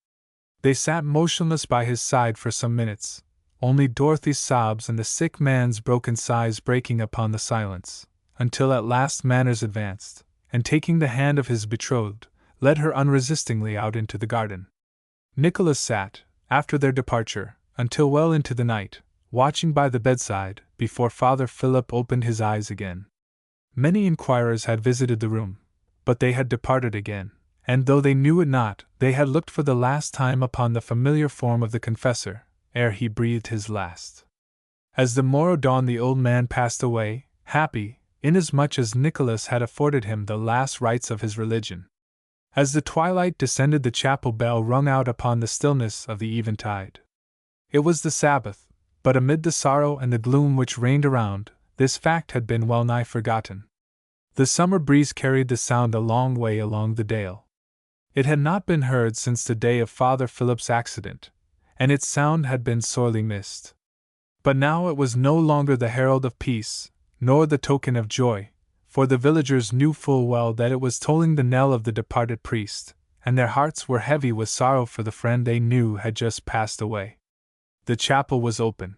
They sat motionless by his side for some minutes, only Dorothy's sobs and the sick man's broken sighs breaking upon the silence, until at last Manners advanced, and taking the hand of his betrothed, led her unresistingly out into the garden. Nicholas sat, after their departure, until well into the night, watching by the bedside, before Father Philip opened his eyes again. Many inquirers had visited the room, but they had departed again, and though they knew it not, they had looked for the last time upon the familiar form of the confessor, ere he breathed his last. As the morrow dawned, the old man passed away, happy, inasmuch as Nicholas had afforded him the last rites of his religion. As the twilight descended, the chapel bell rung out upon the stillness of the eventide. It was the Sabbath, but amid the sorrow and the gloom which reigned around, this fact had been well nigh forgotten. The summer breeze carried the sound a long way along the dale. It had not been heard since the day of Father Philip's accident, and its sound had been sorely missed. But now it was no longer the herald of peace, nor the token of joy, for the villagers knew full well that it was tolling the knell of the departed priest, and their hearts were heavy with sorrow for the friend they knew had just passed away. The chapel was open.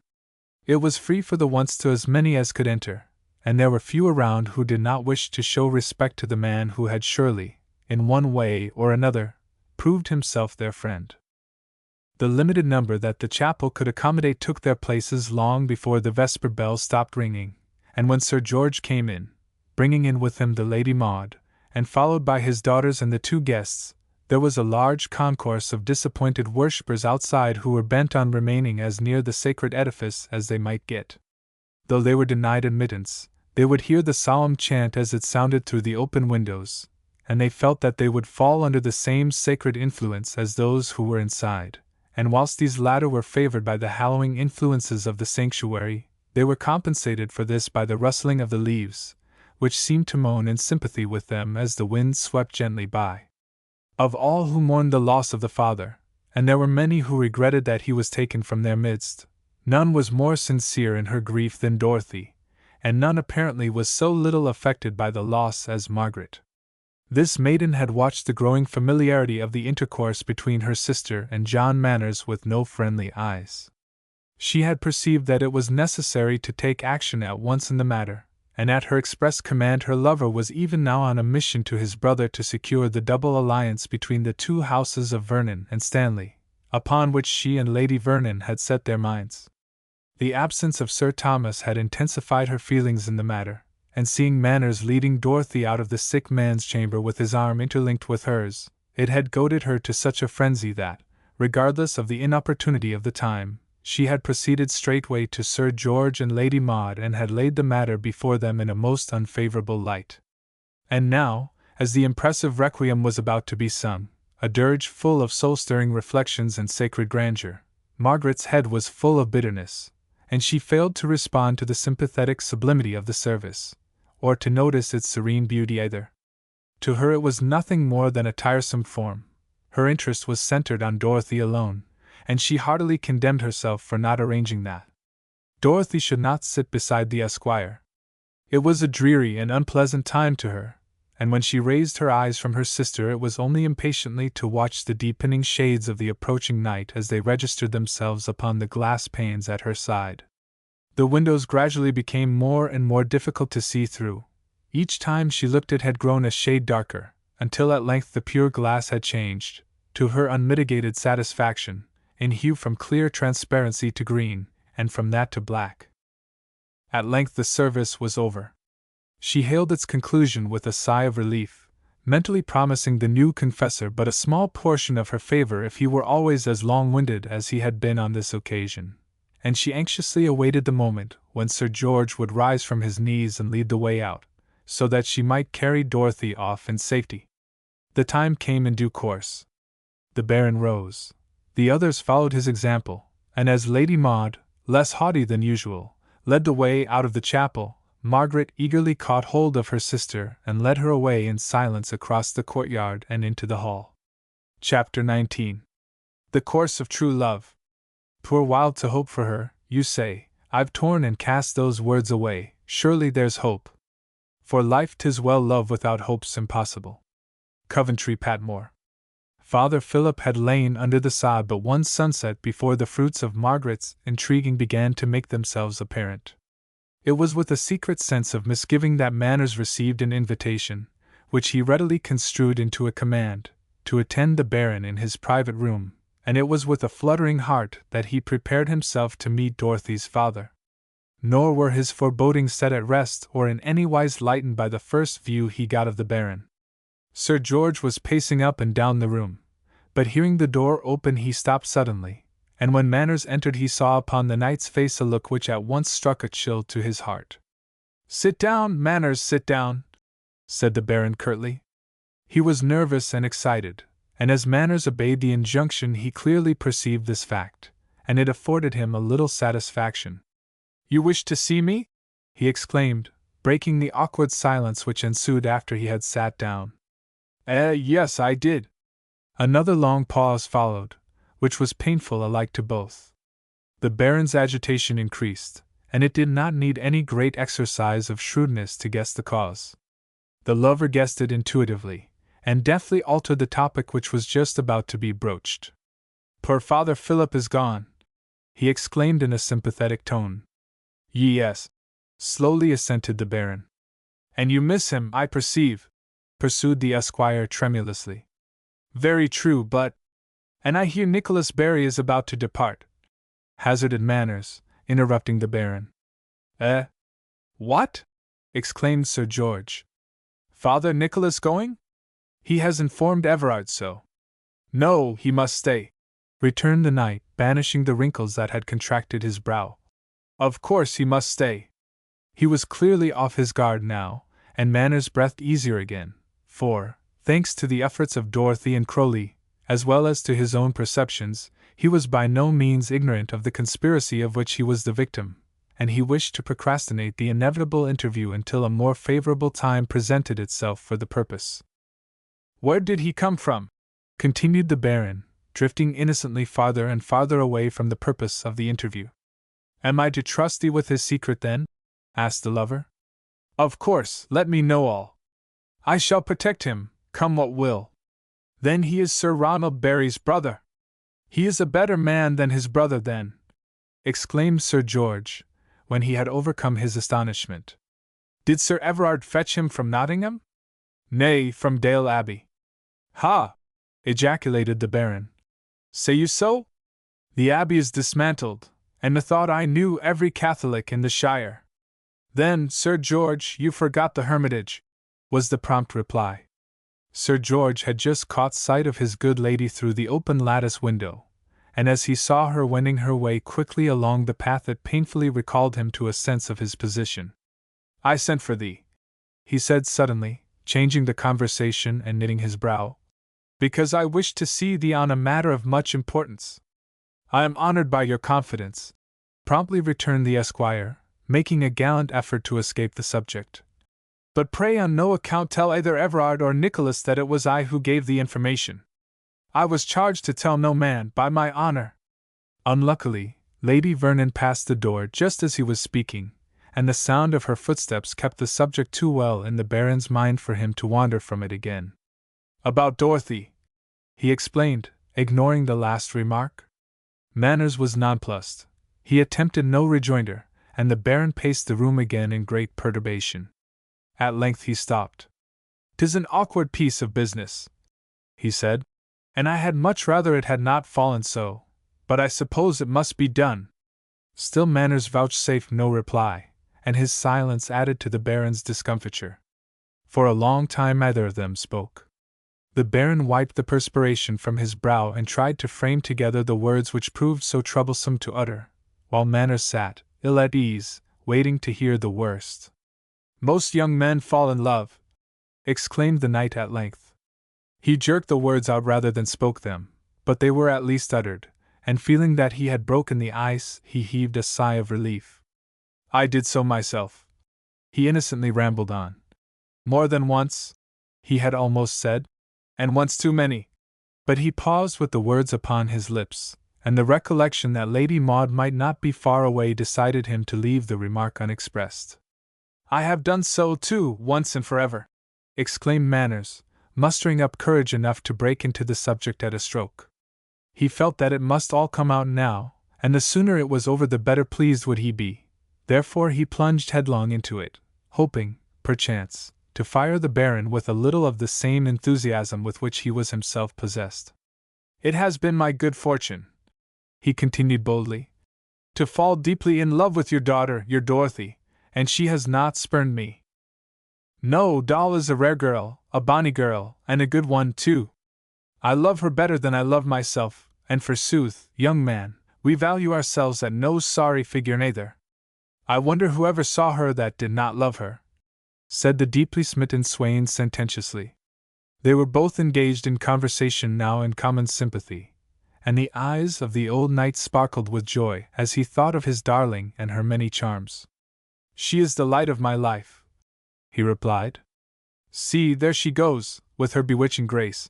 It was free for the once to as many as could enter, and there were few around who did not wish to show respect to the man who had surely, in one way or another, proved himself their friend. The limited number that the chapel could accommodate took their places long before the vesper bell stopped ringing, and when Sir George came in, bringing in with him the Lady Maud, and followed by his daughters and the two guests, there was a large concourse of disappointed worshippers outside who were bent on remaining as near the sacred edifice as they might get. Though they were denied admittance, they would hear the solemn chant as it sounded through the open windows, and they felt that they would fall under the same sacred influence as those who were inside, and whilst these latter were favored by the hallowing influences of the sanctuary, they were compensated for this by the rustling of the leaves, which seemed to moan in sympathy with them as the wind swept gently by. Of all who mourned the loss of the father, and there were many who regretted that he was taken from their midst, none was more sincere in her grief than Dorothy, and none apparently was so little affected by the loss as Margaret. This maiden had watched the growing familiarity of the intercourse between her sister and John Manners with no friendly eyes. She had perceived that it was necessary to take action at once in the matter, and at her express command her lover was even now on a mission to his brother to secure the double alliance between the two houses of Vernon and Stanley, upon which she and Lady Vernon had set their minds. The absence of Sir Thomas had intensified her feelings in the matter, and seeing Manners leading Dorothy out of the sick man's chamber with his arm interlinked with hers, it had goaded her to such a frenzy that, regardless of the inopportunity of the time, she had proceeded straightway to Sir George and Lady Maud and had laid the matter before them in a most unfavorable light. And now, as the impressive requiem was about to be sung, a dirge full of soul-stirring reflections and sacred grandeur, Margaret's head was full of bitterness, and she failed to respond to the sympathetic sublimity of the service, or to notice its serene beauty either. To her it was nothing more than a tiresome form. Her interest was centered on Dorothy alone, and she heartily condemned herself for not arranging that Dorothy should not sit beside the esquire. It was a dreary and unpleasant time to her, and when she raised her eyes from her sister it was only impatiently to watch the deepening shades of the approaching night as they registered themselves upon the glass panes at her side. The windows gradually became more and more difficult to see through. Each time she looked it had grown a shade darker, until at length the pure glass had changed, to her unmitigated satisfaction, in hue from clear transparency to green, and from that to black. At length the service was over. She hailed its conclusion with a sigh of relief, mentally promising the new confessor but a small portion of her favor if he were always as long-winded as he had been on this occasion, and she anxiously awaited the moment when Sir George would rise from his knees and lead the way out, so that she might carry Dorothy off in safety. The time came in due course. The Baron rose. The others followed his example, and as Lady Maud, less haughty than usual, led the way out of the chapel, Margaret eagerly caught hold of her sister and led her away in silence across the courtyard and into the hall. Chapter 19. The Course of True Love. 'Twere wild to hope for her, you say. I've torn and cast those words away. Surely there's hope. For life 'tis well, love without hope's impossible. Coventry Patmore. Father Philip had lain under the sod but one sunset before the fruits of Margaret's intriguing began to make themselves apparent. It was with a secret sense of misgiving that Manners received an invitation, which he readily construed into a command, to attend the Baron in his private room, and it was with a fluttering heart that he prepared himself to meet Dorothy's father. Nor were his forebodings set at rest or in any wise lightened by the first view he got of the Baron. Sir George was pacing up and down the room, but hearing the door open he stopped suddenly, and when Manners entered he saw upon the knight's face a look which at once struck a chill to his heart. "Sit down, Manners, sit down," said the Baron curtly. He was nervous and excited, and as Manners obeyed the injunction he clearly perceived this fact, and it afforded him a little satisfaction. "You wish to see me?" he exclaimed, breaking the awkward silence which ensued after he had sat down. Yes, I did." Another long pause followed, which was painful alike to both. The Baron's agitation increased, and it did not need any great exercise of shrewdness to guess the cause. The lover guessed it intuitively, and deftly altered the topic which was just about to be broached. "Poor Father Philip is gone," he exclaimed in a sympathetic tone. "Yes," slowly assented the Baron. "And you miss him, I perceive," pursued the esquire tremulously. "Very true, but— and I hear Nicholas Barry is about to depart," hazarded Manners, interrupting the Baron. What?" exclaimed Sir George. "Father Nicholas going? He has informed Everard so." "No, he must stay," returned the knight, banishing the wrinkles that had contracted his brow. "Of course he must stay." He was clearly off his guard now, and Manners breathed easier again, for, thanks to the efforts of Dorothy and Crowley, as well as to his own perceptions, he was by no means ignorant of the conspiracy of which he was the victim, and he wished to procrastinate the inevitable interview until a more favorable time presented itself for the purpose. "Where did he come from?" continued the Baron, drifting innocently farther and farther away from the purpose of the interview. "Am I to trust thee with his secret, then?" asked the lover. "Of course, let me know all. I shall protect him, come what will." "Then he is Sir Ronald Barry's brother?" "He is a better man than his brother, then," exclaimed Sir George, when he had overcome his astonishment. "Did Sir Everard fetch him from Nottingham?" "Nay, from Dale Abbey." "Ha!" ejaculated the Baron. "Say you so? The Abbey is dismantled, and methought I knew every Catholic in the shire." "Then, Sir George, you forgot the Hermitage," was the prompt reply. Sir George had just caught sight of his good lady through the open lattice window, and as he saw her wending her way quickly along the path it painfully recalled him to a sense of his position. "I sent for thee," he said suddenly, changing the conversation and knitting his brow, "because I wish to see thee on a matter of much importance." "I am honored by your confidence," promptly returned the esquire, making a gallant effort to escape the subject. "But pray on no account tell either Everard or Nicholas that it was I who gave the information. I was charged to tell no man, by my honor." Unluckily, Lady Vernon passed the door just as he was speaking, and the sound of her footsteps kept the subject too well in the Baron's mind for him to wander from it again. "About Dorothy," he explained, ignoring the last remark. Manners was nonplussed. He attempted no rejoinder, and the Baron paced the room again in great perturbation. At length he stopped. "'Tis an awkward piece of business," he said, "and I had much rather it had not fallen so, but I suppose it must be done." Still Manners vouchsafed no reply, and his silence added to the Baron's discomfiture. For a long time neither of them spoke. The Baron wiped the perspiration from his brow and tried to frame together the words which proved so troublesome to utter, while Manners sat, ill at ease, waiting to hear the worst. "Most young men fall in love," exclaimed the knight at length. He jerked the words out rather than spoke them, but they were at least uttered, and feeling that he had broken the ice, he heaved a sigh of relief. "I did so myself," he innocently rambled on. "More than once," he had almost said, "and once too many." But he paused with the words upon his lips, and the recollection that Lady Maud might not be far away decided him to leave the remark unexpressed. "I have done so, too, once and forever!" exclaimed Manners, mustering up courage enough to break into the subject at a stroke. He felt that it must all come out now, and the sooner it was over the better pleased would he be. Therefore he plunged headlong into it, hoping, perchance, to fire the Baron with a little of the same enthusiasm with which he was himself possessed. "It has been my good fortune," he continued boldly, "to fall deeply in love with your daughter, your Dorothy, and she has not spurned me. No, Doll is a rare girl, a bonny girl, and a good one, too. I love her better than I love myself, and forsooth, young man, we value ourselves at no sorry figure neither. I wonder whoever saw her that did not love her," said the deeply smitten swain sententiously. They were both engaged in conversation now in common sympathy, and the eyes of the old knight sparkled with joy as he thought of his darling and her many charms. "She is the light of my life," he replied. "See, there she goes, with her bewitching grace,"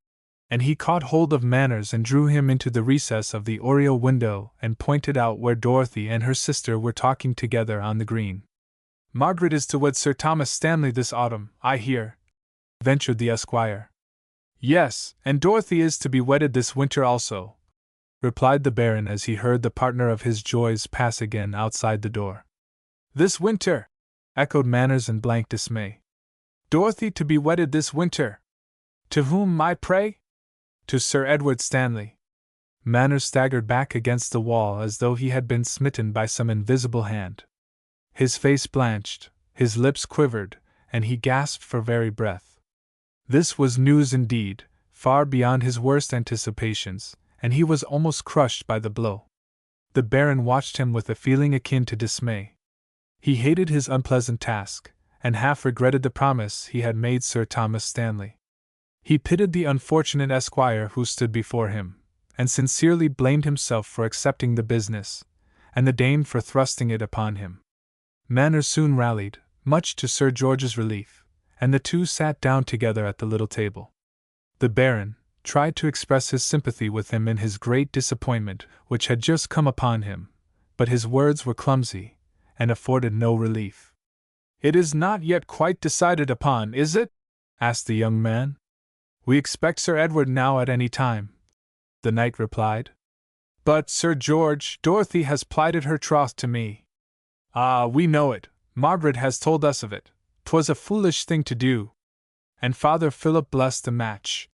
and he caught hold of Manners and drew him into the recess of the oriel window and pointed out where Dorothy and her sister were talking together on the green. "Margaret is to wed Sir Thomas Stanley this autumn, I hear," ventured the esquire. "Yes, and Dorothy is to be wedded this winter also," replied the Baron as he heard the partner of his joys pass again outside the door. "This winter!" echoed Manners in blank dismay. "Dorothy to be wedded this winter! To whom, I pray?" "To Sir Edward Stanley." Manners staggered back against the wall as though he had been smitten by some invisible hand. His face blanched, his lips quivered, and he gasped for very breath. This was news indeed, far beyond his worst anticipations, and he was almost crushed by the blow. The Baron watched him with a feeling akin to dismay. He hated his unpleasant task, and half regretted the promise he had made Sir Thomas Stanley. He pitied the unfortunate esquire who stood before him, and sincerely blamed himself for accepting the business, and the dame for thrusting it upon him. Manners soon rallied, much to Sir George's relief, and the two sat down together at the little table. The Baron tried to express his sympathy with him in his great disappointment which had just come upon him, but his words were clumsy, and afforded no relief. "It is not yet quite decided upon, is it?" asked the young man. "We expect Sir Edward now at any time," the knight replied. "But, Sir George, Dorothy has plighted her troth to me." "Ah, we know it. Margaret has told us of it. 'Twas a foolish thing to do. And Father Philip blessed the match,"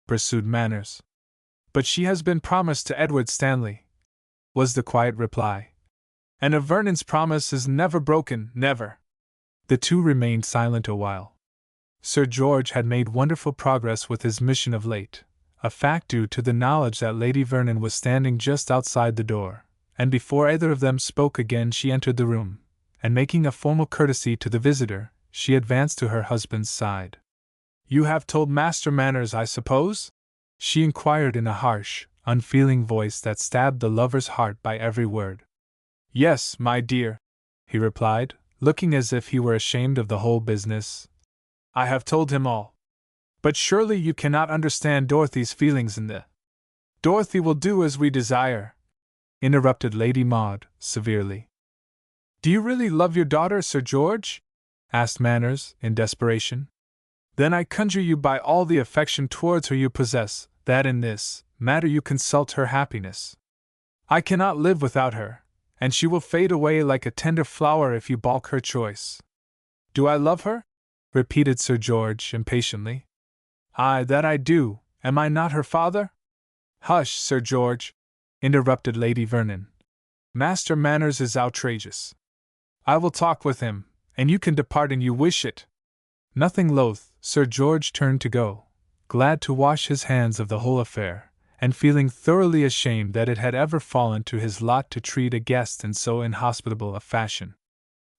pursued Manners. "But she has been promised to Edward Stanley," was the quiet reply. "And a Vernon's promise is never broken, never." The two remained silent a while. Sir George had made wonderful progress with his mission of late, a fact due to the knowledge that Lady Vernon was standing just outside the door, and before either of them spoke again she entered the room, and making a formal courtesy to the visitor, she advanced to her husband's side. "You have told Master Manners, I suppose?" she inquired in a harsh, unfeeling voice that stabbed the lover's heart by every word. "Yes, my dear," he replied, looking as if he were ashamed of the whole business. "I have told him all. But surely you cannot understand Dorothy's feelings in the—" "Dorothy will do as we desire," interrupted Lady Maud, severely. "Do you really love your daughter, Sir George?" asked Manners, in desperation. "Then I conjure you by all the affection towards her you possess, that in this matter you consult her happiness. I cannot live without her, and she will fade away like a tender flower if you balk her choice." "Do I love her?" repeated Sir George, impatiently. "Aye, that I do. Am I not her father?" "Hush, Sir George," interrupted Lady Vernon. "Master Manners is outrageous. I will talk with him, and you can depart an you wish it." Nothing loath, Sir George turned to go, glad to wash his hands of the whole affair, and feeling thoroughly ashamed that it had ever fallen to his lot to treat a guest in so inhospitable a fashion.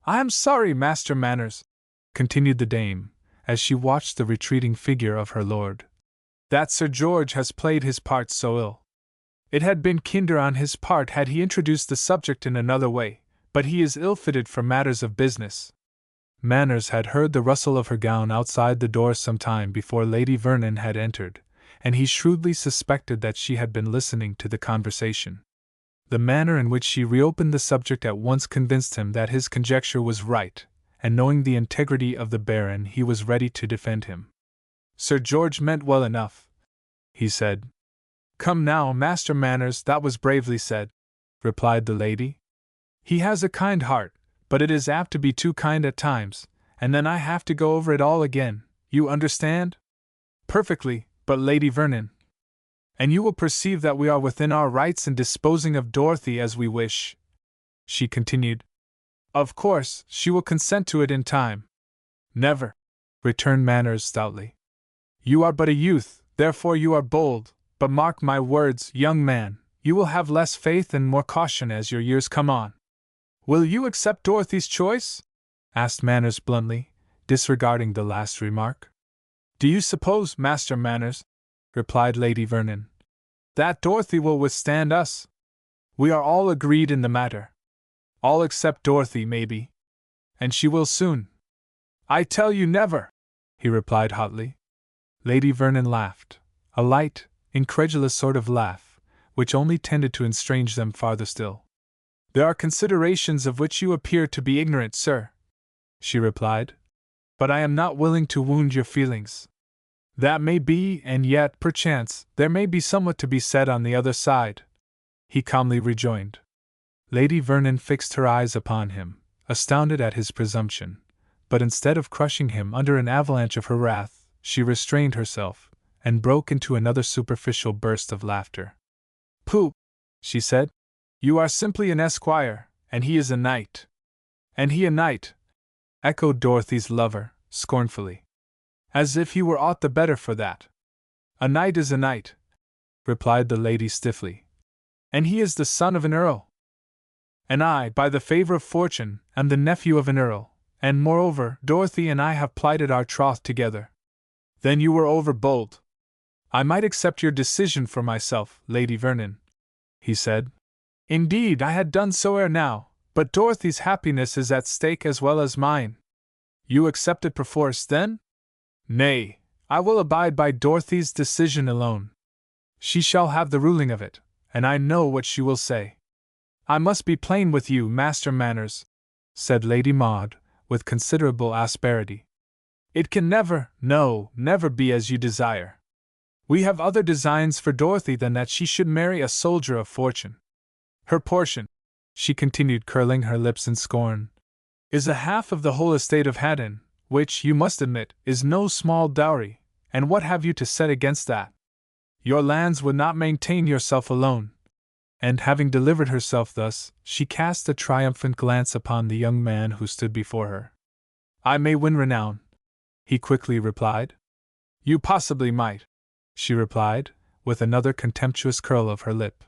"I am sorry, Master Manners," continued the dame, as she watched the retreating figure of her lord, "that Sir George has played his part so ill. It had been kinder on his part had he introduced the subject in another way, but he is ill-fitted for matters of business." Manners had heard the rustle of her gown outside the door some time before Lady Vernon had entered, and he shrewdly suspected that she had been listening to the conversation. The manner in which she reopened the subject at once convinced him that his conjecture was right, and knowing the integrity of the Baron, he was ready to defend him. Sir George meant well enough, he said. Come now, Master Manners, that was bravely said, replied the lady. He has a kind heart, but it is apt to be too kind at times, and then I have to go over it all again, you understand? Perfectly, but Lady Vernon. And you will perceive that we are within our rights in disposing of Dorothy as we wish, she continued. Of course, she will consent to it in time. Never, returned Manners stoutly. You are but a youth, therefore you are bold, but mark my words, young man, you will have less faith and more caution as your years come on. Will you accept Dorothy's choice? Asked Manners bluntly, disregarding the last remark. Do you suppose, Master Manners, replied Lady Vernon, that Dorothy will withstand us? We are all agreed in the matter. All except Dorothy, maybe. And she will soon. I tell you never, he replied hotly. Lady Vernon laughed, a light, incredulous sort of laugh, which only tended to estrange them farther still. There are considerations of which you appear to be ignorant, sir, she replied. But I am not willing to wound your feelings. That may be, and yet, perchance, there may be somewhat to be said on the other side, he calmly rejoined. Lady Vernon fixed her eyes upon him, astounded at his presumption, but instead of crushing him under an avalanche of her wrath, she restrained herself, and broke into another superficial burst of laughter. Pooh, she said, you are simply an esquire, and he is a knight. And he a knight, echoed Dorothy's lover, scornfully. As if he were aught the better for that. A knight is a knight, replied the lady stiffly. And he is the son of an earl. And I, by the favor of fortune, am the nephew of an earl, and moreover, Dorothy and I have plighted our troth together. Then you were overbold. I might accept your decision for myself, Lady Vernon, he said. Indeed, I had done so ere now, but Dorothy's happiness is at stake as well as mine. You accept it perforce, then? Nay, I will abide by Dorothy's decision alone. She shall have the ruling of it, and I know what she will say. I must be plain with you, Master Manners, said Lady Maud, with considerable asperity. It can never, no, never be as you desire. We have other designs for Dorothy than that she should marry a soldier of fortune. Her portion, she continued, curling her lips in scorn, is a half of the whole estate of Haddon, which, you must admit, is no small dowry, and what have you to set against that? Your lands would not maintain yourself alone. And having delivered herself thus, she cast a triumphant glance upon the young man who stood before her. I may win renown, he quickly replied. You possibly might, she replied, with another contemptuous curl of her lip.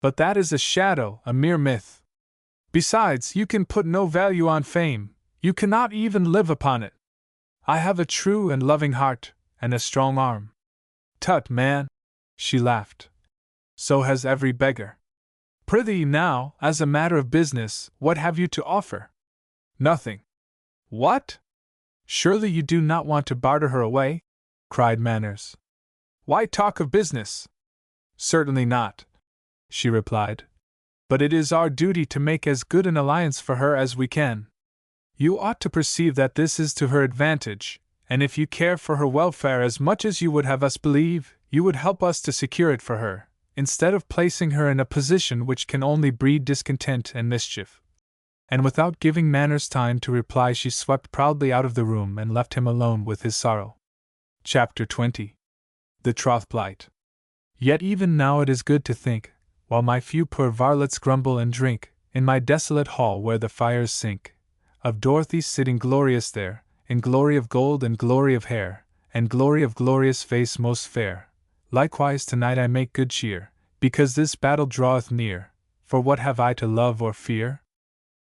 But that is a shadow, a mere myth. Besides, you can put no value on fame, you cannot even live upon it. I have a true and loving heart, and a strong arm. Tut, man, she laughed. So has every beggar. Prithee now, as a matter of business, what have you to offer? Nothing. What? Surely you do not want to barter her away? Cried Manners. Why talk of business? Certainly not, she replied. But it is our duty to make as good an alliance for her as we can. You ought to perceive that this is to her advantage, and if you care for her welfare as much as you would have us believe, you would help us to secure it for her, instead of placing her in a position which can only breed discontent and mischief. And without giving Manners time to reply, she swept proudly out of the room and left him alone with his sorrow. Chapter 20. The Troth Plight. Yet even now it is good to think, while my few poor varlets grumble and drink, in my desolate hall where the fires sink, of Dorothy sitting glorious there, in glory of gold and glory of hair, and glory of glorious face most fair. Likewise tonight I make good cheer, because this battle draweth near, for what have I to love or fear?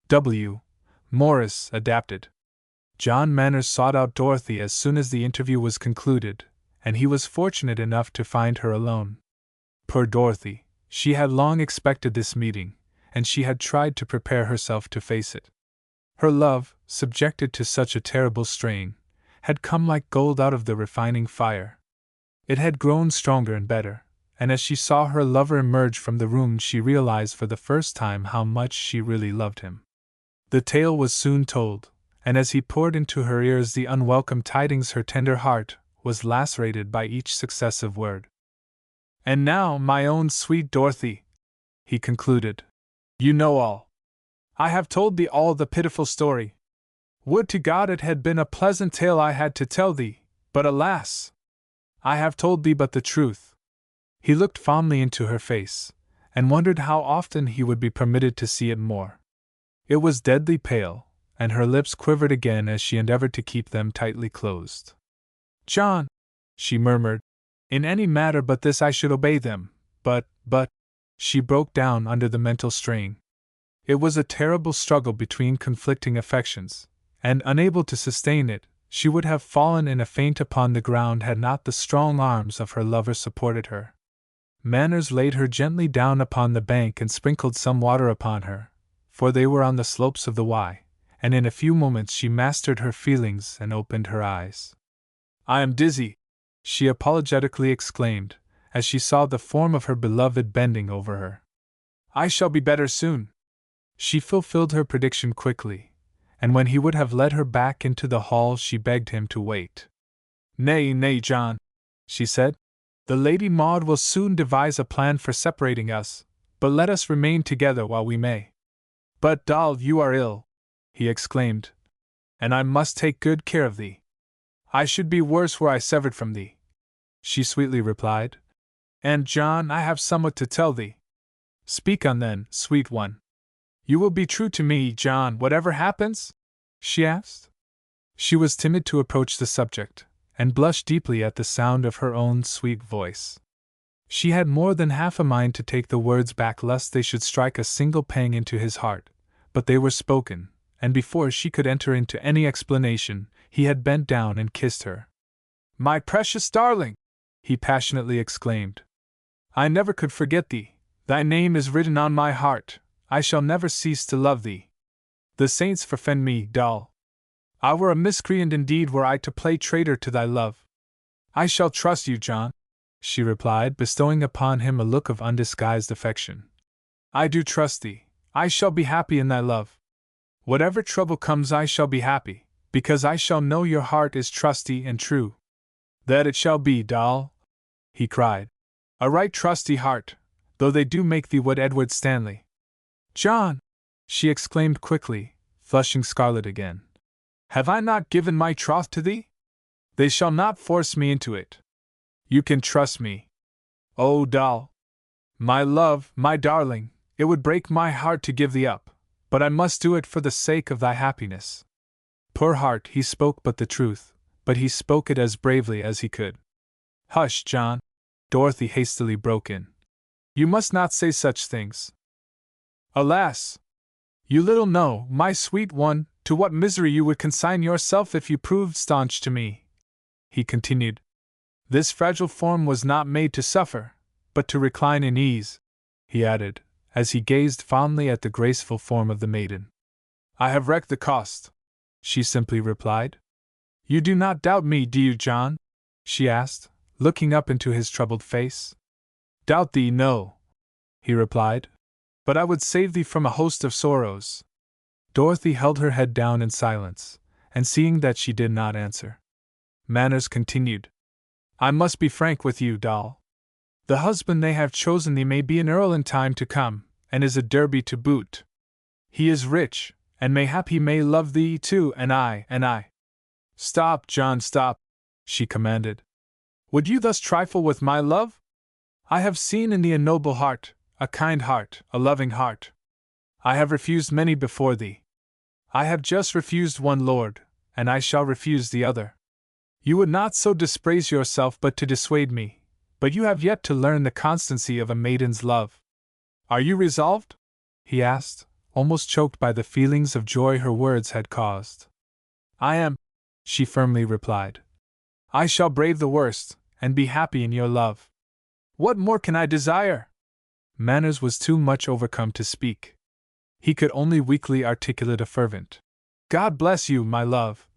W. Morris, adapted. John Manners sought out Dorothy as soon as the interview was concluded, and he was fortunate enough to find her alone. Poor Dorothy, she had long expected this meeting, and she had tried to prepare herself to face it. Her love, subjected to such a terrible strain, had come like gold out of the refining fire. It had grown stronger and better, and as she saw her lover emerge from the room she realized for the first time how much she really loved him. The tale was soon told, and as he poured into her ears the unwelcome tidings her tender heart was lacerated by each successive word. "And now, my own sweet Dorothy," he concluded, "you know all. I have told thee all the pitiful story. Would to God it had been a pleasant tale I had to tell thee, but alas! I have told thee but the truth." He looked fondly into her face, and wondered how often he would be permitted to see it more. It was deadly pale, and her lips quivered again as she endeavored to keep them tightly closed. "John," she murmured, "in any matter but this I should obey them, but, she broke down under the mental strain. It was a terrible struggle between conflicting affections, and unable to sustain it, she would have fallen in a faint upon the ground had not the strong arms of her lover supported her. Manners laid her gently down upon the bank and sprinkled some water upon her, for they were on the slopes of the Wye, and in a few moments she mastered her feelings and opened her eyes. "I am dizzy," she apologetically exclaimed, as she saw the form of her beloved bending over her. "I shall be better soon." She fulfilled her prediction quickly, and when he would have led her back into the hall she begged him to wait. "Nay, nay, John," she said. "The Lady Maud will soon devise a plan for separating us, but let us remain together while we may." "But, doll, you are ill," he exclaimed, "and I must take good care of thee." "I should be worse were I severed from thee," she sweetly replied. "And, John, I have somewhat to tell thee." "Speak on then, sweet one." "You will be true to me, John, whatever happens?" she asked. She was timid to approach the subject, and blushed deeply at the sound of her own sweet voice. She had more than half a mind to take the words back lest they should strike a single pang into his heart, but they were spoken, and before she could enter into any explanation, he had bent down and kissed her. "My precious darling!" he passionately exclaimed. "I never could forget thee. Thy name is written on my heart. I shall never cease to love thee. The saints forfend me, doll. I were a miscreant indeed were I to play traitor to thy love." "I shall trust you, John," she replied, bestowing upon him a look of undisguised affection. "I do trust thee. I shall be happy in thy love. Whatever trouble comes I shall be happy, because I shall know your heart is trusty and true." "That it shall be, doll," he cried. "A right trusty heart, though they do make thee wed Edward Stanley." "John!" she exclaimed quickly, flushing scarlet again. "Have I not given my troth to thee? They shall not force me into it. You can trust me. Oh, doll! My love, my darling, it would break my heart to give thee up, but I must do it for the sake of thy happiness." Poor heart, he spoke but the truth, but he spoke it as bravely as he could. "Hush, John!" Dorothy hastily broke in. "You must not say such things. Alas! You little know, my sweet one, to what misery you would consign yourself if you proved staunch to me," he continued. "This fragile form was not made to suffer, but to recline in ease," he added, as he gazed fondly at the graceful form of the maiden. "I have wrecked the cost," she simply replied. "You do not doubt me, do you, John?" she asked, looking up into his troubled face. "Doubt thee, no," he replied. "But I would save thee from a host of sorrows." Dorothy held her head down in silence, and seeing that she did not answer, Manners continued. "I must be frank with you, doll. The husband they have chosen thee may be an earl in time to come, and is a Derby to boot. He is rich, and mayhap he may love thee too, and I. "Stop, John, stop," she commanded. "Would you thus trifle with my love? I have seen in thee a noble heart, a kind heart, a loving heart. I have refused many before thee. I have just refused one lord, and I shall refuse the other. You would not so dispraise yourself but to dissuade me, but you have yet to learn the constancy of a maiden's love. Are you resolved?" he asked, almost choked by the feelings of joy her words had caused. "I am," she firmly replied. "I shall brave the worst, and be happy in your love. What more can I desire?" Manners was too much overcome to speak. He could only weakly articulate a fervent, "God bless you, my love."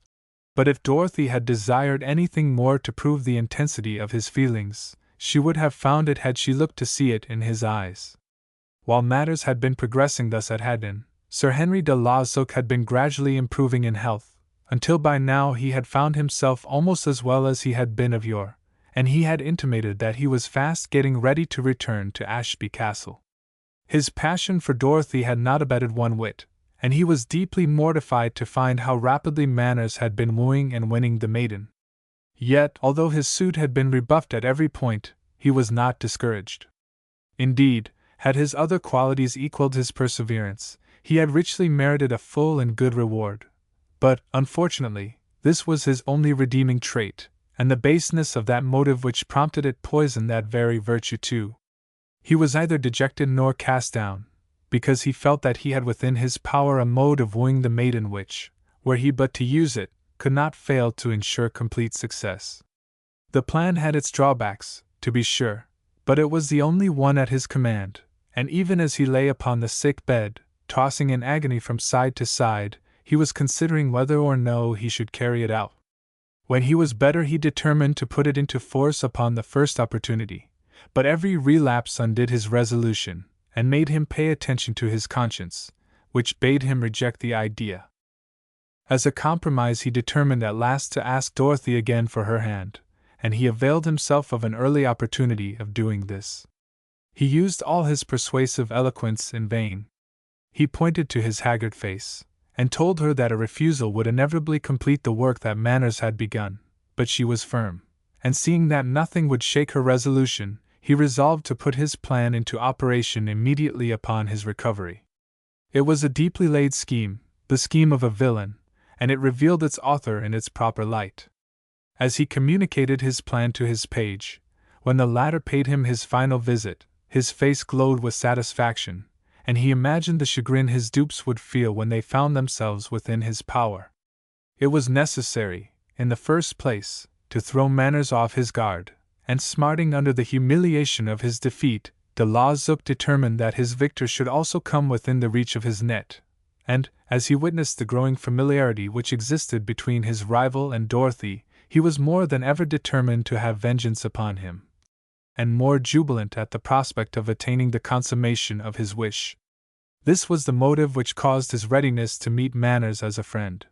But if Dorothy had desired anything more to prove the intensity of his feelings, she would have found it had she looked to see it in his eyes. While matters had been progressing thus at Haddon, Sir Henry de Lauzun had been gradually improving in health, until by now he had found himself almost as well as he had been of yore, and he had intimated that he was fast getting ready to return to Ashby Castle. His passion for Dorothy had not abated one whit, and he was deeply mortified to find how rapidly Manners had been wooing and winning the maiden. Yet, although his suit had been rebuffed at every point, he was not discouraged. Indeed, had his other qualities equaled his perseverance, he had richly merited a full and good reward. But, unfortunately, this was his only redeeming trait, and the baseness of that motive which prompted it poisoned that very virtue too. He was neither dejected nor cast down, because he felt that he had within his power a mode of wooing the maiden which, were he but to use it, could not fail to ensure complete success. The plan had its drawbacks, to be sure, but it was the only one at his command, and even as he lay upon the sick bed, tossing in agony from side to side, he was considering whether or no he should carry it out. When he was better he determined to put it into force upon the first opportunity, but every relapse undid his resolution, and made him pay attention to his conscience, which bade him reject the idea. As a compromise he determined at last to ask Dorothy again for her hand, and he availed himself of an early opportunity of doing this. He used all his persuasive eloquence in vain. He pointed to his haggard face, and told her that a refusal would inevitably complete the work that Manners had begun, but she was firm, and seeing that nothing would shake her resolution, he resolved to put his plan into operation immediately upon his recovery. It was a deeply laid scheme, the scheme of a villain, and it revealed its author in its proper light. As he communicated his plan to his page, when the latter paid him his final visit, his face glowed with satisfaction, and he imagined the chagrin his dupes would feel when they found themselves within his power. It was necessary, in the first place, to throw Manners off his guard, and smarting under the humiliation of his defeat, de Lauzun determined that his victor should also come within the reach of his net, and, as he witnessed the growing familiarity which existed between his rival and Dorothy, he was more than ever determined to have vengeance upon him, and more jubilant at the prospect of attaining the consummation of his wish. This was the motive which caused his readiness to meet Manners as a friend.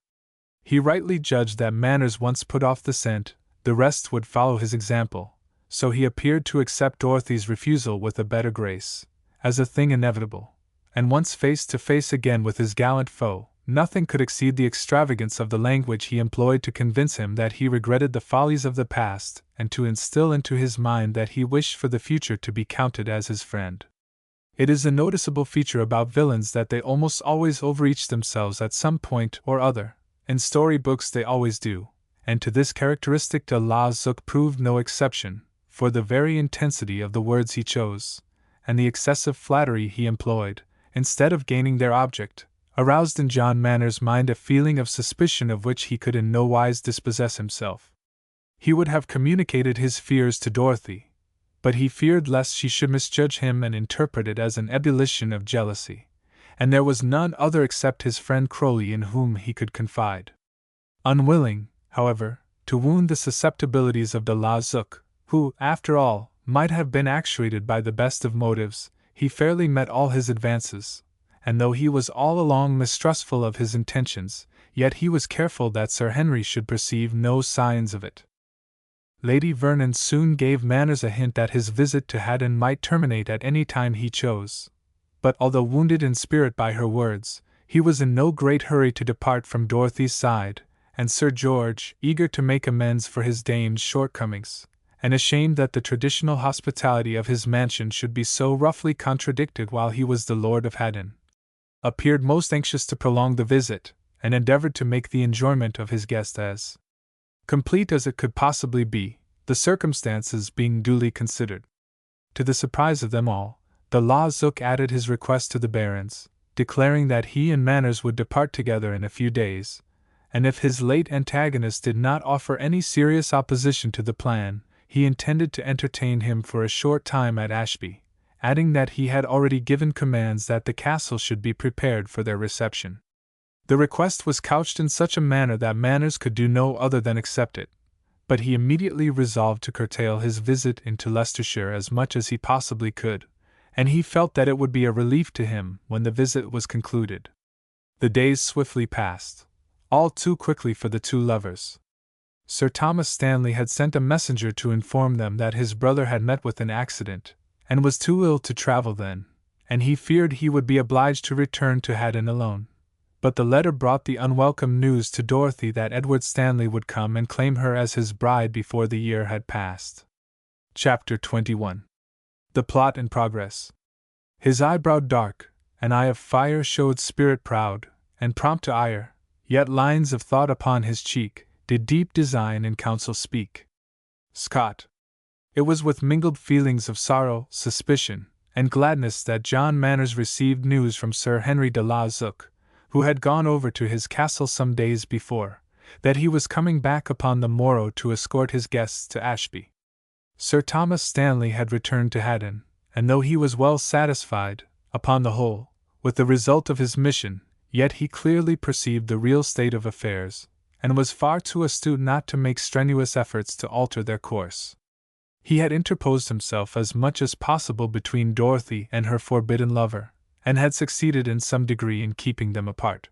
He rightly judged that Manners once put off the scent, the rest would follow his example, so he appeared to accept Dorothy's refusal with a better grace, as a thing inevitable, and once face to face again with his gallant foe, nothing could exceed the extravagance of the language he employed to convince him that he regretted the follies of the past, and to instill into his mind that he wished for the future to be counted as his friend. It is a noticeable feature about villains that they almost always overreach themselves at some point or other. In storybooks they always do, and to this characteristic de Lauzun proved no exception, for the very intensity of the words he chose, and the excessive flattery he employed, instead of gaining their object, aroused in John Manners' mind a feeling of suspicion of which he could in no wise dispossess himself. He would have communicated his fears to Dorothy, but he feared lest she should misjudge him and interpret it as an ebullition of jealousy, and there was none other except his friend Crowley in whom he could confide. Unwilling, however, to wound the susceptibilities of de Lauzun, who, after all, might have been actuated by the best of motives, he fairly met all his advances, and though he was all along mistrustful of his intentions, yet he was careful that Sir Henry should perceive no signs of it. Lady Vernon soon gave Manners a hint that his visit to Haddon might terminate at any time he chose, but although wounded in spirit by her words, he was in no great hurry to depart from Dorothy's side, and Sir George, eager to make amends for his dame's shortcomings, and ashamed that the traditional hospitality of his mansion should be so roughly contradicted while he was the Lord of Haddon, appeared most anxious to prolong the visit, and endeavored to make the enjoyment of his guest as complete as it could possibly be, the circumstances being duly considered. To the surprise of them all, de Lauzun added his request to the Baron's, declaring that he and Manners would depart together in a few days, and if his late antagonist did not offer any serious opposition to the plan, he intended to entertain him for a short time at Ashby, adding that he had already given commands that the castle should be prepared for their reception. The request was couched in such a manner that Manners could do no other than accept it, but he immediately resolved to curtail his visit into Leicestershire as much as he possibly could, and he felt that it would be a relief to him when the visit was concluded. The days swiftly passed, all too quickly for the two lovers. Sir Thomas Stanley had sent a messenger to inform them that his brother had met with an accident, and was too ill to travel then, and he feared he would be obliged to return to Haddon alone. But the letter brought the unwelcome news to Dorothy that Edward Stanley would come and claim her as his bride before the year had passed. Chapter 21. The Plot in Progress. His eyebrow dark, an eye of fire showed spirit proud, and prompt to ire, yet lines of thought upon his cheek did deep design in counsel speak. Scott. It was with mingled feelings of sorrow, suspicion, and gladness that John Manners received news from Sir Henry de la Zouch, who had gone over to his castle some days before, that he was coming back upon the morrow to escort his guests to Ashby. Sir Thomas Stanley had returned to Haddon, and though he was well satisfied, upon the whole, with the result of his mission, yet he clearly perceived the real state of affairs, and was far too astute not to make strenuous efforts to alter their course. He had interposed himself as much as possible between Dorothy and her forbidden lover, and had succeeded in some degree in keeping them apart.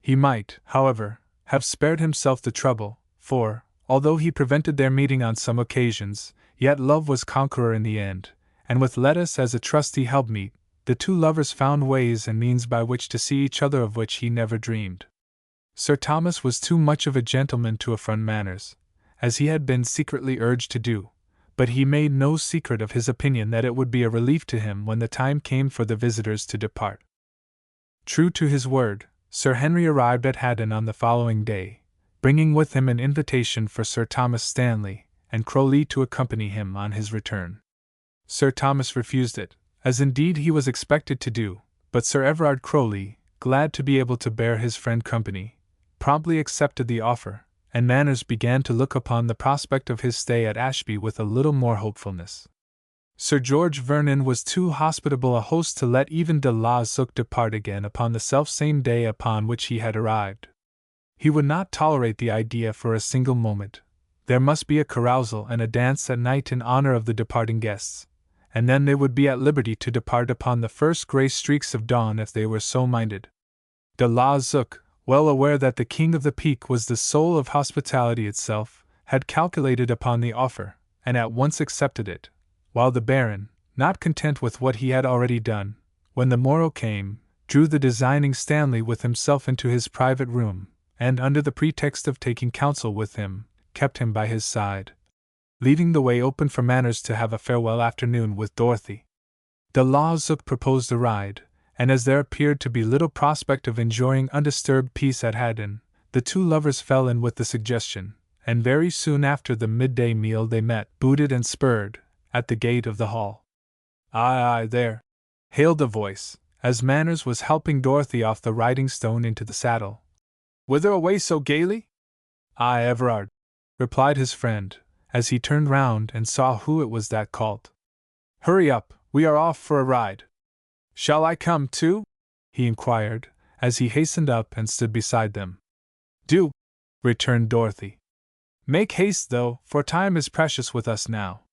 He might, however, have spared himself the trouble, for, although he prevented their meeting on some occasions, yet love was conqueror in the end, and with Lettuce as a trusty helpmeet, the two lovers found ways and means by which to see each other of which he never dreamed. Sir Thomas was too much of a gentleman to affront Manners, as he had been secretly urged to do, but he made no secret of his opinion that it would be a relief to him when the time came for the visitors to depart. True to his word, Sir Henry arrived at Haddon on the following day, bringing with him an invitation for Sir Thomas Stanley and Crowley to accompany him on his return. Sir Thomas refused it, as indeed he was expected to do, but Sir Everard Crowley, glad to be able to bear his friend company, promptly accepted the offer, and Manners began to look upon the prospect of his stay at Ashby with a little more hopefulness. Sir George Vernon was too hospitable a host to let even de la Zouch depart again upon the selfsame day upon which he had arrived. He would not tolerate the idea for a single moment. There must be a carousal and a dance at night in honor of the departing guests, and then they would be at liberty to depart upon the first grey streaks of dawn if they were so minded. De la Zouch, well aware that the King of the Peak was the soul of hospitality itself, had calculated upon the offer, and at once accepted it, while the Baron, not content with what he had already done, when the morrow came, drew the designing Stanley with himself into his private room, and under the pretext of taking counsel with him, kept him by his side, leaving the way open for Manners to have a farewell afternoon with Dorothy. De la Zouch proposed a ride, and as there appeared to be little prospect of enjoying undisturbed peace at Haddon, the two lovers fell in with the suggestion, and very soon after the midday meal they met, booted and spurred, at the gate of the hall. "Aye, aye, there!" hailed a voice, as Manners was helping Dorothy off the riding-stone into the saddle. "Whither away so gaily?" "Aye, Everard," replied his friend, as he turned round and saw who it was that called. "Hurry up, we are off for a ride." "Shall I come, too?" he inquired, as he hastened up and stood beside them. "Do," returned Dorothy. "Make haste, though, for time is precious with us now."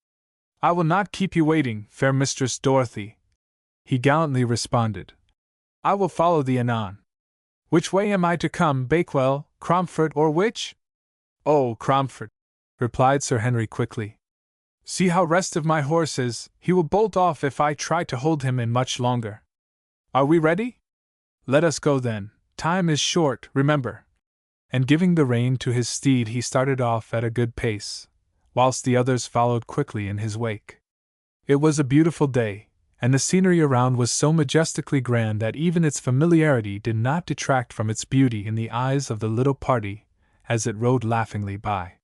"I will not keep you waiting, fair Mistress Dorothy," he gallantly responded. "I will follow thee anon. Which way am I to come, Bakewell, Cromford, or which?" "Oh, Cromford," replied Sir Henry quickly. "See how restive my horse is, he will bolt off if I try to hold him in much longer. Are we ready? Let us go then, time is short, remember." And giving the rein to his steed he started off at a good pace, whilst the others followed quickly in his wake. It was a beautiful day, and the scenery around was so majestically grand that even its familiarity did not detract from its beauty in the eyes of the little party, as it rode laughingly by.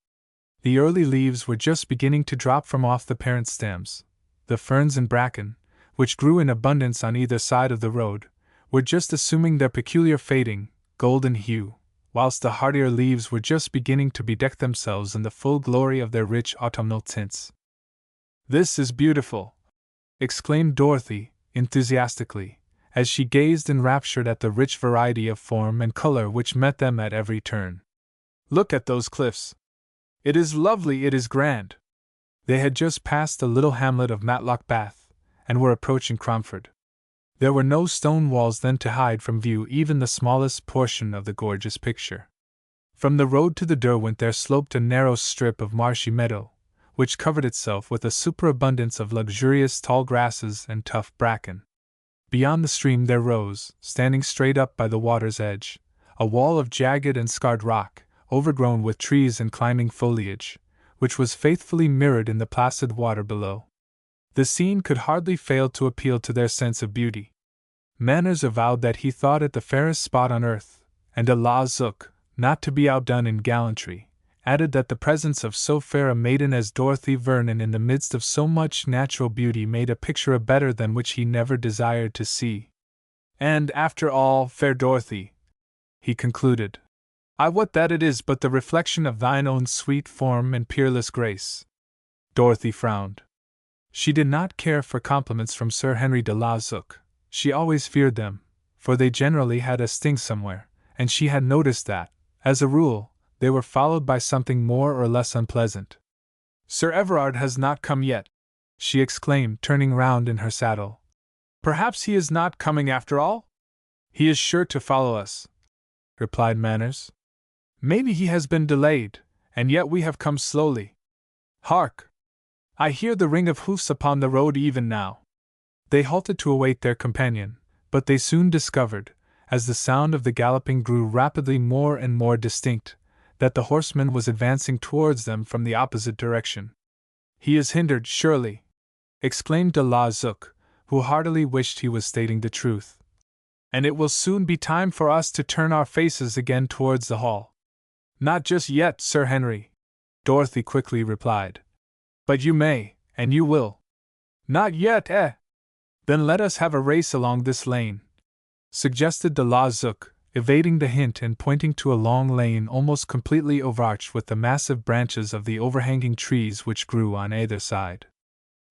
The early leaves were just beginning to drop from off the parent stems. The ferns and bracken, which grew in abundance on either side of the road, were just assuming their peculiar fading, golden hue, whilst the hardier leaves were just beginning to bedeck themselves in the full glory of their rich autumnal tints. "This is beautiful!" exclaimed Dorothy, enthusiastically, as she gazed enraptured at the rich variety of form and color which met them at every turn. "Look at those cliffs! It is lovely, it is grand. They had just passed the little hamlet of Matlock Bath, and were approaching Cromford. There were no stone walls then to hide from view even the smallest portion of the gorgeous picture. From the road to the Derwent there sloped a narrow strip of marshy meadow, which covered itself with a superabundance of luxurious tall grasses and tough bracken. Beyond the stream there rose, standing straight up by the water's edge, a wall of jagged and scarred rock, overgrown with trees and climbing foliage, which was faithfully mirrored in the placid water below. The scene could hardly fail to appeal to their sense of beauty. Manners avowed that he thought it the fairest spot on earth, and de la Zook, not to be outdone in gallantry, added that the presence of so fair a maiden as Dorothy Vernon in the midst of so much natural beauty made a picture a better than which he never desired to see. And, after all, fair Dorothy, he concluded, I wot that it is but the reflection of thine own sweet form and peerless grace. Dorothy frowned. She did not care for compliments from Sir Henry de la Zook. She always feared them, for they generally had a sting somewhere, and she had noticed that, as a rule, they were followed by something more or less unpleasant. Sir Everard has not come yet, she exclaimed, turning round in her saddle. Perhaps he is not coming after all? He is sure to follow us, replied Manners. Maybe he has been delayed, and yet we have come slowly. Hark! I hear the ring of hoofs upon the road even now. They halted to await their companion, but they soon discovered, as the sound of the galloping grew rapidly more and more distinct, that the horseman was advancing towards them from the opposite direction. He is hindered, surely, exclaimed de la Zook, who heartily wished he was stating the truth. And it will soon be time for us to turn our faces again towards the hall. Not just yet, Sir Henry, Dorothy quickly replied. But you may, and you will. Not yet, eh? Then let us have a race along this lane, suggested de la Zook, evading the hint and pointing to a long lane almost completely overarched with the massive branches of the overhanging trees which grew on either side.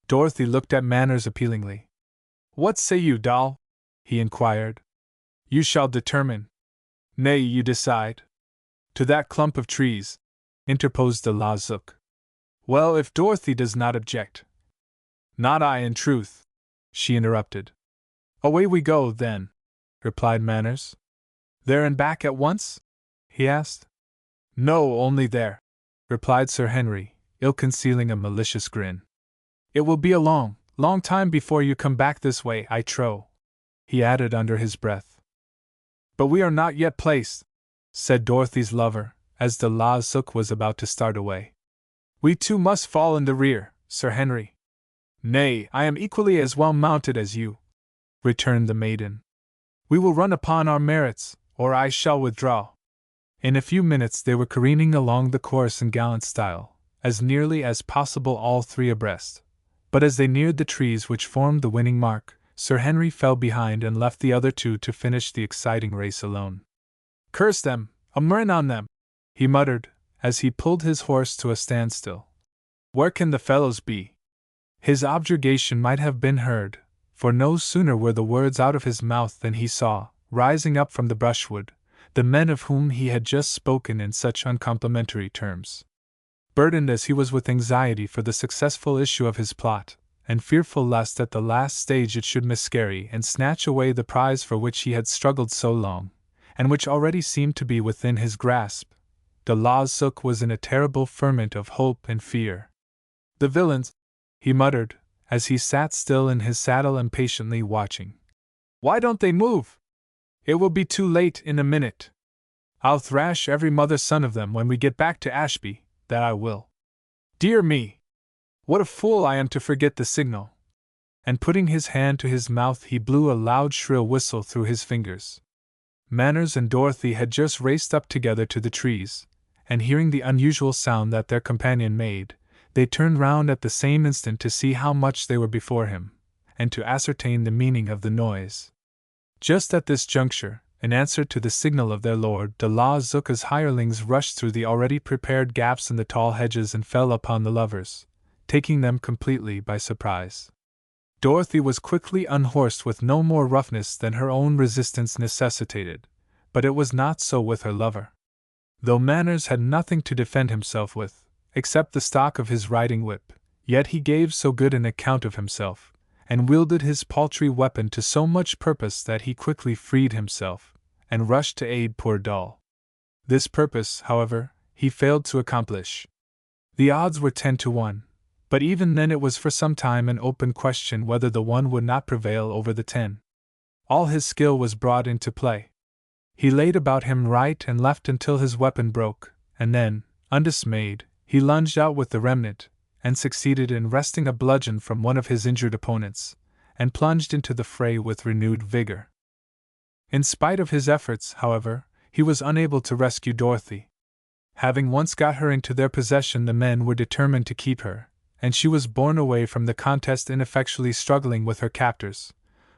Dorothy looked at Manners appealingly. What say you, doll? He inquired. You shall determine. Nay, you decide. To that clump of trees, interposed de la Zook. Well, if Dorothy does not object. Not I, in truth, she interrupted. Away we go, then, replied Manners. There and back at once? He asked. No, only there, replied Sir Henry, ill concealing a malicious grin. It will be a long, long time before you come back this way, I trow, he added under his breath. But we are not yet placed, said Dorothy's lover, as de la Zook was about to start away. We too must fall in the rear, Sir Henry. Nay, I am equally as well mounted as you, returned the maiden. We will run upon our merits, or I shall withdraw. In a few minutes they were careening along the course in gallant style, as nearly as possible all three abreast. But as they neared the trees which formed the winning mark, Sir Henry fell behind and left the other two to finish the exciting race alone. Curse them, a murrain on them, he muttered, as he pulled his horse to a standstill. Where can the fellows be? His objurgation might have been heard, for no sooner were the words out of his mouth than he saw, rising up from the brushwood, the men of whom he had just spoken in such uncomplimentary terms. Burdened as he was with anxiety for the successful issue of his plot, and fearful lest at the last stage it should miscarry and snatch away the prize for which he had struggled so long, and which already seemed to be within his grasp, de la Zook was in a terrible ferment of hope and fear. The villains, he muttered, as he sat still in his saddle impatiently watching. Why don't they move? It will be too late in a minute. I'll thrash every mother's son of them when we get back to Ashby, that I will. Dear me! What a fool I am to forget the signal. And putting his hand to his mouth he blew a loud shrill whistle through his fingers. Manners and Dorothy had just raced up together to the trees, and hearing the unusual sound that their companion made, they turned round at the same instant to see how much they were before him, and to ascertain the meaning of the noise. Just at this juncture, in answer to the signal of their lord, de la Zook's hirelings rushed through the already prepared gaps in the tall hedges and fell upon the lovers, taking them completely by surprise. Dorothy was quickly unhorsed with no more roughness than her own resistance necessitated, but it was not so with her lover. Though Manners had nothing to defend himself with, except the stock of his riding whip, yet he gave so good an account of himself, and wielded his paltry weapon to so much purpose that he quickly freed himself, and rushed to aid poor Doll. This purpose, however, he failed to accomplish. The odds were 10 to 1, but even then it was for some time an open question whether the 1 would not prevail over the 10. All his skill was brought into play. He laid about him right and left until his weapon broke, and then, undismayed, he lunged out with the remnant, and succeeded in wresting a bludgeon from one of his injured opponents, and plunged into the fray with renewed vigor. In spite of his efforts, however, he was unable to rescue Dorothy. Having once got her into their possession, the men were determined to keep her, and she was borne away from the contest ineffectually struggling with her captors,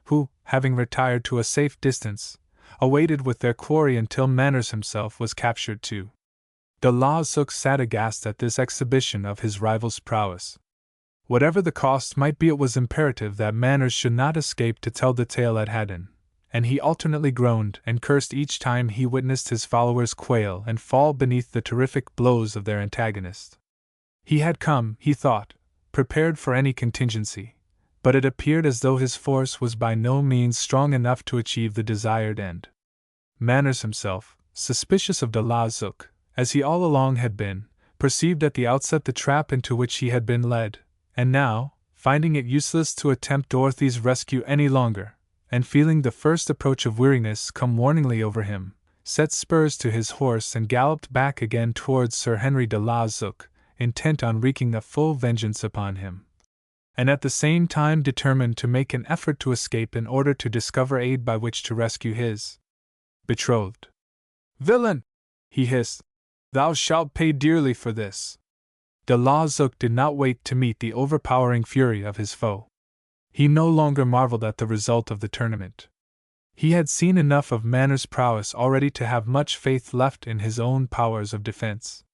who, having retired to a safe distance, awaited with their quarry until Manners himself was captured too. De Lauzsook sat aghast at this exhibition of his rival's prowess. Whatever the cost might be, it was imperative that Manners should not escape to tell the tale at Haddon, and he alternately groaned and cursed each time he witnessed his followers quail and fall beneath the terrific blows of their antagonist. He had come, he thought, prepared for any contingency, but it appeared as though his force was by no means strong enough to achieve the desired end. Manners himself, suspicious of de Lauzsook, as he all along had been, perceived at the outset the trap into which he had been led, and now, finding it useless to attempt Dorothy's rescue any longer, and feeling the first approach of weariness come warningly over him, set spurs to his horse and galloped back again towards Sir Henry de Lauzsook, intent on wreaking a full vengeance upon him, and at the same time determined to make an effort to escape in order to discover aid by which to rescue his betrothed. "Villain!" he hissed. "Thou shalt pay dearly for this." De Lauzsook did not wait to meet the overpowering fury of his foe. He no longer marveled at the result of the tournament. He had seen enough of Manners' prowess already to have much faith left in his own powers of defense.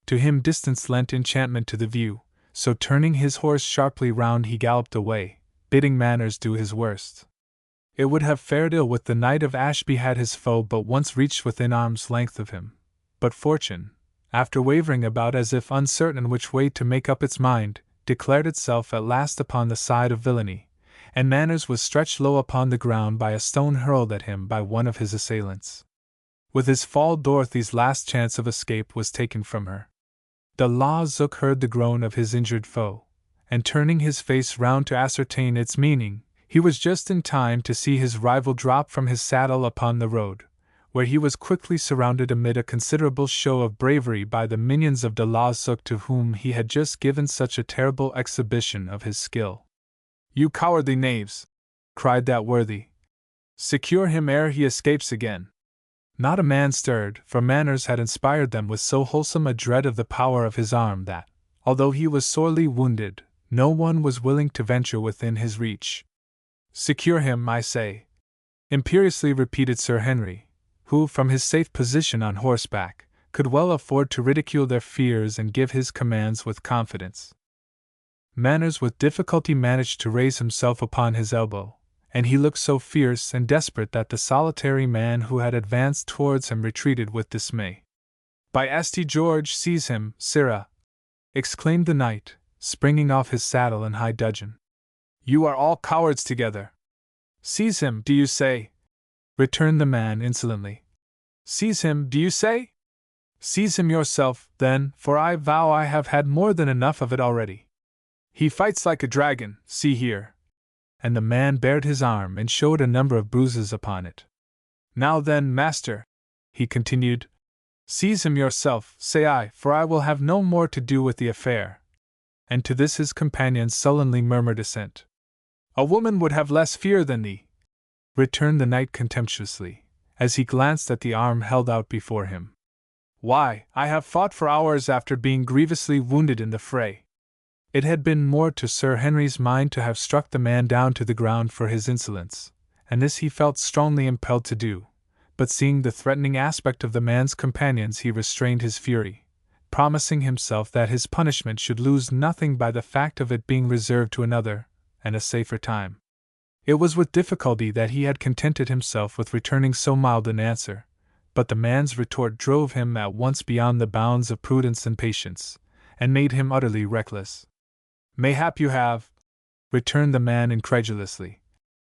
To him distance lent enchantment to the view, so turning his horse sharply round he galloped away, bidding Manners do his worst. It would have fared ill with the Knight of Ashby had his foe but once reached within arm's length of him, but fortune, after wavering about as if uncertain which way to make up its mind, declared itself at last upon the side of villainy, and Manners was stretched low upon the ground by a stone hurled at him by one of his assailants. With his fall, Dorothy's last chance of escape was taken from her. De Lauzsook heard the groan of his injured foe, and turning his face round to ascertain its meaning, he was just in time to see his rival drop from his saddle upon the road, where he was quickly surrounded amid a considerable show of bravery by the minions of de Lauzsook, to whom he had just given such a terrible exhibition of his skill. "You cowardly knaves!" cried that worthy. "Secure him ere he escapes again." Not a man stirred, for Manners had inspired them with so wholesome a dread of the power of his arm that, although he was sorely wounded, no one was willing to venture within his reach. "Secure him, I say," imperiously repeated Sir Henry, who, from his safe position on horseback, could well afford to ridicule their fears and give his commands with confidence. Manners with difficulty managed to raise himself upon his elbow, and he looked so fierce and desperate that the solitary man who had advanced towards him retreated with dismay. "By St. George, seize him, sirrah!" exclaimed the knight, springing off his saddle in high dudgeon. "You are all cowards together." "Seize him, do you say?" returned the man insolently. "Seize him, do you say? Seize him yourself, then, for I vow I have had more than enough of it already. He fights like a dragon, see here." And the man bared his arm and showed a number of bruises upon it. "Now then, master," he continued, "seize him yourself, say I, for I will have no more to do with the affair." And to this his companions sullenly murmured assent. "A woman would have less fear than thee," returned the knight contemptuously, as he glanced at the arm held out before him. "Why, I have fought for hours after being grievously wounded in the fray." It had been more to Sir Henry's mind to have struck the man down to the ground for his insolence, and this he felt strongly impelled to do, but seeing the threatening aspect of the man's companions he restrained his fury, promising himself that his punishment should lose nothing by the fact of it being reserved to another, and a safer time. It was with difficulty that he had contented himself with returning so mild an answer, but the man's retort drove him at once beyond the bounds of prudence and patience, and made him utterly reckless. "Mayhap you have," returned the man incredulously.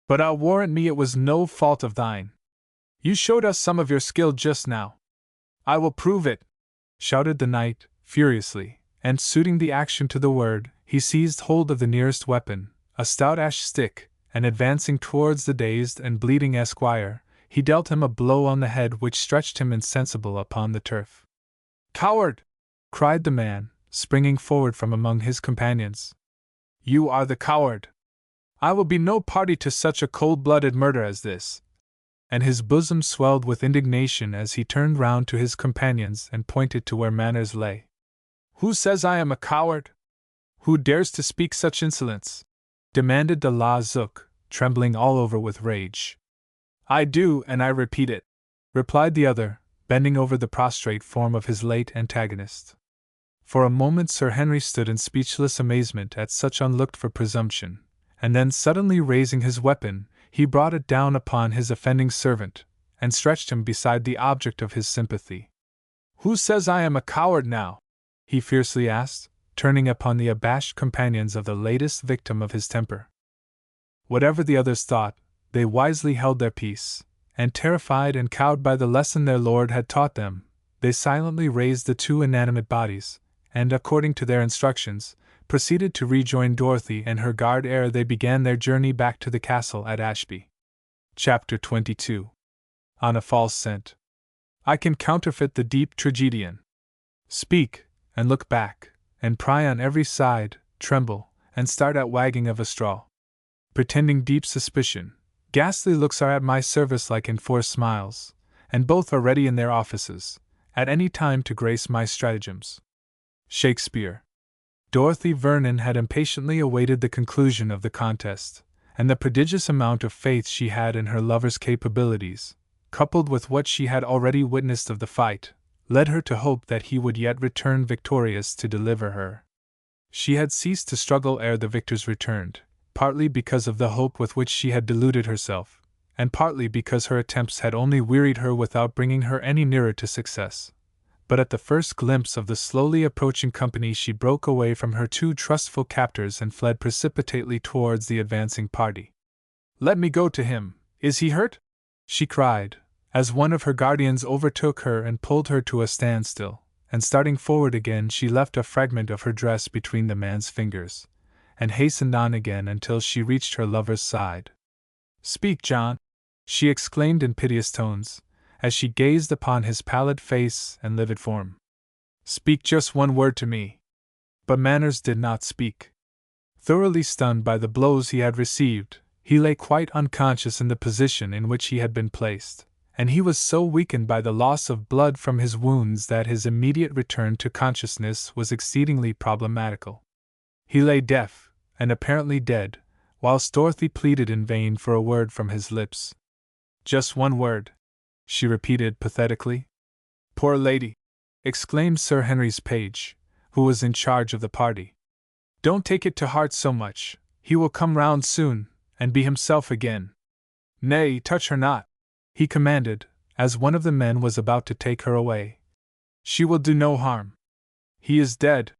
"But I'll warrant me it was no fault of thine. You showed us some of your skill just now." "I will prove it!" shouted the knight, furiously, and suiting the action to the word, he seized hold of the nearest weapon, a stout ash stick, and advancing towards the dazed and bleeding esquire, he dealt him a blow on the head which stretched him insensible upon the turf. "Coward!" cried the man, springing forward from among his companions. "You are the coward! I will be no party to such a cold-blooded murder as this." And his bosom swelled with indignation as he turned round to his companions and pointed to where Manners lay. "Who says I am a coward? Who dares to speak such insolence?" demanded the Zook, trembling all over with rage. "I do, and I repeat it," replied the other, bending over the prostrate form of his late antagonist. For a moment Sir Henry stood in speechless amazement at such unlooked-for presumption, and then suddenly raising his weapon, he brought it down upon his offending servant, and stretched him beside the object of his sympathy. "Who says I am a coward now?" he fiercely asked, turning upon the abashed companions of the latest victim of his temper. Whatever the others thought, they wisely held their peace, and terrified and cowed by the lesson their lord had taught them, they silently raised the two inanimate bodies, and, according to their instructions, proceeded to rejoin Dorothy and her guard ere they began their journey back to the castle at Ashby. Chapter 22. On a false scent. I can counterfeit the deep tragedian. Speak, and look back, and pry on every side, tremble, and start at wagging of a straw. Pretending deep suspicion, ghastly looks are at my service like enforced smiles, and both are ready in their offices, at any time to grace my stratagems. Shakespeare. Dorothy Vernon had impatiently awaited the conclusion of the contest, and the prodigious amount of faith she had in her lover's capabilities, coupled with what she had already witnessed of the fight, led her to hope that he would yet return victorious to deliver her. She had ceased to struggle ere the victors returned, partly because of the hope with which she had deluded herself, and partly because her attempts had only wearied her without bringing her any nearer to success. But at the first glimpse of the slowly approaching company she broke away from her two trustful captors and fled precipitately towards the advancing party. "Let me go to him, is he hurt?" she cried, as one of her guardians overtook her and pulled her to a standstill, and starting forward again she left a fragment of her dress between the man's fingers, and hastened on again until she reached her lover's side. "Speak, John!" she exclaimed in piteous tones, as she gazed upon his pallid face and livid form. "Speak just one word to me." But Manners did not speak. Thoroughly stunned by the blows he had received, he lay quite unconscious in the position in which he had been placed, and he was so weakened by the loss of blood from his wounds that his immediate return to consciousness was exceedingly problematical. He lay deaf, and apparently dead, whilst Dorothy pleaded in vain for a word from his lips. "Just one word," she repeated pathetically. "Poor lady!" exclaimed Sir Henry's page, who was in charge of the party. "Don't take it to heart so much, he will come round soon, and be himself again." "Nay, touch her not," he commanded, as one of the men was about to take her away. "She will do no harm." "He is dead,"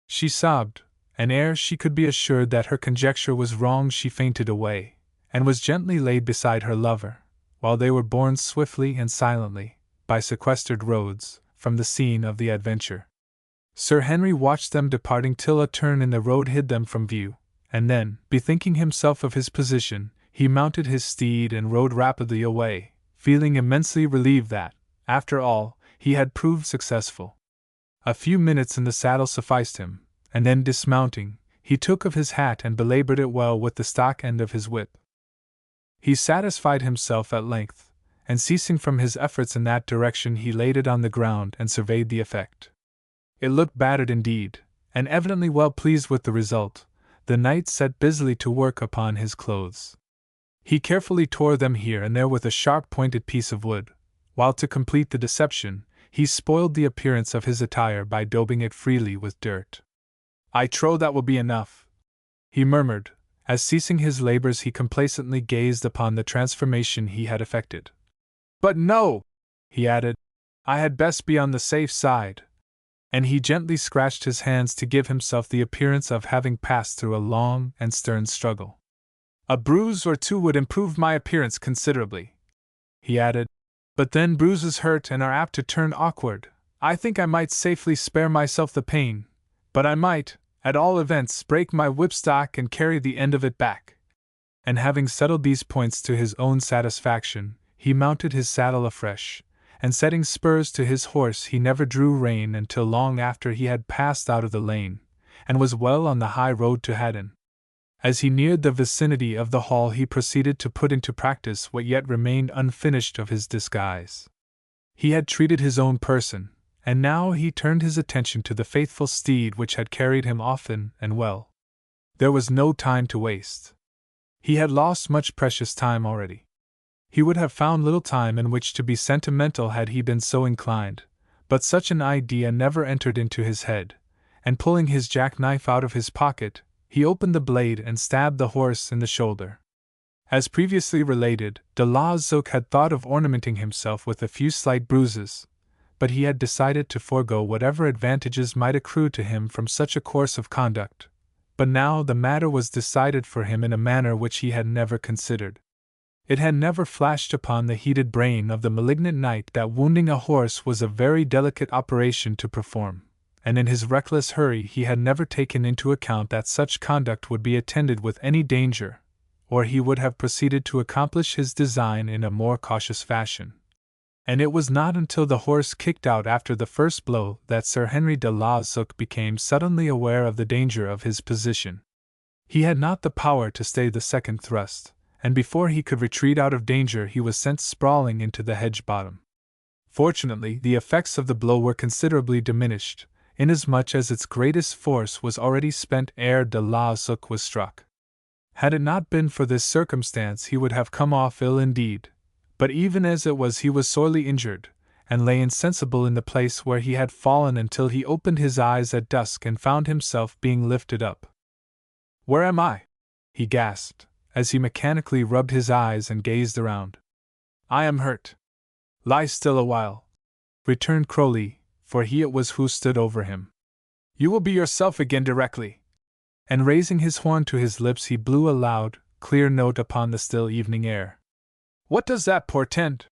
she sobbed, and ere she could be assured that her conjecture was wrong she fainted away, and was gently laid beside her lover, while they were borne swiftly and silently, by sequestered roads, from the scene of the adventure. Sir Henry watched them departing till a turn in the road hid them from view, and then, bethinking himself of his position, he mounted his steed and rode rapidly away, feeling immensely relieved that, after all, he had proved successful. A few minutes in the saddle sufficed him, and then dismounting, he took of his hat and belaboured it well with the stock end of his whip. He satisfied himself at length, and ceasing from his efforts in that direction he laid it on the ground and surveyed the effect. It looked battered indeed, and evidently well pleased with the result, the knight set busily to work upon his clothes. He carefully tore them here and there with a sharp-pointed piece of wood, while to complete the deception, he spoiled the appearance of his attire by daubing it freely with dirt. "I trow that will be enough," he murmured, as ceasing his labors he complacently gazed upon the transformation he had effected. "But no!" he added, "I had best be on the safe side. and he gently scratched his hands to give himself the appearance of having passed through a long and stern struggle. A bruise or two would improve my appearance considerably, he added. But then bruises hurt and are apt to turn awkward. I think I might safely spare myself the pain, but I might, at all events, break my whipstock and carry the end of it back. And having settled these points to his own satisfaction, he mounted his saddle afresh, and setting spurs to his horse he never drew rein until long after he had passed out of the lane, and was well on the high road to Haddon. As he neared the vicinity of the hall he proceeded to put into practice what yet remained unfinished of his disguise. He had treated his own person, and now he turned his attention to the faithful steed which had carried him often and well. There was no time to waste. He had lost much precious time already. He would have found little time in which to be sentimental had he been so inclined, but such an idea never entered into his head, and pulling his jackknife out of his pocket, he opened the blade and stabbed the horse in the shoulder. As previously related, de la Zook had thought of ornamenting himself with a few slight bruises, but he had decided to forego whatever advantages might accrue to him from such a course of conduct. But now the matter was decided for him in a manner which he had never considered. It had never flashed upon the heated brain of the malignant knight that wounding a horse was a very delicate operation to perform, and in his reckless hurry he had never taken into account that such conduct would be attended with any danger, or he would have proceeded to accomplish his design in a more cautious fashion. And it was not until the horse kicked out after the first blow that Sir Henry de la Zook became suddenly aware of the danger of his position. He had not the power to stay the second thrust, and before he could retreat out of danger he was sent sprawling into the hedge bottom. Fortunately, the effects of the blow were considerably diminished, inasmuch as its greatest force was already spent ere de la Zook was struck. Had it not been for this circumstance he would have come off ill indeed, but even as it was he was sorely injured, and lay insensible in the place where he had fallen until he opened his eyes at dusk and found himself being lifted up. "Where am I?" he gasped, as he mechanically rubbed his eyes and gazed around. "I am hurt." "Lie still a while," returned Crowley, for he it was who stood over him. "You will be yourself again directly." And raising his horn to his lips he blew a loud, clear note upon the still evening air. "What does that portend?"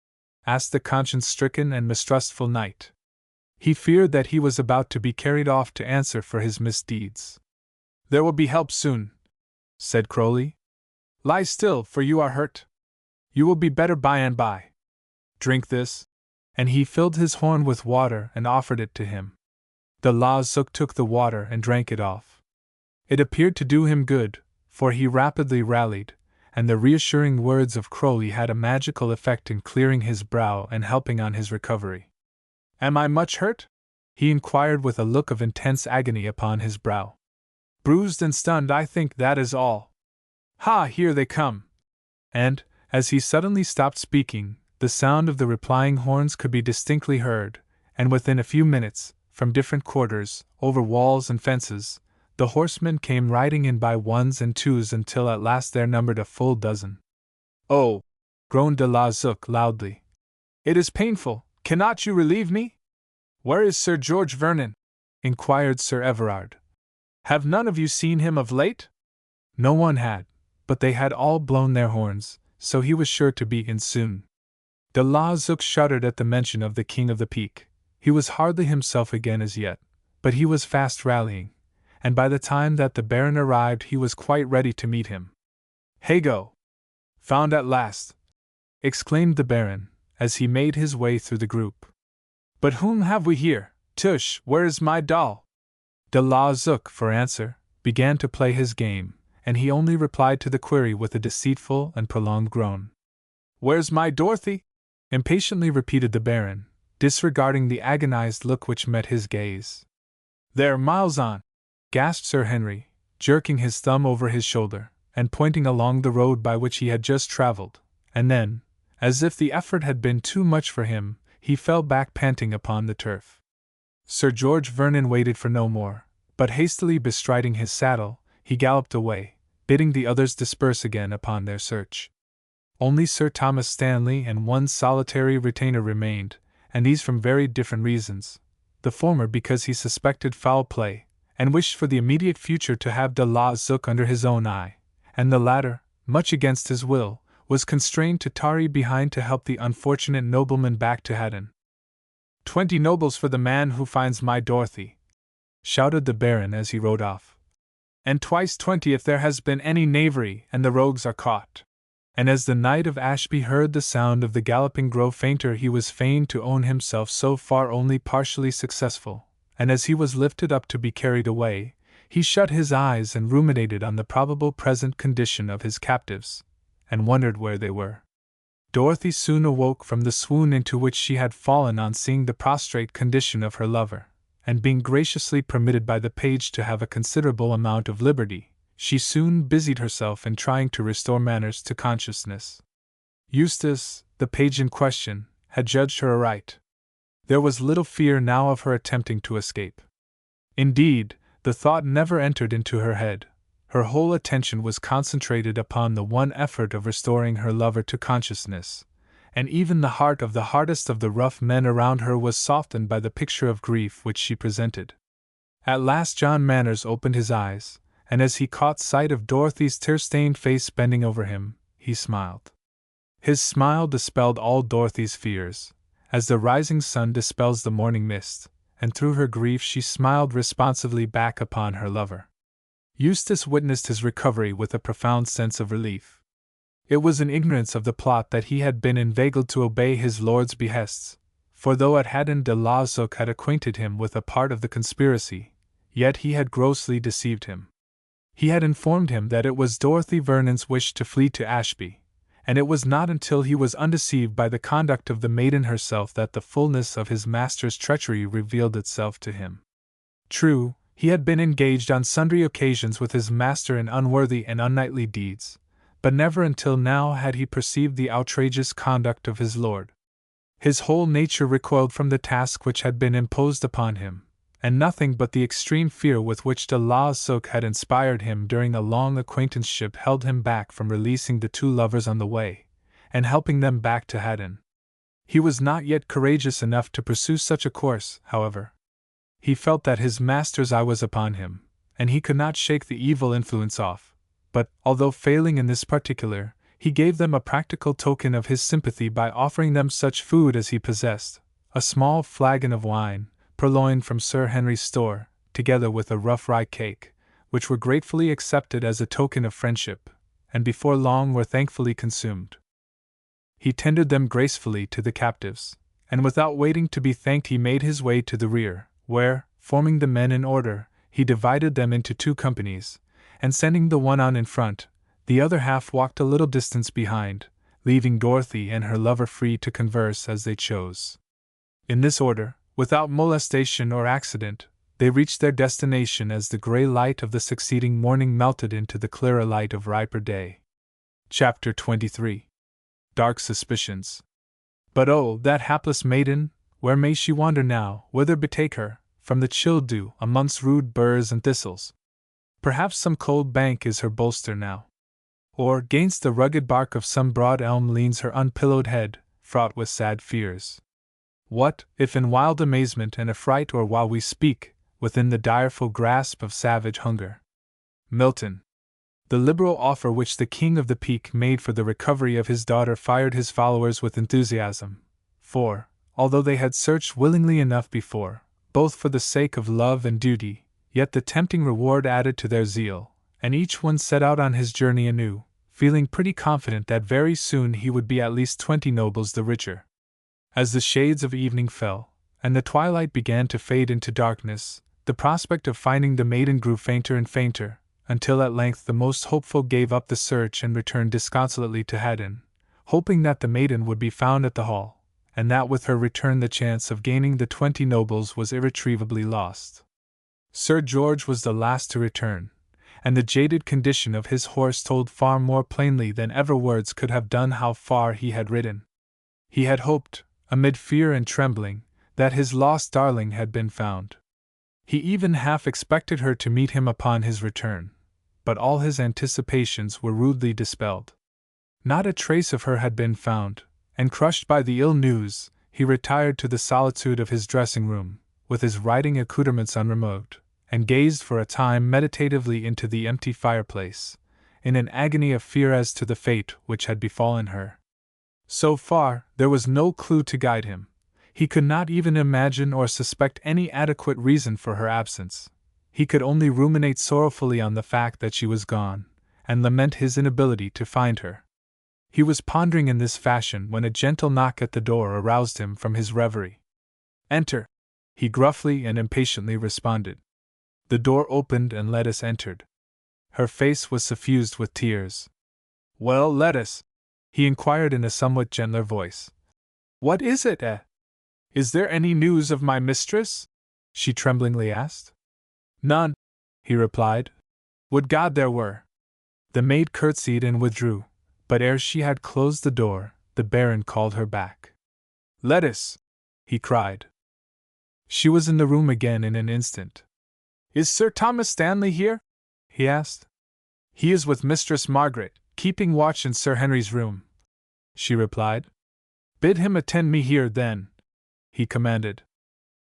asked the conscience-stricken and mistrustful knight. He feared that he was about to be carried off to answer for his misdeeds. "There will be help soon," said Crowley. "Lie still, for you are hurt. You will be better by and by. Drink this." And he filled his horn with water and offered it to him. De la Zook took the water and drank it off. It appeared to do him good, for he rapidly rallied, and the reassuring words of Crowley had a magical effect in clearing his brow and helping on his recovery. "Am I much hurt?" he inquired with a look of intense agony upon his brow. "Bruised and stunned, I think, that is all. Ha, here they come!" And, as he suddenly stopped speaking, the sound of the replying horns could be distinctly heard, and within a few minutes, from different quarters, over walls and fences, the horsemen came riding in by ones and twos until at last there numbered a full dozen. "Oh!" groaned de la Zook loudly. "It is painful. Cannot you relieve me?" "Where is Sir George Vernon?" inquired Sir Everard. "Have none of you seen him of late?" No one had, but they had all blown their horns, so he was sure to be in soon. De la Zook shuddered at the mention of the King of the Peak. He was hardly himself again as yet, but he was fast rallying, and by the time that the Baron arrived he was quite ready to meet him. "Hego! Found at last!" exclaimed the Baron, as he made his way through the group. "But whom have we here? Tush, where is my doll?" De la Zook, for answer, began to play his game, and he only replied to the query with a deceitful and prolonged groan. "Where's my Dorothy?" impatiently repeated the Baron, disregarding the agonized look which met his gaze. "There, miles on," gasped Sir Henry, jerking his thumb over his shoulder, and pointing along the road by which he had just traveled, and then, as if the effort had been too much for him, he fell back panting upon the turf. Sir George Vernon waited for no more, but hastily bestriding his saddle, he galloped away, bidding the others disperse again upon their search. Only Sir Thomas Stanley and one solitary retainer remained, and these from very different reasons, the former because he suspected foul play, and wished for the immediate future to have de la Zook under his own eye, and the latter, much against his will, was constrained to tarry behind to help the unfortunate nobleman back to Haddon. 20 nobles for the man who finds my Dorothy! Shouted the Baron as he rode off. And twice 20 if there has been any knavery and the rogues are caught. And as the Knight of Ashby heard the sound of the galloping grow fainter, he was fain to own himself so far only partially successful, and as he was lifted up to be carried away, he shut his eyes and ruminated on the probable present condition of his captives, and wondered where they were. Dorothy soon awoke from the swoon into which she had fallen on seeing the prostrate condition of her lover, and being graciously permitted by the page to have a considerable amount of liberty, she soon busied herself in trying to restore manners to consciousness. Eustace, the page in question, had judged her aright. There was little fear now of her attempting to escape. Indeed, the thought never entered into her head. Her whole attention was concentrated upon the one effort of restoring her lover to consciousness, and even the heart of the hardest of the rough men around her was softened by the picture of grief which she presented. At last John Manners opened his eyes, and as he caught sight of Dorothy's tear-stained face bending over him, he smiled. His smile dispelled all Dorothy's fears, as the rising sun dispels the morning mist, and through her grief she smiled responsively back upon her lover. Eustace witnessed his recovery with a profound sense of relief. It was in ignorance of the plot that he had been inveigled to obey his lord's behests, for though at Haddon de la Zook had acquainted him with a part of the conspiracy, yet he had grossly deceived him. He had informed him that it was Dorothy Vernon's wish to flee to Ashby, and it was not until he was undeceived by the conduct of the maiden herself that the fullness of his master's treachery revealed itself to him. True, he had been engaged on sundry occasions with his master in unworthy and unknightly deeds, but never until now had he perceived the outrageous conduct of his lord. His whole nature recoiled from the task which had been imposed upon him, and nothing but the extreme fear with which de la Zook had inspired him during a long acquaintanceship held him back from releasing the two lovers on the way, and helping them back to Haddon. He was not yet courageous enough to pursue such a course, however. He felt that his master's eye was upon him, and he could not shake the evil influence off, but, although failing in this particular, he gave them a practical token of his sympathy by offering them such food as he possessed, a small flagon of wine, purloined from Sir Henry's store, together with a rough rye cake, which were gratefully accepted as a token of friendship, and before long were thankfully consumed. He tendered them gracefully to the captives, and without waiting to be thanked he made his way to the rear, where, forming the men in order, he divided them into 2 companies, and sending the one on in front, the other half walked a little distance behind, leaving Dorothy and her lover free to converse as they chose. In this order, without molestation or accident, they reached their destination as the grey light of the succeeding morning melted into the clearer light of riper day. Chapter 23. Dark Suspicions. But oh, that hapless maiden! Where may she wander now, whither betake her, from the chill dew, amongst rude burrs and thistles? Perhaps some cold bank is her bolster now. Or, gainst the rugged bark of some broad elm leans her unpillowed head, fraught with sad fears. What, if in wild amazement and affright, or while we speak, within the direful grasp of savage hunger? Milton. The liberal offer which the King of the Peak made for the recovery of his daughter fired his followers with enthusiasm, for, although they had searched willingly enough before, both for the sake of love and duty, yet the tempting reward added to their zeal, and each one set out on his journey anew, feeling pretty confident that very soon he would be at least 20 nobles the richer. As the shades of evening fell, and the twilight began to fade into darkness, the prospect of finding the maiden grew fainter and fainter, until at length the most hopeful gave up the search and returned disconsolately to Haddon, hoping that the maiden would be found at the hall, and that with her return the chance of gaining the 20 nobles was irretrievably lost. Sir George was the last to return, and the jaded condition of his horse told far more plainly than ever words could have done how far he had ridden. He had hoped, amid fear and trembling, that his lost darling had been found. He even half expected her to meet him upon his return, but all his anticipations were rudely dispelled. Not a trace of her had been found, and crushed by the ill news, he retired to the solitude of his dressing-room, with his riding accoutrements unremoved, and gazed for a time meditatively into the empty fireplace, in an agony of fear as to the fate which had befallen her. So far, there was no clue to guide him. He could not even imagine or suspect any adequate reason for her absence. He could only ruminate sorrowfully on the fact that she was gone, and lament his inability to find her. He was pondering in this fashion when a gentle knock at the door aroused him from his reverie. "Enter," he gruffly and impatiently responded. The door opened and Lettice entered. Her face was suffused with tears. "Well, Lettice," he inquired in a somewhat gentler voice. "What is it, eh? Is there any news of my mistress?" she tremblingly asked. "None," he replied. "Would God there were!" The maid curtsied and withdrew, but ere she had closed the door, the Baron called her back. "Lettice!" he cried. She was in the room again in an instant. "Is Sir Thomas Stanley here?" he asked. "He is with Mistress Margaret, keeping watch in Sir Henry's room," she replied. "Bid him attend me here, then," he commanded.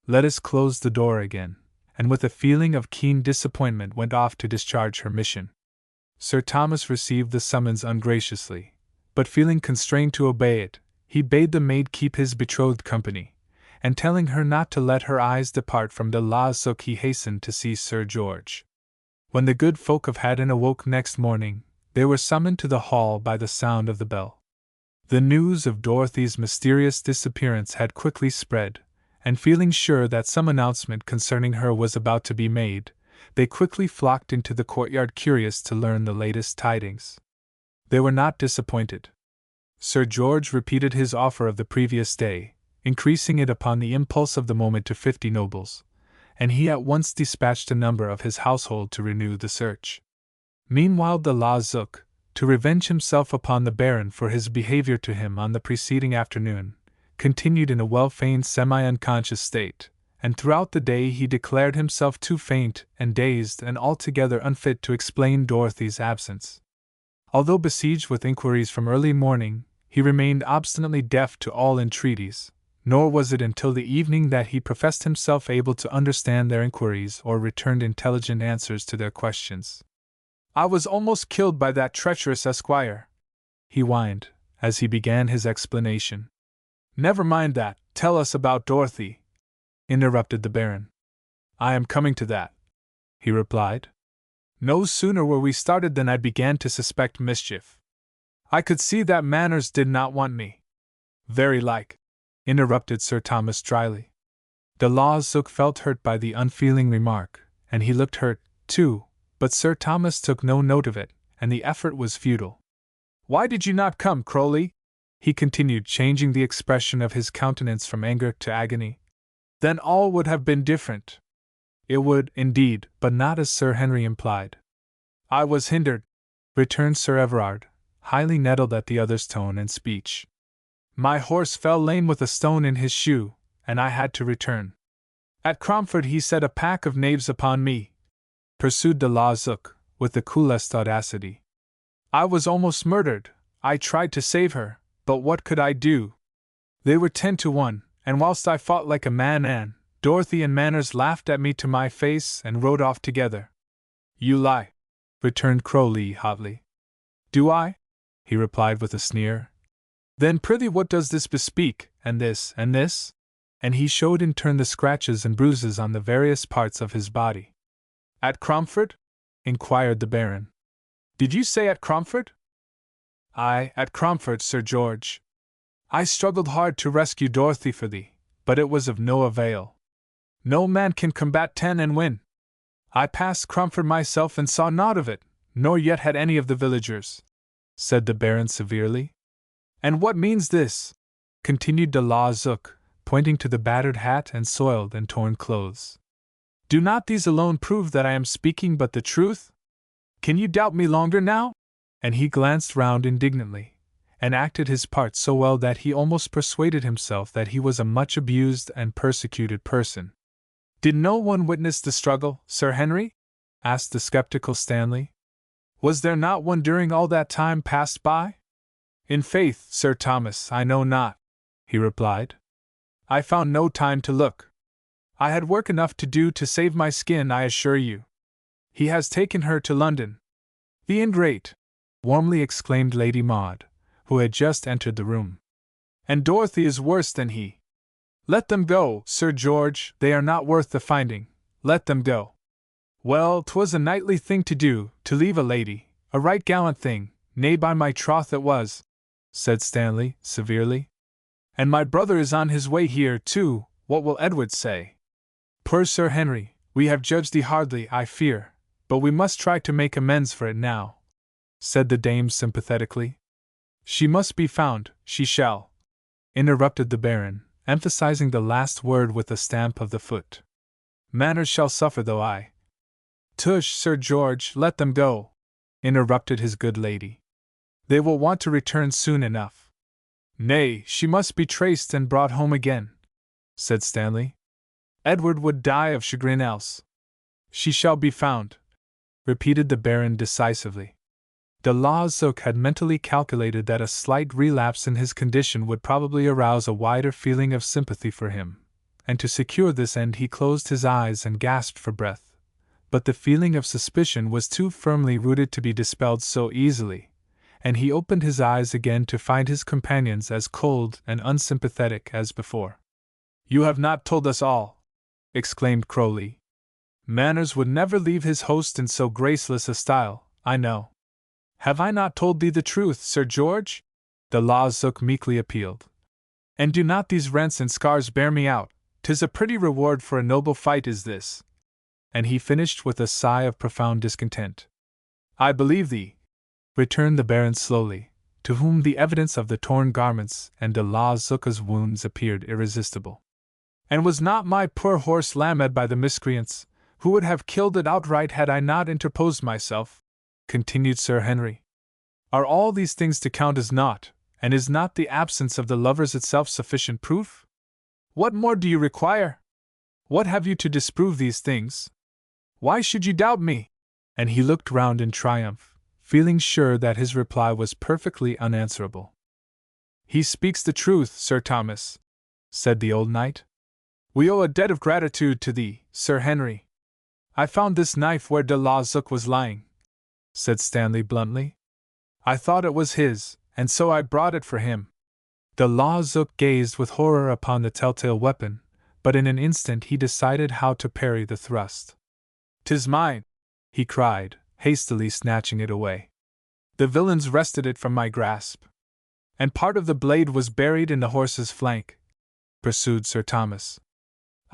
Lettice closed the door again, and with a feeling of keen disappointment went off to discharge her mission. Sir Thomas received the summons ungraciously, but feeling constrained to obey it, he bade the maid keep his betrothed company, and telling her not to let her eyes depart from de la Zuc, he hastened to see Sir George. When the good folk of Haddon awoke next morning, they were summoned to the hall by the sound of the bell. The news of Dorothy's mysterious disappearance had quickly spread, and feeling sure that some announcement concerning her was about to be made, they quickly flocked into the courtyard curious to learn the latest tidings. They were not disappointed. Sir George repeated his offer of the previous day, increasing it upon the impulse of the moment to 50 nobles, and he at once dispatched a number of his household to renew the search. Meanwhile de la Zuc, to revenge himself upon the Baron for his behavior to him on the preceding afternoon, continued in a well-feigned semi-unconscious state, and throughout the day he declared himself too faint and dazed and altogether unfit to explain Dorothy's absence. Although besieged with inquiries from early morning, he remained obstinately deaf to all entreaties, nor was it until the evening that he professed himself able to understand their inquiries or returned intelligent answers to their questions. "I was almost killed by that treacherous esquire," he whined, as he began his explanation. "Never mind that, tell us about Dorothy," interrupted the Baron. "I am coming to that," he replied. "No sooner were we started than I began to suspect mischief. I could see that Manners did not want me." "Very like," interrupted Sir Thomas dryly. De la Zuc felt hurt by the unfeeling remark, and he looked hurt, too, but Sir Thomas took no note of it, and the effort was futile. "Why did you not come, Crowley?" he continued, changing the expression of his countenance from anger to agony. "Then all would have been different." "It would, indeed, but not as Sir Henry implied." "I was hindered," returned Sir Everard, highly nettled at the other's tone and speech. "My horse fell lame with a stone in his shoe, and I had to return. At Cromford he set a pack of knaves upon me," pursued de la Zuc, with the coolest audacity. "I was almost murdered. I tried to save her, but what could I do? They were 10 to 1, and whilst I fought like a man, Dorothy and Manners laughed at me to my face and rode off together." "You lie," returned Crowley hotly. "Do I?" he replied with a sneer. "Then prithee what does this bespeak, and this, and this?" And he showed in turn the scratches and bruises on the various parts of his body. "At Cromford?" inquired the Baron. "Did you say at Cromford?" "Aye, at Cromford, Sir George. I struggled hard to rescue Dorothy for thee, but it was of no avail. No man can combat 10 and win. I passed Cromford myself and saw naught of it, nor yet had any of the villagers," said the Baron severely. "And what means this?" continued de la Zuc, pointing to the battered hat and soiled and torn clothes. "Do not these alone prove that I am speaking but the truth? Can you doubt me longer now?" And he glanced round indignantly, and acted his part so well that he almost persuaded himself that he was a much abused and persecuted person. "Did no one witness the struggle, Sir Henry?" asked the skeptical Stanley. "Was there not one during all that time passed by?" "In faith, Sir Thomas, I know not," he replied. "I found no time to look. I had work enough to do to save my skin, I assure you. He has taken her to London. The ingrate! Warmly exclaimed Lady Maud, who had just entered the room. And Dorothy is worse than he. Let them go, Sir George, they are not worth the finding. Let them go. Well, 'twas a knightly thing to do, to leave a lady, a right gallant thing, nay, by my troth it was, said Stanley, severely. And my brother is on his way here, too, what will Edward say? Poor Sir Henry, we have judged thee hardly, I fear, but we must try to make amends for it now, said the dame sympathetically. She must be found, she shall, interrupted the Baron, emphasizing the last word with a stamp of the foot. Manners shall suffer though I. Tush, Sir George, let them go, interrupted his good lady. They will want to return soon enough. Nay, she must be traced and brought home again, said Stanley. Edward would die of chagrin else. She shall be found, repeated the Baron decisively. De Lauzouc had mentally calculated that a slight relapse in his condition would probably arouse a wider feeling of sympathy for him, and to secure this end he closed his eyes and gasped for breath. But the feeling of suspicion was too firmly rooted to be dispelled so easily, and he opened his eyes again to find his companions as cold and unsympathetic as before. You have not told us all, exclaimed Crowley. Manners would never leave his host in so graceless a style, I know. Have I not told thee the truth, Sir George? De Lauzouc meekly appealed. And do not these rents and scars bear me out? 'Tis a pretty reward for a noble fight is this. And he finished with a sigh of profound discontent. I believe thee, returned the Baron slowly, to whom the evidence of the torn garments and de Lauzouc's wounds appeared irresistible. And was not my poor horse lamed by the miscreants, who would have killed it outright had I not interposed myself? Continued Sir Henry. Are all these things to count as naught, and is not the absence of the lovers itself sufficient proof? What more do you require? What have you to disprove these things? Why should you doubt me? And he looked round in triumph, feeling sure that his reply was perfectly unanswerable. He speaks the truth, Sir Thomas, said the old knight. We owe a debt of gratitude to thee, Sir Henry. I found this knife where de Lauzouc was lying, said Stanley bluntly. I thought it was his, and so I brought it for him. De Lauzouc gazed with horror upon the telltale weapon, but in an instant he decided how to parry the thrust. 'Tis mine, he cried, hastily snatching it away. The villains wrested it from my grasp. And part of the blade was buried in the horse's flank, pursued Sir Thomas.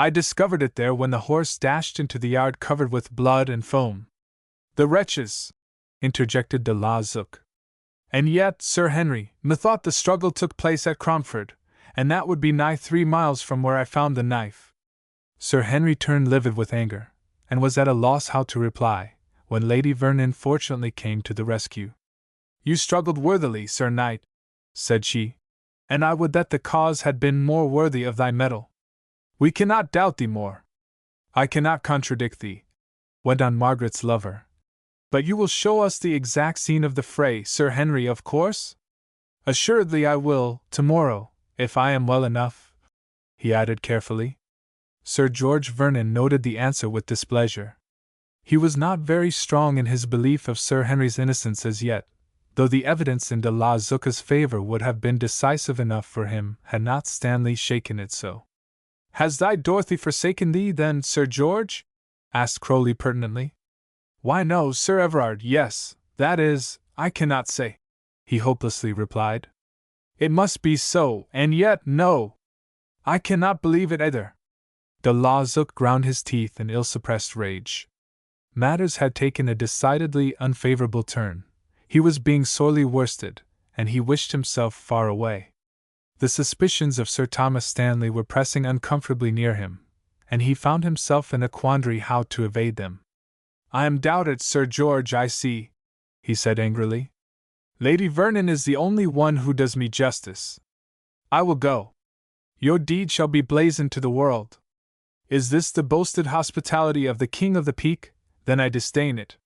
I discovered it there when the horse dashed into the yard covered with blood and foam. The wretches! Interjected de Lauzouc. And yet, Sir Henry, methought the struggle took place at Cromford, and that would be nigh 3 miles from where I found the knife. Sir Henry turned livid with anger, and was at a loss how to reply, when Lady Vernon fortunately came to the rescue. You struggled worthily, Sir Knight, said she, and I would that the cause had been more worthy of thy mettle. We cannot doubt thee more. I cannot contradict thee, went on Margaret's lover. But you will show us the exact scene of the fray, Sir Henry, of course? Assuredly I will, tomorrow, if I am well enough, he added carefully. Sir George Vernon noted the answer with displeasure. He was not very strong in his belief of Sir Henry's innocence as yet, though the evidence in de Lauzouc's favor would have been decisive enough for him had not Stanley shaken it so. Has thy Dorothy forsaken thee, then, Sir George? Asked Crowley pertinently. Why no, Sir Everard, yes, that is, I cannot say, he hopelessly replied. It must be so, and yet, no. I cannot believe it either. De Lauzouc ground his teeth in ill-suppressed rage. Matters had taken a decidedly unfavorable turn. He was being sorely worsted, and he wished himself far away. The suspicions of Sir Thomas Stanley were pressing uncomfortably near him, and he found himself in a quandary how to evade them. I am doubted, Sir George, I see, he said angrily. Lady Vernon is the only one who does me justice. I will go. Your deed shall be blazoned to the world. Is this the boasted hospitality of the King of the Peak? Then I disdain it.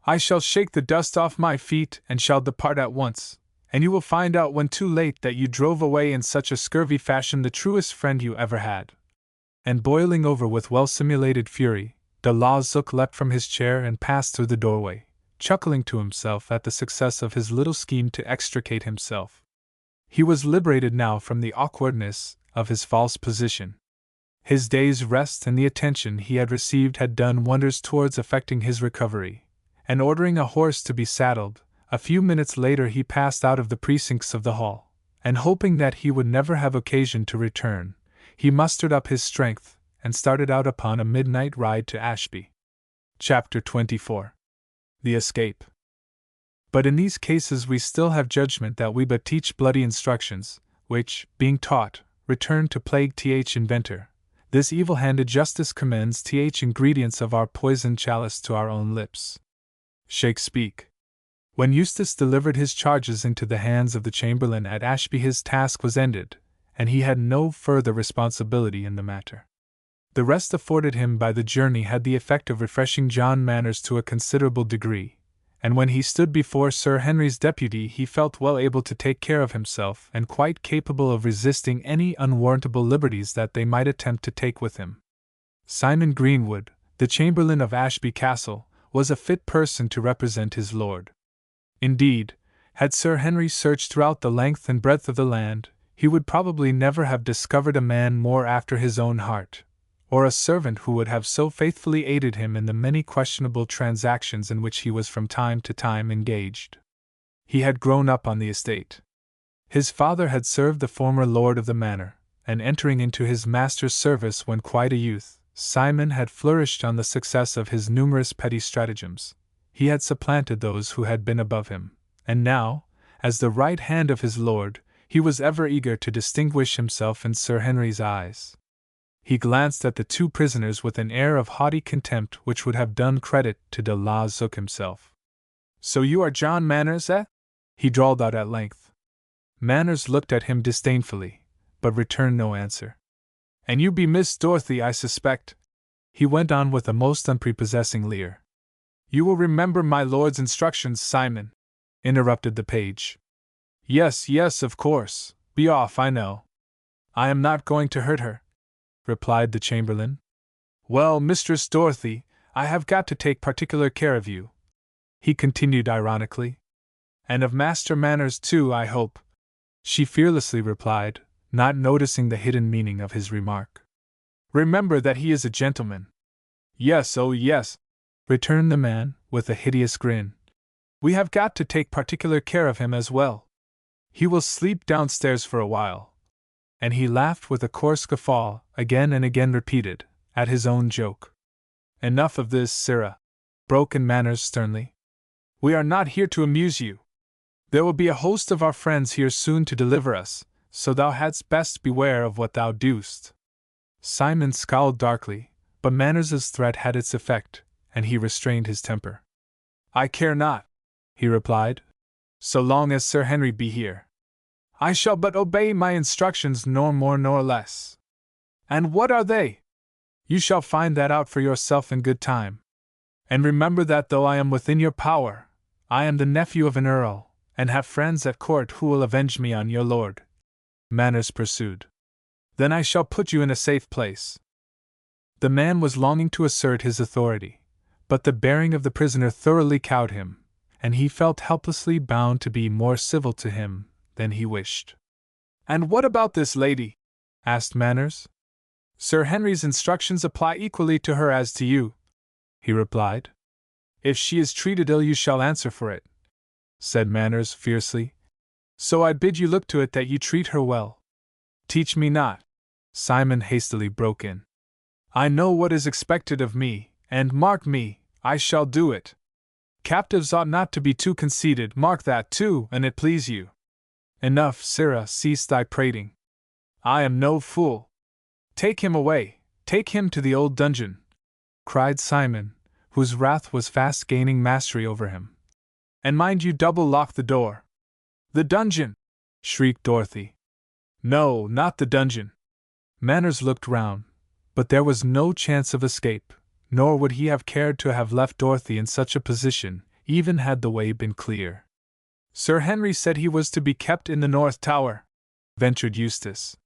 I shall shake the dust off my feet and shall depart at once, and you will find out when too late that you drove away in such a scurvy fashion the truest friend you ever had. And boiling over with well-simulated fury, de la Zook leapt from his chair and passed through the doorway, chuckling to himself at the success of his little scheme to extricate himself. He was liberated now from the awkwardness of his false position. His day's rest and the attention he had received had done wonders towards effecting his recovery, and ordering a horse to be saddled, a few minutes later he passed out of the precincts of the hall, and hoping that he would never have occasion to return, he mustered up his strength and started out upon a midnight ride to Ashby. Chapter 24. The Escape. But in these cases we still have judgment that we but teach bloody instructions, which, being taught, return to plague th inventor. This evil-handed justice commends th ingredients of our poisoned chalice to our own lips. Shakespeare. When Eustace delivered his charges into the hands of the chamberlain at Ashby, his task was ended, and he had no further responsibility in the matter. The rest afforded him by the journey had the effect of refreshing John Manners to a considerable degree, and when he stood before Sir Henry's deputy he felt well able to take care of himself and quite capable of resisting any unwarrantable liberties that they might attempt to take with him. Simon Greenwood, the chamberlain of Ashby Castle, was a fit person to represent his lord. Indeed, had Sir Henry searched throughout the length and breadth of the land, he would probably never have discovered a man more after his own heart, or a servant who would have so faithfully aided him in the many questionable transactions in which he was from time to time engaged. He had grown up on the estate. His father had served the former lord of the manor, and entering into his master's service when quite a youth, Simon had flourished on the success of his numerous petty stratagems. He had supplanted those who had been above him, and now, as the right hand of his lord, he was ever eager to distinguish himself in Sir Henry's eyes. He glanced at the two prisoners with an air of haughty contempt which would have done credit to de la Zook himself. "So you are John Manners, eh?" he drawled out at length. Manners looked at him disdainfully, but returned no answer. "And you be Miss Dorothy, I suspect?" he went on with a most unprepossessing leer. "You will remember my lord's instructions, Simon," interrupted the page. "Yes, yes, of course. Be off, I know. I am not going to hurt her," replied the chamberlain. "Well, Mistress Dorothy, I have got to take particular care of you," he continued ironically. "And of Master Manners too, I hope," she fearlessly replied, not noticing the hidden meaning of his remark. "Remember that he is a gentleman." "Yes, oh yes," returned the man, with a hideous grin. "We have got to take particular care of him as well. He will sleep downstairs for a while." And he laughed with a coarse guffaw, again and again repeated, at his own joke. "Enough of this, sirrah," broke in Manners sternly. "We are not here to amuse you. There will be a host of our friends here soon to deliver us, so thou hadst best beware of what thou doest." Simon scowled darkly, but Manners's threat had its effect, and he restrained his temper. "I care not," he replied, "so long as Sir Henry be here. I shall but obey my instructions, nor more nor less." "And what are they?" "You shall find that out for yourself in good time. And remember that though I am within your power, I am the nephew of an earl, and have friends at court who will avenge me on your lord," Manners pursued. "Then I shall put you in a safe place." The man was longing to assert his authority, but the bearing of the prisoner thoroughly cowed him, and he felt helplessly bound to be more civil to him than he wished. "And what about this lady?" asked Manners. "Sir Henry's instructions apply equally to her as to you," he replied. "If she is treated ill you shall answer for it," said Manners fiercely. "So I bid you look to it that you treat her well." "Teach me not," Simon hastily broke in. "I know what is expected of me, and, mark me, I shall do it. Captives ought not to be too conceited, mark that too, an it please you." "Enough, sirrah, cease thy prating. I am no fool." "Take him away, take him to the old dungeon," cried Simon, whose wrath was fast gaining mastery over him. "And mind you double lock the door." "The dungeon!" shrieked Dorothy. "No, not the dungeon." Manners looked round, but there was no chance of escape, nor would he have cared to have left Dorothy in such a position, even had the way been clear. "Sir Henry said he was to be kept in the North Tower," ventured Eustace.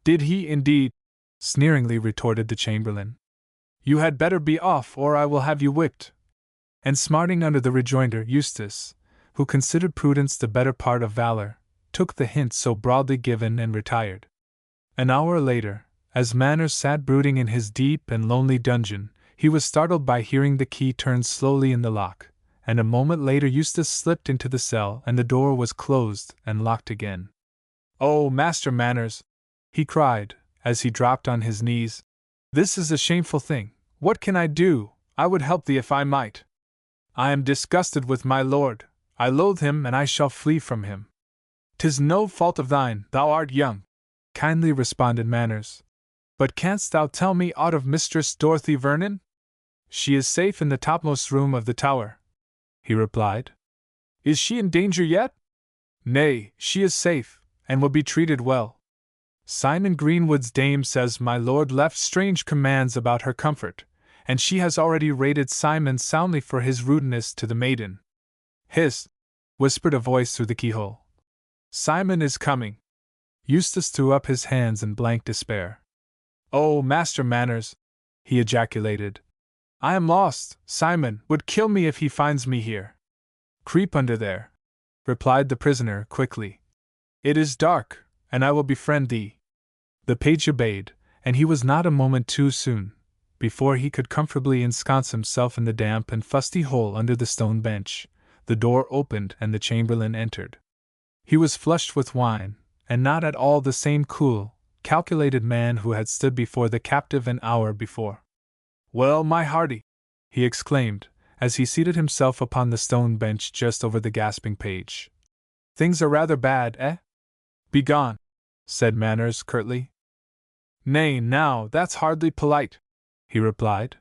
"Did he indeed?" sneeringly retorted the chamberlain. You had better be off, or I will have you whipped. And smarting under the rejoinder, Eustace, who considered prudence the better part of valor, took the hint so broadly given and retired. An hour later, as Manners sat brooding in his deep and lonely dungeon, he was startled by hearing the key turn slowly in the lock, and a moment later Eustace slipped into the cell and the door was closed and locked again. "Oh, Master Manners!" he cried, as he dropped on his knees. "This is a shameful thing. What can I do? I would help thee if I might. I am disgusted with my lord. I loathe him, and I shall flee from him." "'Tis no fault of thine, thou art young," kindly responded Manners. "But canst thou tell me aught of Mistress Dorothy Vernon?" "She is safe in the topmost room of the tower," he replied. "Is she in danger yet?" "Nay, she is safe, and will be treated well. Simon Greenwood's dame says my lord left strange commands about her comfort, and she has already rated Simon soundly for his rudeness to the maiden." "Hist!" whispered a voice through the keyhole. "Simon is coming." Eustace threw up his hands in blank despair. "Oh, Master Manners!" he ejaculated. "I am lost. Simon would kill me if he finds me here." "Creep under there," replied the prisoner quickly. "It is dark, and I will befriend thee." The page obeyed, and he was not a moment too soon, before he could comfortably ensconce himself in the damp and fusty hole under the stone bench. The door opened and the chamberlain entered. He was flushed with wine, and not at all the same cool, calculated man who had stood before the captive an hour before. "Well, my hearty!" he exclaimed, as he seated himself upon the stone bench just over the gasping page. "Things are rather bad, eh?" "Begone!" said Manners curtly. "Nay, now, that's hardly polite," he replied.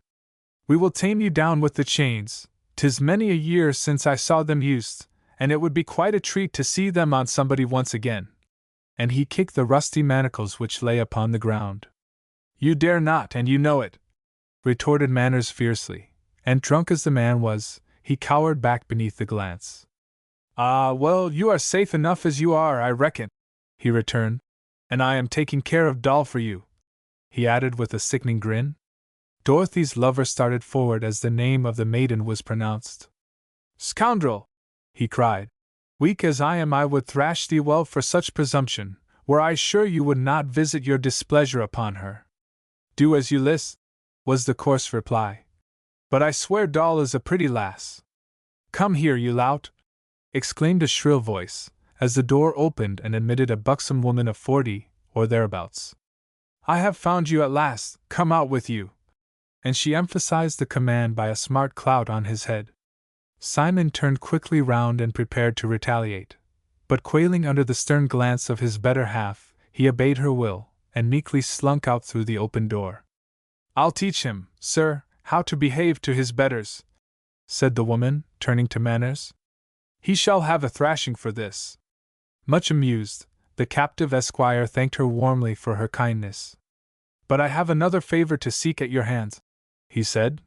"We will tame you down with the chains. 'Tis many a year since I saw them used, and it would be quite a treat to see them on somebody once again." And he kicked the rusty manacles which lay upon the ground. "You dare not, and you know it," retorted Manners fiercely, and drunk as the man was, he cowered back beneath the glance. "Ah, well, you are safe enough as you are, I reckon," he returned, "and I am taking care of Doll for you," he added with a sickening grin. Dorothy's lover started forward as the name of the maiden was pronounced. "Scoundrel!" he cried. "Weak as I am, I would thrash thee well for such presumption, were I sure you would not visit your displeasure upon her." "Do as you list," was the coarse reply. "But I swear Doll is a pretty lass." "Come here, you lout!" exclaimed a shrill voice, as the door opened and admitted a buxom woman of 40, or thereabouts. "I have found you at last, come out with you!" And she emphasized the command by a smart clout on his head. Simon turned quickly round and prepared to retaliate, but quailing under the stern glance of his better half, he obeyed her will, and meekly slunk out through the open door. "I'll teach him, sir, how to behave to his betters," said the woman, turning to Manners. "He shall have a thrashing for this." Much amused, the captive esquire thanked her warmly for her kindness. "But I have another favor to seek at your hands," he said.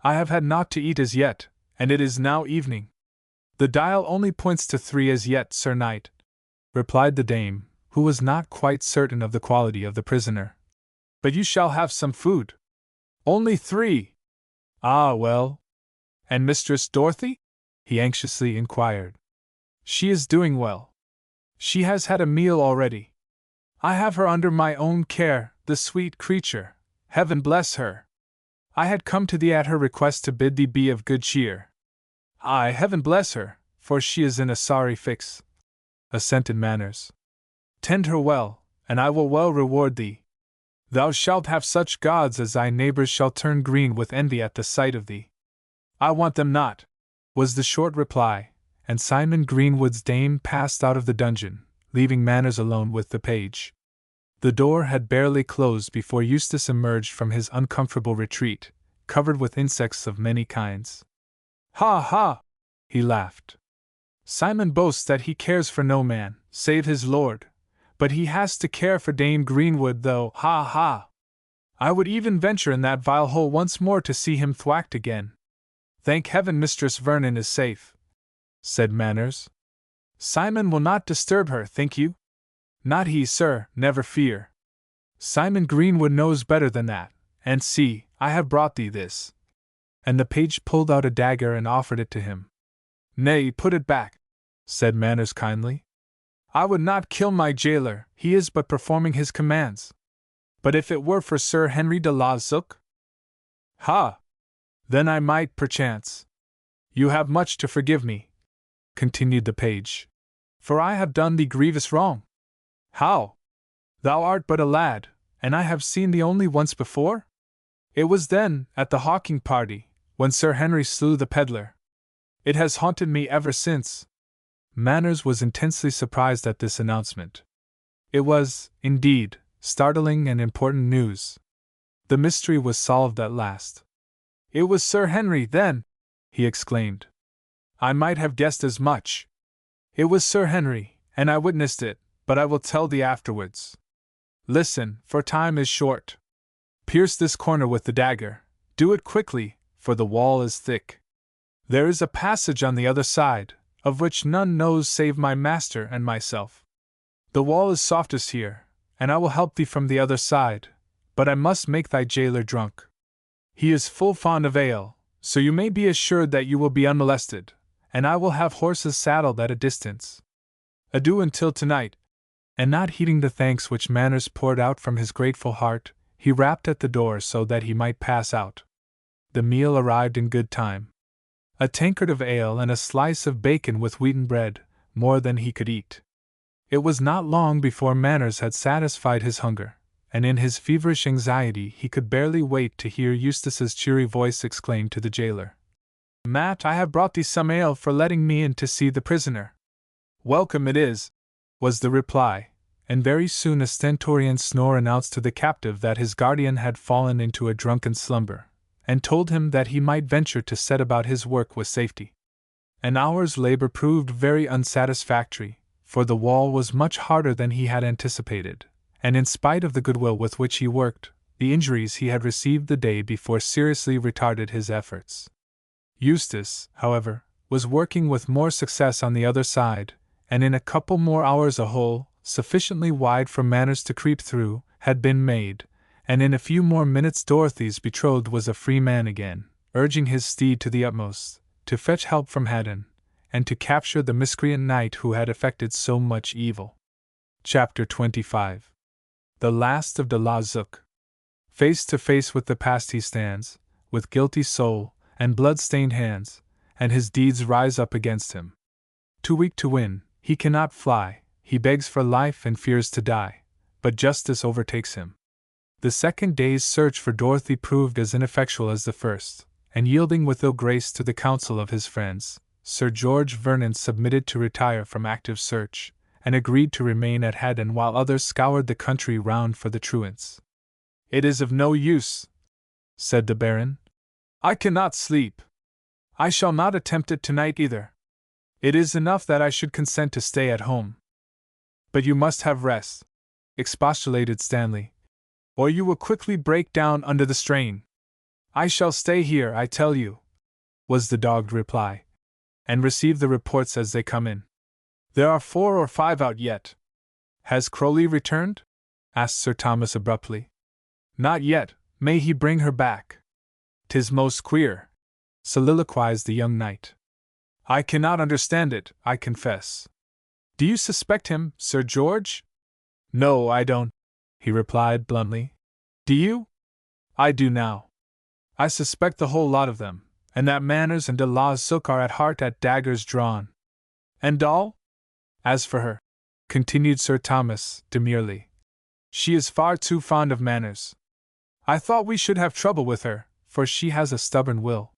"I have had naught to eat as yet, and it is now evening." "The dial only points to 3 as yet, Sir Knight," replied the dame, who was not quite certain of the quality of the prisoner. "But you shall have some food." "Only 3! Ah, well. And Mistress Dorothy?" he anxiously inquired. "She is doing well. She has had a meal already. I have her under my own care, the sweet creature, heaven bless her! I had come to thee at her request to bid thee be of good cheer." "Aye, heaven bless her, for she is in a sorry fix," assented Manners. "Tend her well, and I will well reward thee. Thou shalt have such gods as thy neighbors shall turn green with envy at the sight of thee." "I want them not," was the short reply, and Simon Greenwood's dame passed out of the dungeon, leaving Manners alone with the page. The door had barely closed before Eustace emerged from his uncomfortable retreat, covered with insects of many kinds. "Ha ha!" he laughed. "Simon boasts that he cares for no man, save his lord, but he has to care for Dame Greenwood though, ha ha! I would even venture in that vile hole once more to see him thwacked again." "Thank heaven Mistress Vernon is safe," said Manners. "Simon will not disturb her, think you?" "Not he, sir, never fear." Simon Greenwood knows better than that, and see, I have brought thee this. And the page pulled out a dagger and offered it to him. Nay, put it back, said Manners kindly. I would not kill my jailer, he is but performing his commands. But if it were for Sir Henry de la Zouch? Ha! Then I might, perchance. You have much to forgive me, continued the page, for I have done thee grievous wrong. How? Thou art but a lad, and I have seen thee only once before? It was then, at the hawking party, when Sir Henry slew the pedlar. It has haunted me ever since. Manners was intensely surprised at this announcement. It was, indeed, startling and important news. The mystery was solved at last. It was Sir Henry, then, he exclaimed. I might have guessed as much. It was Sir Henry, and I witnessed it, but I will tell thee afterwards. Listen, for time is short. Pierce this corner with the dagger. Do it quickly, for the wall is thick. There is a passage on the other side, of which none knows save my master and myself. The wall is softest here, and I will help thee from the other side, but I must make thy jailer drunk. He is full fond of ale, so you may be assured that you will be unmolested, and I will have horses saddled at a distance. Adieu until tonight. And not heeding the thanks which Manners poured out from his grateful heart, he rapped at the door so that he might pass out. The meal arrived in good time. A tankard of ale and a slice of bacon with wheaten bread, more than he could eat. It was not long before Manners had satisfied his hunger, and in his feverish anxiety he could barely wait to hear Eustace's cheery voice exclaim to the jailer, Mat, I have brought thee some ale for letting me in to see the prisoner. Welcome it is, was the reply, and very soon a stentorian snore announced to the captive that his guardian had fallen into a drunken slumber, and told him that he might venture to set about his work with safety. An hour's labor proved very unsatisfactory, for the wall was much harder than he had anticipated, and in spite of the goodwill with which he worked, the injuries he had received the day before seriously retarded his efforts. Eustace, however, was working with more success on the other side, and in a couple more hours a hole, sufficiently wide for Manners to creep through, had been made, and in a few more minutes Dorothy's betrothed was a free man again, urging his steed to the utmost, to fetch help from Haddon, and to capture the miscreant knight who had effected so much evil. Chapter 25. The last of de la Zouch. Face to face with the past he stands, with guilty soul and blood-stained hands, and his deeds rise up against him. Too weak to win, he cannot fly, he begs for life and fears to die, but justice overtakes him. The second day's search for Dorothy proved as ineffectual as the first, and yielding with ill grace to the counsel of his friends, Sir George Vernon submitted to retire from active search, and agreed to remain at Haddon while others scoured the country round for the truants. It is of no use, said the Baron. I cannot sleep. I shall not attempt it tonight either. It is enough that I should consent to stay at home. But you must have rest, expostulated Stanley, or you will quickly break down under the strain. I shall stay here, I tell you, was the dogged reply, and receive the reports as they come in. There are 4 or 5 out yet. Has Crowley returned? Asked Sir Thomas abruptly. Not yet, may he bring her back. 'Tis most queer, soliloquized the young knight. I cannot understand it, I confess. Do you suspect him, Sir George? No, I don't, he replied bluntly. Do you? I do now. I suspect the whole lot of them, and that Manners and de la Zouch are at heart at daggers drawn. And Doll? As for her, continued Sir Thomas, demurely, she is far too fond of Manners. I thought we should have trouble with her, for she has a stubborn will.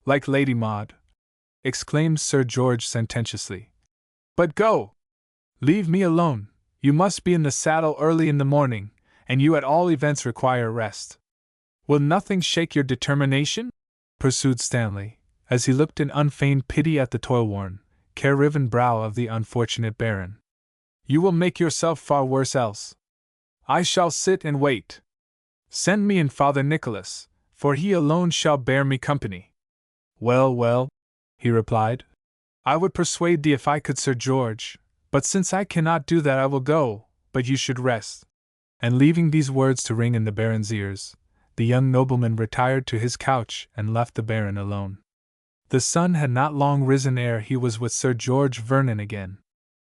Like Lady Maud, exclaimed Sir George sententiously. But go! Leave me alone, you must be in the saddle early in the morning, and you at all events require rest. Will nothing shake your determination? Pursued Stanley, as he looked in unfeigned pity at the toil-worn, care-riven brow of the unfortunate Baron. You will make yourself far worse else. I shall sit and wait. Send me in Father Nicholas, for he alone shall bear me company. Well, well, he replied, I would persuade thee if I could, Sir George, but since I cannot do that I will go, but you should rest. And leaving these words to ring in the Baron's ears, the young nobleman retired to his couch and left the Baron alone. The sun had not long risen ere he was with Sir George Vernon again.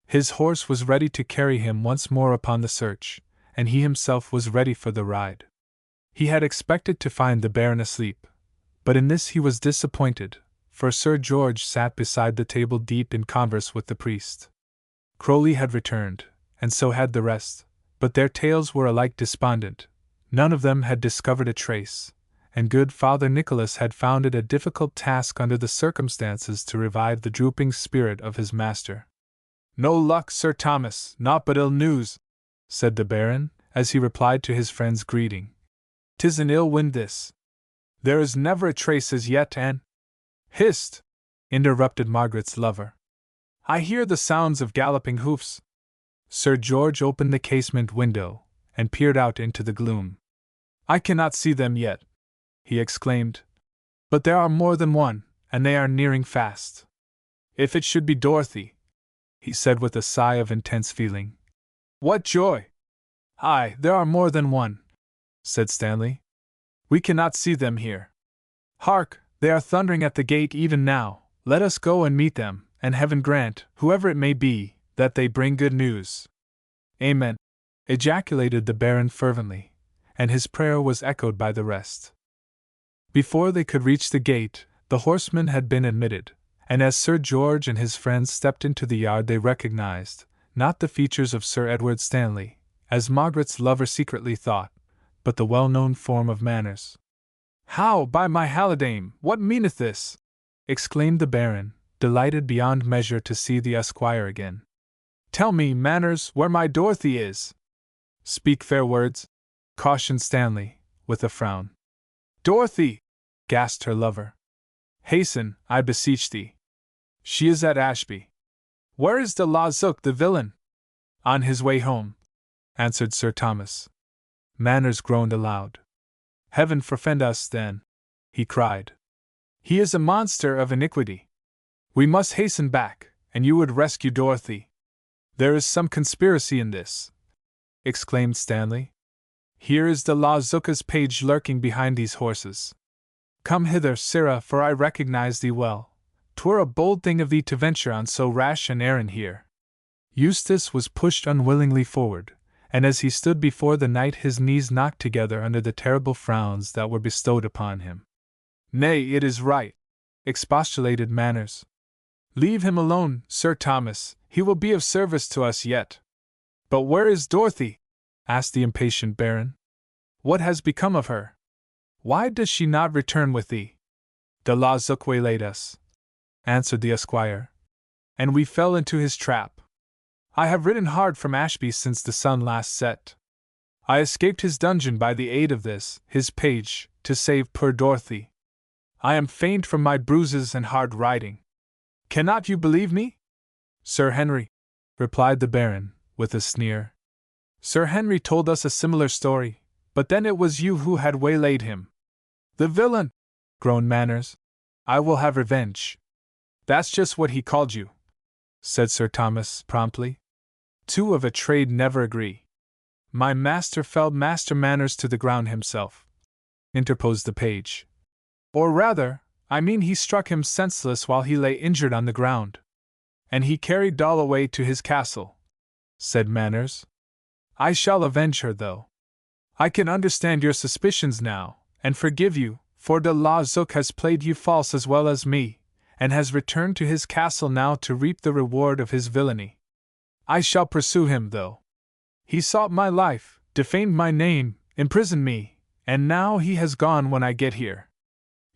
His horse was ready to carry him once more upon the search, and he himself was ready for the ride. He had expected to find the Baron asleep, but in this he was disappointed, for Sir George sat beside the table deep in converse with the priest. Crowley had returned, and so had the rest, but their tales were alike despondent. None of them had discovered a trace, and good Father Nicholas had found it a difficult task under the circumstances to revive the drooping spirit of his master. "No luck, Sir Thomas, naught but ill news," said the Baron, as he replied to his friend's greeting. "'Tis an ill wind this. There is never a trace as yet, and—" "Hist!" interrupted Margaret's lover. "I hear the sounds of galloping hoofs." Sir George opened the casement window, and peered out into the gloom. "I cannot see them yet," he exclaimed. "But there are more than one, and they are nearing fast. If it should be Dorothy," he said with a sigh of intense feeling. "What joy!" "Aye, there are more than one," said Stanley. "We cannot see them here. Hark, they are thundering at the gate even now. Let us go and meet them, and heaven grant, whoever it may be, that they bring good news." "Amen," ejaculated the Baron fervently, and his prayer was echoed by the rest. Before they could reach the gate, the horsemen had been admitted, and as Sir George and his friends stepped into the yard they recognized, not the features of Sir Edward Stanley, as Margaret's lover secretly thought, but the well-known form of Manners. "How, by my halidame, what meaneth this?" exclaimed the Baron, delighted beyond measure to see the esquire again. "Tell me, Manners, where my Dorothy is." "Speak fair words," cautioned Stanley, with a frown. "Dorothy!" gasped her lover. "Hasten, I beseech thee. She is at Ashby." "Where is de la Zook the villain?" "On his way home," answered Sir Thomas. Manners groaned aloud. "Heaven forfend us, then!" he cried. "He is a monster of iniquity. We must hasten back, and you would rescue Dorothy." "There is some conspiracy in this," exclaimed Stanley. "Here is de la Zook's page lurking behind these horses. Come hither, sirrah, for I recognize thee well. 'Twere a bold thing of thee to venture on so rash an errand here." Eustace was pushed unwillingly forward, and as he stood before the knight his knees knocked together under the terrible frowns that were bestowed upon him. "Nay, it is right," expostulated Manners. "Leave him alone, Sir Thomas, he will be of service to us yet." "But where is Dorothy?" asked the impatient Baron. "What has become of her? Why does she not return with thee?" "De la Zook waylaid us," answered the esquire, "and we fell into his trap. I have ridden hard from Ashby since the sun last set. I escaped his dungeon by the aid of this, his page, to save poor Dorothy. I am faint from my bruises and hard riding. Cannot you believe me?" "Sir Henry," replied the Baron, with a sneer. "Sir Henry told us a similar story, but then it was you who had waylaid him." "The villain!" groaned Manners. "I will have revenge." "That's just what he called you," said Sir Thomas promptly. "Two of a trade never agree." "My master felled Master Manners to the ground himself," interposed the page. "Or rather, I mean he struck him senseless while he lay injured on the ground." "And he carried Doll away to his castle," said Manners. "I shall avenge her, though. I can understand your suspicions now, and forgive you, for de la Zook has played you false as well as me, and has returned to his castle now to reap the reward of his villainy. I shall pursue him, though. He sought my life, defamed my name, imprisoned me, and now he has gone when I get here.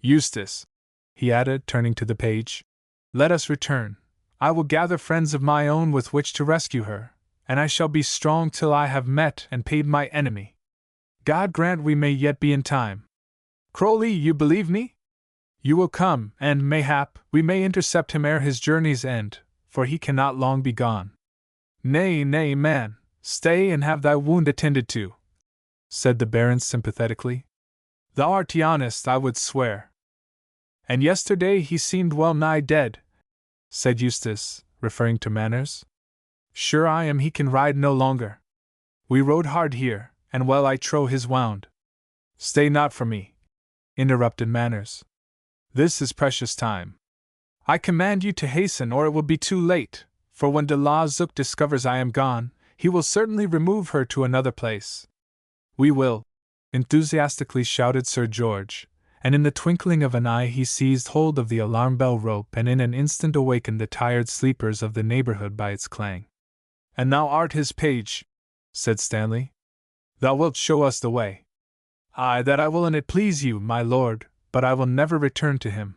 Eustace," he added, turning to the page, "let us return. I will gather friends of my own with which to rescue her, and I shall be strong till I have met and paid my enemy. God grant we may yet be in time. Crowley, you believe me? You will come, and, mayhap, we may intercept him ere his journey's end, for he cannot long be gone." "Nay, nay, man, stay and have thy wound attended to," said the Baron sympathetically. "Thou art honest, I would swear." "And yesterday he seemed well nigh dead," said Eustace, referring to Manners. "Sure I am he can ride no longer. We rode hard here, and well I trow his wound. Stay not for me, interrupted Manners. This is precious time. I command you to hasten, or it will be too late, for when de la Zook discovers I am gone, he will certainly remove her to another place. We will, enthusiastically shouted Sir George, and in the twinkling of an eye he seized hold of the alarm bell rope and in an instant awakened the tired sleepers of the neighborhood by its clang. And thou art his page, said Stanley. Thou wilt show us the way. Aye, that I will, and it please you, my lord, but I will never return to him.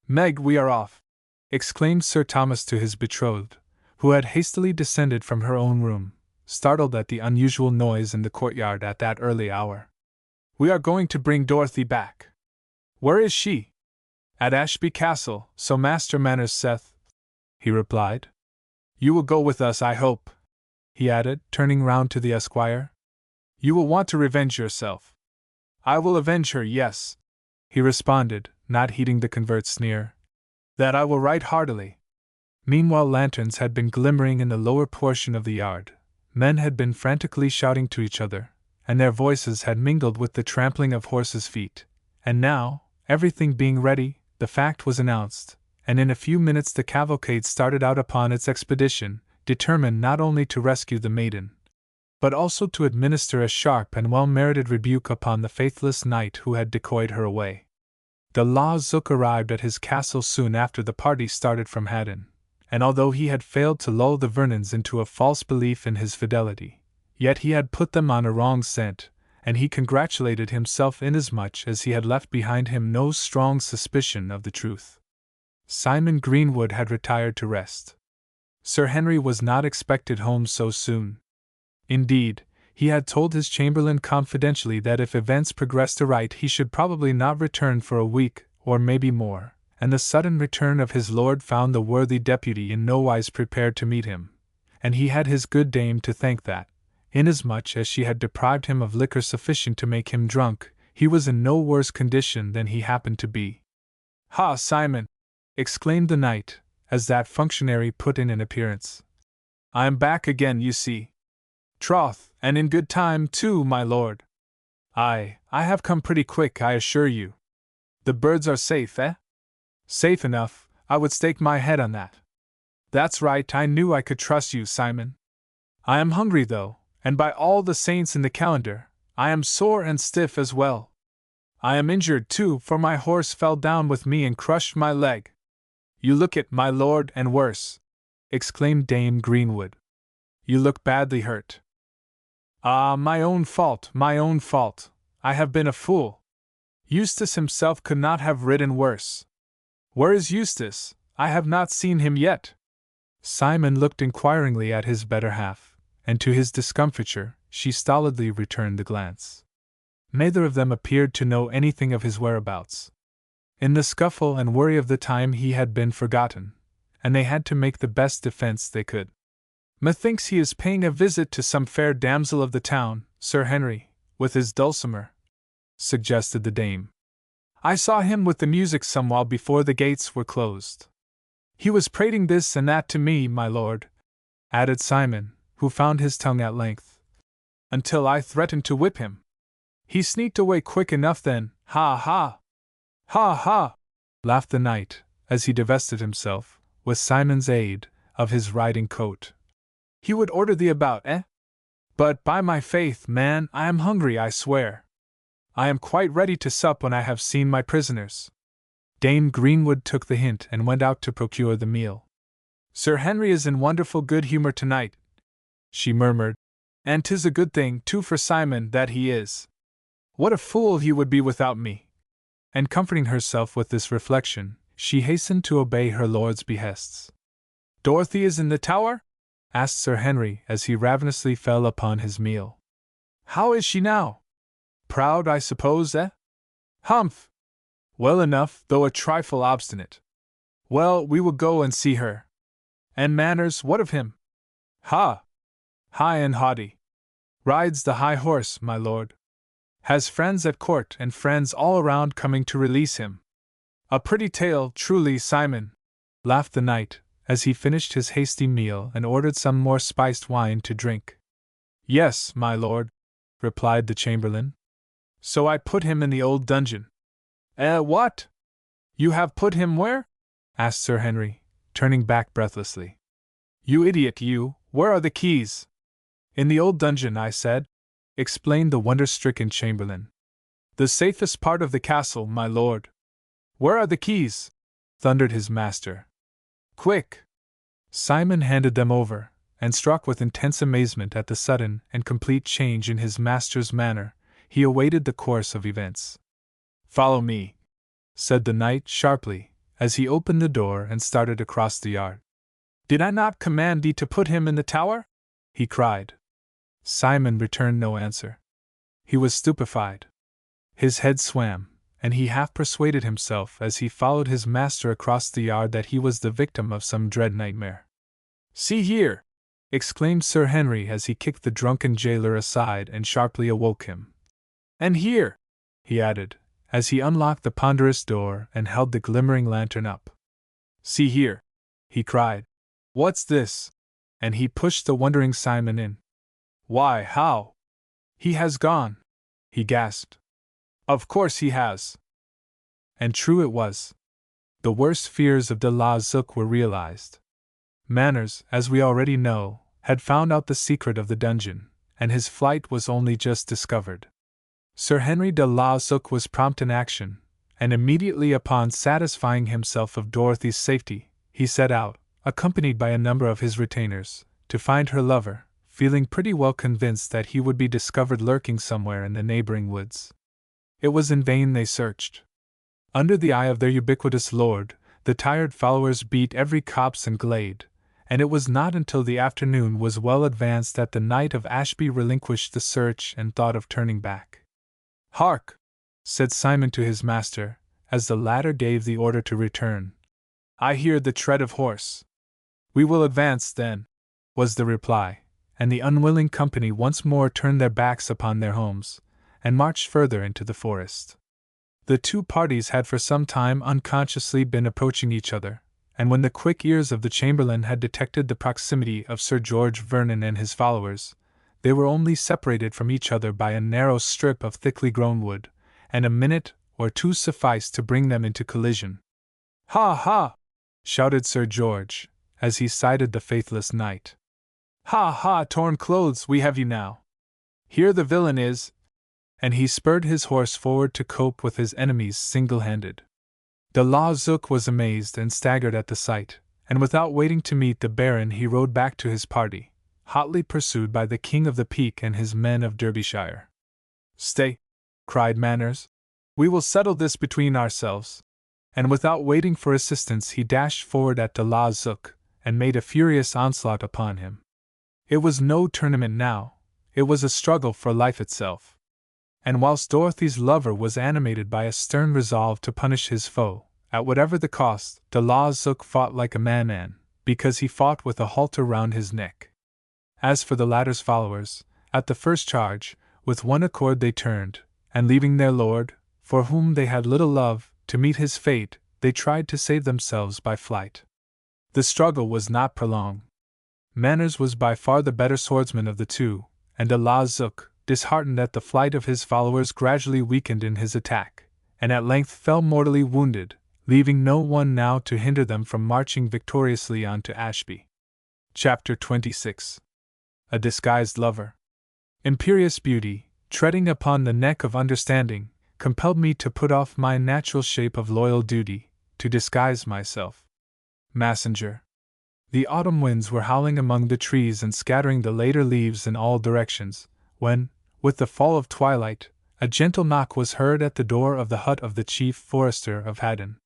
Meg, we are off, exclaimed Sir Thomas to his betrothed, who had hastily descended from her own room, startled at the unusual noise in the courtyard at that early hour. We are going to bring Dorothy back. Where is she? At Ashby Castle, so Master Manners saith, he replied. You will go with us, I hope, he added, turning round to the esquire. You will want to revenge yourself. I will avenge her, yes, he responded, not heeding the convert's sneer. That I will right heartily. Meanwhile lanterns had been glimmering in the lower portion of the yard, men had been frantically shouting to each other, and their voices had mingled with the trampling of horses' feet, and now, everything being ready, the fact was announced, and in a few minutes the cavalcade started out upon its expedition, determined not only to rescue the maiden, but also to administer a sharp and well-merited rebuke upon the faithless knight who had decoyed her away. De la Zook arrived at his castle soon after the party started from Haddon, and although he had failed to lull the Vernons into a false belief in his fidelity, yet he had put them on a wrong scent, and he congratulated himself inasmuch as he had left behind him no strong suspicion of the truth. Simon Greenwood had retired to rest. Sir Henry was not expected home so soon. Indeed, he had told his chamberlain confidentially that if events progressed aright he should probably not return for a week, or maybe more, and the sudden return of his lord found the worthy deputy in nowise prepared to meet him, and he had his good dame to thank that, inasmuch as she had deprived him of liquor sufficient to make him drunk, he was in no worse condition than he happened to be. Ha, Simon! Exclaimed the knight, as that functionary put in an appearance. I am back again, you see. Troth, and in good time, too, my lord. Aye, I have come pretty quick, I assure you. The birds are safe, eh? Safe enough, I would stake my head on that. That's right, I knew I could trust you, Simon. I am hungry, though, and by all the saints in the calendar, I am sore and stiff as well. I am injured, too, for my horse fell down with me and crushed my leg. You look it, my lord, and worse, exclaimed Dame Greenwood. You look badly hurt. Ah, my own fault, my own fault. I have been a fool. Eustace himself could not have ridden worse. Where is Eustace? I have not seen him yet. Simon looked inquiringly at his better half, and to his discomfiture, she stolidly returned the glance. Neither of them appeared to know anything of his whereabouts. In the scuffle and worry of the time he had been forgotten, and they had to make the best defense they could. Methinks he is paying a visit to some fair damsel of the town, Sir Henry, with his dulcimer, suggested the dame. I saw him with the music some while before the gates were closed. He was prating this and that to me, my lord, added Simon, who found his tongue at length, until I threatened to whip him. He sneaked away quick enough then, ha ha! Ha ha! Laughed the knight, as he divested himself, with Simon's aid, of his riding coat. He would order thee about, eh? But by my faith, man, I am hungry, I swear. I am quite ready to sup when I have seen my prisoners. Dame Greenwood took the hint and went out to procure the meal. Sir Henry is in wonderful good humor tonight, she murmured, and 'tis a good thing, too, for Simon that he is. What a fool he would be without me! And comforting herself with this reflection, she hastened to obey her lord's behests. Dorothy is in the tower? Asked Sir Henry as he ravenously fell upon his meal. How is she now? Proud, I suppose, eh? Humph! Well enough, though a trifle obstinate. Well, we will go and see her. And Manners, what of him? Ha! High and haughty. Rides the high horse, my lord. Has friends at court and friends all around coming to release him. A pretty tale, truly, Simon, laughed the knight, as he finished his hasty meal and ordered some more spiced wine to drink. Yes, my lord. replied the chamberlain. So I put him in the old dungeon. What? You have put him where? Asked Sir Henry, turning back breathlessly. You idiot, you, where are the keys? In the old dungeon, I said, explained the wonder-stricken chamberlain. The safest part of the castle, my lord. Where are the keys? Thundered his master. Quick! Simon handed them over, and struck with intense amazement at the sudden and complete change in his master's manner, he awaited the course of events. Follow me, said the knight sharply, as he opened the door and started across the yard. Did I not command thee to put him in the tower? He cried. Simon returned no answer. He was stupefied. His head swam, and he half persuaded himself as he followed his master across the yard that he was the victim of some dread nightmare. See here! Exclaimed Sir Henry as he kicked the drunken jailer aside and sharply awoke him. And here! He added, as he unlocked the ponderous door and held the glimmering lantern up. See here! He cried. What's this? And he pushed the wondering Simon in. Why, how? He has gone! He gasped. Of course he has! And true it was. The worst fears of de la Zook were realized. Manners, as we already know, had found out the secret of the dungeon, and his flight was only just discovered. Sir Henry de la Zook was prompt in action, and immediately upon satisfying himself of Dorothy's safety, he set out, accompanied by a number of his retainers, to find her lover, feeling pretty well convinced that he would be discovered lurking somewhere in the neighboring woods. It was in vain they searched. Under the eye of their ubiquitous lord, the tired followers beat every copse and glade, and it was not until the afternoon was well advanced that the Knight of Ashby relinquished the search and thought of turning back. Hark! Said Simon to his master, as the latter gave the order to return. I hear the tread of horse. We will advance, then, was the reply, and the unwilling company once more turned their backs upon their homes, and marched further into the forest. The two parties had for some time unconsciously been approaching each other, and when the quick ears of the chamberlain had detected the proximity of Sir George Vernon and his followers, they were only separated from each other by a narrow strip of thickly grown wood, and a minute or two sufficed to bring them into collision. Ha ha! Shouted Sir George, as he sighted the faithless knight. Ha ha, torn clothes, we have you now! Here the villain is! And he spurred his horse forward to cope with his enemies single-handed. De la Zook was amazed and staggered at the sight, and without waiting to meet the Baron he rode back to his party, hotly pursued by the King of the Peak and his men of Derbyshire. Stay! Cried Manners. We will settle this between ourselves. And without waiting for assistance he dashed forward at de la Zook, and made a furious onslaught upon him. It was no tournament now, it was a struggle for life itself. And whilst Dorothy's lover was animated by a stern resolve to punish his foe, at whatever the cost, de la Zook fought like a man, because he fought with a halter round his neck. As for the latter's followers, at the first charge, with one accord they turned, and leaving their lord, for whom they had little love, to meet his fate, they tried to save themselves by flight. The struggle was not prolonged. Manners was by far the better swordsman of the two, and de la Zook, disheartened at the flight of his followers, gradually weakened in his attack, and at length fell mortally wounded, leaving no one now to hinder them from marching victoriously on to Ashby. Chapter 26. A Disguised Lover. Imperious beauty, treading upon the neck of understanding, compelled me to put off my natural shape of loyal duty, to disguise myself. Messenger. The autumn winds were howling among the trees and scattering the later leaves in all directions, when, with the fall of twilight, a gentle knock was heard at the door of the hut of the chief forester of Haddon.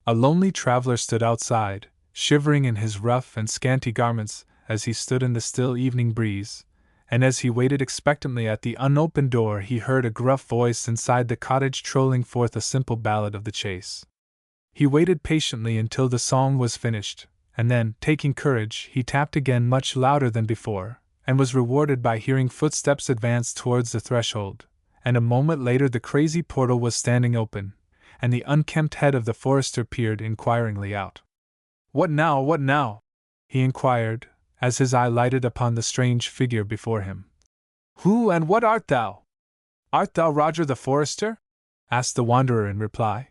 A lonely traveler stood outside, shivering in his rough and scanty garments, as he stood in the still evening breeze, and as he waited expectantly at the unopened door he heard a gruff voice inside the cottage trolling forth a simple ballad of the chase. He waited patiently until the song was finished, and then, taking courage, he tapped again much louder than before, and was rewarded by hearing footsteps advance towards the threshold, and a moment later the crazy portal was standing open, and the unkempt head of the forester peered inquiringly out. "What now, what now?" he inquired, as his eye lighted upon the strange figure before him. Who and what art thou? Art thou Roger the Forester? Asked the wanderer in reply.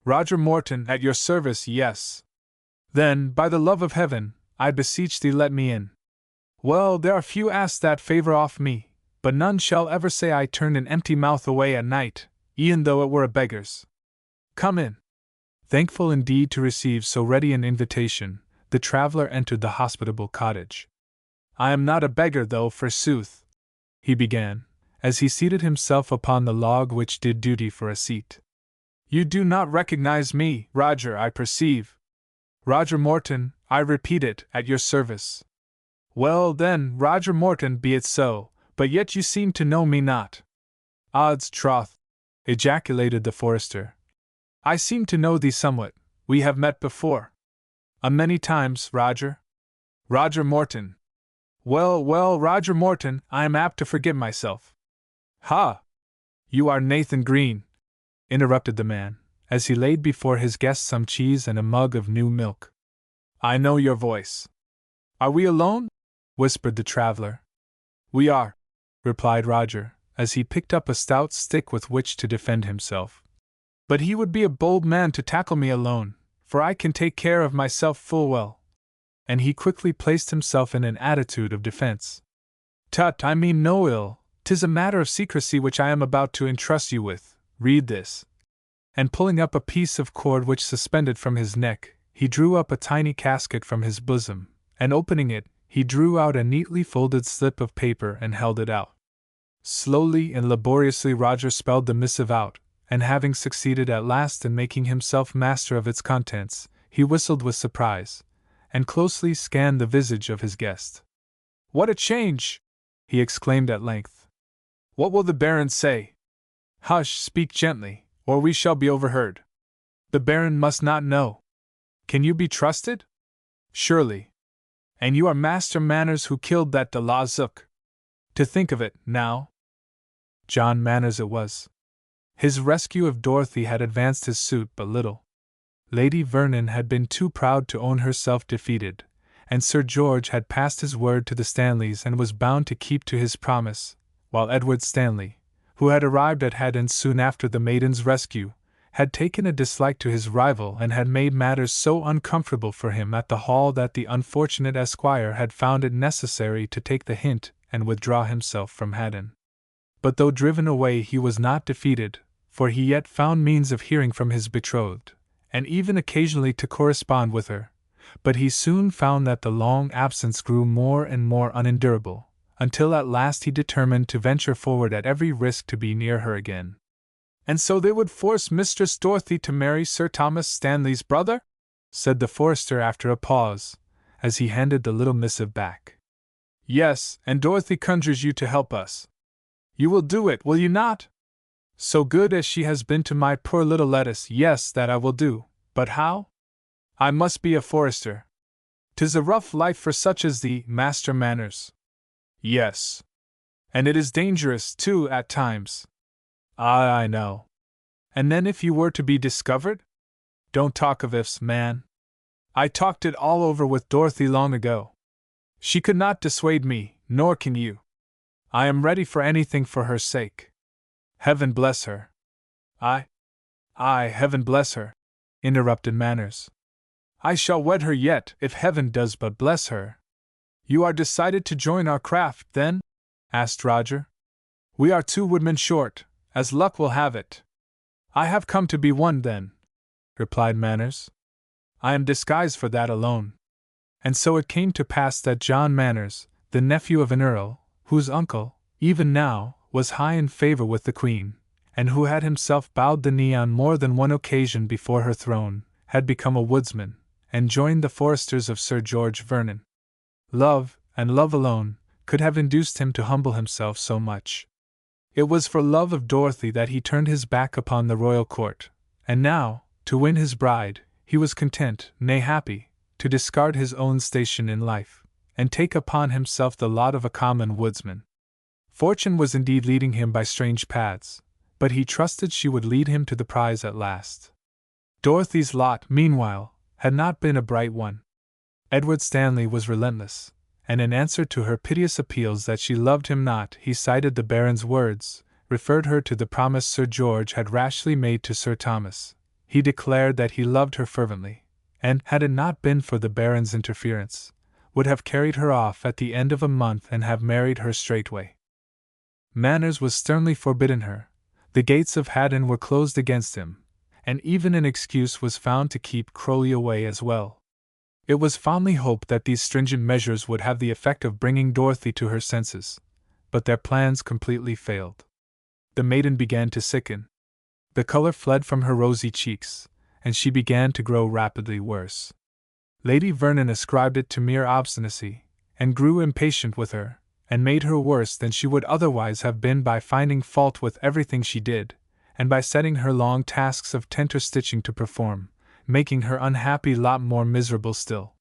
Roger Morton, at your service, yes. Then, by the love of heaven, I beseech thee let me in. Well, there are few ask that favor off me, but none shall ever say I turned an empty mouth away at night, e'en though it were a beggar's. Come in. Thankful indeed to receive so ready an invitation, the traveler entered the hospitable cottage. I am not a beggar, though, forsooth, he began, as he seated himself upon the log which did duty for a seat. You do not recognize me, Roger, I perceive. Roger Morton, I repeat it, at your service. Well, then, Roger Morton, be it so, but yet you seem to know me not. Odds troth, ejaculated the forester. I seem to know thee somewhat. We have met before. A many times, Roger. Roger Morton. Well, well, Roger Morton, I am apt to forget myself. Ha! You are Nathan Green, interrupted the man, as he laid before his guest some cheese and a mug of new milk. I know your voice. Are we alone? Whispered the traveler. We are, replied Roger, as he picked up a stout stick with which to defend himself. But he would be a bold man to tackle me alone, for I can take care of myself full well. And he quickly placed himself in an attitude of defense. Tut, I mean no ill, 'tis a matter of secrecy which I am about to entrust you with. Read this. And pulling up a piece of cord which suspended from his neck, he drew up a tiny casket from his bosom, and opening it, he drew out a neatly folded slip of paper and held it out. Slowly and laboriously Roger spelled the missive out, and having succeeded at last in making himself master of its contents, he whistled with surprise, and closely scanned the visage of his guest. What a change! He exclaimed at length. What will the Baron say? Hush, speak gently, or we shall be overheard. The Baron must not know. Can you be trusted? Surely. And you are Master Manners who killed that de la Zook. To think of it, now. John Manners it was. His rescue of Dorothy had advanced his suit but little. Lady Vernon had been too proud to own herself defeated, and Sir George had passed his word to the Stanleys and was bound to keep to his promise, while Edward Stanley, who had arrived at Haddon soon after the maiden's rescue, had taken a dislike to his rival and had made matters so uncomfortable for him at the Hall that the unfortunate esquire had found it necessary to take the hint and withdraw himself from Haddon. But though driven away he was not defeated, for he yet found means of hearing from his betrothed, and even occasionally to correspond with her, but he soon found that the long absence grew more and more unendurable, until at last he determined to venture forward at every risk to be near her again. And so they would force Mistress Dorothy to marry Sir Thomas Stanley's brother? Said the forester after a pause, as he handed the little missive back. Yes, and Dorothy conjures you to help us. You will do it, will you not? So good as she has been to my poor little Lettuce, yes, that I will do, but how? I must be a forester. 'Tis a rough life for such as thee, Master Manners. Yes. And it is dangerous, too, at times. Ah, I know. And then if you were to be discovered? Don't talk of ifs, man. I talked it all over with Dorothy long ago. She could not dissuade me, nor can you. I am ready for anything for her sake. Heaven bless her. Aye, heaven bless her, interrupted Manners. I shall wed her yet, if heaven does but bless her. You are decided to join our craft, then? Asked Roger. We are 2 woodmen short, as luck will have it. I have come to be one, then, replied Manners. I am disguised for that alone. And so it came to pass that John Manners, the nephew of an earl, whose uncle, even now, was high in favor with the Queen, and who had himself bowed the knee on more than one occasion before her throne, had become a woodsman, and joined the foresters of Sir George Vernon. Love, and love alone, could have induced him to humble himself so much. It was for love of Dorothy that he turned his back upon the royal court, and now, to win his bride, he was content, nay happy, to discard his own station in life, and take upon himself the lot of a common woodsman. Fortune was indeed leading him by strange paths, but he trusted she would lead him to the prize at last. Dorothy's lot, meanwhile, had not been a bright one. Edward Stanley was relentless, and in answer to her piteous appeals that she loved him not, he cited the Baron's words, referred her to the promise Sir George had rashly made to Sir Thomas. He declared that he loved her fervently, and, had it not been for the Baron's interference, would have carried her off at the end of a month and have married her straightway. Manners was sternly forbidden her, the gates of Haddon were closed against him, and even an excuse was found to keep Crowley away as well. It was fondly hoped that these stringent measures would have the effect of bringing Dorothy to her senses, but their plans completely failed. The maiden began to sicken. The color fled from her rosy cheeks, and she began to grow rapidly worse. Lady Vernon ascribed it to mere obstinacy, and grew impatient with her, and made her worse than she would otherwise have been by finding fault with everything she did, and by setting her long tasks of tenter stitching to perform, making her unhappy lot more miserable still.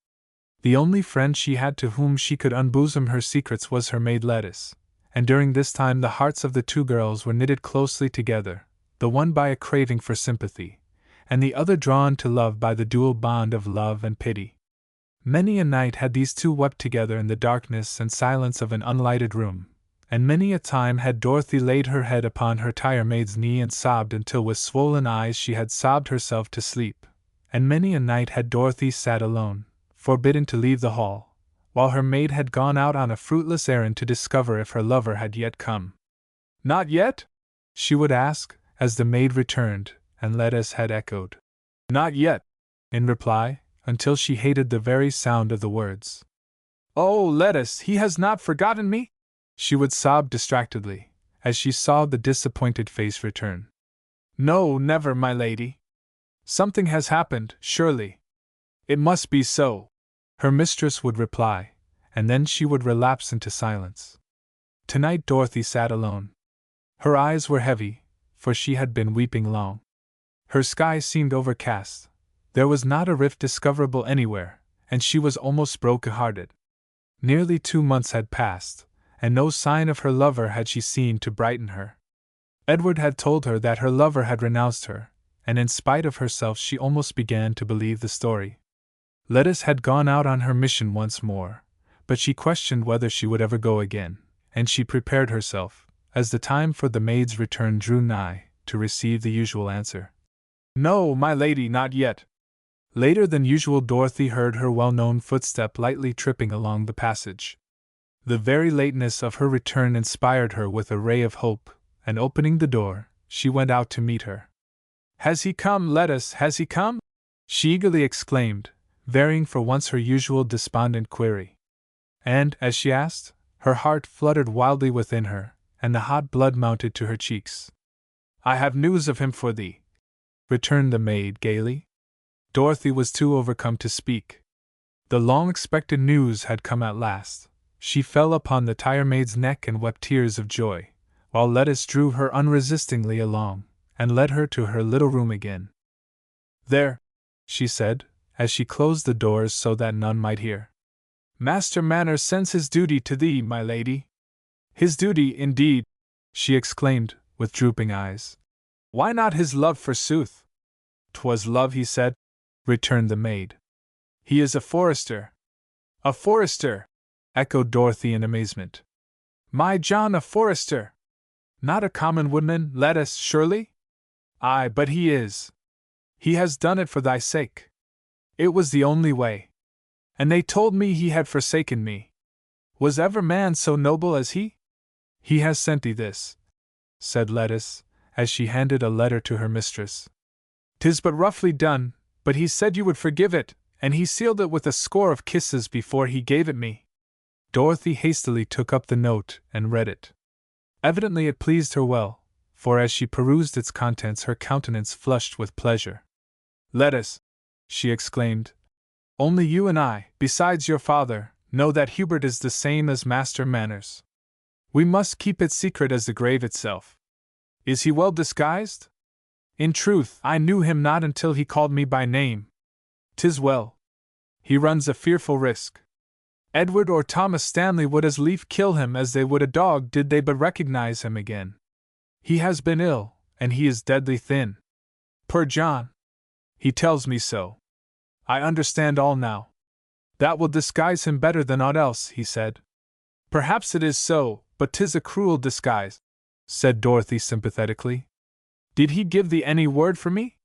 The only friend she had to whom she could unbosom her secrets was her maid Lettice, and during this time the hearts of the two girls were knitted closely together, the one by a craving for sympathy, and the other drawn to love by the dual bond of love and pity. Many a night had these two wept together in the darkness and silence of an unlighted room, and many a time had Dorothy laid her head upon her tire-maid's knee and sobbed until with swollen eyes she had sobbed herself to sleep, and many a night had Dorothy sat alone, forbidden to leave the hall, while her maid had gone out on a fruitless errand to discover if her lover had yet come. "Not yet?" she would ask, as the maid returned, and Lettice had echoed, "Not yet," in reply, until she hated the very sound of the words. "Oh, Lettice, he has not forgotten me?" she would sob distractedly, as she saw the disappointed face return. "No, never, my lady. Something has happened, surely." "It must be so," her mistress would reply, and then she would relapse into silence. Tonight Dorothy sat alone. Her eyes were heavy, for she had been weeping long. Her sky seemed overcast. There was not a rift discoverable anywhere, and she was almost broken-hearted. Nearly 2 months had passed, and no sign of her lover had she seen to brighten her. Edward had told her that her lover had renounced her, and in spite of herself she almost began to believe the story. Lettice had gone out on her mission once more, but she questioned whether she would ever go again, and she prepared herself, as the time for the maid's return drew nigh, to receive the usual answer. "No, my lady, not yet." Later than usual Dorothy heard her well-known footstep lightly tripping along the passage. The very lateness of her return inspired her with a ray of hope, and opening the door, she went out to meet her. "Has he come, Lettice, has he come?" she eagerly exclaimed, varying for once her usual despondent query. And, as she asked, her heart fluttered wildly within her, and the hot blood mounted to her cheeks. "I have news of him for thee," returned the maid gaily. Dorothy was too overcome to speak. The long-expected news had come at last. She fell upon the tire-maid's neck and wept tears of joy, while Lettice drew her unresistingly along, and led her to her little room again. "There," she said, as she closed the doors so that none might hear. "Master Manners sends his duty to thee, my lady." "His duty, indeed!" she exclaimed, with drooping eyes. "Why not his love, forsooth?" "'Twas love, he said," returned the maid. "He is a forester." "A forester!" echoed Dorothy in amazement. "My John a forester! Not a common woodman, Lettice, surely?" "Aye, but he is. He has done it for thy sake. It was the only way. And they told me he had forsaken me. Was ever man so noble as he? He has sent thee this," said Lettice, as she handed a letter to her mistress. "'Tis but roughly done, but he said you would forgive it, and he sealed it with a score of kisses before he gave it me." Dorothy hastily took up the note and read it. Evidently it pleased her well, for as she perused its contents her countenance flushed with pleasure. "Lettice," she exclaimed, "only you and I, besides your father, know that Hubert is the same as Master Manners. We must keep it secret as the grave itself. Is he well disguised? In truth, I knew him not until he called me by name. 'Tis well. He runs a fearful risk. Edward or Thomas Stanley would as lief kill him as they would a dog did they but recognize him again. He has been ill, and he is deadly thin. Poor John! He tells me so. I understand all now. That will disguise him better than aught else, he said. Perhaps it is so, but 'tis a cruel disguise, said Dorothy sympathetically. Did he give thee any word for me?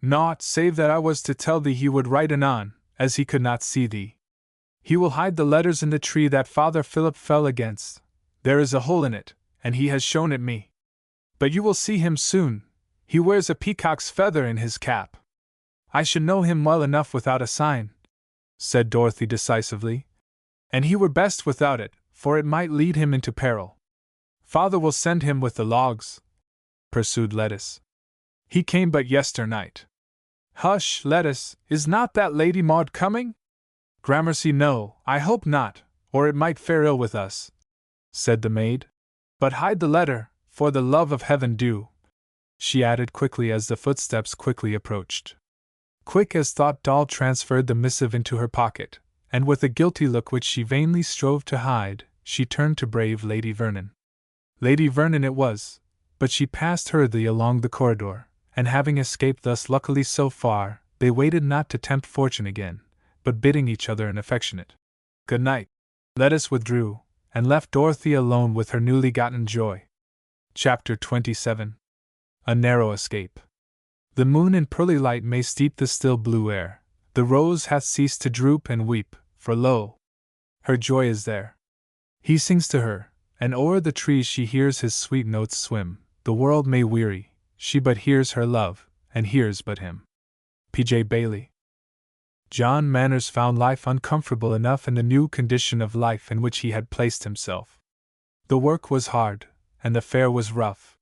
Naught, save that I was to tell thee he would write anon, as he could not see thee. He will hide the letters in the tree that Father Philip fell against. There is a hole in it, and he has shown it me. But you will see him soon. He wears a peacock's feather in his cap. I should know him well enough without a sign, said Dorothy decisively. And he were best without it, for it might lead him into peril. Father will send him with the logs, pursued Lettice. He came but yesternight. Hush, Lettice, is not that Lady Maud coming? Gramercy, no, I hope not, or it might fare ill with us, said the maid. But hide the letter, for the love of heaven do, she added quickly as the footsteps quickly approached. Quick as thought, Doll transferred the missive into her pocket, and with a guilty look which she vainly strove to hide, she turned to brave Lady Vernon. Lady Vernon it was, but she passed hurriedly along the corridor, and having escaped thus luckily so far, they waited not to tempt fortune again, but bidding each other an affectionate good night, Lettice withdrew, and left Dorothy alone with her newly gotten joy. Chapter 27. A Narrow Escape. The moon in pearly light may steep the still blue air. The rose hath ceased to droop and weep, for lo, her joy is there. He sings to her, and o'er the trees she hears his sweet notes swim. The world may weary, she but hears her love, and hears but him. P.J. Bailey. John Manners found life uncomfortable enough in the new condition of life in which he had placed himself. The work was hard, and the fare was rough.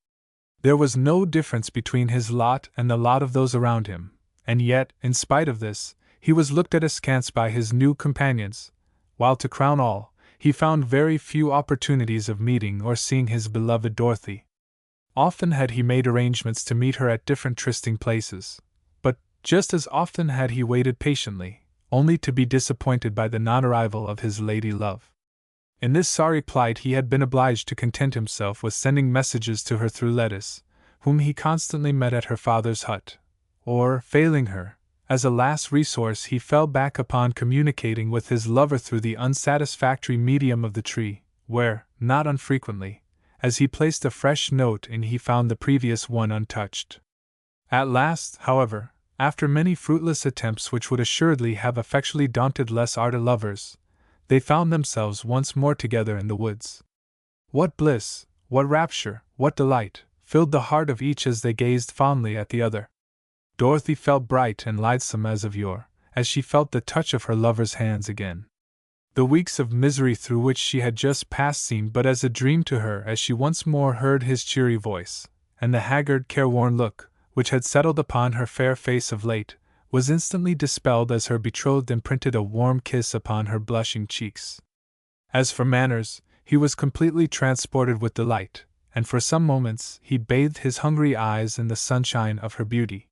There was no difference between his lot and the lot of those around him, and yet, in spite of this, he was looked at askance by his new companions, while to crown all, he found very few opportunities of meeting or seeing his beloved Dorothy. Often had he made arrangements to meet her at different trysting places, but just as often had he waited patiently, only to be disappointed by the non-arrival of his lady love. In this sorry plight he had been obliged to content himself with sending messages to her through Lettice, whom he constantly met at her father's hut, or, failing her, as a last resource he fell back upon communicating with his lover through the unsatisfactory medium of the tree, where, not unfrequently, as he placed a fresh note in he found the previous one untouched. At last, however, after many fruitless attempts which would assuredly have effectually daunted less ardent lovers, they found themselves once more together in the woods. What bliss, what rapture, what delight, filled the heart of each as they gazed fondly at the other. Dorothy felt bright and lightsome as of yore, as she felt the touch of her lover's hands again. The weeks of misery through which she had just passed seemed but as a dream to her as she once more heard his cheery voice, and the haggard, careworn look, which had settled upon her fair face of late, was instantly dispelled as her betrothed imprinted a warm kiss upon her blushing cheeks. As for Manners, he was completely transported with delight, and for some moments he bathed his hungry eyes in the sunshine of her beauty.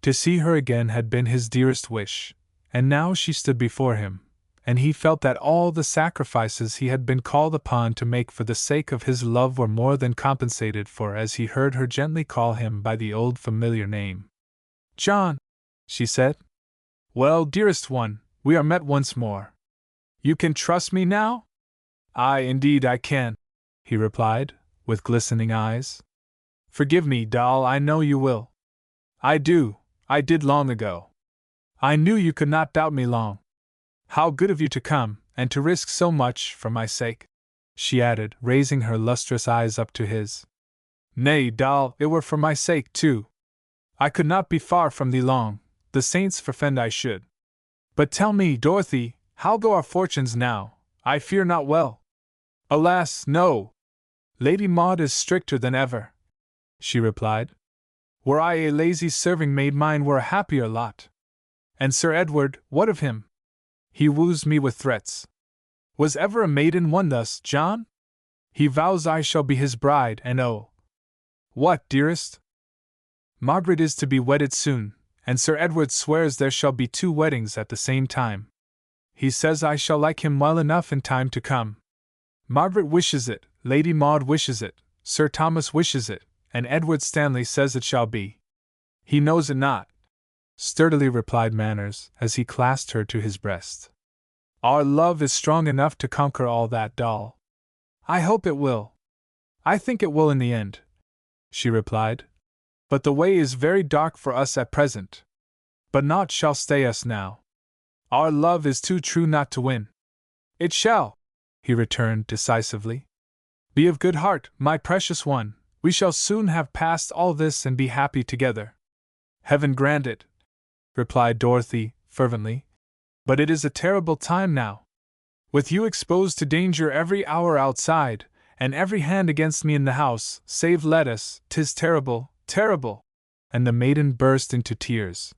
To see her again had been his dearest wish, and now she stood before him, and he felt that all the sacrifices he had been called upon to make for the sake of his love were more than compensated for as he heard her gently call him by the old familiar name. "John," she said. "Well, dearest one, we are met once more. You can trust me now?" "Aye, indeed I can," he replied, with glistening eyes. "Forgive me, doll, I know you will." "I do, I did long ago. I knew you could not doubt me long. How good of you to come, and to risk so much for my sake," she added, raising her lustrous eyes up to his. "Nay, doll, it were for my sake, too. I could not be far from thee long, the saints forfend I should. But tell me, Dorothy, how go our fortunes now? I fear not well." "Alas, no! Lady Maud is stricter than ever," she replied. "Were I a lazy serving maid, mine were a happier lot. And Sir Edward, what of him? He woos me with threats. Was ever a maiden won thus, John? He vows I shall be his bride, and oh!" "What, dearest?" "Margaret is to be wedded soon, and Sir Edward swears there shall be 2 weddings at the same time. He says I shall like him well enough in time to come. Margaret wishes it, Lady Maud wishes it, Sir Thomas wishes it, and Edward Stanley says it shall be. He knows it not," sturdily replied Manners, as he clasped her to his breast. Our love is strong enough to conquer all that, doll. I hope it will. I think it will in the end, she replied. But the way is very dark for us at present. But naught shall stay us now. Our love is too true not to win. It shall, he returned decisively. Be of good heart, my precious one, we shall soon have passed all this and be happy together. Heaven grant it, replied Dorothy fervently. But it is a terrible time now. With you exposed to danger every hour outside, and every hand against me in the house, save Lettuce, 'tis terrible, terrible! And the maiden burst into tears.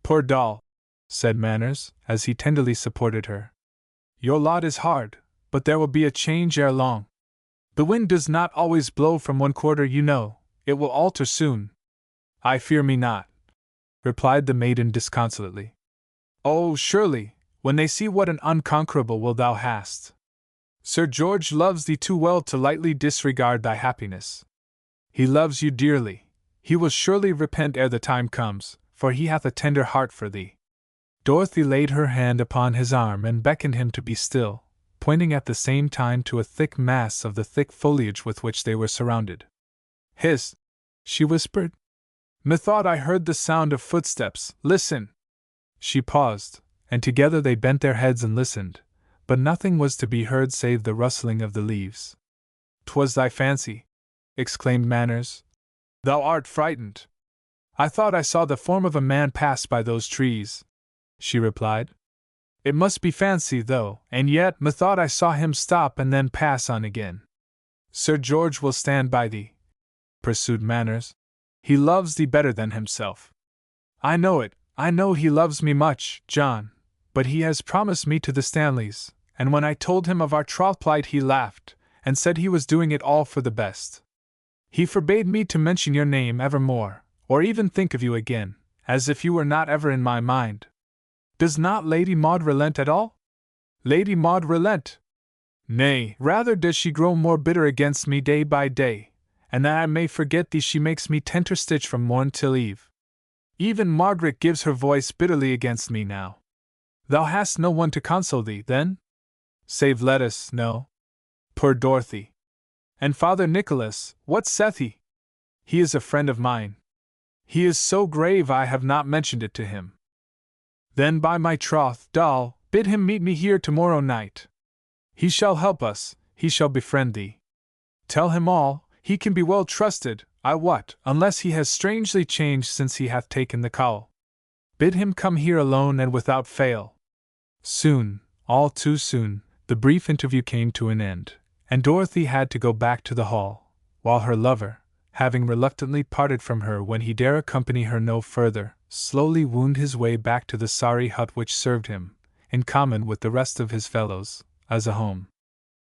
Poor doll, said Manners, as he tenderly supported her. Your lot is hard, but there will be a change ere long. The wind does not always blow from one quarter, you know, it will alter soon. I fear me not, replied the maiden disconsolately. Oh, surely, when they see what an unconquerable will thou hast. Sir George loves thee too well to lightly disregard thy happiness. He loves you dearly. He will surely repent ere the time comes, for he hath a tender heart for thee. Dorothy laid her hand upon his arm and beckoned him to be still, pointing at the same time to a thick mass of the thick foliage with which they were surrounded. Hist! She whispered. Methought I heard the sound of footsteps. Listen! She paused, and together they bent their heads and listened, but nothing was to be heard save the rustling of the leaves. 'Twas thy fancy, exclaimed Manners. Thou art frightened. I thought I saw the form of a man pass by those trees, she replied. It must be fancy, though, and yet methought I saw him stop and then pass on again. Sir George will stand by thee, pursued Manners. He loves thee better than himself. I know it, I know he loves me much, John, but he has promised me to the Stanleys, and when I told him of our troth plight he laughed, and said he was doing it all for the best. He forbade me to mention your name evermore, or even think of you again, as if you were not ever in my mind. Does not Lady Maud relent at all? Lady Maud relent? Nay, rather does she grow more bitter against me day by day, and that I may forget thee she makes me tenter stitch from morn till eve. Even Margaret gives her voice bitterly against me now. Thou hast no one to console thee, then? Save Lettuce, no. Poor Dorothy. And Father Nicholas, what saith he? He is a friend of mine. He is so grave I have not mentioned it to him. Then by my troth, doll, bid him meet me here tomorrow night. He shall help us, he shall befriend thee. Tell him all, he can be well trusted, I wot, unless he has strangely changed since he hath taken the cowl. Bid him come here alone and without fail. Soon, all too soon, the brief interview came to an end, and Dorothy had to go back to the hall, while her lover, having reluctantly parted from her when he dare accompany her no further, slowly wound his way back to the sorry hut which served him, in common with the rest of his fellows, as a home.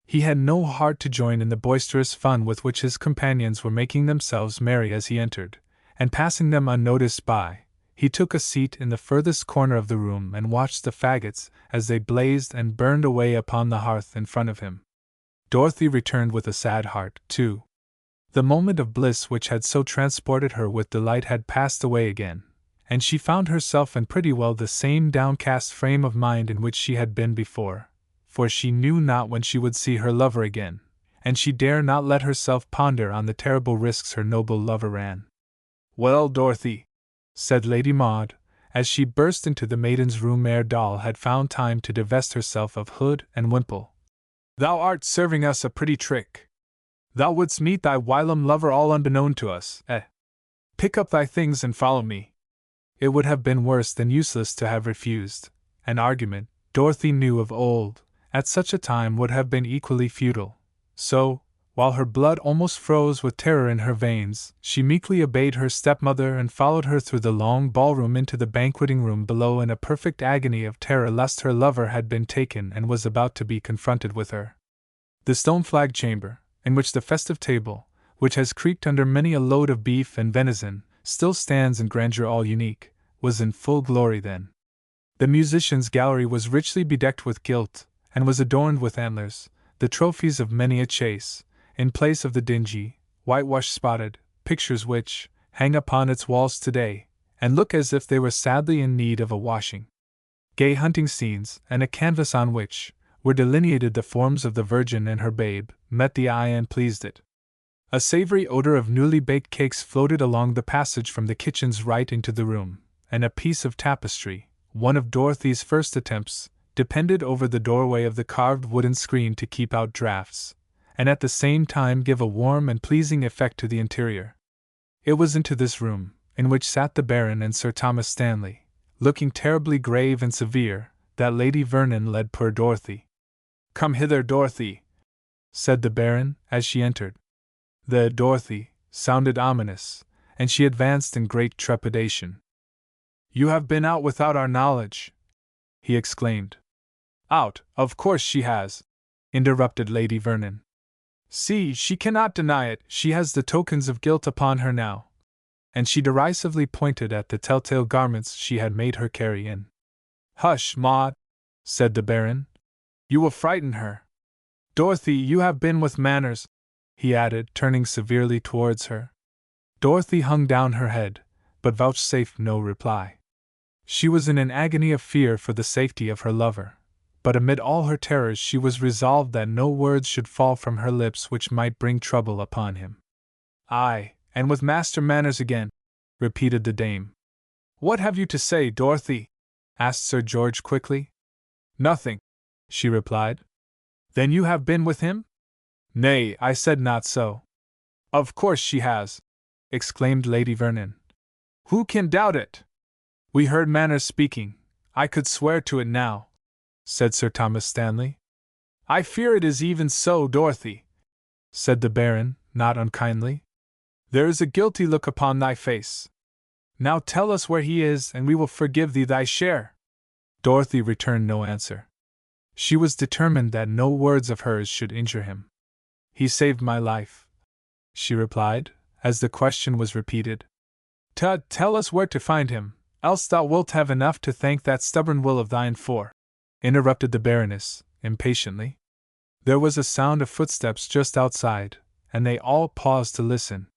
He had no heart to join in the boisterous fun with which his companions were making themselves merry as he entered, and passing them unnoticed by, he took a seat in the furthest corner of the room and watched the faggots as they blazed and burned away upon the hearth in front of him. Dorothy returned with a sad heart, too. The moment of bliss which had so transported her with delight had passed away again, and she found herself in pretty well the same downcast frame of mind in which she had been before, for she knew not when she would see her lover again, and she dare not let herself ponder on the terrible risks her noble lover ran. Well, Dorothy, said Lady Maud, as she burst into the maiden's room ere Doll had found time to divest herself of hood and wimple. Thou art serving us a pretty trick. Thou wouldst meet thy whilom lover all unbeknown to us, eh? Pick up thy things and follow me. It would have been worse than useless to have refused. An argument, Dorothy knew of old, at such a time would have been equally futile. So, while her blood almost froze with terror in her veins, she meekly obeyed her stepmother and followed her through the long ballroom into the banqueting room below in a perfect agony of terror lest her lover had been taken and was about to be confronted with her. The stone-flagged chamber, in which the festive table, which has creaked under many a load of beef and venison, still stands in grandeur all unique, was in full glory then. The musicians' gallery was richly bedecked with gilt, and was adorned with antlers, the trophies of many a chase, in place of the dingy, whitewashed spotted pictures which hang upon its walls today, and look as if they were sadly in need of a washing. Gay hunting scenes, and a canvas on which were delineated the forms of the Virgin and her babe, met the eye and pleased it. A savory odor of newly baked cakes floated along the passage from the kitchen's right into the room, and a piece of tapestry, one of Dorothy's first attempts, depended over the doorway of the carved wooden screen to keep out draughts, and at the same time give a warm and pleasing effect to the interior. It was into this room, in which sat the Baron and Sir Thomas Stanley, looking terribly grave and severe, that Lady Vernon led poor Dorothy. "Come hither, Dorothy," said the Baron, as she entered. The Dorothy sounded ominous, and she advanced in great trepidation. "You have been out without our knowledge," he exclaimed. "Out, of course she has," interrupted Lady Vernon. "See, she cannot deny it, she has the tokens of guilt upon her now." And she derisively pointed at the telltale garments she had made her carry in. "Hush, Maud," said the Baron. "You will frighten her. Dorothy, you have been with Manners," he added, turning severely towards her. Dorothy hung down her head, but vouchsafed no reply. She was in an agony of fear for the safety of her lover, but amid all her terrors she was resolved that no words should fall from her lips which might bring trouble upon him. "Aye, and with Master Manners again," repeated the dame. "What have you to say, Dorothy?" asked Sir George quickly. "Nothing," she replied. "Then you have been with him?" "Nay, I said not so." "Of course she has," exclaimed Lady Vernon. "Who can doubt it? We heard Manners speaking, I could swear to it now," said Sir Thomas Stanley. "I fear it is even so, Dorothy," said the Baron, not unkindly. "There is a guilty look upon thy face. Now tell us where he is, and we will forgive thee thy share." Dorothy returned no answer. She was determined that no words of hers should injure him. "He saved my life," she replied, as the question was repeated. "Tut, tell us where to find him, else thou wilt have enough to thank that stubborn will of thine for," interrupted the Baroness, impatiently. There was a sound of footsteps just outside, and they all paused to listen.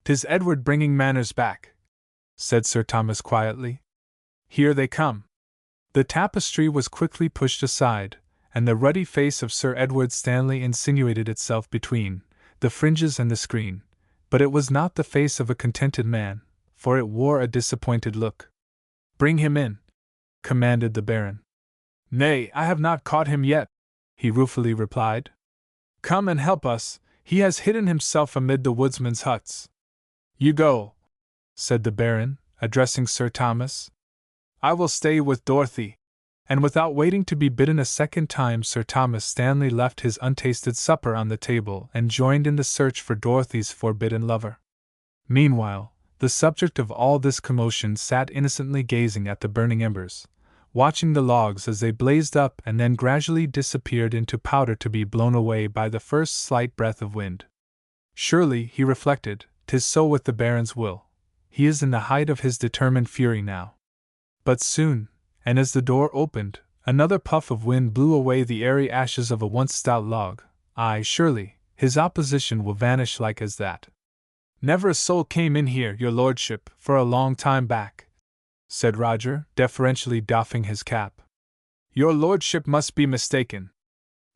"'Tis Edward bringing Manners back," said Sir Thomas quietly. "Here they come." The tapestry was quickly pushed aside, and the ruddy face of Sir Edward Stanley insinuated itself between the fringes and the screen, but it was not the face of a contented man, for it wore a disappointed look. "Bring him in," commanded the Baron. "Nay, I have not caught him yet," he ruefully replied. "Come and help us, he has hidden himself amid the woodsmen's huts." "You go," said the Baron, addressing Sir Thomas. "I will stay with Dorothy." And without waiting to be bidden a second time, Sir Thomas Stanley left his untasted supper on the table and joined in the search for Dorothy's forbidden lover. Meanwhile, the subject of all this commotion sat innocently gazing at the burning embers, watching the logs as they blazed up and then gradually disappeared into powder to be blown away by the first slight breath of wind. Surely, he reflected, 'tis so with the Baron's will. He is in the height of his determined fury now. But soon, and as the door opened, another puff of wind blew away the airy ashes of a once stout log. Aye, surely, his opposition will vanish like as that. "Never a soul came in here, your lordship, for a long time back," said Roger, deferentially doffing his cap. "Your lordship must be mistaken."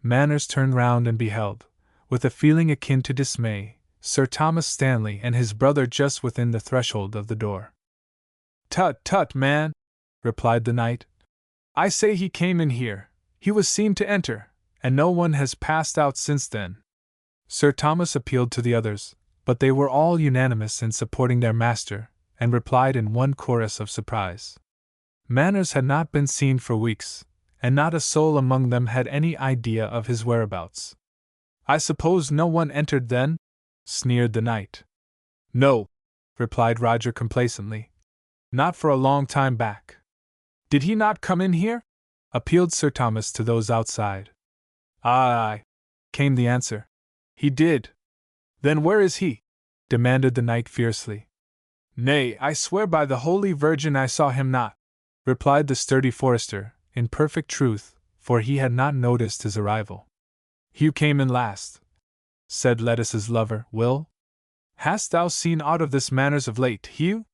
Manners turned round and beheld, with a feeling akin to dismay, Sir Thomas Stanley and his brother just within the threshold of the door. "Tut, tut, man," replied the knight. "I say he came in here, he was seen to enter, and no one has passed out since then." Sir Thomas appealed to the others, but they were all unanimous in supporting their master, and replied in one chorus of surprise. Manners had not been seen for weeks, and not a soul among them had any idea of his whereabouts. "I suppose no one entered then?" sneered the knight. "No," replied Roger complacently. "Not for a long time back." "Did he not come in here?" appealed Sir Thomas to those outside. "Aye," came the answer. "He did." "Then where is he?" demanded the knight fiercely. "Nay, I swear by the Holy Virgin I saw him not," replied the sturdy forester, in perfect truth, for he had not noticed his arrival. "Hugh came in last," said Lettice's lover, Will. "Hast thou seen aught of this Manners of late, Hugh?"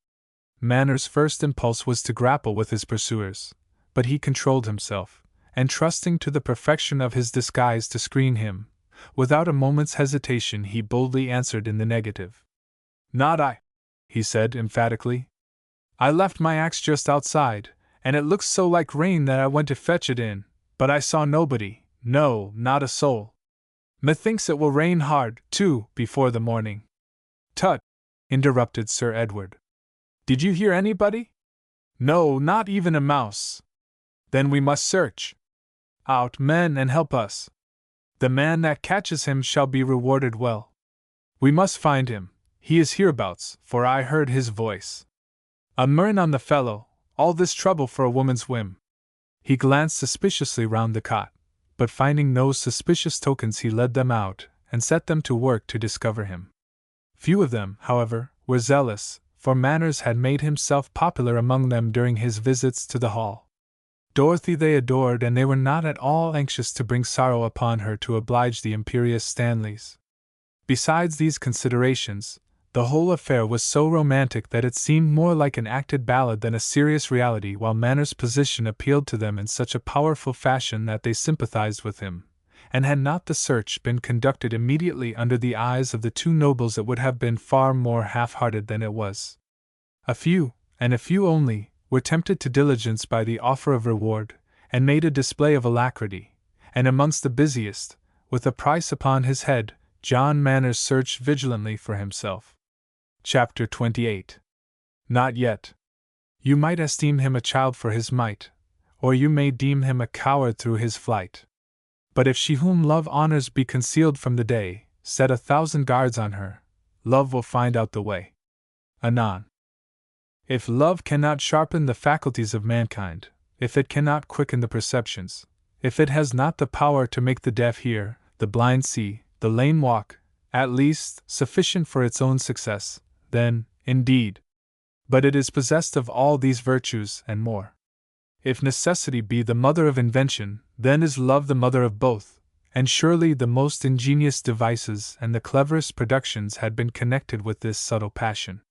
Manners' first impulse was to grapple with his pursuers, but he controlled himself, and trusting to the perfection of his disguise to screen him, without a moment's hesitation he boldly answered in the negative. "Not I," he said emphatically. "I left my axe just outside, and it looks so like rain that I went to fetch it in, but I saw nobody, no, not a soul. Methinks it will rain hard, too, before the morning." "Tut!" interrupted Sir Edward. "Did you hear anybody?" "No, not even a mouse." "Then we must search. Out, men, and help us. The man that catches him shall be rewarded well. We must find him, he is hereabouts, for I heard his voice. A murrain on the fellow, all this trouble for a woman's whim." He glanced suspiciously round the cot, but finding no suspicious tokens he led them out, and set them to work to discover him. Few of them, however, were zealous, for Manners had made himself popular among them during his visits to the Hall. Dorothy they adored, and they were not at all anxious to bring sorrow upon her to oblige the imperious Stanleys. Besides these considerations, the whole affair was so romantic that it seemed more like an acted ballad than a serious reality, while Manners' position appealed to them in such a powerful fashion that they sympathized with him, and had not the search been conducted immediately under the eyes of the two nobles it would have been far more half-hearted than it was. A few, and a few only, were tempted to diligence by the offer of reward, and made a display of alacrity, and amongst the busiest, with a price upon his head, John Manners searched vigilantly for himself. Chapter 28. Not yet. You might esteem him a child for his might, or you may deem him a coward through his flight. But if she whom love honors be concealed from the day, set 1,000 guards on her, love will find out the way. Anon. If love cannot sharpen the faculties of mankind, if it cannot quicken the perceptions, if it has not the power to make the deaf hear, the blind see, the lame walk, at least sufficient for its own success, then, indeed. But it is possessed of all these virtues and more. If necessity be the mother of invention, then is love the mother of both, and surely the most ingenious devices and the cleverest productions had been connected with this subtle passion.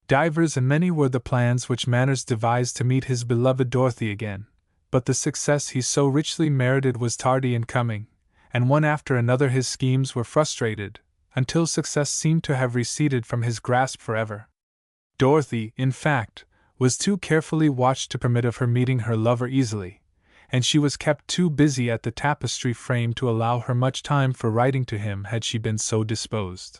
Divers and many were the plans which Manners devised to meet his beloved Dorothy again, but the success he so richly merited was tardy in coming, and one after another his schemes were frustrated, until success seemed to have receded from his grasp forever. Dorothy, in fact, was too carefully watched to permit of her meeting her lover easily, and she was kept too busy at the tapestry frame to allow her much time for writing to him had she been so disposed.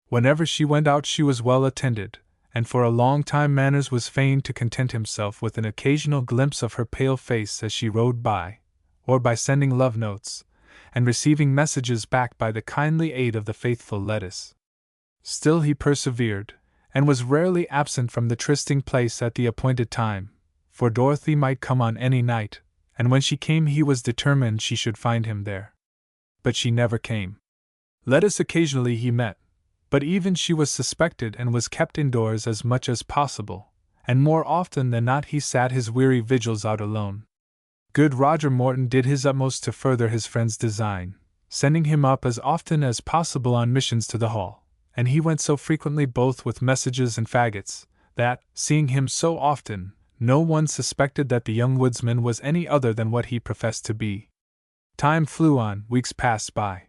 Whenever she went out she was well attended, and for a long time Manners was fain to content himself with an occasional glimpse of her pale face as she rode by, or by sending love notes, and receiving messages back by the kindly aid of the faithful Lettice. Still he persevered, and was rarely absent from the trysting place at the appointed time, for Dorothy might come on any night, and when she came he was determined she should find him there. But she never came. Lettice occasionally he met, but even she was suspected and was kept indoors as much as possible, and more often than not he sat his weary vigils out alone. Good Roger Morton did his utmost to further his friend's design, sending him up as often as possible on missions to the Hall, and he went so frequently both with messages and faggots, that, seeing him so often, no one suspected that the young woodsman was any other than what he professed to be. Time flew on, weeks passed by.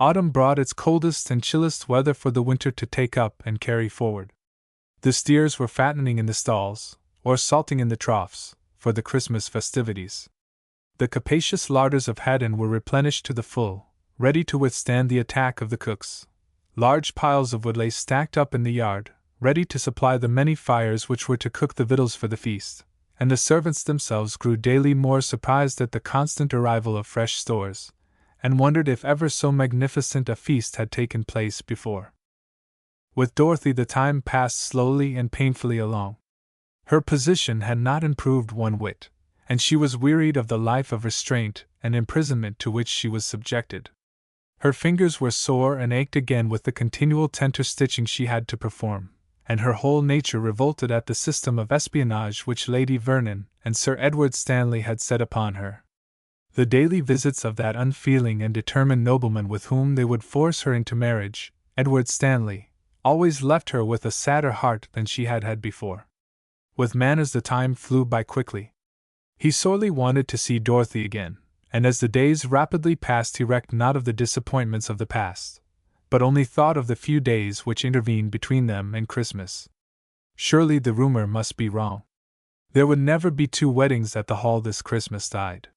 Autumn brought its coldest and chillest weather for the winter to take up and carry forward. The steers were fattening in the stalls, or salting in the troughs, for the Christmas festivities. The capacious larders of Haddon were replenished to the full, ready to withstand the attack of the cooks. Large piles of wood lay stacked up in the yard, ready to supply the many fires which were to cook the victuals for the feast, and the servants themselves grew daily more surprised at the constant arrival of fresh stores, and wondered if ever so magnificent a feast had taken place before. With Dorothy the time passed slowly and painfully along. Her position had not improved one whit, and she was wearied of the life of restraint and imprisonment to which she was subjected. Her fingers were sore and ached again with the continual tenter stitching she had to perform, and her whole nature revolted at the system of espionage which Lady Vernon and Sir Edward Stanley had set upon her. The daily visits of that unfeeling and determined nobleman with whom they would force her into marriage, Edward Stanley, always left her with a sadder heart than she had had before. With Manners the time flew by quickly. He sorely wanted to see Dorothy again, and as the days rapidly passed he recked not of the disappointments of the past, but only thought of the few days which intervened between them and Christmas. Surely the rumor must be wrong. There would never be 2 weddings at the Hall this Christmas tide.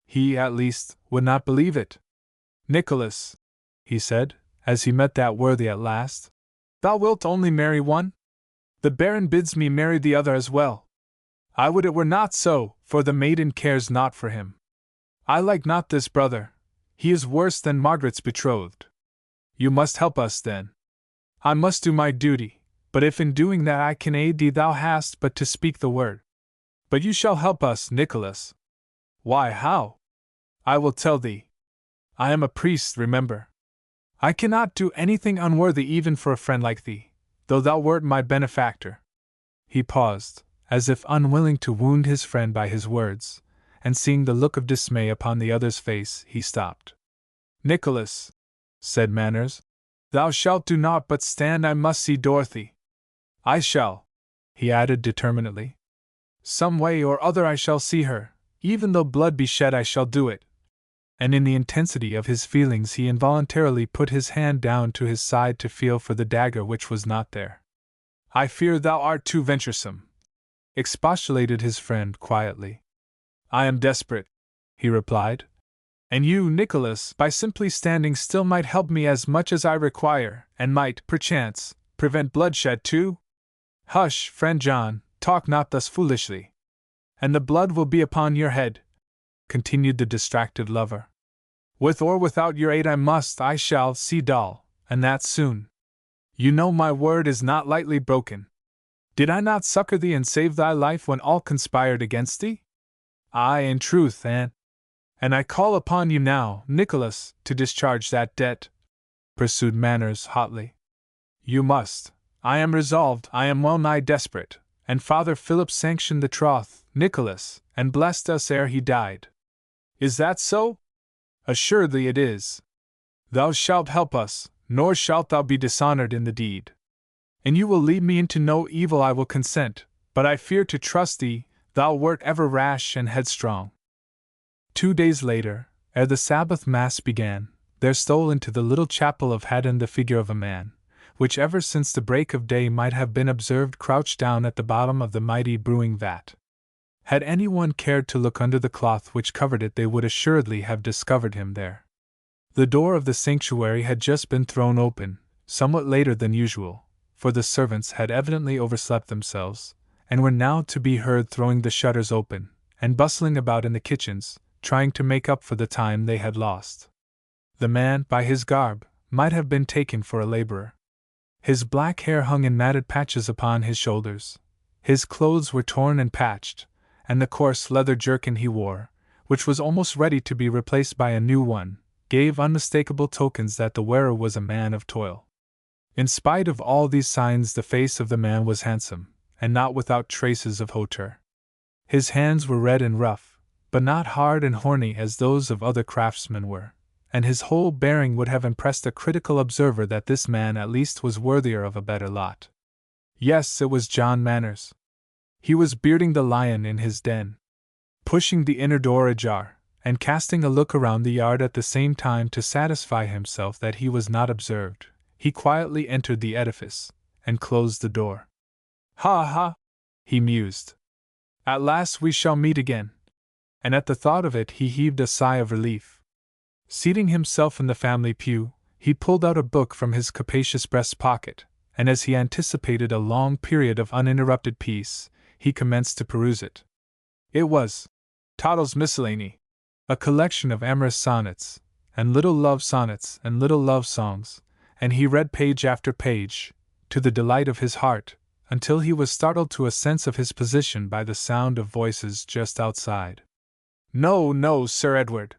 He, at least, would not believe it. "Nicholas," he said, as he met that worthy at last, "thou wilt only marry one? The Baron bids me marry the other as well. I would it were not so, for the maiden cares not for him. I like not this brother, he is worse than Margaret's betrothed. You must help us, then. I must do my duty, but if in doing that I can aid thee thou hast but to speak the word. But you shall help us, Nicholas." "Why, how?" "I will tell thee. I am a priest, remember. I cannot do anything unworthy even for a friend like thee, though thou wert my benefactor." He paused, as if unwilling to wound his friend by his words, and seeing the look of dismay upon the other's face, he stopped. "Nicholas," said Manners, "thou shalt do naught but stand. I must see Dorothy. I shall," he added determinedly. "Some way or other I shall see her, even though blood be shed I shall do it." And in the intensity of his feelings he involuntarily put his hand down to his side to feel for the dagger which was not there. "I fear thou art too venturesome," expostulated his friend quietly. "I am desperate," he replied. "And you, Nicholas, by simply standing still might help me as much as I require, and might, perchance, prevent bloodshed too?" "Hush, friend John, talk not thus foolishly. And the blood will be upon your head," continued the distracted lover. "With or without your aid I shall see Doll, and that soon. You know my word is not lightly broken. Did I not succor thee and save thy life when all conspired against thee? Aye, in truth, and I call upon you now, Nicholas, to discharge that debt," pursued Manners hotly. "You must. I am resolved. I am well nigh desperate, and Father Philip sanctioned the troth, Nicholas, and blessed us ere he died." "Is that so?" "Assuredly it is. Thou shalt help us, nor shalt thou be dishonored in the deed. And you will lead me into no evil. I will consent, but I fear to trust thee, thou wert ever rash and headstrong." 2 days later, ere the Sabbath Mass began, there stole into the little chapel of Haddon the figure of a man, which ever since the break of day might have been observed crouched down at the bottom of the mighty brewing vat. Had anyone cared to look under the cloth which covered it, they would assuredly have discovered him there. The door of the sanctuary had just been thrown open, somewhat later than usual, for the servants had evidently overslept themselves, and were now to be heard throwing the shutters open, and bustling about in the kitchens, trying to make up for the time they had lost. The man, by his garb, might have been taken for a laborer. His black hair hung in matted patches upon his shoulders, his clothes were torn and patched, and the coarse leather jerkin he wore, which was almost ready to be replaced by a new one, gave unmistakable tokens that the wearer was a man of toil. In spite of all these signs, the face of the man was handsome, and not without traces of hauteur. His hands were red and rough, but not hard and horny as those of other craftsmen were, and his whole bearing would have impressed a critical observer that this man at least was worthier of a better lot. Yes, it was John Manners. He was bearding the lion in his den. Pushing the inner door ajar, and casting a look around the yard at the same time to satisfy himself that he was not observed, he quietly entered the edifice, and closed the door. "Ha ha!" he mused. "At last we shall meet again." And at the thought of it he heaved a sigh of relief. Seating himself in the family pew, he pulled out a book from his capacious breast pocket, and as he anticipated a long period of uninterrupted peace, he commenced to peruse it. It was Toddle's Miscellany, a collection of amorous sonnets, and little love sonnets and little love songs, and he read page after page, to the delight of his heart, until he was startled to a sense of his position by the sound of voices just outside. "No, no, Sir Edward.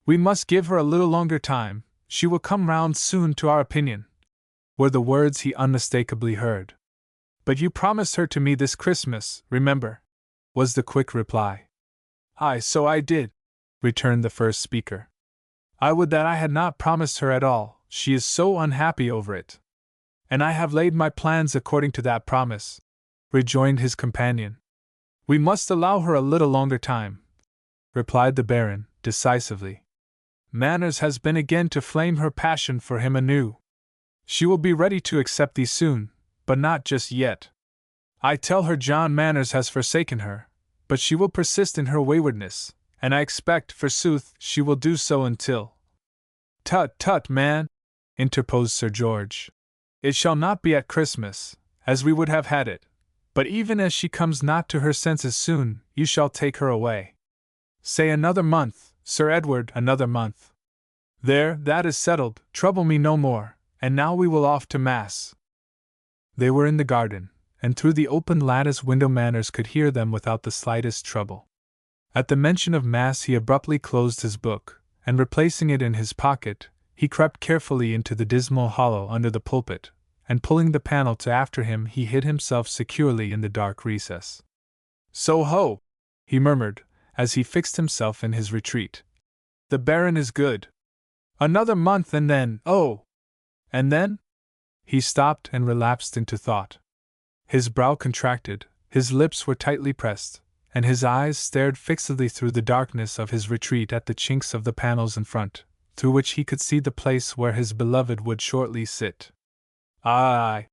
We must give her a little longer time, she will come round soon to our opinion," were the words he unmistakably heard. "But you promised her to me this Christmas, remember," was the quick reply. "Aye, so I did," returned the first speaker. "I would that I had not promised her at all, she is so unhappy over it." "And I have laid my plans according to that promise," rejoined his companion. We must allow her a little longer time, replied the Baron, decisively. Manners has been again to flame her passion for him anew. She will be ready to accept thee soon, but not just yet. I tell her John Manners has forsaken her, but she will persist in her waywardness, and I expect, forsooth, she will do so until— Tut, tut, man, interposed Sir George. It shall not be at Christmas, as we would have had it, but even as she comes not to her senses soon, you shall take her away. Say another month, Sir Edward, another month. There, that is settled, trouble me no more, and now we will off to Mass. They were in the garden, and through the open lattice window Manners could hear them without the slightest trouble. At the mention of Mass he abruptly closed his book, and replacing it in his pocket, he crept carefully into the dismal hollow under the pulpit, and pulling the panel to after him he hid himself securely in the dark recess. So ho! He murmured, as he fixed himself in his retreat. The Baron is good. Another month and then, oh! And then? He stopped and relapsed into thought. His brow contracted, his lips were tightly pressed, and his eyes stared fixedly through the darkness of his retreat at the chinks of the panels in front, through which he could see the place where his beloved would shortly sit. Aye,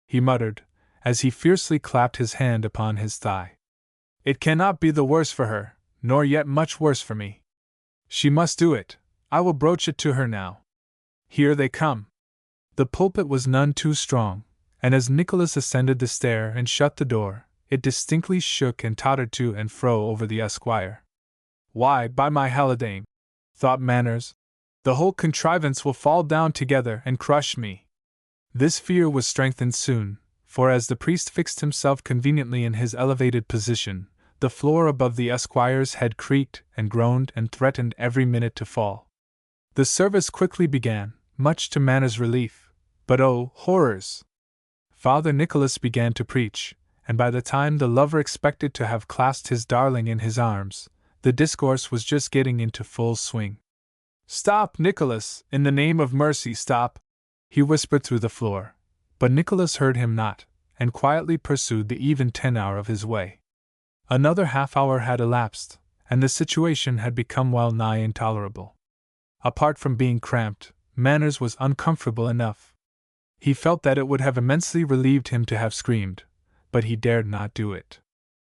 he muttered, as he fiercely clapped his hand upon his thigh. It cannot be the worse for her, nor yet much worse for me. She must do it. I will broach it to her now. Here they come. The pulpit was none too strong, and as Nicholas ascended the stair and shut the door, it distinctly shook and tottered to and fro over the esquire. Why, by my halidame, thought Manners, the whole contrivance will fall down together and crush me. This fear was strengthened soon, for as the priest fixed himself conveniently in his elevated position, the floor above the esquire's head creaked and groaned and threatened every minute to fall. The service quickly began, much to Manners' relief, but oh, horrors! Father Nicholas began to preach, and by the time the lover expected to have clasped his darling in his arms, the discourse was just getting into full swing. Stop, Nicholas, in the name of mercy, stop! He whispered through the floor, but Nicholas heard him not, and quietly pursued the even tenor of his way. Another half-hour had elapsed, and the situation had become well nigh intolerable. Apart from being cramped, Manners was uncomfortable enough. He felt that it would have immensely relieved him to have screamed, but he dared not do it.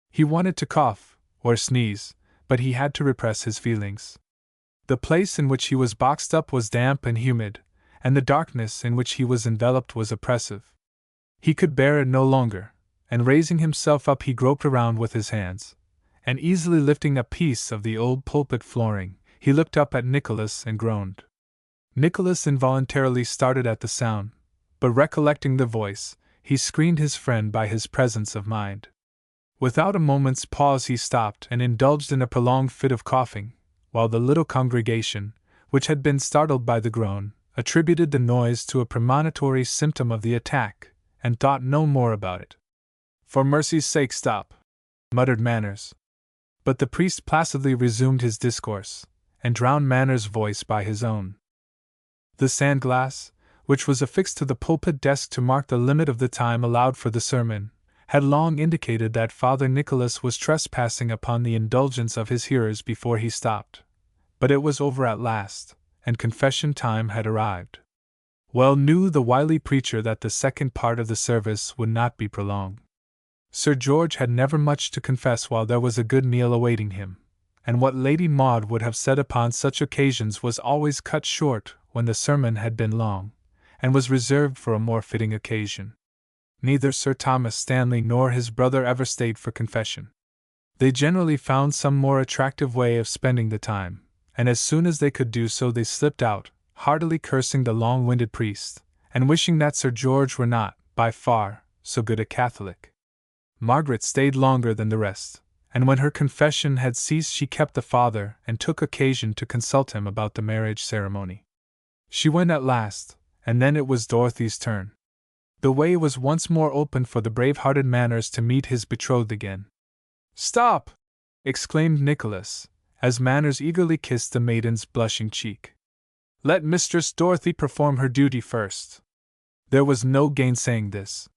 He wanted to cough, or sneeze, but he had to repress his feelings. The place in which he was boxed up was damp and humid, and the darkness in which he was enveloped was oppressive. He could bear it no longer, and raising himself up he groped around with his hands, and easily lifting a piece of the old pulpit flooring, he looked up at Nicholas and groaned. Nicholas involuntarily started at the sound, but recollecting the voice, he screened his friend by his presence of mind. Without a moment's pause he stopped and indulged in a prolonged fit of coughing, while the little congregation, which had been startled by the groan, attributed the noise to a premonitory symptom of the attack, and thought no more about it. For mercy's sake stop, muttered Manners. But the priest placidly resumed his discourse, and drowned Manners' voice by his own. The sand-glass, which was affixed to the pulpit desk to mark the limit of the time allowed for the sermon, had long indicated that Father Nicholas was trespassing upon the indulgence of his hearers before he stopped. But it was over at last, and confession time had arrived. Well knew the wily preacher that the second part of the service would not be prolonged. Sir George had never much to confess while there was a good meal awaiting him, and what Lady Maud would have said upon such occasions was always cut short when the sermon had been long, and was reserved for a more fitting occasion. Neither Sir Thomas Stanley nor his brother ever stayed for confession. They generally found some more attractive way of spending the time, and as soon as they could do so they slipped out, heartily cursing the long-winded priest, and wishing that Sir George were not, by far, so good a Catholic. Margaret stayed longer than the rest, and when her confession had ceased she kept the father and took occasion to consult him about the marriage ceremony. She went at last, and then it was Dorothy's turn. The way was once more open for the brave-hearted Manners to meet his betrothed again. "Stop!" exclaimed Nicholas, as Manners eagerly kissed the maiden's blushing cheek. "Let Mistress Dorothy perform her duty first." There was no gainsaying this.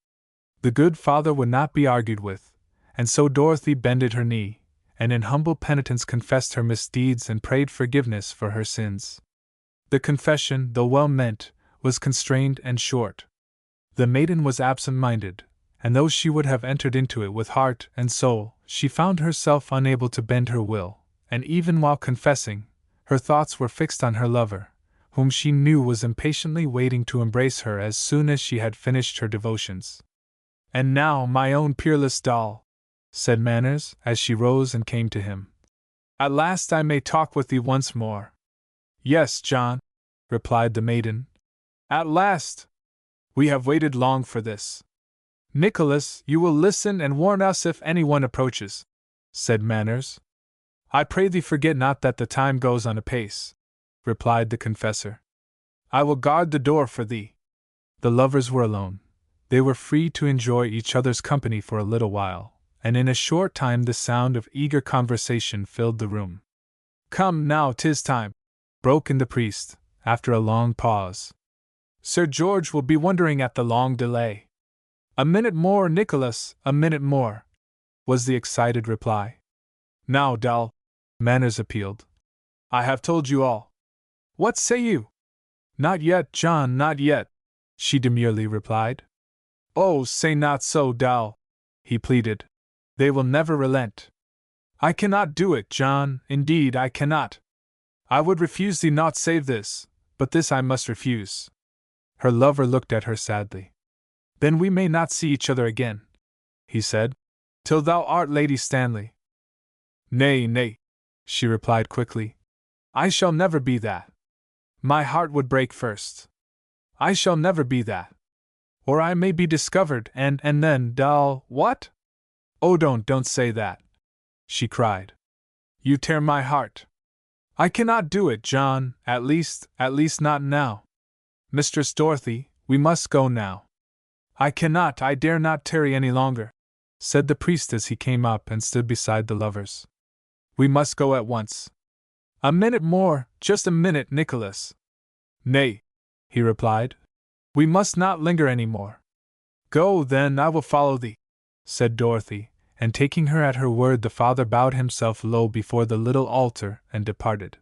The good father would not be argued with, and so Dorothy bended her knee, and in humble penitence confessed her misdeeds and prayed forgiveness for her sins. The confession, though well meant, was constrained and short. The maiden was absent-minded, and though she would have entered into it with heart and soul, she found herself unable to bend her will, and even while confessing, her thoughts were fixed on her lover, whom she knew was impatiently waiting to embrace her as soon as she had finished her devotions. "And now, my own peerless doll," said Manners, as she rose and came to him, "at last I may talk with thee once more." "Yes, John," replied the maiden. "At last! We have waited long for this." "Nicholas, you will listen and warn us if anyone approaches," said Manners. "I pray thee forget not that the time goes on apace," replied the confessor. "I will guard the door for thee." The lovers were alone. They were free to enjoy each other's company for a little while, and in a short time the sound of eager conversation filled the room. "Come now, 'tis time," broke in the priest, after a long pause. "Sir George will be wondering at the long delay." "A minute more, Nicholas, a minute more," was the excited reply. "Now, doll," Manners appealed. "I have told you all. What say you?" "Not yet, John, not yet," she demurely replied. "Oh, say not so, doll," he pleaded. "They will never relent." "I cannot do it, John, indeed I cannot. I would refuse thee naught save this, but this I must refuse." Her lover looked at her sadly. "Then we may not see each other again," he said, "till thou art Lady Stanley." "Nay, nay," she replied quickly. "I shall never be that. My heart would break first. I shall never be that. Or I may be discovered, and then, doll, what?" "Oh, don't say that," she cried. "You tear my heart. I cannot do it, John, at least not now. Mistress Dorothy, we must go now." "I dare not tarry any longer," said the priest as he came up and stood beside the lovers. "We must go at once." "A minute more, just a minute, Nicholas." "Nay," he replied. "We must not linger any more." "Go, then, I will follow thee," said Dorothy, and taking her at her word the father bowed himself low before the little altar and departed.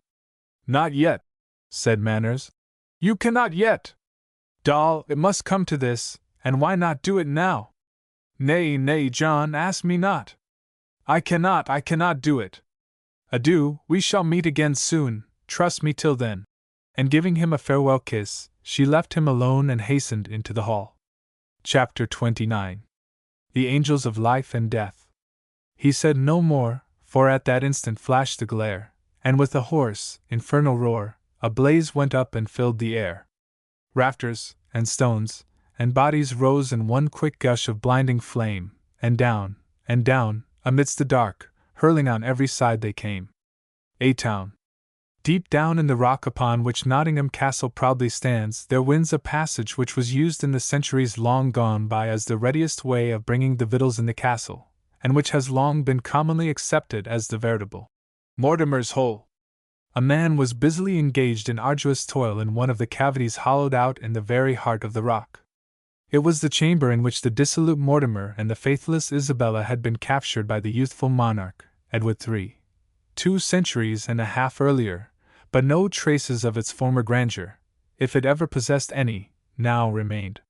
"Not yet," said Manners. "You cannot yet! Doll, it must come to this, and why not do it now?" Nay, John, ask me not. I cannot do it. Adieu, we shall meet again soon, trust me till then." And giving him a farewell kiss, she left him alone and hastened into the hall. Chapter 29. The Angels of Life and Death. He said no more, for at that instant flashed the glare, and with a hoarse, infernal roar, a blaze went up and filled the air. Rafters, and stones, and bodies rose in one quick gush of blinding flame, and down, amidst the dark, hurling on every side they came. A town. Deep down in the rock upon which Nottingham Castle proudly stands, there winds a passage which was used in the centuries long gone by as the readiest way of bringing the victuals in the castle, and which has long been commonly accepted as the veritable Mortimer's Hole. A man was busily engaged in arduous toil in one of the cavities hollowed out in the very heart of the rock. It was the chamber in which the dissolute Mortimer and the faithless Isabella had been captured by the youthful monarch, Edward III, 2 centuries and a half earlier, but no traces of its former grandeur, if it ever possessed any, now remained.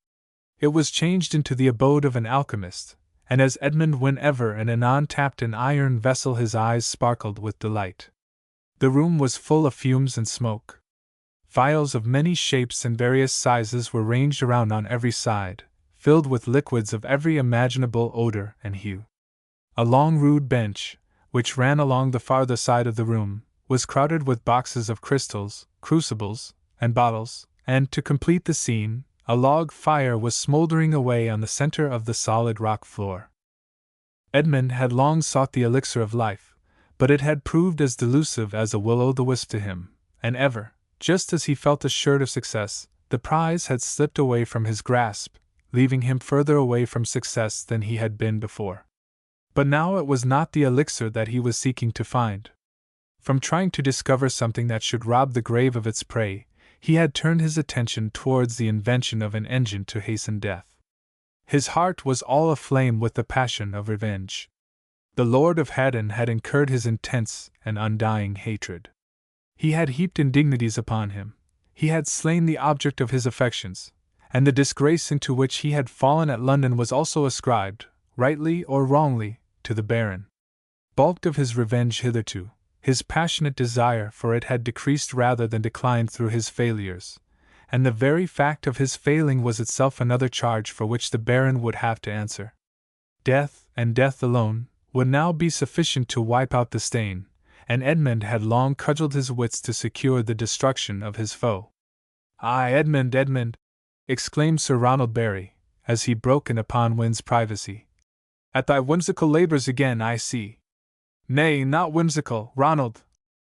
It was changed into the abode of an alchemist, and as Edmund whenever and anon tapped an iron vessel his eyes sparkled with delight. The room was full of fumes and smoke. Phials of many shapes and various sizes were ranged around on every side, filled with liquids of every imaginable odor and hue. A long rude bench, which ran along the farther side of the room, was crowded with boxes of crystals, crucibles, and bottles, and, to complete the scene, a log fire was smoldering away on the center of the solid rock floor. Edmund had long sought the elixir of life, but it had proved as delusive as a will-o'-the-wisp to him, and ever, just as he felt assured of success, the prize had slipped away from his grasp, leaving him further away from success than he had been before. But now it was not the elixir that he was seeking to find. From trying to discover something that should rob the grave of its prey, he had turned his attention towards the invention of an engine to hasten death. His heart was all aflame with the passion of revenge. The Lord of Haddon had incurred his intense and undying hatred. He had heaped indignities upon him, he had slain the object of his affections, and the disgrace into which he had fallen at London was also ascribed, rightly or wrongly, to the Baron. Balked of his revenge hitherto, his passionate desire for it had decreased rather than declined through his failures, and the very fact of his failing was itself another charge for which the Baron would have to answer. Death, and death alone, would now be sufficient to wipe out the stain, and Edmund had long cudgelled his wits to secure the destruction of his foe. "Aye, Edmund, Edmund!" exclaimed Sir Ronald Barry, as he broke in upon Wynne's privacy. "At thy whimsical labours again, I see." "Nay, not whimsical, Ronald,"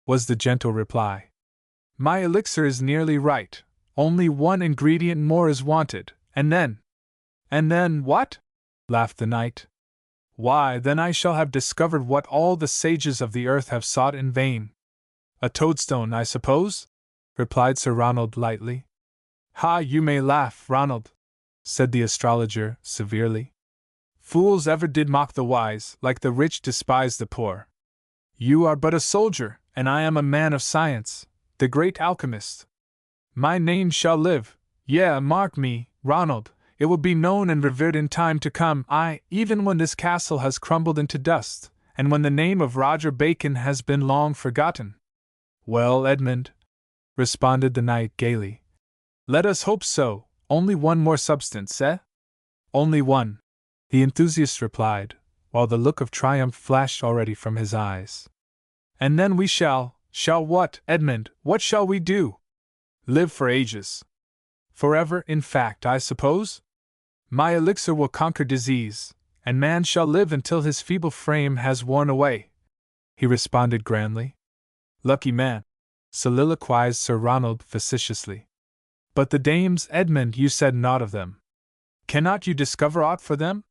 was the gentle reply. "My elixir is nearly right, only one ingredient more is wanted, and then—" "And then what?" laughed the knight. "Why, then I shall have discovered what all the sages of the earth have sought in vain." "A toadstone, I suppose?" replied Sir Ronald lightly. "Ha, you may laugh, Ronald," said the astrologer severely. "Fools ever did mock the wise, like the rich despise the poor. You are but a soldier, and I am a man of science, the great alchemist. My name shall live, yea, mark me, Ronald, it will be known and revered in time to come, aye, even when this castle has crumbled into dust, and when the name of Roger Bacon has been long forgotten." "Well, Edmund," responded the knight gaily, "let us hope so. Only one more substance, eh?" "Only one," the enthusiast replied, while the look of triumph flashed already from his eyes. "And then we shall what, Edmund, what shall we do?" "Live for ages. Forever, in fact, I suppose? My elixir will conquer disease, and man shall live until his feeble frame has worn away," he responded grandly. "Lucky man," soliloquized Sir Ronald facetiously. "But the dames, Edmund, you said naught of them. Cannot you discover aught for them?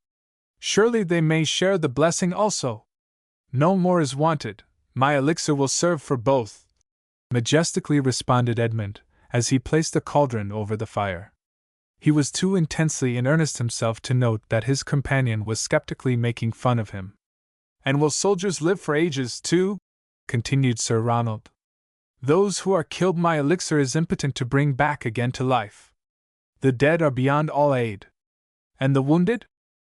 Surely they may share the blessing also." "No more is wanted, my elixir will serve for both," majestically responded Edmund, as he placed the cauldron over the fire. He was too intensely in earnest himself to note that his companion was skeptically making fun of him. "And will soldiers live for ages, too?" continued Sir Ronald. "Those who are killed my elixir is impotent to bring back again to life. The dead are beyond all aid." "And the wounded?"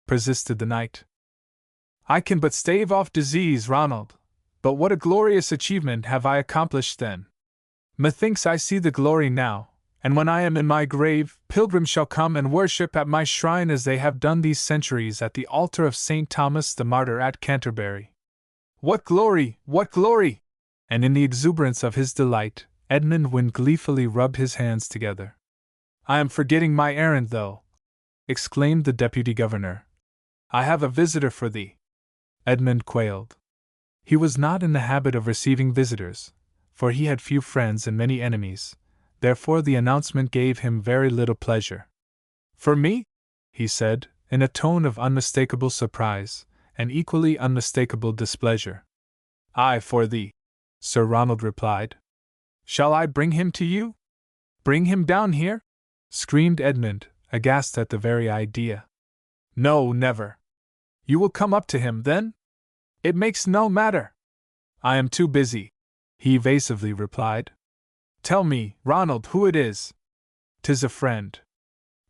persisted the knight. "I can but stave off disease, Ronald. But what a glorious achievement have I accomplished then! Methinks I see the glory now, and when I am in my grave, pilgrims shall come and worship at my shrine as they have done these centuries at the altar of St. Thomas the Martyr at Canterbury. What glory! What glory!" And in the exuberance of his delight, Edmund Wynne gleefully rubbed his hands together. "I am forgetting my errand, though," exclaimed the deputy governor. "I have a visitor for thee." Edmund quailed. He was not in the habit of receiving visitors, for he had few friends and many enemies, therefore the announcement gave him very little pleasure. "For me?" he said, in a tone of unmistakable surprise, and equally unmistakable displeasure. "Aye, for thee," Sir Ronald replied. "Shall I bring him to you?" "Bring him down here?" screamed Edmund, aghast at the very idea. "No, never." "You will come up to him, then?" "It makes no matter." "I am too busy," he evasively replied. "Tell me, Ronald, who it is." "'Tis a friend."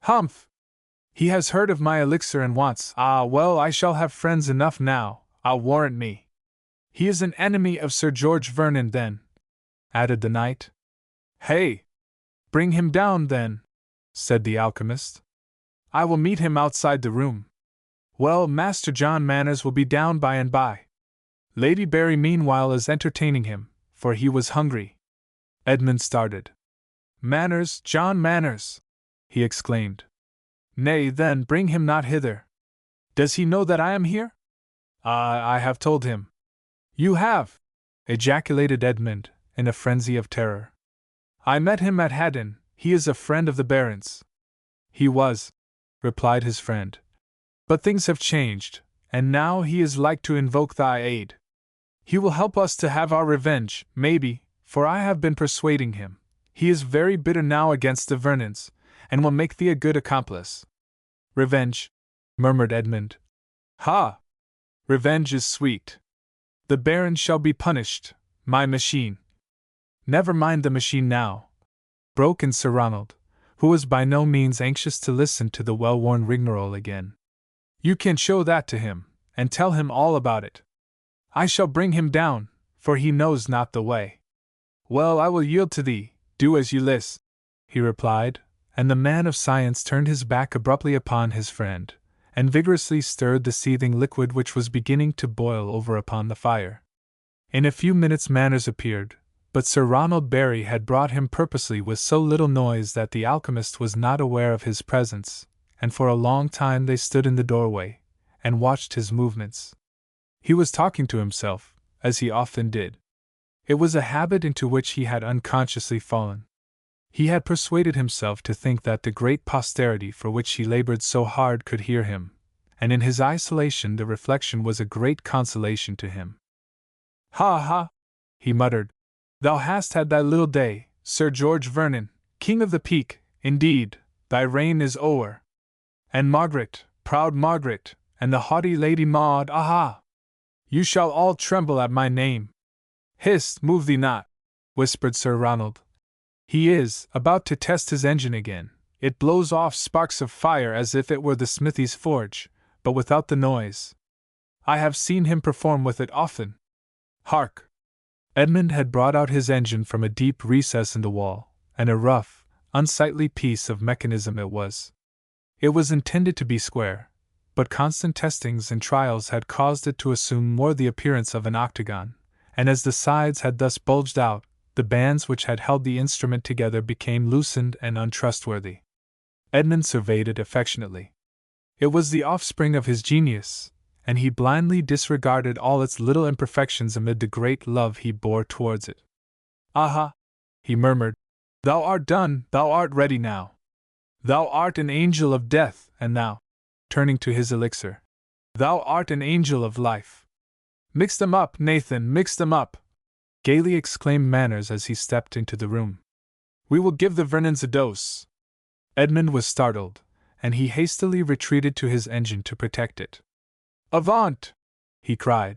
"Humph! He has heard of my elixir and wants— Ah, well, I shall have friends enough now, I'll warrant me." "He is an enemy of Sir George Vernon, then," added the knight. "Hey! Bring him down, then," said the alchemist. "I will meet him outside the room." "Well, Master John Manners will be down by and by. Lady Barry meanwhile is entertaining him, for he was hungry." Edmund started. "Manners, John Manners!" he exclaimed. "Nay, then, bring him not hither." "Does he know that I am here?" "I have told him." "You have!" ejaculated Edmund, in a frenzy of terror. "I met him at Haddon, he is a friend of the Baron's." "He was," replied his friend. "But things have changed, and now he is like to invoke thy aid. He will help us to have our revenge, maybe, for I have been persuading him. He is very bitter now against the Vernons, and will make thee a good accomplice." "Revenge," murmured Edmund. "Ha! Revenge is sweet. The Baron shall be punished, my machine. Never mind the machine now, broke in Sir Ronald, who was by no means anxious to listen to the well-worn rigmarole again. You can show that to him, and tell him all about it. I shall bring him down, for he knows not the way. Well, I will yield to thee, do as you list, he replied, and the man of science turned his back abruptly upon his friend, and vigorously stirred the seething liquid which was beginning to boil over upon the fire. In a few minutes Manners appeared, but Sir Ronald Barry had brought him purposely with so little noise that the alchemist was not aware of his presence, and for a long time they stood in the doorway, and watched his movements. He was talking to himself, as he often did. It was a habit into which he had unconsciously fallen. He had persuaded himself to think that the great posterity for which he labored so hard could hear him, and in his isolation the reflection was a great consolation to him. Ha ha! He muttered. Thou hast had thy little day, Sir George Vernon, King of the Peak, indeed, thy reign is o'er. And Margaret, proud Margaret, and the haughty Lady Maud, aha! You shall all tremble at my name. Hist, move thee not, whispered Sir Ronald. He is about to test his engine again. It blows off sparks of fire as if it were the smithy's forge, but without the noise. I have seen him perform with it often. Hark! Edmund had brought out his engine from a deep recess in the wall, and a rough, unsightly piece of mechanism it was. It was intended to be square, but constant testings and trials had caused it to assume more the appearance of an octagon, and as the sides had thus bulged out, the bands which had held the instrument together became loosened and untrustworthy. Edmund surveyed it affectionately. It was the offspring of his genius, and he blindly disregarded all its little imperfections amid the great love he bore towards it. Aha! He murmured. Thou art done, thou art ready now. Thou art an angel of death, and thou, turning to his elixir, thou art an angel of life. Mix them up, Nathan, mix them up, gaily exclaimed Manners as he stepped into the room. We will give the Vernons a dose. Edmund was startled, and he hastily retreated to his engine to protect it. Avaunt! He cried.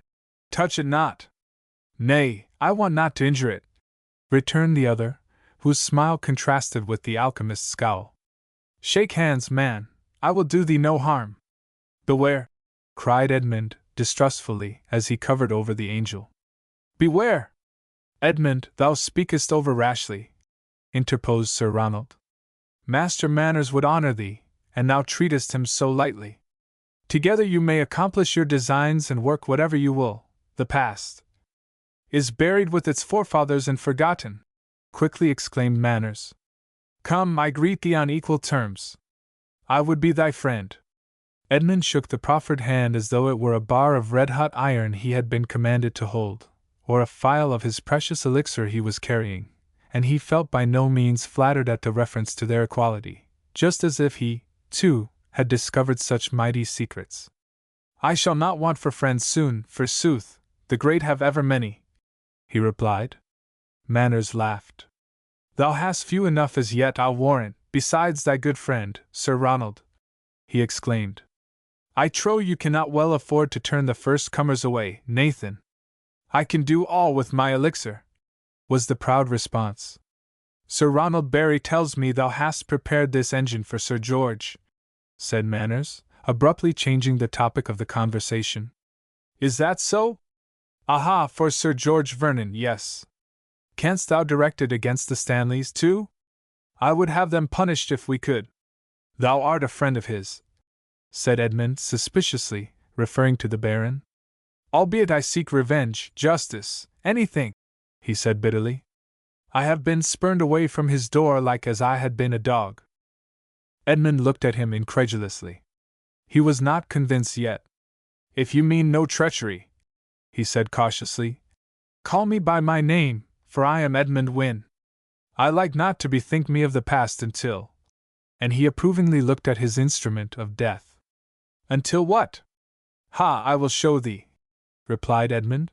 Touch it not. Nay, I want not to injure it, returned the other, whose smile contrasted with the alchemist's scowl. Shake hands, man, I will do thee no harm. Beware! Cried Edmund, distrustfully, as he covered over the angel. Beware! Edmund, thou speakest over rashly, interposed Sir Ronald. Master Manners would honor thee, and thou treatest him so lightly. Together you may accomplish your designs and work whatever you will. The past is buried with its forefathers and forgotten, quickly exclaimed Manners. Come, I greet thee on equal terms. I would be thy friend. Edmund shook the proffered hand as though it were a bar of red-hot iron he had been commanded to hold, or a phial of his precious elixir he was carrying, and he felt by no means flattered at the reference to their equality, just as if he, too, had discovered such mighty secrets. I shall not want for friends soon, forsooth, the great have ever many, he replied. Manners laughed. Thou hast few enough as yet, I'll warrant, besides thy good friend, Sir Ronald, he exclaimed. I trow you cannot well afford to turn the first comers away, Nathan. I can do all with my elixir, was the proud response. Sir Ronald Barry tells me thou hast prepared this engine for Sir George, said Manners, abruptly changing the topic of the conversation. Is that so? Aha, for Sir George Vernon, yes. Canst thou direct it against the Stanleys, too? I would have them punished if we could. Thou art a friend of his, said Edmund suspiciously, referring to the Baron. Albeit I seek revenge, justice, anything, he said bitterly. I have been spurned away from his door like as I had been a dog. Edmund looked at him incredulously. He was not convinced yet. If you mean no treachery, he said cautiously, call me by my name, for I am Edmund Wynne. I like not to bethink me of the past until— and he approvingly looked at his instrument of death. Until what? Ha, I will show thee, replied Edmund.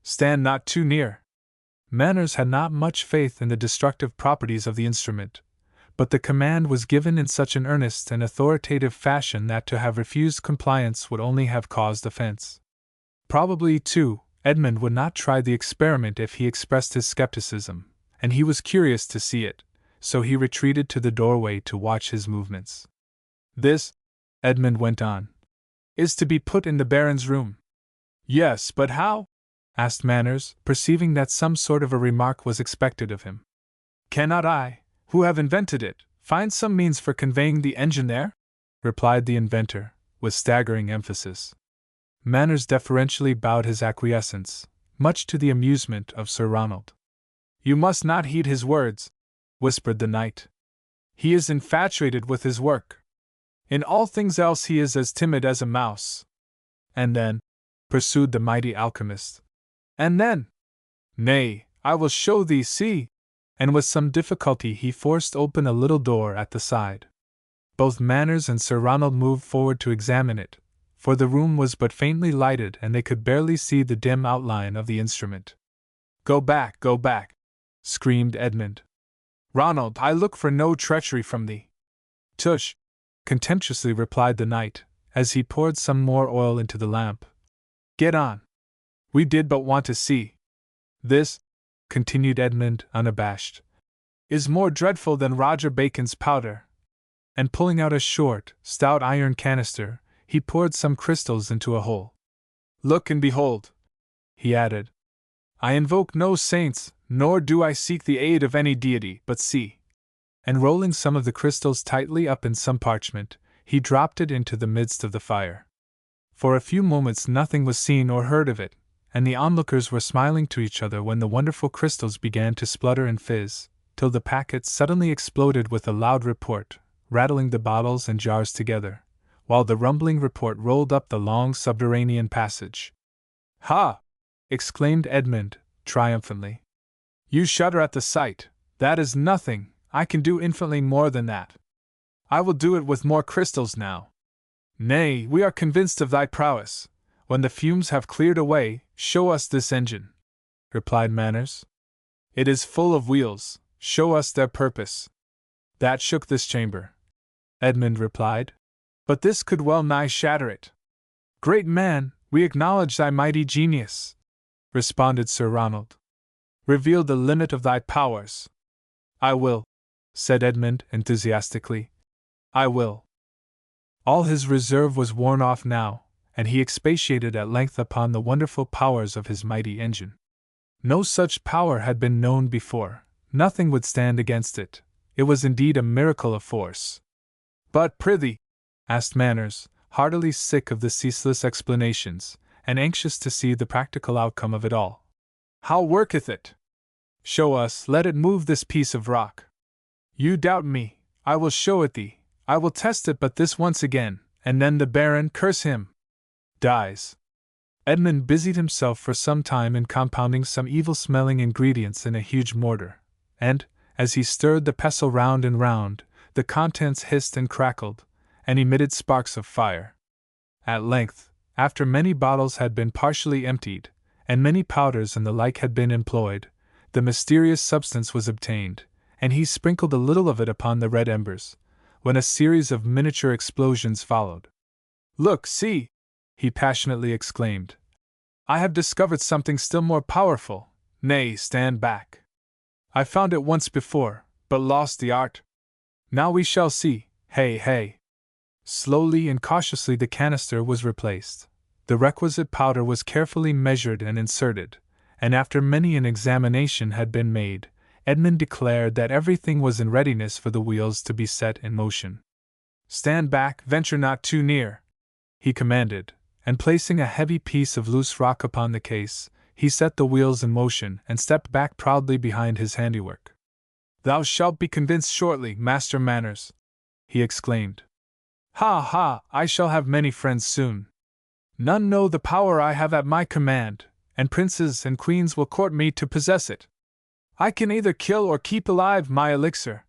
Stand not too near. Manners had not much faith in the destructive properties of the instrument, but the command was given in such an earnest and authoritative fashion that to have refused compliance would only have caused offense. Probably, too, Edmund would not try the experiment if he expressed his skepticism, and he was curious to see it, so he retreated to the doorway to watch his movements. This, Edmund went on, is to be put in the Baron's room. Yes, but how? Asked Manners, perceiving that some sort of a remark was expected of him. Cannot I, who have invented it, find some means for conveying the engine there? Replied the inventor, with staggering emphasis. Manners deferentially bowed his acquiescence, much to the amusement of Sir Ronald. You must not heed his words, whispered the knight. He is infatuated with his work. In all things else he is as timid as a mouse. And then, pursued the mighty alchemist. And then? Nay, I will show thee, see! And with some difficulty he forced open a little door at the side. Both Manners and Sir Ronald moved forward to examine it, for the room was but faintly lighted and they could barely see the dim outline of the instrument. Go back, screamed Edmund. Ronald, I look for no treachery from thee. Tush, contemptuously replied the knight, as he poured some more oil into the lamp. Get on. We did but want to see. This, continued Edmund, unabashed, is more dreadful than Roger Bacon's powder. And pulling out a short, stout iron canister, he poured some crystals into a hole. Look and behold, he added. I invoke no saints, nor do I seek the aid of any deity, but see. And rolling some of the crystals tightly up in some parchment, he dropped it into the midst of the fire. For a few moments nothing was seen or heard of it, and the onlookers were smiling to each other when the wonderful crystals began to splutter and fizz, till the packet suddenly exploded with a loud report, rattling the bottles and jars together, while the rumbling report rolled up the long subterranean passage. Ha! Exclaimed Edmund, triumphantly. You shudder at the sight. That is nothing, I can do infinitely more than that. I will do it with more crystals now. Nay, we are convinced of thy prowess. When the fumes have cleared away, show us this engine, replied Manners. It is full of wheels, show us their purpose. That shook this chamber, Edmund replied. But this could well nigh shatter it. Great man, we acknowledge thy mighty genius, responded Sir Ronald. Reveal the limit of thy powers. I will, said Edmund enthusiastically. I will. All his reserve was worn off now, and he expatiated at length upon the wonderful powers of his mighty engine. No such power had been known before, nothing would stand against it. It was indeed a miracle of force. But prithee, asked Manners, heartily sick of the ceaseless explanations, and anxious to see the practical outcome of it all. How worketh it? Show us, let it move this piece of rock. You doubt me, I will show it thee, I will test it but this once again, and then the Baron, curse him, dies. Edmund busied himself for some time in compounding some evil-smelling ingredients in a huge mortar, and, as he stirred the pestle round and round, the contents hissed and crackled, and emitted sparks of fire. At length, after many bottles had been partially emptied, and many powders and the like had been employed, the mysterious substance was obtained, and he sprinkled a little of it upon the red embers, when a series of miniature explosions followed. Look, see! He passionately exclaimed. I have discovered something still more powerful. Nay, stand back. I found it once before, but lost the art. Now we shall see. Hey, hey! Slowly and cautiously the canister was replaced. The requisite powder was carefully measured and inserted, and after many an examination had been made, Edmund declared that everything was in readiness for the wheels to be set in motion. Stand back, venture not too near, he commanded, and placing a heavy piece of loose rock upon the case, he set the wheels in motion and stepped back proudly behind his handiwork. Thou shalt be convinced shortly, Master Manners, he exclaimed. Ha ha, I shall have many friends soon. None know the power I have at my command, and princes and queens will court me to possess it. I can either kill or keep alive my elixir.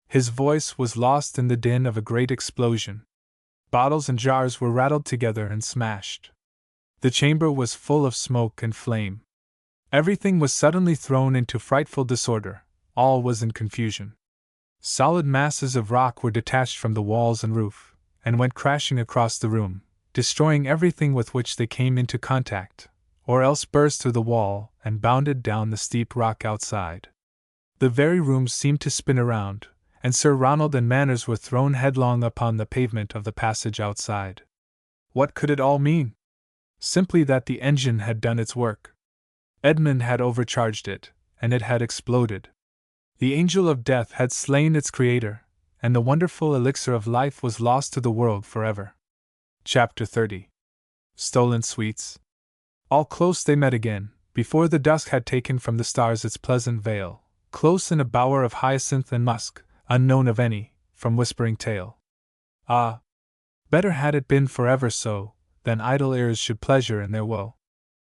His voice was lost in the din of a great explosion. Bottles and jars were rattled together and smashed. The chamber was full of smoke and flame. Everything was suddenly thrown into frightful disorder, all was in confusion. Solid masses of rock were detached from the walls and roof, and went crashing across the room, destroying everything with which they came into contact, or else burst through the wall and bounded down the steep rock outside. The very rooms seemed to spin around, and Sir Ronald and Manners were thrown headlong upon the pavement of the passage outside. What could it all mean? Simply that the engine had done its work. Edmund had overcharged it, and it had exploded. The angel of death had slain its creator, and the wonderful elixir of life was lost to the world forever. Chapter 30. Stolen Sweets. All close they met again, before the dusk had taken from the stars its pleasant veil, close in a bower of hyacinth and musk, unknown of any, from whispering tale. Ah! Better had it been forever so, than idle ears should pleasure in their woe.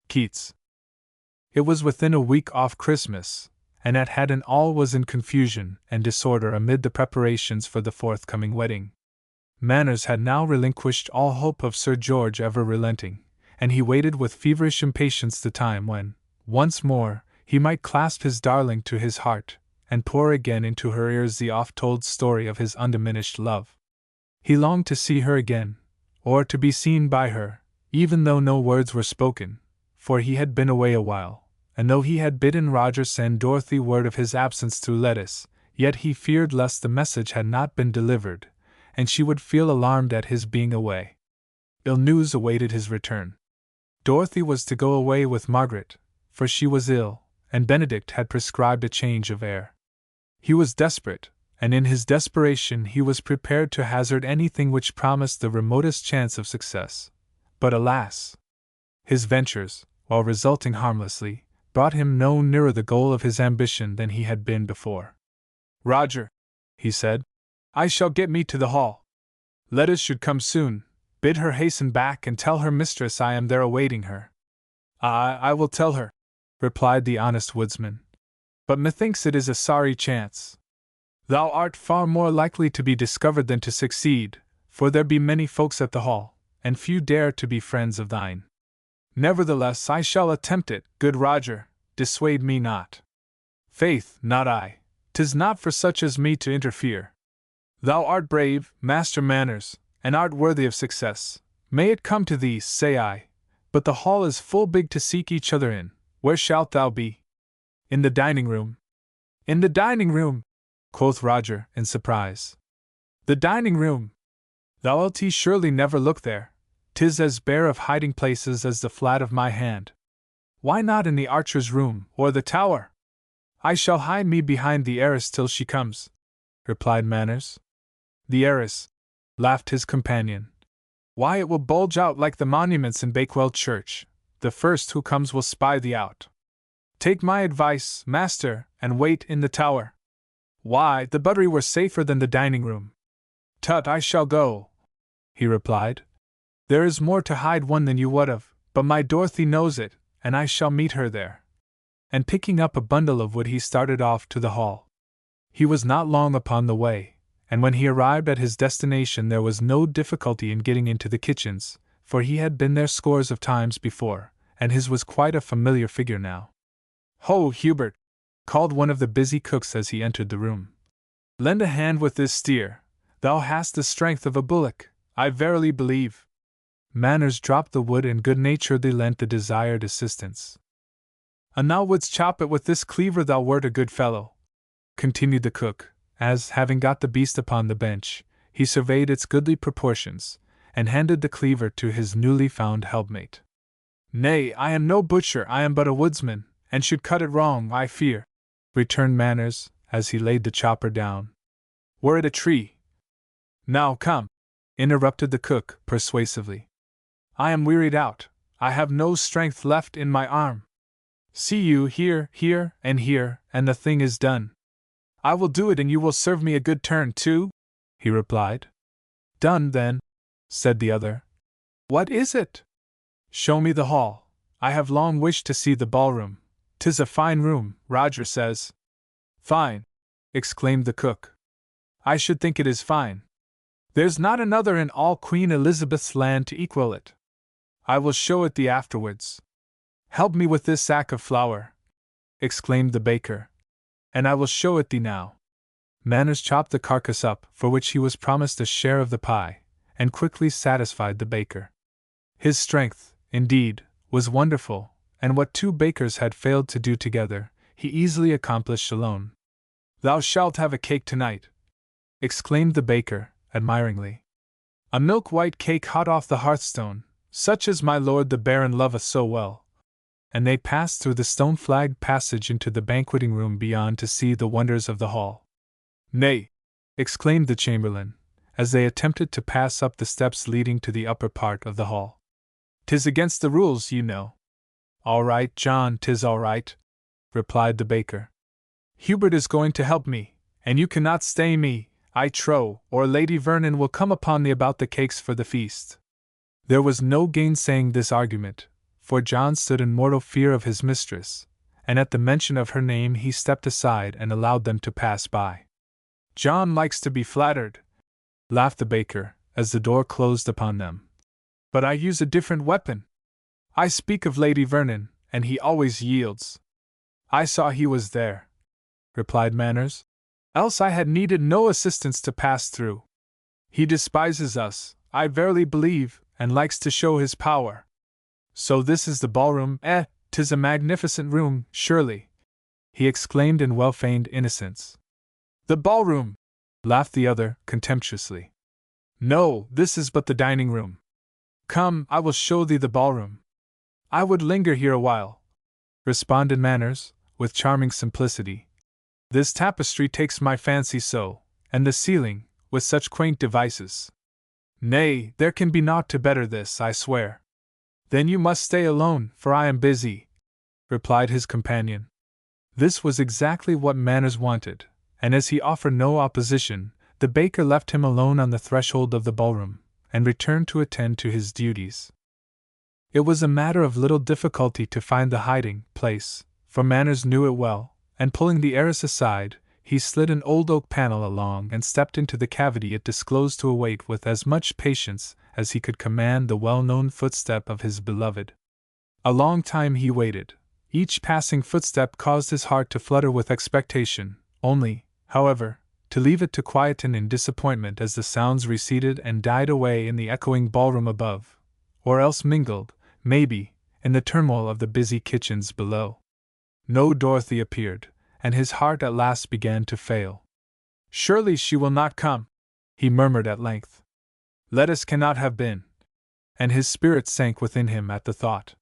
Keats. It was within a week off Christmas, and at Haddon all was in confusion and disorder amid the preparations for the forthcoming wedding. Manners had now relinquished all hope of Sir George ever relenting, and he waited with feverish impatience the time when, once more, he might clasp his darling to his heart, and pour again into her ears the oft-told story of his undiminished love. He longed to see her again, or to be seen by her, even though no words were spoken, for he had been away a while, and though he had bidden Roger send Dorothy word of his absence through Lettice, yet he feared lest the message had not been delivered, and she would feel alarmed at his being away. Ill news awaited his return. Dorothy was to go away with Margaret, for she was ill, and Benedict had prescribed a change of air. He was desperate, and in his desperation he was prepared to hazard anything which promised the remotest chance of success. But alas! His ventures, while resulting harmlessly, brought him no nearer the goal of his ambition than he had been before. "Roger," he said, "I shall get me to the hall. Lettice should come soon. Bid her hasten back and tell her mistress I am there awaiting her." I will tell her," replied the honest woodsman. "But methinks it is a sorry chance. Thou art far more likely to be discovered than to succeed, for there be many folks at the hall, and few dare to be friends of thine. Nevertheless I shall attempt it, good Roger, dissuade me not." "Faith, not I. 'Tis not for such as me to interfere. Thou art brave, Master Manners, and art worthy of success. May it come to thee, say I. But the hall is full big to seek each other in. Where shalt thou be?" "In the dining room." "In the dining room!" quoth Roger, in surprise. "The dining room! Thou'lt surely never look there. 'Tis as bare of hiding places as the flat of my hand. Why not in the archer's room, or the tower?" "I shall hide me behind the arras till she comes," replied Manners. "The arras," laughed his companion. "Why, it will bulge out like the monuments in Bakewell Church. The first who comes will spy thee out. Take my advice, master, and wait in the tower. Why, the buttery were safer than the dining room." "Tut, I shall go," he replied. "There is more to hide one than you would have, but my Dorothy knows it, and I shall meet her there." And picking up a bundle of wood he started off to the hall. He was not long upon the way, and when he arrived at his destination there was no difficulty in getting into the kitchens, for he had been there scores of times before, and his was quite a familiar figure now. "Ho, Hubert!" called one of the busy cooks as he entered the room. "Lend a hand with this steer. Thou hast the strength of a bullock, I verily believe." Manners dropped the wood and good-naturedly lent the desired assistance. "And thou wouldst chop it with this cleaver, thou wert a good fellow," continued the cook, as, having got the beast upon the bench, he surveyed its goodly proportions, and handed the cleaver to his newly found helpmate. "Nay, I am no butcher, I am but a woodsman, and should cut it wrong, I fear," returned Manners, as he laid the chopper down. "Were it a tree—" "Now come," interrupted the cook, persuasively. "I am wearied out, I have no strength left in my arm. See you, here, and the thing is done." "I will do it, and you will serve me a good turn, too," he replied. "Done, then," said the other. "What is it?" "Show me the hall. I have long wished to see the ballroom. 'Tis a fine room, Roger says." "Fine!" exclaimed the cook. "I should think it is fine. There's not another in all Queen Elizabeth's land to equal it. I will show it thee afterwards. Help me with this sack of flour," exclaimed the baker, "and I will show it thee now." Manners chopped the carcass up, for which he was promised a share of the pie, and quickly satisfied the baker. His strength, indeed, was wonderful, and what two bakers had failed to do together, he easily accomplished alone. "Thou shalt have a cake tonight," exclaimed the baker, admiringly. "A milk-white cake hot off the hearthstone, such as my lord the Baron loveth so well." And they passed through the stone-flagged passage into the banqueting room beyond to see the wonders of the hall. "Nay," exclaimed the chamberlain, as they attempted to pass up the steps leading to the upper part of the hall. "'Tis against the rules, you know." "All right, John, 'tis all right," replied the baker. "Hubert is going to help me, and you cannot stay me, I trow, or Lady Vernon will come upon thee about the cakes for the feast." There was no gainsaying this argument, for John stood in mortal fear of his mistress, and at the mention of her name he stepped aside and allowed them to pass by. "John likes to be flattered," laughed the baker, as the door closed upon them. "But I use a different weapon. I speak of Lady Vernon, and he always yields." "I saw he was there," replied Manners, "else I had needed no assistance to pass through. He despises us, I verily believe, and likes to show his power. So this is the ballroom, 'tis a magnificent room, surely," he exclaimed in well-feigned innocence. "The ballroom!" laughed the other, contemptuously. "No, this is but the dining room. Come, I will show thee the ballroom." "I would linger here a while," responded Manners, with charming simplicity. "This tapestry takes my fancy so, and the ceiling, with such quaint devices. Nay, there can be naught to better this, I swear." "Then you must stay alone, for I am busy," replied his companion. This was exactly what Manners wanted, and as he offered no opposition, the baker left him alone on the threshold of the ballroom, and returned to attend to his duties. It was a matter of little difficulty to find the hiding place, for Manners knew it well, and pulling the heiress aside, he slid an old oak panel along and stepped into the cavity it disclosed to await with as much patience as he could command the well-known footstep of his beloved. A long time he waited. Each passing footstep caused his heart to flutter with expectation, only, however, to leave it to quieten in disappointment as the sounds receded and died away in the echoing ballroom above, or else mingled, maybe, in the turmoil of the busy kitchens below. No Dorothy appeared, and his heart at last began to fail. "Surely she will not come," he murmured at length. "Lettuce cannot have been," and his spirit sank within him at the thought.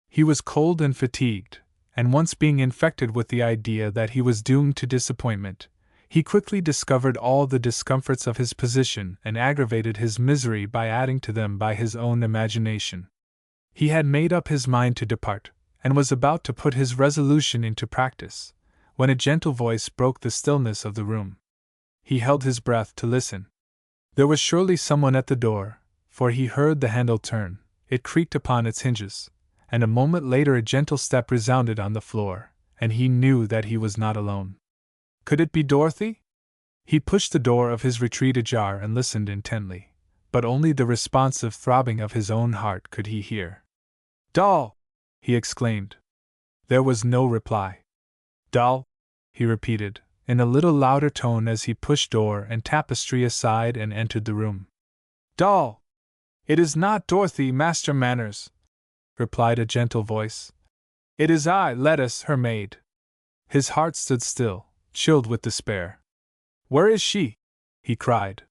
He was cold and fatigued, and once being infected with the idea that he was doomed to disappointment, he quickly discovered all the discomforts of his position and aggravated his misery by adding to them by his own imagination. He had made up his mind to depart, and was about to put his resolution into practice, when a gentle voice broke the stillness of the room. He held his breath to listen. There was surely someone at the door, for he heard the handle turn, it creaked upon its hinges, and a moment later a gentle step resounded on the floor, and he knew that he was not alone. Could it be Dorothy? He pushed the door of his retreat ajar and listened intently, but only the responsive throbbing of his own heart could he hear. "Doll!" he exclaimed. There was no reply. "Doll!" he repeated, in a little louder tone as he pushed door and tapestry aside and entered the room. "Doll! It is not Dorothy, Master Manners," replied a gentle voice. "It is I, Lettuce, her maid." His heart stood still, chilled with despair. "Where is she?" he cried.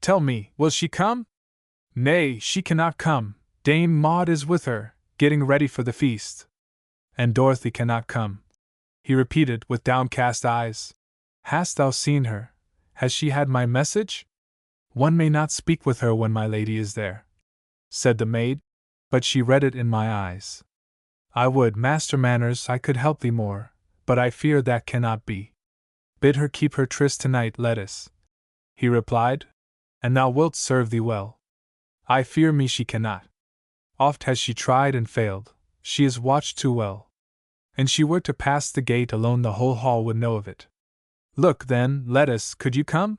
"Tell me, will she come?" "Nay, she cannot come. Dame Maud is with her, getting ready for the feast." "And Dorothy cannot come," he repeated with downcast eyes. "Hast thou seen her? Has she had my message?" "One may not speak with her when my lady is there," said the maid, "but she read it in my eyes. I would, Master Manners, I could help thee more, but I fear that cannot be." "Bid her keep her tryst tonight, Lettuce," he replied, "and thou wilt serve thee well. I fear me she cannot. Oft has she tried and failed, she is watched too well. And she were to pass the gate alone, the whole hall would know of it. Look, then, Lettuce, could you come?"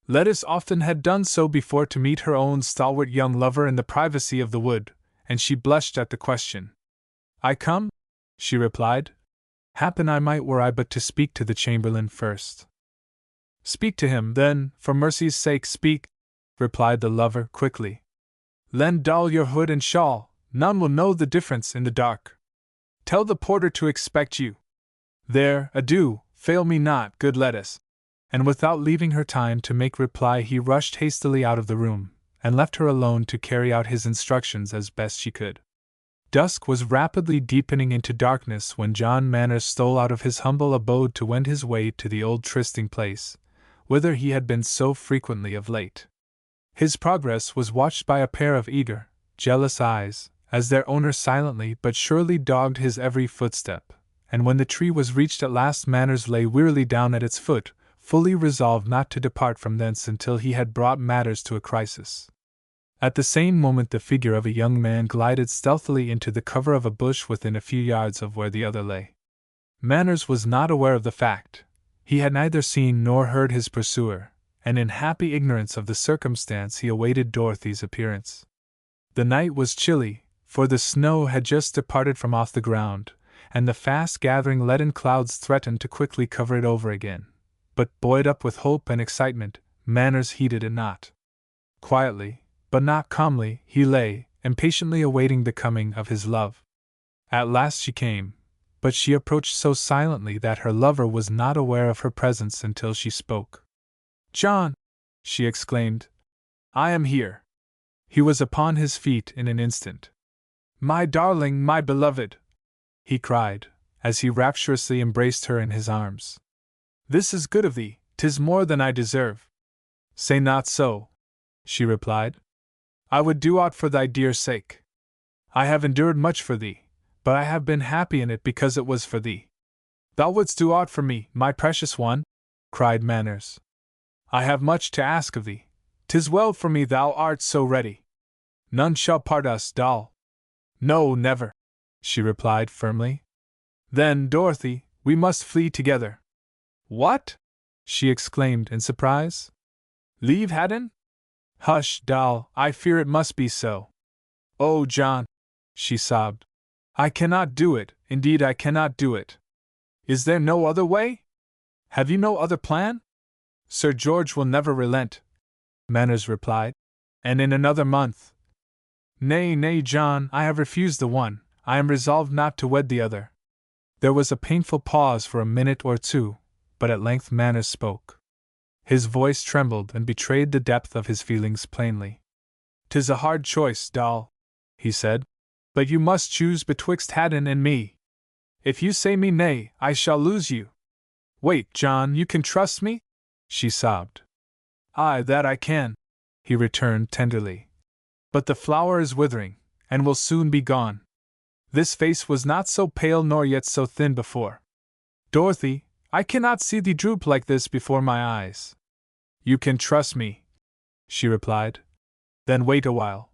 Lettuce often had done so before to meet her own stalwart young lover in the privacy of the wood, and she blushed at the question. "I come?" she replied. "Happen I might were I but to speak to the chamberlain first." "Speak to him, then, for mercy's sake speak," replied the lover quickly. Lend Doll your hood and shawl, none will know the difference in the dark. Tell the porter to expect you. There, adieu, fail me not, good Lettuce. And without leaving her time to make reply, he rushed hastily out of the room, and left her alone to carry out his instructions as best she could. Dusk was rapidly deepening into darkness when John Manners stole out of his humble abode to wend his way to the old trysting place, whither he had been so frequently of late. His progress was watched by a pair of eager, jealous eyes, as their owner silently but surely dogged his every footstep, and when the tree was reached at last, Manners lay wearily down at its foot, fully resolved not to depart from thence until he had brought matters to a crisis. At the same moment the figure of a young man glided stealthily into the cover of a bush within a few yards of where the other lay. Manners was not aware of the fact. He had neither seen nor heard his pursuer, and in happy ignorance of the circumstance he awaited Dorothy's appearance. The night was chilly, for the snow had just departed from off the ground, and the fast-gathering leaden clouds threatened to quickly cover it over again. But, buoyed up with hope and excitement, Manners heeded it not. Quietly, but not calmly, he lay, impatiently awaiting the coming of his love. At last she came, but she approached so silently that her lover was not aware of her presence until she spoke. "John!" she exclaimed. "I am here." He was upon his feet in an instant. "My darling, my beloved!" he cried, as he rapturously embraced her in his arms. "This is good of thee, 'tis more than I deserve." "Say not so," she replied. "I would do aught for thy dear sake. I have endured much for thee, but I have been happy in it because it was for thee." "Thou wouldst do aught for me, my precious one?" cried Manners. "I have much to ask of thee. 'Tis well for me thou art so ready. None shall part us, Doll." "No, never," she replied firmly. "Then, Dorothy, we must flee together." "What?" she exclaimed in surprise. "Leave Haddon?" "Hush, Doll, I fear it must be so." "Oh, John," she sobbed, "I cannot do it, indeed I cannot do it." "Is there no other way? Have you no other plan?" "Sir George will never relent," Manners replied, "and in another month—" "Nay, nay, John, I have refused the one, I am resolved not to wed the other." There was a painful pause for a minute or two, but at length Manners spoke. His voice trembled and betrayed the depth of his feelings plainly. "'Tis a hard choice, Doll," he said, "but you must choose betwixt Haddon and me. If you say me nay, I shall lose you." "Wait, John, you can trust me?" she sobbed. "Aye, that I can," he returned tenderly. "But the flower is withering, and will soon be gone. This face was not so pale nor yet so thin before. Dorothy, I cannot see thee droop like this before my eyes." "You can trust me," she replied. "Then wait a while."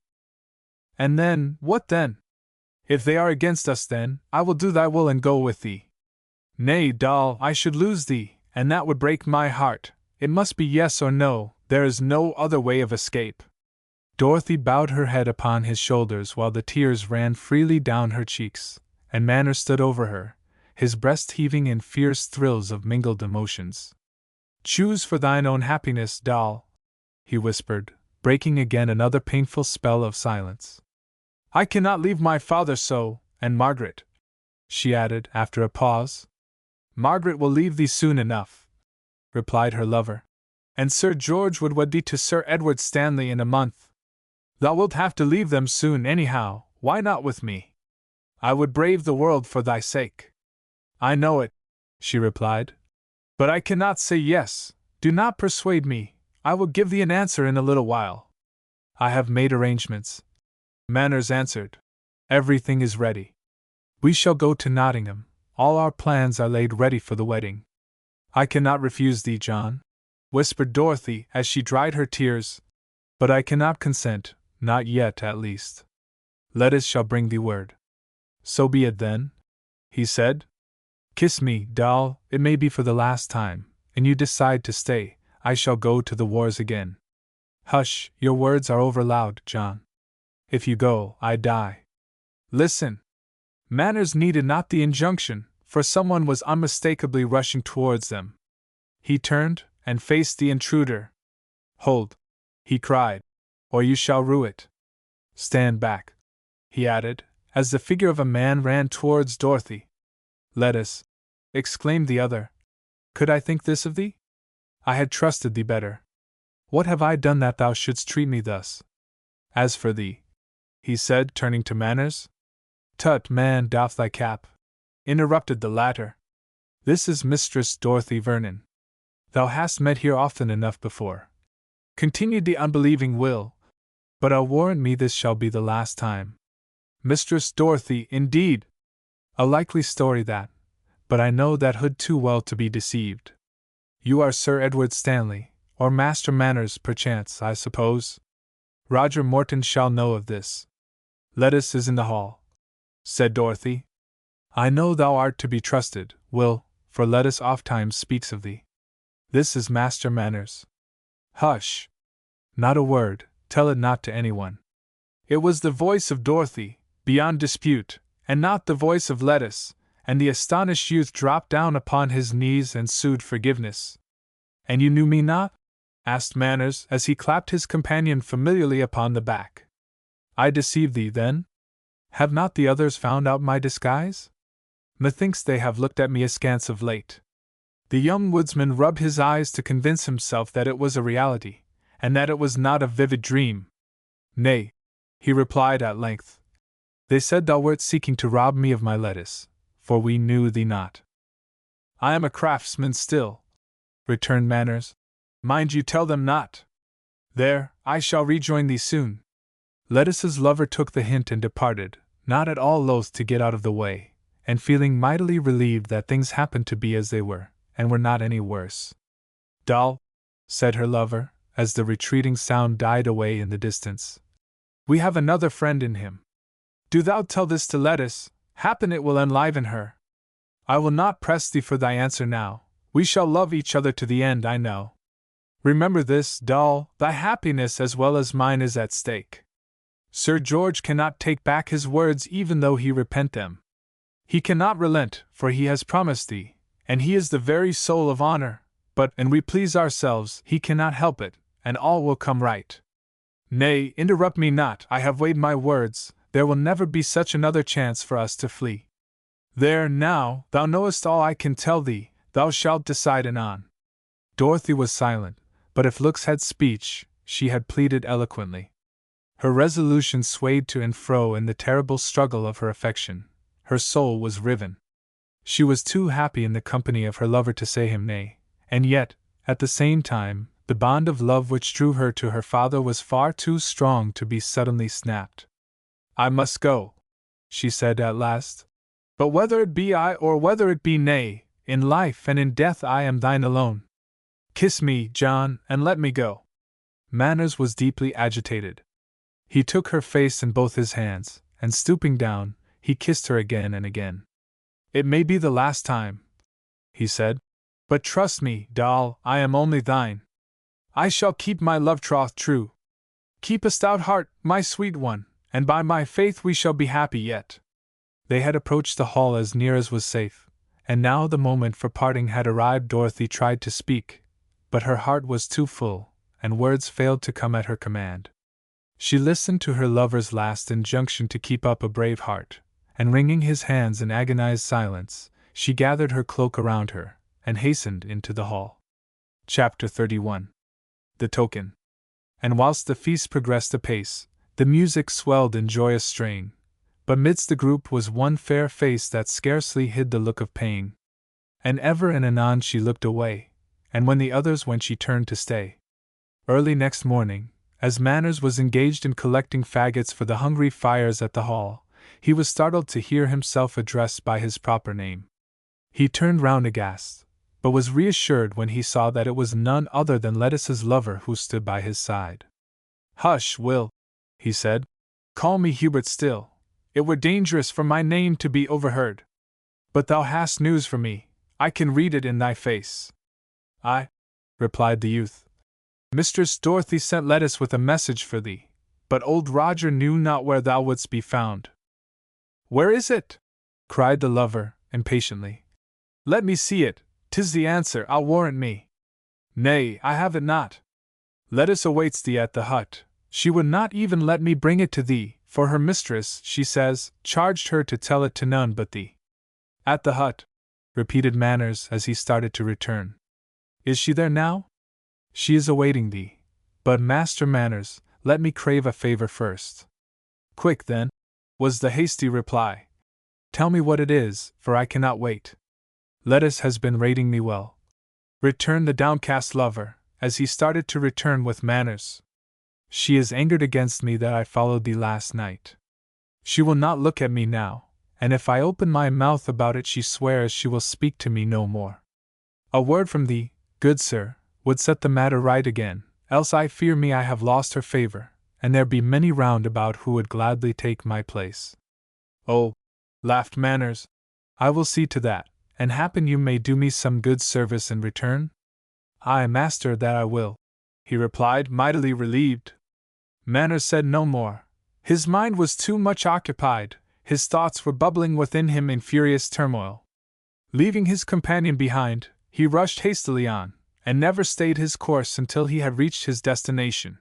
"And then, what then?" "If they are against us, then I will do thy will and go with thee." "Nay, Doll, I should lose thee, and that would break my heart. It must be yes or no, there is no other way of escape." Dorothy bowed her head upon his shoulders while the tears ran freely down her cheeks, and Manners stood over her, his breast heaving in fierce thrills of mingled emotions. "Choose for thine own happiness, Doll," he whispered, breaking again another painful spell of silence. "I cannot leave my father so, and Margaret," she added after a pause. "Margaret will leave thee soon enough," replied her lover. "And Sir George would wed thee to Sir Edward Stanley in a month. Thou wilt have to leave them soon anyhow, why not with me? I would brave the world for thy sake." "I know it," she replied. "But I cannot say yes. Do not persuade me, I will give thee an answer in a little while." "I have made arrangements," Manners answered. "Everything is ready. We shall go to Nottingham, all our plans are laid ready for the wedding." "I cannot refuse thee, John," whispered Dorothy as she dried her tears. "But I cannot consent, not yet at least. Lettuce shall bring thee word." "So be it then," he said. "Kiss me, Doll, it may be for the last time, and you decide to stay, I shall go to the wars again." "Hush, your words are over loud, John. If you go, I die." "Listen!" Manners needed not the injunction, for someone was unmistakably rushing towards them. He turned, and faced the intruder. "Hold!" he cried, "or you shall rue it." Stand back, he added, as the figure of a man ran towards Dorothy. Lettuce, exclaimed the other. Could I think this of thee? I had trusted thee better. What have I done that thou shouldst treat me thus? As for thee, he said, turning to Manners. Tut, man, doff thy cap, interrupted the latter. This is Mistress Dorothy Vernon. Thou hast met here often enough before, continued the unbelieving Will, but I'll warrant me this shall be the last time. Mistress Dorothy, indeed! A likely story that, but I know that hood too well to be deceived. You are Sir Edward Stanley, or Master Manners, perchance, I suppose? Roger Morton shall know of this. Lettuce is in the hall, said Dorothy. I know thou art to be trusted, Will, for Lettuce ofttimes speaks of thee. This is Master Manners. Hush! Not a word, tell it not to anyone. It was the voice of Dorothy, beyond dispute, and not the voice of Lettuce, and the astonished youth dropped down upon his knees and sued forgiveness. And you knew me not? Asked Manners, as he clapped his companion familiarly upon the back. I deceived thee, then? Have not the others found out my disguise? Methinks they have looked at me askance of late. The young woodsman rubbed his eyes to convince himself that it was a reality, and that it was not a vivid dream. Nay, he replied at length. They said thou wert seeking to rob me of my lettuce, for we knew thee not. I am a craftsman still, returned Manners. Mind you tell them not. There, I shall rejoin thee soon. Lettuce's lover took the hint and departed, not at all loath to get out of the way, and feeling mightily relieved that things happened to be as they were, and were not any worse. Doll, said her lover, as the retreating sound died away in the distance, we have another friend in him. Do thou tell this to Lettuce, happen it will enliven her. I will not press thee for thy answer now, we shall love each other to the end, I know. Remember this, Doll, thy happiness as well as mine is at stake. Sir George cannot take back his words even though he repent them. He cannot relent, for he has promised thee, and he is the very soul of honor, but, and we please ourselves, he cannot help it, and all will come right. Nay, interrupt me not, I have weighed my words, there will never be such another chance for us to flee. There, now, thou knowest all I can tell thee, thou shalt decide anon. Dorothy was silent, but if looks had speech, she had pleaded eloquently. Her resolution swayed to and fro in the terrible struggle of her affection. Her soul was riven. She was too happy in the company of her lover to say him nay, and yet, at the same time, the bond of love which drew her to her father was far too strong to be suddenly snapped. I must go, she said at last. But whether it be I or whether it be nay, in life and in death I am thine alone. Kiss me, John, and let me go. Manners was deeply agitated. He took her face in both his hands, and stooping down, he kissed her again and again. It may be the last time, he said, but trust me, doll, I am only thine. I shall keep my love troth true. Keep a stout heart, my sweet one, and by my faith we shall be happy yet. They had approached the hall as near as was safe, and now the moment for parting had arrived. Dorothy tried to speak, but her heart was too full, and words failed to come at her command. She listened to her lover's last injunction to keep up a brave heart, and wringing his hands in agonized silence, she gathered her cloak around her, and hastened into the hall. Chapter 31. The Token. And whilst the feast progressed apace, the music swelled in joyous strain, but midst the group was one fair face that scarcely hid the look of pain. And ever and anon she looked away, and when the others went she turned to stay. Early next morning, as Manners was engaged in collecting faggots for the hungry fires at the hall, he was startled to hear himself addressed by his proper name. He turned round aghast, but was reassured when he saw that it was none other than Lettuce's lover who stood by his side. Hush, Will, he said. Call me Hubert still. It were dangerous for my name to be overheard. But thou hast news for me, I can read it in thy face. Aye, replied the youth. Mistress Dorothy sent Lettuce with a message for thee, but old Roger knew not where thou wouldst be found. Where is it? Cried the lover, impatiently. Let me see it, 'tis the answer, I'll warrant me. Nay, I have it not. Lettuce awaits thee at the hut, She would not even let me bring it to thee, for her mistress, she says, charged her to tell it to none but thee. At the hut, repeated Manners as he started to return. Is she there now? She is awaiting thee. But, Master Manners, let me crave a favor first. Quick, then, was the hasty reply. Tell me what it is, for I cannot wait. Lettice has been rating me well, returned the downcast lover, as he started to return with Manners. She is angered against me that I followed thee last night. She will not look at me now, and if I open my mouth about it she swears she will speak to me no more. A word from thee, good sir, would set the matter right again, else I fear me I have lost her favor, and there be many round about who would gladly take my place. Oh, laughed Manners, I will see to that, and happen you may do me some good service in return? Aye, master, that I will, he replied, mightily relieved. Manners said no more. His mind was too much occupied, his thoughts were bubbling within him in furious turmoil. Leaving his companion behind, he rushed hastily on, and never stayed his course until he had reached his destination.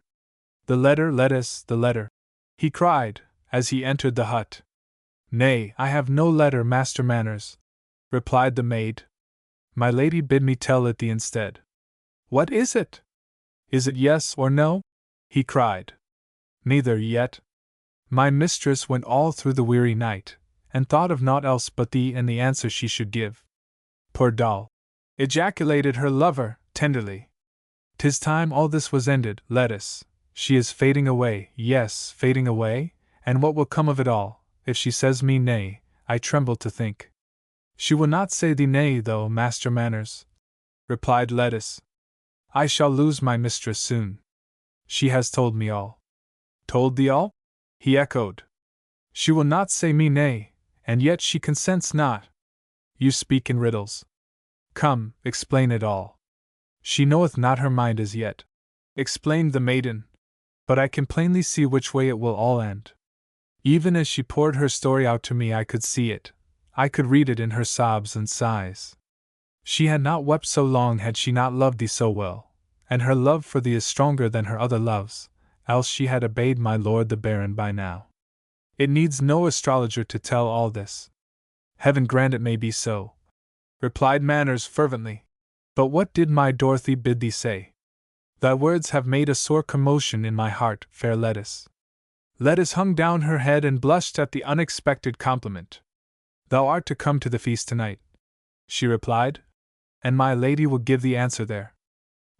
The letter, Lettice, the letter, he cried, as he entered the hut. Nay, I have no letter, Master Manners, replied the maid. My lady bid me tell it thee instead. What is it? Is it yes or no? He cried. Neither yet. My mistress went all through the weary night, and thought of naught else but thee and the answer she should give. Poor doll! Ejaculated her lover, tenderly. 'Tis time all this was ended, Lettice. She is fading away, yes, fading away, and what will come of it all, if she says me nay, I tremble to think. She will not say thee nay, though, Master Manners, replied Lettice. I shall lose my mistress soon. She has told me all. Told thee all? He echoed. She will not say me nay, and yet she consents not. You speak in riddles. Come, explain it all. She knoweth not her mind as yet, explained the maiden, but I can plainly see which way it will all end. Even as she poured her story out to me I could see it, I could read it in her sobs and sighs. She had not wept so long had she not loved thee so well, and her love for thee is stronger than her other loves, else she had obeyed my lord the Baron by now. It needs no astrologer to tell all this. Heaven grant it may be so, replied Manners fervently. But what did my Dorothy bid thee say? Thy words have made a sore commotion in my heart, fair Lettice. Lettice hung down her head and blushed at the unexpected compliment. Thou art to come to the feast tonight, she replied, and my lady will give the answer there.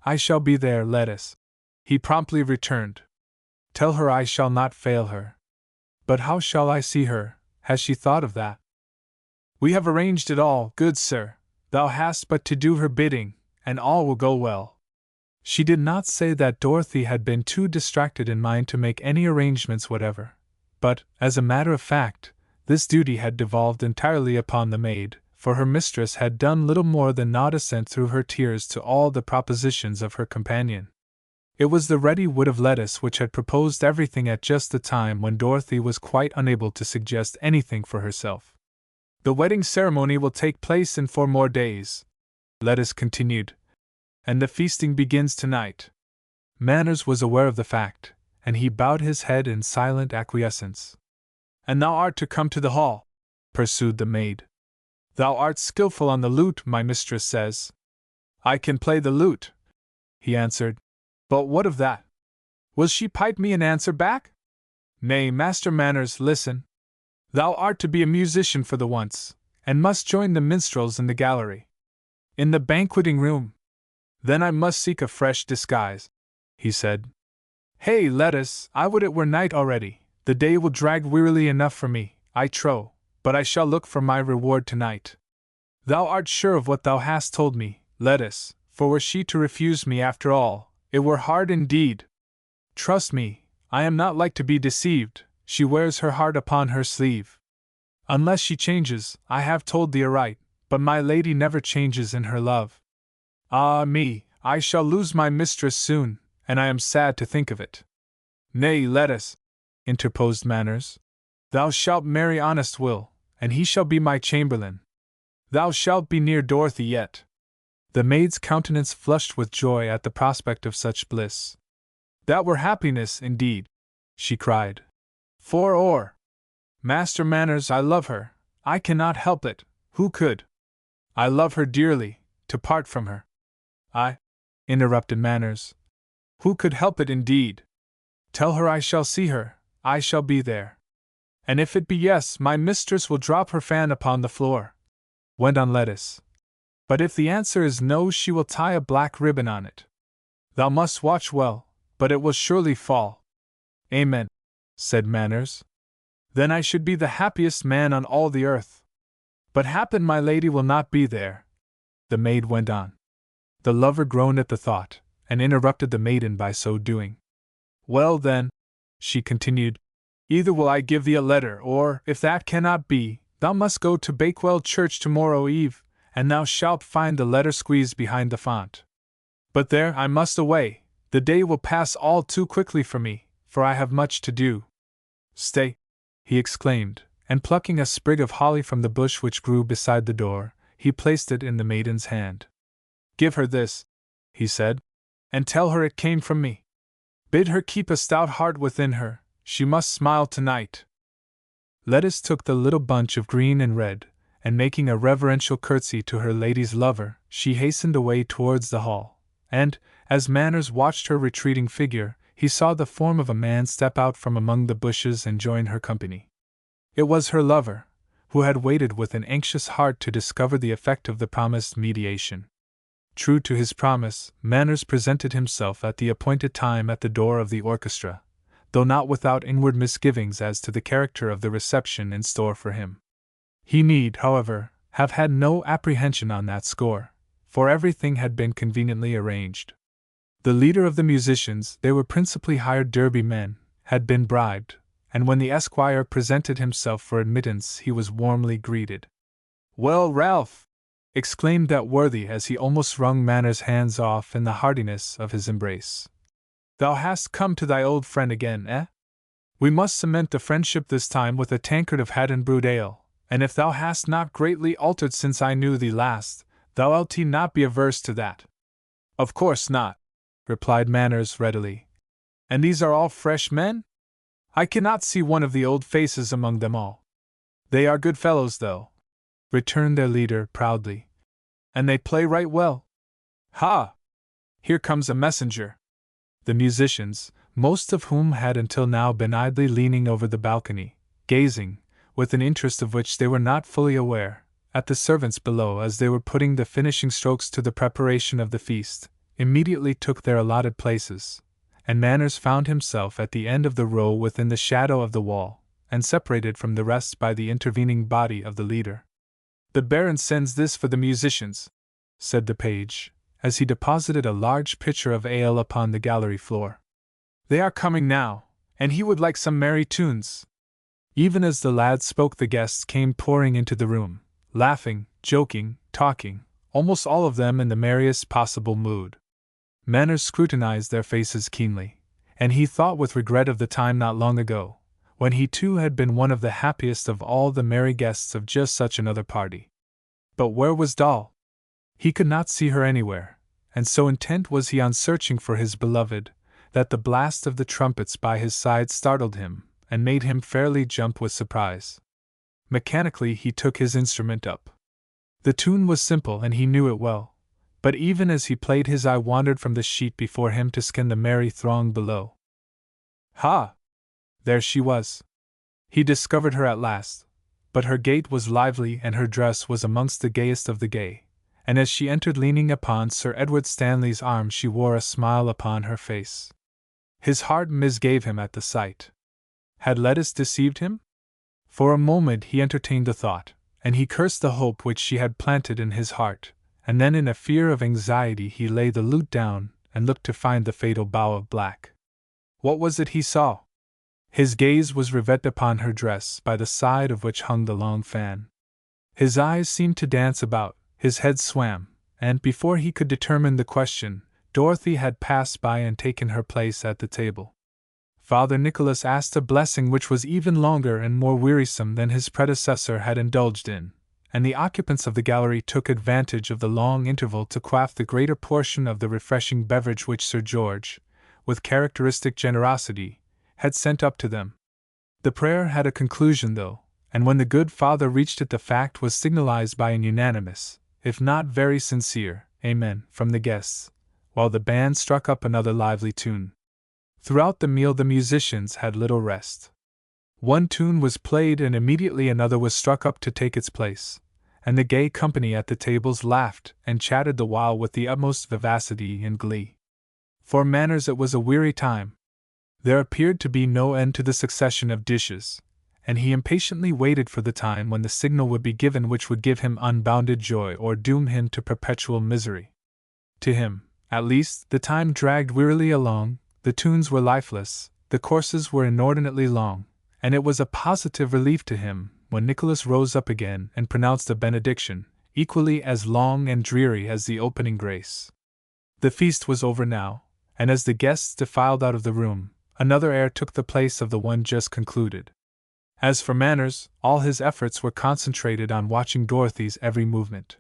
I shall be there, Lettice, he promptly returned. Tell her I shall not fail her. But how shall I see her? Has she thought of that? We have arranged it all, good sir. Thou hast but to do her bidding, and all will go well. She did not say that Dorothy had been too distracted in mind to make any arrangements whatever, but, as a matter of fact, this duty had devolved entirely upon the maid, for her mistress had done little more than nod assent through her tears to all the propositions of her companion. It was the ready wit of Lettice which had proposed everything at just the time when Dorothy was quite unable to suggest anything for herself. The wedding ceremony will take place in 4 more days, Lettice continued, and the feasting begins tonight. Manners was aware of the fact, and he bowed his head in silent acquiescence. And thou art to come to the hall, pursued the maid. Thou art skilful on the lute, my mistress says. I can play the lute, he answered. But what of that? Will she pipe me an answer back? Nay, Master Manners, listen. Thou art to be a musician for the once, and must join the minstrels in the gallery. In the banqueting room. Then I must seek a fresh disguise, he said. Hey, Lettice, I would it were night already. The day will drag wearily enough for me, I trow, but I shall look for my reward tonight. Thou art sure of what thou hast told me, Lettice, for were she to refuse me after all, it were hard indeed. Trust me, I am not like to be deceived, she wears her heart upon her sleeve. Unless she changes, I have told thee aright, but my lady never changes in her love. Ah me, I shall lose my mistress soon, and I am sad to think of it. Nay, Lettice, interposed Manners, thou shalt marry honest Will, and he shall be my chamberlain. Thou shalt be near Dorothy yet. The maid's countenance flushed with joy at the prospect of such bliss. That were happiness, indeed, she cried. Master Manners, I love her, I cannot help it, who could? I love her dearly, to part from her. I, interrupted Manners. Who could help it indeed? Tell her I shall see her, I shall be there. And if it be yes, my mistress will drop her fan upon the floor, went on Lettuce. But if the answer is no, she will tie a black ribbon on it. Thou must watch well, but it will surely fall. Amen, said Manners. Then I should be the happiest man on all the earth. But happen my lady will not be there, the maid went on. The lover groaned at the thought, and interrupted the maiden by so doing. Well then, she continued, either will I give thee a letter, or, if that cannot be, thou must go to Bakewell Church tomorrow eve, and thou shalt find the letter squeezed behind the font. But there, I must away, the day will pass all too quickly for me, for I have much to do. Stay, he exclaimed, and plucking a sprig of holly from the bush which grew beside the door, he placed it in the maiden's hand. Give her this, he said, and tell her it came from me. Bid her keep a stout heart within her, she must smile tonight. Lettuce took the little bunch of green and red, and making a reverential curtsy to her lady's lover, she hastened away towards the hall, and, as Manners watched her retreating figure, he saw the form of a man step out from among the bushes and join her company. It was her lover, who had waited with an anxious heart to discover the effect of the promised mediation. True to his promise, Manners presented himself at the appointed time at the door of the orchestra, though not without inward misgivings as to the character of the reception in store for him. He need, however, have had no apprehension on that score, for everything had been conveniently arranged. The leader of the musicians, they were principally hired Derby men, had been bribed, and when the esquire presented himself for admittance he was warmly greeted. Well, Ralph! Exclaimed that worthy as he almost wrung Manners' hands off in the heartiness of his embrace. Thou hast come to thy old friend again, eh? We must cement the friendship this time with a tankard of Haddon brewed ale, and if thou hast not greatly altered since I knew thee last, thou'lt not be averse to that. Of course not, replied Manners readily. And these are all fresh men? I cannot see one of the old faces among them all. They are good fellows, though, returned their leader proudly. And they play right well. Ha! Here comes a messenger. The musicians, most of whom had until now been idly leaning over the balcony, gazing, with an interest of which they were not fully aware, at the servants below as they were putting the finishing strokes to the preparation of the feast, immediately took their allotted places, and Manners found himself at the end of the row within the shadow of the wall, and separated from the rest by the intervening body of the leader. The Baron sends this for the musicians, said the page, as he deposited a large pitcher of ale upon the gallery floor. They are coming now, and he would like some merry tunes. Even as the lad spoke, the guests came pouring into the room, laughing, joking, talking, almost all of them in the merriest possible mood. Manners scrutinized their faces keenly, and he thought with regret of the time not long ago, when he too had been one of the happiest of all the merry guests of just such another party. But where was Doll? He could not see her anywhere, and so intent was he on searching for his beloved, that the blast of the trumpets by his side startled him, and made him fairly jump with surprise. Mechanically he took his instrument up. The tune was simple and he knew it well, but even as he played his eye wandered from the sheet before him to scan the merry throng below. Ha! There she was. He discovered her at last, but her gait was lively and her dress was amongst the gayest of the gay, and as she entered leaning upon Sir Edward Stanley's arm she wore a smile upon her face. His heart misgave him at the sight. Had Lettuce deceived him? For a moment he entertained the thought, and he cursed the hope which she had planted in his heart, and then in a fear of anxiety he laid the lute down and looked to find the fatal bow of black. What was it he saw? His gaze was riveted upon her dress, by the side of which hung the long fan. His eyes seemed to dance about, his head swam, and before he could determine the question, Dorothy had passed by and taken her place at the table. Father Nicholas asked a blessing which was even longer and more wearisome than his predecessor had indulged in, and the occupants of the gallery took advantage of the long interval to quaff the greater portion of the refreshing beverage which Sir George, with characteristic generosity, had sent up to them. The prayer had a conclusion, though, and when the good father reached it, the fact was signalized by an unanimous, if not very sincere, Amen from the guests, while the band struck up another lively tune. Throughout the meal, the musicians had little rest. One tune was played and immediately another was struck up to take its place, and the gay company at the tables laughed and chatted the while with the utmost vivacity and glee. For Manners it was a weary time. There appeared to be no end to the succession of dishes, and he impatiently waited for the time when the signal would be given which would give him unbounded joy or doom him to perpetual misery. To him, at least, the time dragged wearily along, the tunes were lifeless, the courses were inordinately long, and it was a positive relief to him when Nicholas rose up again and pronounced a benediction, equally as long and dreary as the opening grace. The feast was over now, and as the guests defiled out of the room, another air took the place of the one just concluded. As for Manners, all his efforts were concentrated on watching Dorothy's every movement.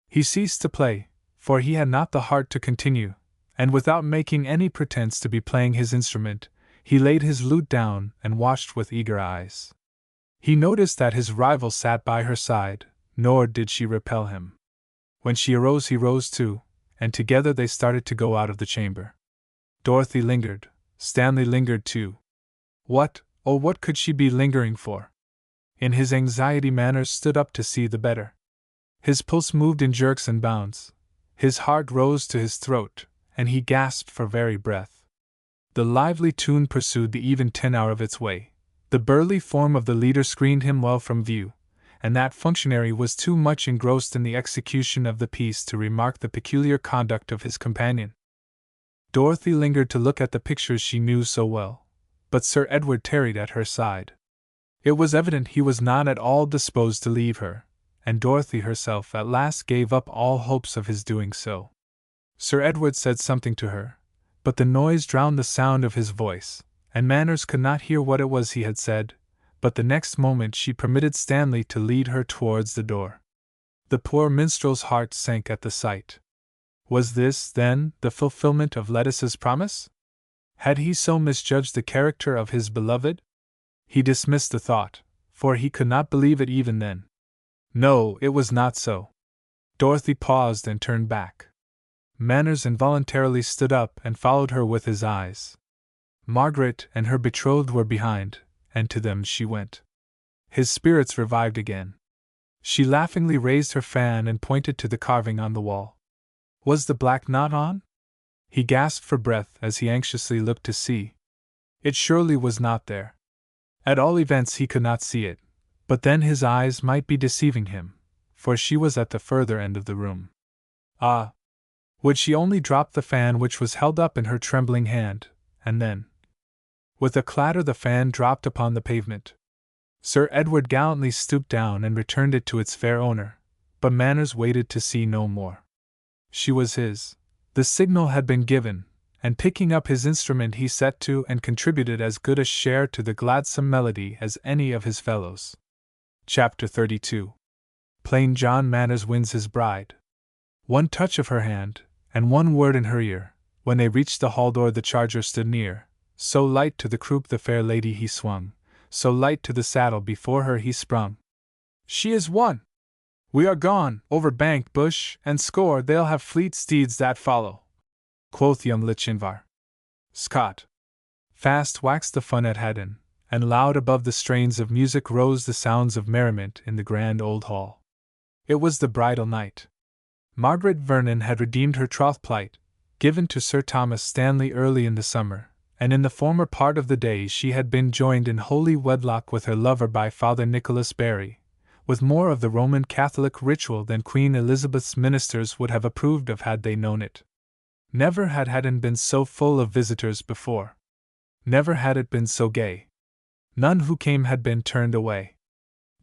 He ceased to play, for he had not the heart to continue, and without making any pretense to be playing his instrument, he laid his lute down and watched with eager eyes. He noticed that his rival sat by her side, nor did she repel him. When she arose, he rose too, and together they started to go out of the chamber. Dorothy lingered, Stanley lingered too. What, oh, what could she be lingering for? In his anxiety, Manners stood up to see the better. His pulse moved in jerks and bounds, his heart rose to his throat, and he gasped for very breath. The lively tune pursued the even tenor of its way. The burly form of the leader screened him well from view, and that functionary was too much engrossed in the execution of the piece to remark the peculiar conduct of his companion. Dorothy lingered to look at the pictures she knew so well, but Sir Edward tarried at her side. It was evident he was not at all disposed to leave her, and Dorothy herself at last gave up all hopes of his doing so. Sir Edward said something to her, but the noise drowned the sound of his voice, and Manners could not hear what it was he had said, but the next moment she permitted Stanley to lead her towards the door. The poor minstrel's heart sank at the sight. Was this, then, the fulfillment of Lettice's promise? Had he so misjudged the character of his beloved? He dismissed the thought, for he could not believe it even then. No, it was not so. Dorothy paused and turned back. Manners involuntarily stood up and followed her with his eyes. Margaret and her betrothed were behind, and to them she went. His spirits revived again. She laughingly raised her fan and pointed to the carving on the wall. Was the black knot on? He gasped for breath as he anxiously looked to see. It surely was not there. At all events he could not see it, but then his eyes might be deceiving him, for she was at the further end of the room. Ah! Would she only drop the fan which was held up in her trembling hand, and then... With a clatter the fan dropped upon the pavement. Sir Edward gallantly stooped down and returned it to its fair owner, but Manners waited to see no more. She was his. The signal had been given, and picking up his instrument he set to and contributed as good a share to the gladsome melody as any of his fellows. Chapter 32. Plain John Manners wins his bride. One touch of her hand, and one word in her ear, when they reached the hall door the charger stood near. So light to the croup the fair lady he swung, so light to the saddle before her he sprung. She is won! We are gone, over bank, bush, and score they'll have fleet steeds that follow, quoth young Lochinvar. Scott. Fast waxed the fun at Haddon, and loud above the strains of music rose the sounds of merriment in the grand old hall. It was the bridal night. Margaret Vernon had redeemed her troth plight, given to Sir Thomas Stanley early in the summer, and in the former part of the day she had been joined in holy wedlock with her lover by Father Nicholas Barry, with more of the Roman Catholic ritual than Queen Elizabeth's ministers would have approved of had they known it. Never had Haddon been so full of visitors before. Never had it been so gay. None who came had been turned away.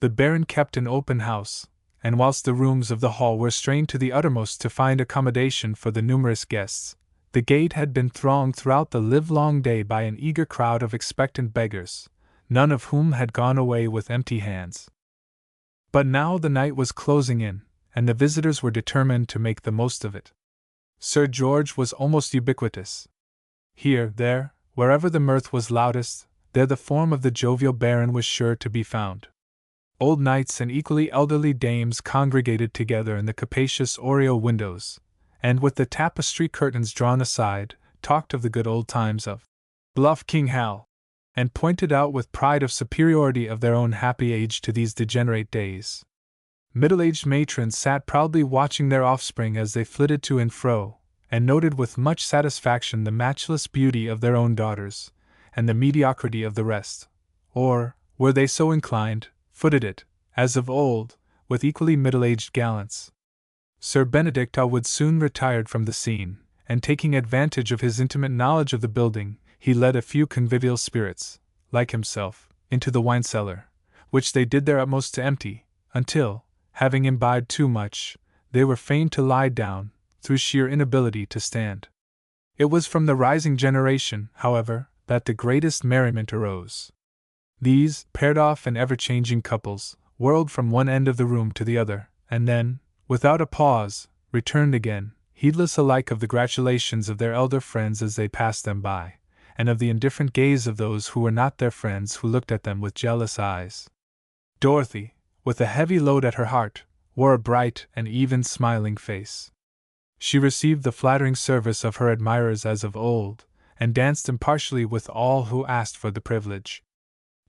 The Baron kept an open house, and whilst the rooms of the hall were strained to the uttermost to find accommodation for the numerous guests, the gate had been thronged throughout the livelong day by an eager crowd of expectant beggars, none of whom had gone away with empty hands. But now the night was closing in, and the visitors were determined to make the most of it. Sir George was almost ubiquitous. Here, there, wherever the mirth was loudest, there the form of the jovial Baron was sure to be found. Old knights and equally elderly dames congregated together in the capacious oriel windows, and with the tapestry curtains drawn aside, talked of the good old times of bluff King Hal, and pointed out with pride of superiority of their own happy age to these degenerate days. Middle-aged matrons sat proudly watching their offspring as they flitted to and fro, and noted with much satisfaction the matchless beauty of their own daughters, and the mediocrity of the rest, or, were they so inclined, footed it, as of old, with equally middle-aged gallants. Sir Benedict Outwood soon retired from the scene, and taking advantage of his intimate knowledge of the building, he led a few convivial spirits, like himself, into the wine-cellar, which they did their utmost to empty, until, having imbibed too much, they were fain to lie down, through sheer inability to stand. It was from the rising generation, however, that the greatest merriment arose. These, paired off and ever-changing couples, whirled from one end of the room to the other, and then, without a pause, returned again, heedless alike of the gratulations of their elder friends as they passed them by, and of the indifferent gaze of those who were not their friends who looked at them with jealous eyes. Dorothy, with a heavy load at her heart, wore a bright and even smiling face. She received the flattering service of her admirers as of old, and danced impartially with all who asked for the privilege.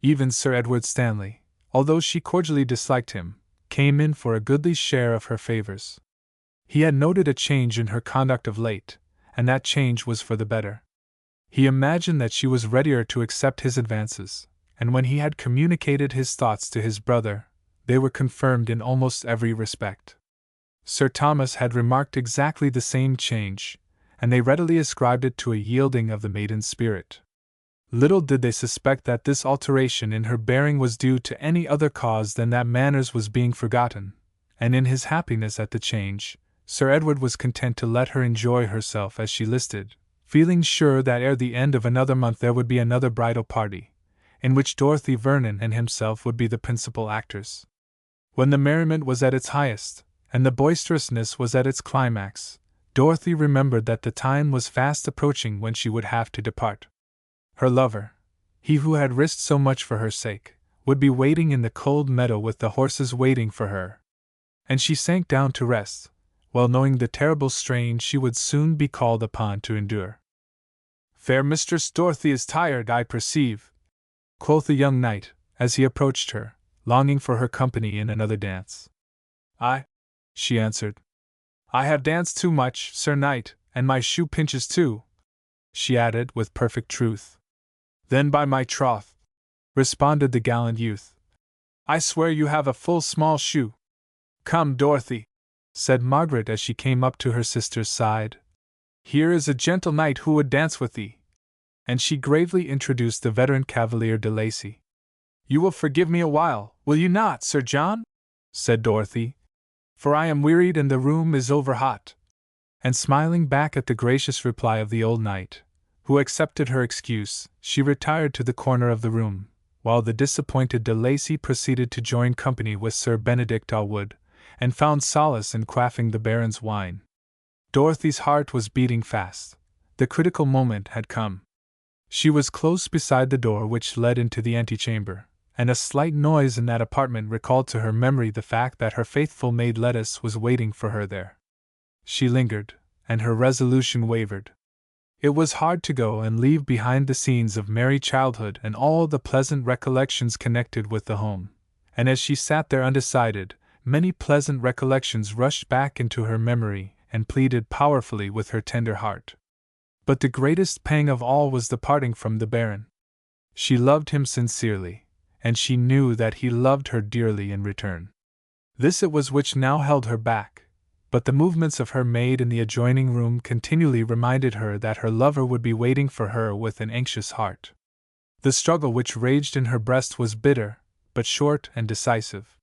Even Sir Edward Stanley, although she cordially disliked him, came in for a goodly share of her favors. He had noted a change in her conduct of late, and that change was for the better. He imagined that she was readier to accept his advances, and when he had communicated his thoughts to his brother, they were confirmed in almost every respect. Sir Thomas had remarked exactly the same change, and they readily ascribed it to a yielding of the maiden's spirit. Little did they suspect that this alteration in her bearing was due to any other cause than that Manners was being forgotten, and in his happiness at the change, Sir Edward was content to let her enjoy herself as she listed, feeling sure that ere the end of another month there would be another bridal party, in which Dorothy Vernon and himself would be the principal actors. When the merriment was at its highest, and the boisterousness was at its climax, Dorothy remembered that the time was fast approaching when she would have to depart. Her lover, he who had risked so much for her sake, would be waiting in the cold meadow with the horses waiting for her. And she sank down to rest, well knowing the terrible strain she would soon be called upon to endure. "Fair Mistress Dorothy is tired, I perceive," quoth the young knight, as he approached her, longing for her company in another dance. "Aye," she answered. "I have danced too much, Sir Knight, and my shoe pinches too," she added with perfect truth. "Then by my troth," responded the gallant youth, "I swear you have a full small shoe." "Come, Dorothy," said Margaret as she came up to her sister's side. "Here is a gentle knight who would dance with thee." And she gravely introduced the veteran Cavalier de Lacy. "You will forgive me a while, will you not, Sir John?" said Dorothy, "for I am wearied and the room is over hot." And smiling back at the gracious reply of the old knight, who accepted her excuse, she retired to the corner of the room, while the disappointed de Lacy proceeded to join company with Sir Benedict Outwood, and found solace in quaffing the Baron's wine. Dorothy's heart was beating fast. The critical moment had come. She was close beside the door which led into the antechamber, and a slight noise in that apartment recalled to her memory the fact that her faithful maid Lettice was waiting for her there. She lingered, and her resolution wavered. It was hard to go and leave behind the scenes of merry childhood and all the pleasant recollections connected with the home, and as she sat there undecided, many pleasant recollections rushed back into her memory and pleaded powerfully with her tender heart. But the greatest pang of all was the parting from the Baron. She loved him sincerely, and she knew that he loved her dearly in return. This it was which now held her back, but the movements of her maid in the adjoining room continually reminded her that her lover would be waiting for her with an anxious heart. The struggle which raged in her breast was bitter, but short and decisive.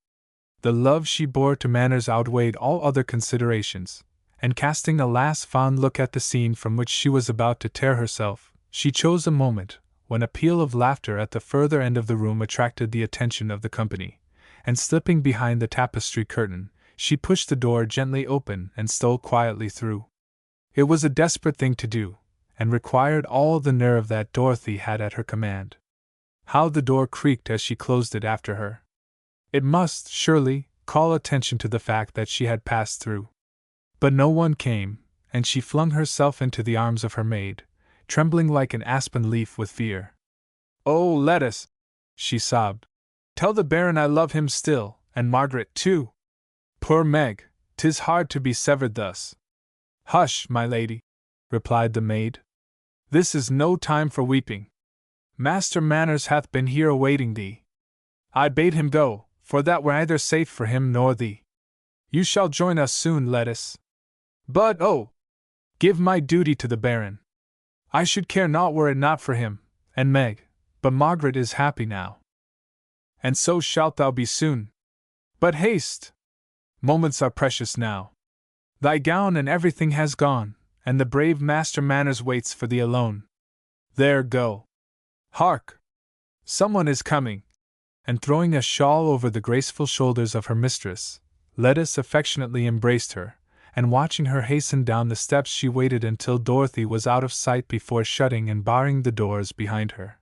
The love she bore to Manners outweighed all other considerations, and casting a last fond look at the scene from which she was about to tear herself, she chose a moment when a peal of laughter at the further end of the room attracted the attention of the company, and slipping behind the tapestry curtain, she pushed the door gently open and stole quietly through. It was a desperate thing to do, and required all the nerve that Dorothy had at her command. How the door creaked as she closed it after her! It must, surely, call attention to the fact that she had passed through. But no one came, and she flung herself into the arms of her maid, trembling like an aspen leaf with fear. "Oh, Lettice," she sobbed. "Tell the Baron I love him still, and Margaret too. Poor Meg, 'tis hard to be severed thus." "Hush, my lady," replied the maid. "This is no time for weeping. Master Manners hath been here awaiting thee. I bade him go, for that were neither safe for him nor thee. You shall join us soon, Lettice. But, oh! Give my duty to the Baron. I should care naught were it not for him, and Meg, but Margaret is happy now. And so shalt thou be soon. But haste! Moments are precious now. Thy gown and everything has gone, and the brave Master Manners waits for thee alone. There, go. Hark! Someone is coming!" And throwing a shawl over the graceful shoulders of her mistress, Lettice affectionately embraced her, and watching her hasten down the steps she waited until Dorothy was out of sight before shutting and barring the doors behind her.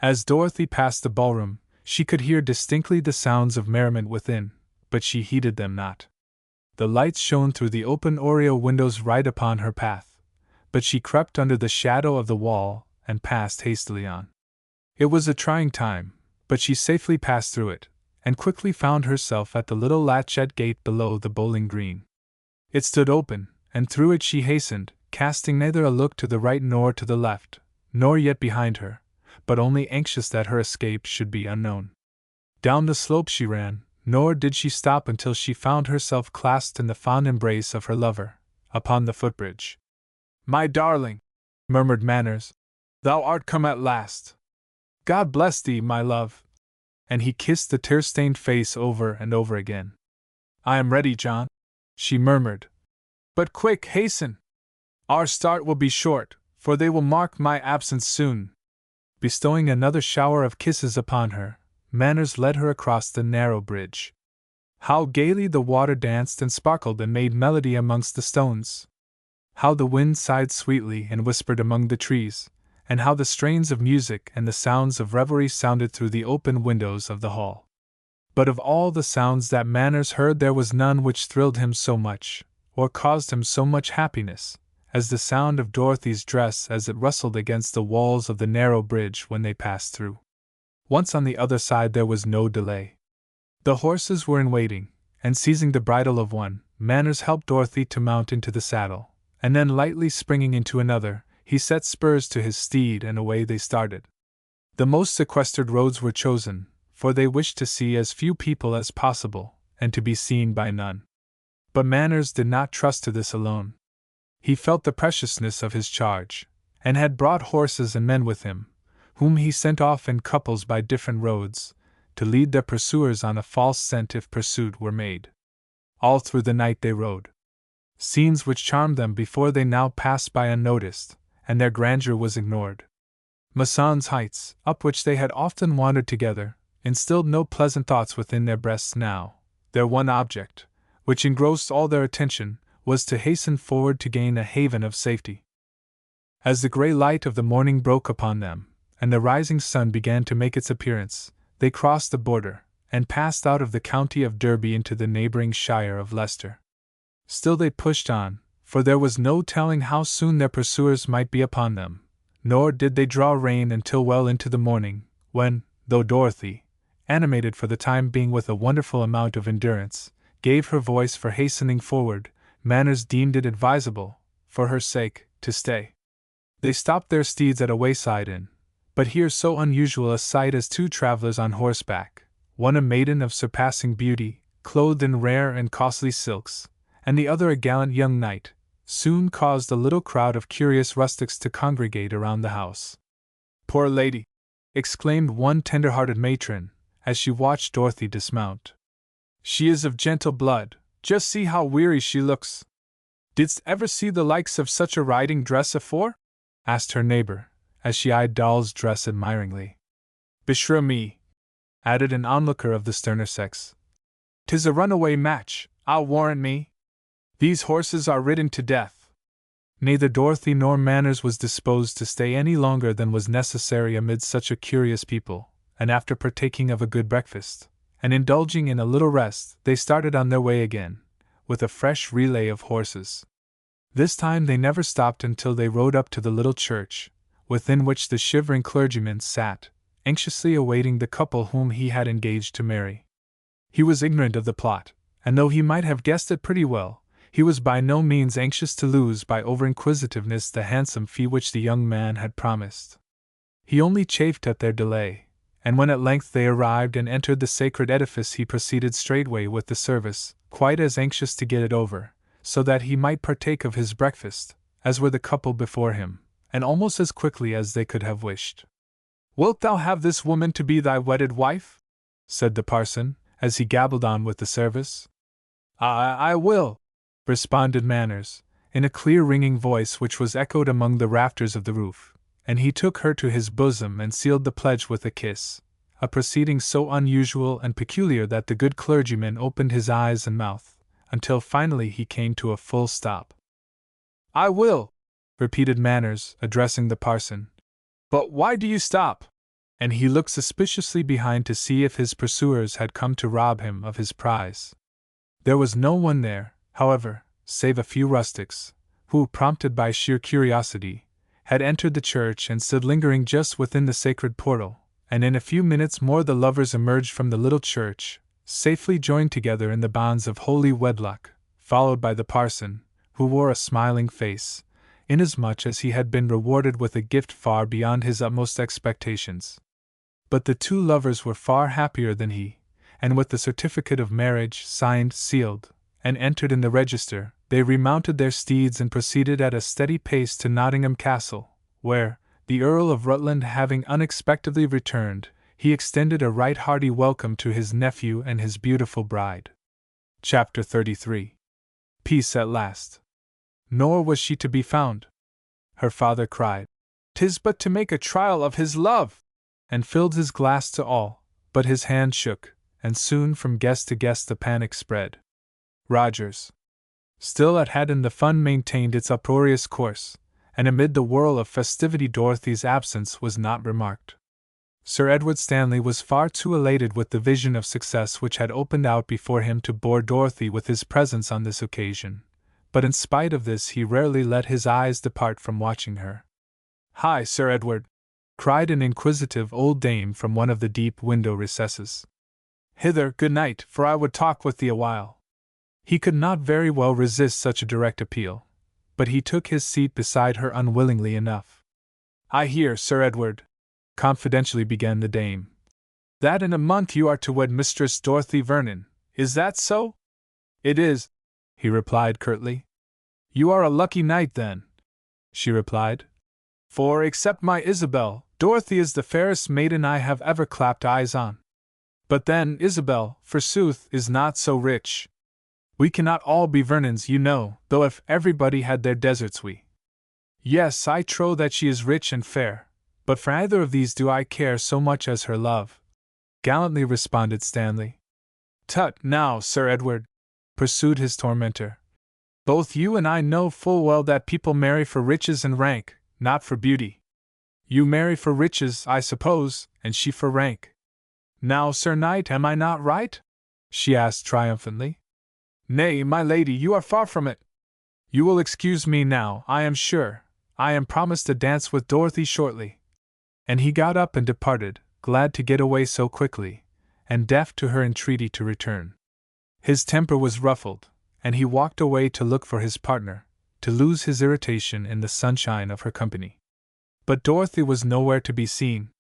As Dorothy passed the ballroom, she could hear distinctly the sounds of merriment within, but she heeded them not. The lights shone through the open oriel windows right upon her path, but she crept under the shadow of the wall and passed hastily on. It was a trying time, but she safely passed through it, and quickly found herself at the little latched gate below the bowling green. It stood open, and through it she hastened, casting neither a look to the right nor to the left, nor yet behind her, but only anxious that her escape should be unknown. Down the slope she ran, nor did she stop until she found herself clasped in the fond embrace of her lover, upon the footbridge. "My darling," murmured Manners, "thou art come at last. God bless thee, my love." And he kissed the tear-stained face over and over again. "I am ready, John," she murmured. "But quick, hasten! Our start will be short, for they will mark my absence soon." Bestowing another shower of kisses upon her, Manners led her across the narrow bridge. How gaily the water danced and sparkled and made melody amongst the stones! How the wind sighed sweetly and whispered among the trees, and how the strains of music and the sounds of revelry sounded through the open windows of the hall! But of all the sounds that Manners heard there was none which thrilled him so much, or caused him so much happiness, as the sound of Dorothy's dress as it rustled against the walls of the narrow bridge when they passed through. Once on the other side there was no delay. The horses were in waiting, and seizing the bridle of one, Manners helped Dorothy to mount into the saddle, and then lightly springing into another, he set spurs to his steed and away they started. The most sequestered roads were chosen, for they wished to see as few people as possible, and to be seen by none. But Manners did not trust to this alone. He felt the preciousness of his charge, and had brought horses and men with him, whom he sent off in couples by different roads, to lead their pursuers on a false scent if pursuit were made. All through the night they rode. Scenes which charmed them before they now passed by unnoticed, and their grandeur was ignored. Masson's Heights, up which they had often wandered together, instilled no pleasant thoughts within their breasts now. Their one object, which engrossed all their attention, was to hasten forward to gain a haven of safety. As the grey light of the morning broke upon them, and the rising sun began to make its appearance, they crossed the border, and passed out of the county of Derby into the neighbouring shire of Leicester. Still they pushed on, for there was no telling how soon their pursuers might be upon them, nor did they draw rein until well into the morning, when, though Dorothy, animated for the time being with a wonderful amount of endurance, gave her voice for hastening forward, Manners deemed it advisable, for her sake, to stay. They stopped their steeds at a wayside inn, but here so unusual a sight as two travelers on horseback, one a maiden of surpassing beauty, clothed in rare and costly silks, and the other a gallant young knight, soon caused a little crowd of curious rustics to congregate around the house. "Poor lady!" exclaimed one tender-hearted matron, as she watched Dorothy dismount. "She is of gentle blood, just see how weary she looks." "Didst ever see the likes of such a riding dress afore?" asked her neighbor, as she eyed Doll's dress admiringly. "Beshrew me," added an onlooker of the sterner sex. "'Tis a runaway match, I'll warrant me. These horses are ridden to death." Neither Dorothy nor Manners was disposed to stay any longer than was necessary amid such a curious people, and after partaking of a good breakfast, and indulging in a little rest, they started on their way again, with a fresh relay of horses. This time they never stopped until they rode up to the little church, within which the shivering clergyman sat, anxiously awaiting the couple whom he had engaged to marry. He was ignorant of the plot, and though he might have guessed it pretty well, he was by no means anxious to lose by over-inquisitiveness the handsome fee which the young man had promised. He only chafed at their delay, and when at length they arrived and entered the sacred edifice he proceeded straightway with the service, quite as anxious to get it over, so that he might partake of his breakfast, as were the couple before him, and almost as quickly as they could have wished. "Wilt thou have this woman to be thy wedded wife?" said the parson, as he gabbled on with the service. I will," responded Manners, in a clear ringing voice which was echoed among the rafters of the roof, and he took her to his bosom and sealed the pledge with a kiss, a proceeding so unusual and peculiar that the good clergyman opened his eyes and mouth, until finally he came to a full stop. "I will," repeated Manners, addressing the parson. "But why do you stop?" And he looked suspiciously behind to see if his pursuers had come to rob him of his prize. There was no one there, however, save a few rustics, who, prompted by sheer curiosity, had entered the church and stood lingering just within the sacred portal, and in a few minutes more the lovers emerged from the little church, safely joined together in the bonds of holy wedlock, followed by the parson, who wore a smiling face, inasmuch as he had been rewarded with a gift far beyond his utmost expectations. But the two lovers were far happier than he, and with the certificate of marriage signed, sealed, and entered in the register, they remounted their steeds and proceeded at a steady pace to Nottingham Castle, where, the Earl of Rutland having unexpectedly returned, he extended a right hearty welcome to his nephew and his beautiful bride. Chapter 33. Peace at last. Nor was she to be found. Her father cried, "'Tis but to make a trial of his love!" and filled his glass to all, but his hand shook, and soon from guest to guest the panic spread. Rogers. Still at Haddon the fun maintained its uproarious course, and amid the whirl of festivity Dorothy's absence was not remarked. Sir Edward Stanley was far too elated with the vision of success which had opened out before him to bore Dorothy with his presence on this occasion, but in spite of this he rarely let his eyes depart from watching her. "Hi, Sir Edward!" cried an inquisitive old dame from one of the deep window recesses. "Hither, good night, for I would talk with thee a while." He could not very well resist such a direct appeal, but he took his seat beside her unwillingly enough. "I hear, Sir Edward," confidentially began the dame, "that in a month you are to wed Mistress Dorothy Vernon. Is that so?" "It is," he replied curtly. "You are a lucky knight, then," she replied. "For, except my Isabel, Dorothy is the fairest maiden I have ever clapped eyes on. But then, Isabel, forsooth, is not so rich. We cannot all be Vernons, you know, though if everybody had their deserts we. Yes, I trow that she is rich and fair, but for either of these do I care so much as her love," gallantly responded Stanley. "Tut, now, Sir Edward," pursued his tormentor. "Both you and I know full well that people marry for riches and rank, not for beauty. You marry for riches, I suppose, and she for rank. Now, Sir Knight, am I not right?" she asked triumphantly. "Nay, my lady, you are far from it. You will excuse me now, I am sure. I am promised a dance with Dorothy shortly." And he got up and departed, glad to get away so quickly, and deaf to her entreaty to return. His temper was ruffled, and he walked away to look for his partner, to lose his irritation in the sunshine of her company. But Dorothy was nowhere to be seen.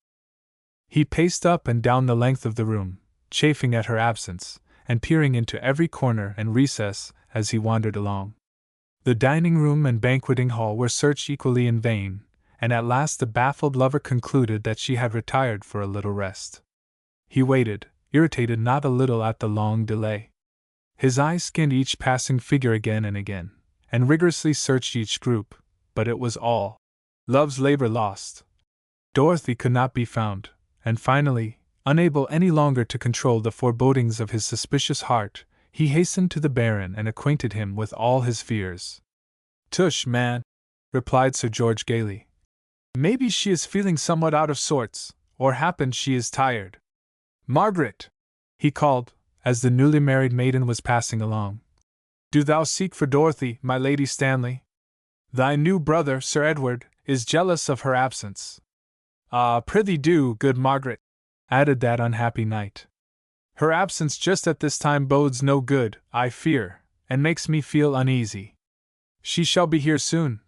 He paced up and down the length of the room, chafing at her absence, and peering into every corner and recess as he wandered along. The dining room and banqueting hall were searched equally in vain, and at last the baffled lover concluded that she had retired for a little rest. He waited, irritated not a little at the long delay. His eye skinned each passing figure again and again, and rigorously searched each group, but it was all love's labor lost. Dorothy could not be found, and finally, unable any longer to control the forebodings of his suspicious heart, he hastened to the Baron and acquainted him with all his fears. "Tush, man!" replied Sir George gaily. Maybe she is feeling somewhat out of sorts, or happened she is tired. Margaret! He called, as the newly married maiden was passing along. Do thou seek for Dorothy, my Lady Stanley? Thy new brother, Sir Edward, is jealous of her absence. Ah, prithee do, good Margaret, added that unhappy knight. Her absence just at this time bodes no good, I fear, and makes me feel uneasy. She shall be here soon,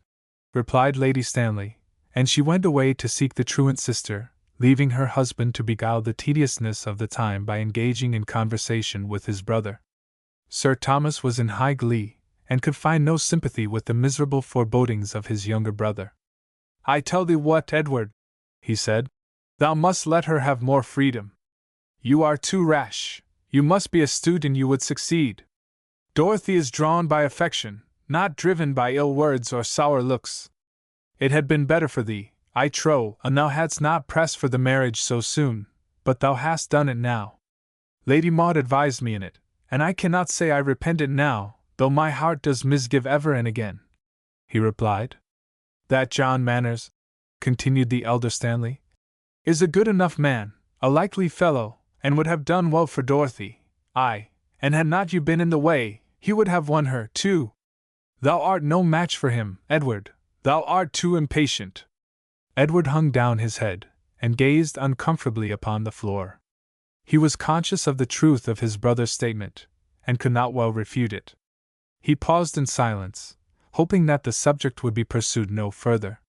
replied Lady Stanley, and she went away to seek the truant sister, leaving her husband to beguile the tediousness of the time by engaging in conversation with his brother. Sir Thomas was in high glee, and could find no sympathy with the miserable forebodings of his younger brother. I tell thee what, Edward, he said, thou must let her have more freedom. You are too rash, you must be astute and you would succeed. Dorothy is drawn by affection, not driven by ill words or sour looks. It had been better for thee, I trow, and thou hadst not pressed for the marriage so soon, but thou hast done it now. Lady Maud advised me in it, and I cannot say I repent it now, though my heart does misgive ever and again, he replied. That John Manners, continued the elder Stanley, is a good enough man, a likely fellow, and would have done well for Dorothy, aye, and had not you been in the way, he would have won her, too. Thou art no match for him, Edward, thou art too impatient. Edward hung down his head, and gazed uncomfortably upon the floor. He was conscious of the truth of his brother's statement, and could not well refute it. He paused in silence, hoping that the subject would be pursued no further.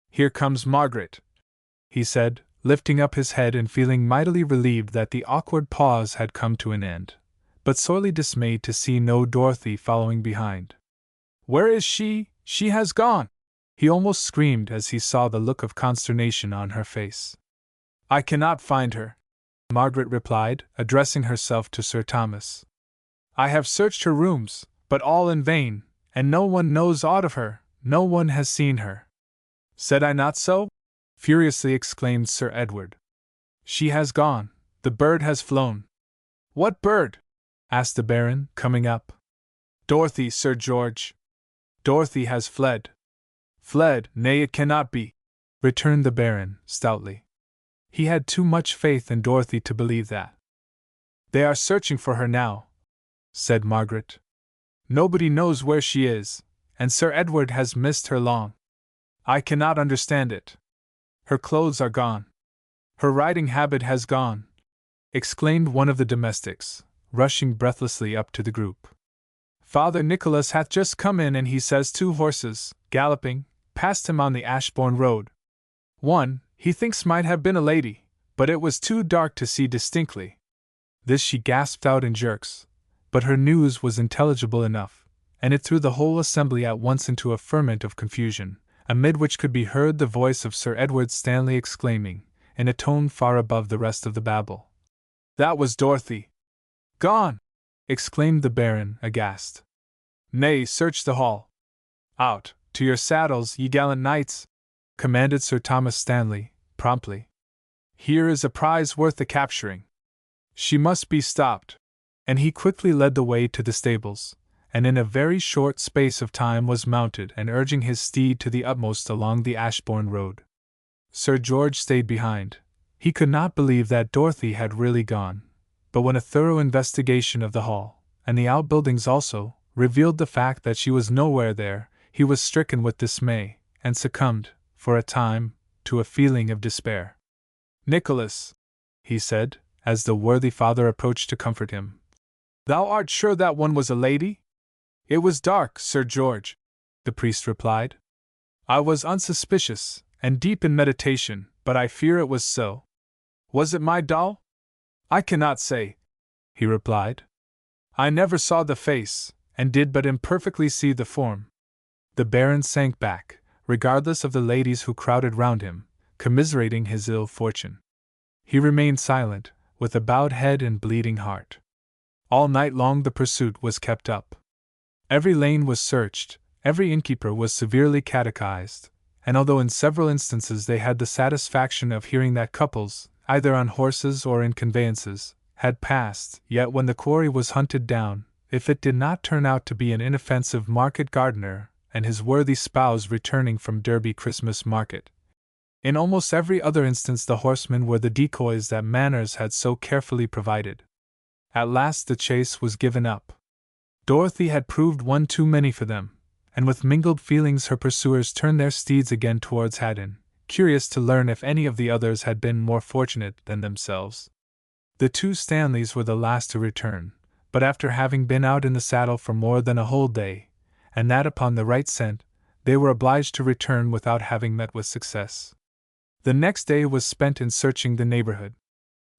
Here comes Margaret, he said, lifting up his head and feeling mightily relieved that the awkward pause had come to an end, but sorely dismayed to see no Dorothy following behind. Where is she? She has gone! He almost screamed as he saw the look of consternation on her face. I cannot find her, Margaret replied, addressing herself to Sir Thomas. I have searched her rooms, but all in vain, and no one knows aught of her, no one has seen her. Said I not so? Furiously exclaimed Sir Edward. She has gone, the bird has flown. What bird? Asked the Baron, coming up. Dorothy, Sir George. Dorothy has fled. Fled? Nay, it cannot be, returned the Baron, stoutly. He had too much faith in Dorothy to believe that. They are searching for her now, said Margaret. Nobody knows where she is, and Sir Edward has missed her long. I cannot understand it. Her clothes are gone. Her riding habit has gone, exclaimed one of the domestics, rushing breathlessly up to the group. Father Nicholas hath just come in and he says 2 horses, galloping, passed him on the Ashbourne road. One, he thinks might have been a lady, but it was too dark to see distinctly. This she gasped out in jerks, but her news was intelligible enough, and it threw the whole assembly at once into a ferment of confusion, amid which could be heard the voice of Sir Edward Stanley exclaiming, in a tone far above the rest of the babble. That was Dorothy. Gone! Exclaimed the Baron, aghast. Nay, search the hall. Out, to your saddles, ye gallant knights! Commanded Sir Thomas Stanley, promptly. Here is a prize worth the capturing. She must be stopped. And he quickly led the way to the stables, and in a very short space of time was mounted and urging his steed to the utmost along the Ashbourne road. Sir George stayed behind. He could not believe that Dorothy had really gone, but when a thorough investigation of the hall, and the outbuildings also, revealed the fact that she was nowhere there, he was stricken with dismay, and succumbed, for a time, to a feeling of despair. Nicholas, he said, as the worthy father approached to comfort him, thou art sure that one was a lady? It was dark, Sir George, the priest replied. I was unsuspicious, and deep in meditation, but I fear it was so. Was it my doll? I cannot say, he replied. I never saw the face, and did but imperfectly see the form. The Baron sank back, regardless of the ladies who crowded round him, commiserating his ill fortune. He remained silent, with a bowed head and bleeding heart. All night long the pursuit was kept up. Every lane was searched, every innkeeper was severely catechized, and although in several instances they had the satisfaction of hearing that couples, either on horses or in conveyances, had passed, yet when the quarry was hunted down, if it did not turn out to be an inoffensive market gardener, and his worthy spouse returning from Derby Christmas market. In almost every other instance the horsemen were the decoys that Manners had so carefully provided. At last the chase was given up. Dorothy had proved one too many for them, and with mingled feelings her pursuers turned their steeds again towards Haddon, curious to learn if any of the others had been more fortunate than themselves. The two Stanleys were the last to return, but after having been out in the saddle for more than a whole day, and that upon the right scent, they were obliged to return without having met with success. The next day was spent in searching the neighborhood.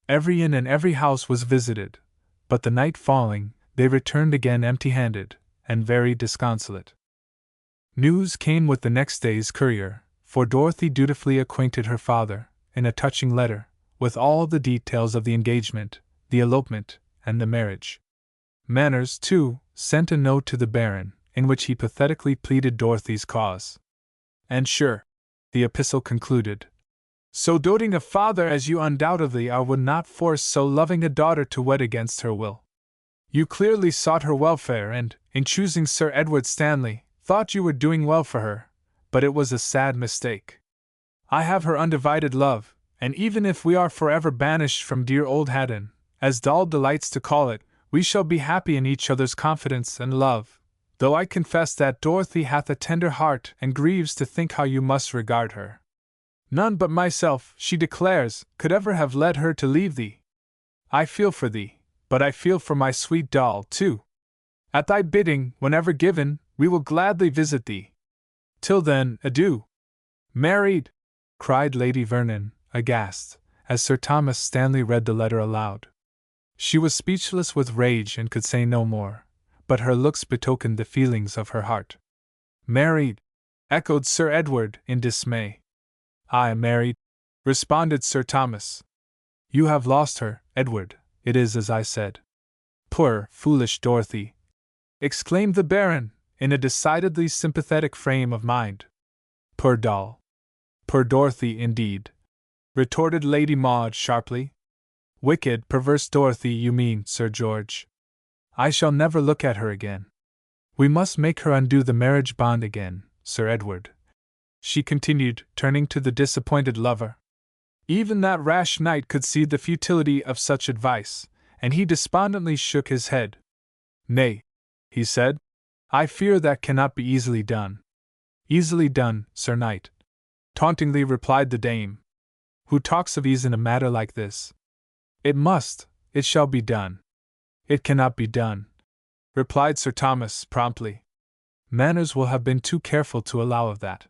Every inn and every house was visited, but the night falling, they returned again empty-handed, and very disconsolate. News came with the next day's courier, for Dorothy dutifully acquainted her father, in a touching letter, with all the details of the engagement, the elopement, and the marriage. Manners, too, sent a note to the Baron, in which he pathetically pleaded Dorothy's cause. And sure, the epistle concluded, so doting a father as you undoubtedly are would not force so loving a daughter to wed against her will. You clearly sought her welfare and, in choosing Sir Edward Stanley, thought you were doing well for her, but it was a sad mistake. I have her undivided love, and even if we are forever banished from dear old Haddon, as Doll delights to call it, we shall be happy in each other's confidence and love, though I confess that Dorothy hath a tender heart and grieves to think how you must regard her. None but myself, she declares, could ever have led her to leave thee. I feel for thee, but I feel for my sweet Doll, too. At thy bidding, whenever given, we will gladly visit thee. Till then, adieu. Married! Cried Lady Vernon, aghast, as Sir Thomas Stanley read the letter aloud. She was speechless with rage and could say no more, but her looks betokened the feelings of her heart. Married! Echoed Sir Edward, in dismay. I married, responded Sir Thomas. You have lost her, Edward, it is as I said. Poor, foolish Dorothy! Exclaimed the Baron, in a decidedly sympathetic frame of mind. Poor Doll! Poor Dorothy, indeed! Retorted Lady Maud sharply. Wicked, perverse Dorothy, you mean, Sir George. I shall never look at her again. We must make her undo the marriage bond again, Sir Edward, she continued, turning to the disappointed lover. Even that rash knight could see the futility of such advice, and he despondently shook his head. Nay, he said, I fear that cannot be easily done. Easily done, Sir Knight, tauntingly replied the dame. Who talks of ease in a matter like this? It shall be done. It cannot be done, replied Sir Thomas promptly. Manners will have been too careful to allow of that.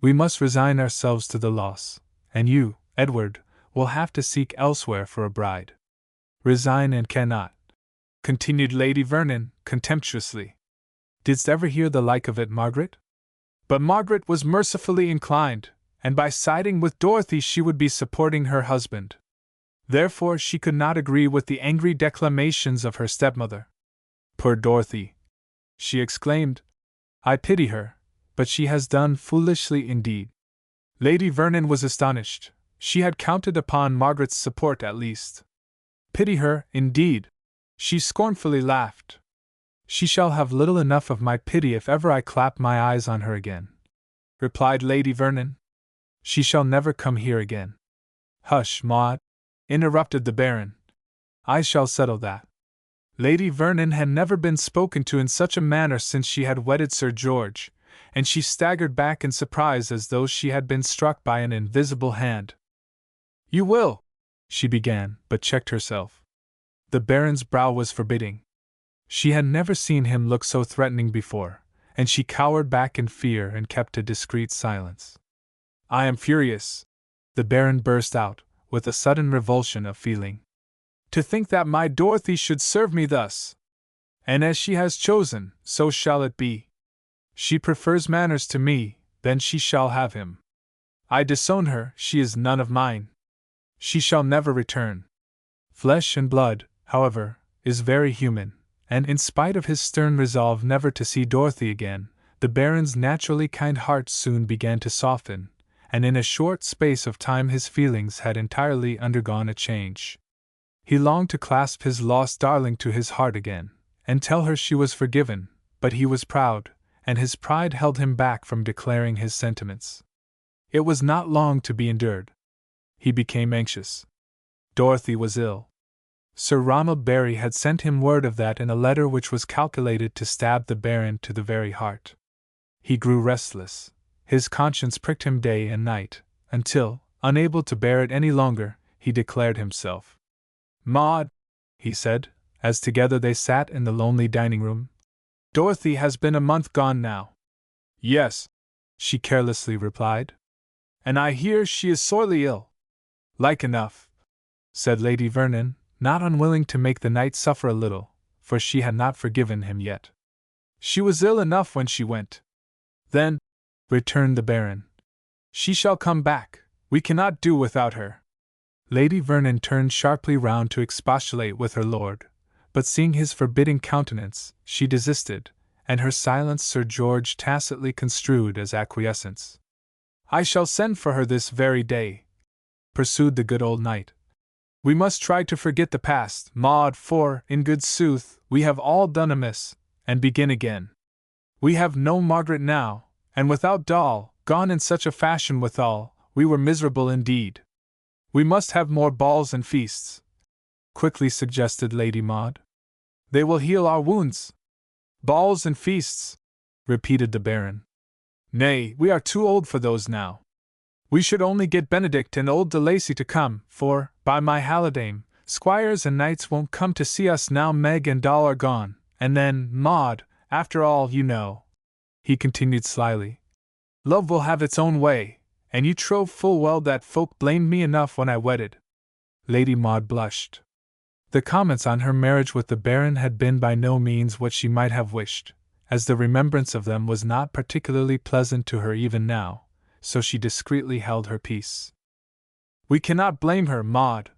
We must resign ourselves to the loss, and you, Edward, will have to seek elsewhere for a bride. Resign and cannot, continued Lady Vernon, contemptuously. Didst ever hear the like of it, Margaret? But Margaret was mercifully inclined, and by siding with Dorothy she would be supporting her husband. Therefore she could not agree with the angry declamations of her stepmother. Poor Dorothy! She exclaimed. I pity her, but she has done foolishly indeed. Lady Vernon was astonished. She had counted upon Margaret's support at least. Pity her, indeed! She scornfully laughed. She shall have little enough of my pity if ever I clap my eyes on her again, replied Lady Vernon. She shall never come here again. Hush, Maud, interrupted the Baron. I shall settle that. Lady Vernon had never been spoken to in such a manner since she had wedded Sir George, and she staggered back in surprise as though she had been struck by an invisible hand. You will, she began, but checked herself. The Baron's brow was forbidding. She had never seen him look so threatening before, and she cowered back in fear and kept a discreet silence. I am furious, the Baron burst out, with a sudden revulsion of feeling. To think that my Dorothy should serve me thus! And as she has chosen, so shall it be. She prefers Manners to me, then she shall have him. I disown her, she is none of mine. She shall never return. Flesh and blood, however, is very human, and in spite of his stern resolve never to see Dorothy again, the Baron's naturally kind heart soon began to soften, and in a short space of time his feelings had entirely undergone a change. He longed to clasp his lost darling to his heart again, and tell her she was forgiven, but he was proud, and his pride held him back from declaring his sentiments. It was not long to be endured. He became anxious. Dorothy was ill. Sir Ronald Barry had sent him word of that in a letter which was calculated to stab the Baron to the very heart. He grew restless. His conscience pricked him day and night, until, unable to bear it any longer, he declared himself. "Maud," he said, as together they sat in the lonely dining room, "Dorothy has been a month gone now." "Yes," she carelessly replied. "And I hear she is sorely ill." "Like enough," said Lady Vernon, not unwilling to make the knight suffer a little, for she had not forgiven him yet. "She was ill enough when she went." "Then," returned the Baron, "she shall come back. We cannot do without her." Lady Vernon turned sharply round to expostulate with her lord, but seeing his forbidding countenance, she desisted, and her silence Sir George tacitly construed as acquiescence. "I shall send for her this very day," pursued the good old knight. "We must try to forget the past, Maud, for, in good sooth, we have all done amiss, and begin again. We have no Margaret now, and without Doll, gone in such a fashion withal, we were miserable indeed. We must have more balls and feasts," quickly suggested Lady Maud. "They will heal our wounds." "Balls and feasts," repeated the Baron. "Nay, we are too old for those now. We should only get Benedict and old de Lacy to come, for, by my halidame, squires and knights won't come to see us now Meg and Doll are gone, and then, Maud, after all, you know," he continued slyly, "love will have its own way, and you trow full well that folk blamed me enough when I wedded." Lady Maud blushed. The comments on her marriage with the Baron had been by no means what she might have wished, as the remembrance of them was not particularly pleasant to her even now, so she discreetly held her peace. "We cannot blame her, Maud,"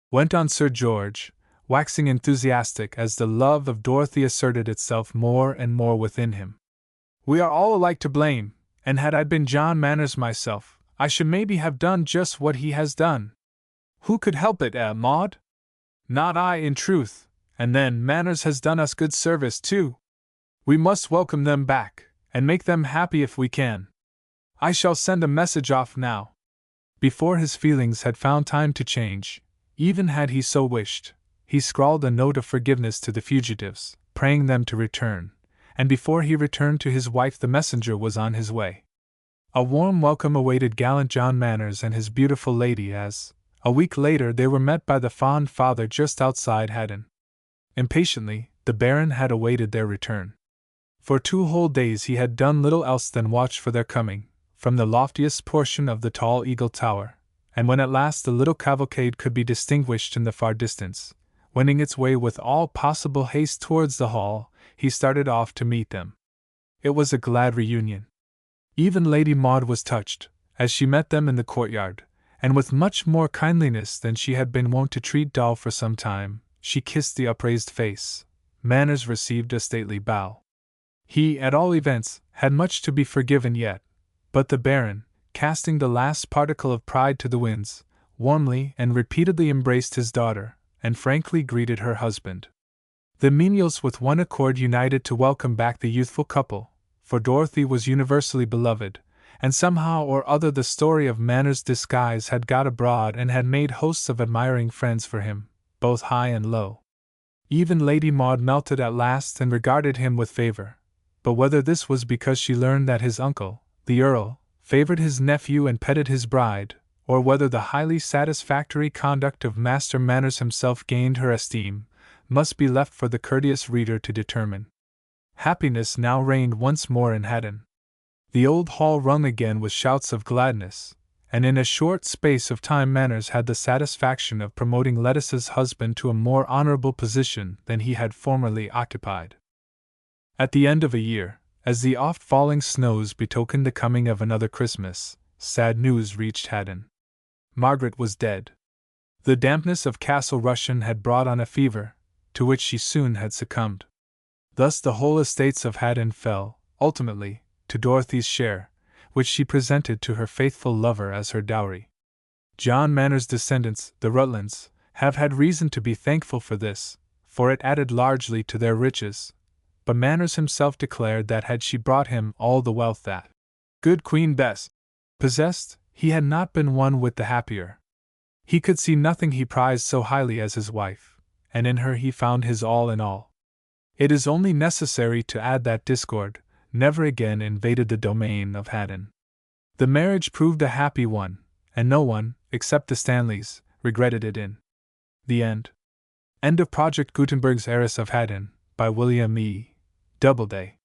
went on Sir George, waxing enthusiastic as the love of Dorothy asserted itself more and more within him. "We are all alike to blame, and had I been John Manners myself, I should maybe have done just what he has done. Who could help it, Maud? Not I, in truth, and then Manners has done us good service, too. We must welcome them back, and make them happy if we can. I shall send a message off now." Before his feelings had found time to change, even had he so wished, he scrawled a note of forgiveness to the fugitives, praying them to return, and before he returned to his wife the messenger was on his way. A warm welcome awaited gallant John Manners and his beautiful lady as, a week later, they were met by the fond father just outside Haddon. Impatiently, the Baron had awaited their return. For 2 whole days he had done little else than watch for their coming, from the loftiest portion of the tall Eagle Tower, and when at last the little cavalcade could be distinguished in the far distance, wending its way with all possible haste towards the hall, he started off to meet them. It was a glad reunion. Even Lady Maud was touched, as she met them in the courtyard, and with much more kindliness than she had been wont to treat Doll for some time, she kissed the upraised face. Manners received a stately bow. He, at all events, had much to be forgiven yet, but the Baron, casting the last particle of pride to the winds, warmly and repeatedly embraced his daughter, and frankly greeted her husband. The menials with one accord united to welcome back the youthful couple, for Dorothy was universally beloved, and somehow or other the story of Manners' disguise had got abroad and had made hosts of admiring friends for him, both high and low. Even Lady Maud melted at last and regarded him with favor, but whether this was because she learned that his uncle, the Earl, favored his nephew and petted his bride, or whether the highly satisfactory conduct of Master Manners himself gained her esteem, must be left for the courteous reader to determine. Happiness now reigned once more in Haddon. The old hall rung again with shouts of gladness, and in a short space of time Manners had the satisfaction of promoting Lettice's husband to a more honorable position than he had formerly occupied. At the end of a year, as the oft-falling snows betokened the coming of another Christmas, sad news reached Haddon. Margaret was dead. The dampness of Castle Rushen had brought on a fever, to which she soon had succumbed. Thus the whole estates of Haddon fell, ultimately, to Dorothy's share, which she presented to her faithful lover as her dowry. John Manners' descendants, the Rutlands, have had reason to be thankful for this, for it added largely to their riches, but Manners himself declared that had she brought him all the wealth that good Queen Bess possessed, he had not been one whit the happier. He could see nothing he prized so highly as his wife, and in her he found his all in all. It is only necessary to add that discord never again invaded the domain of Haddon. The marriage proved a happy one, and no one, except the Stanleys, regretted it in the end. End of Project Gutenberg's Heiress of Haddon, by William E. Doubleday.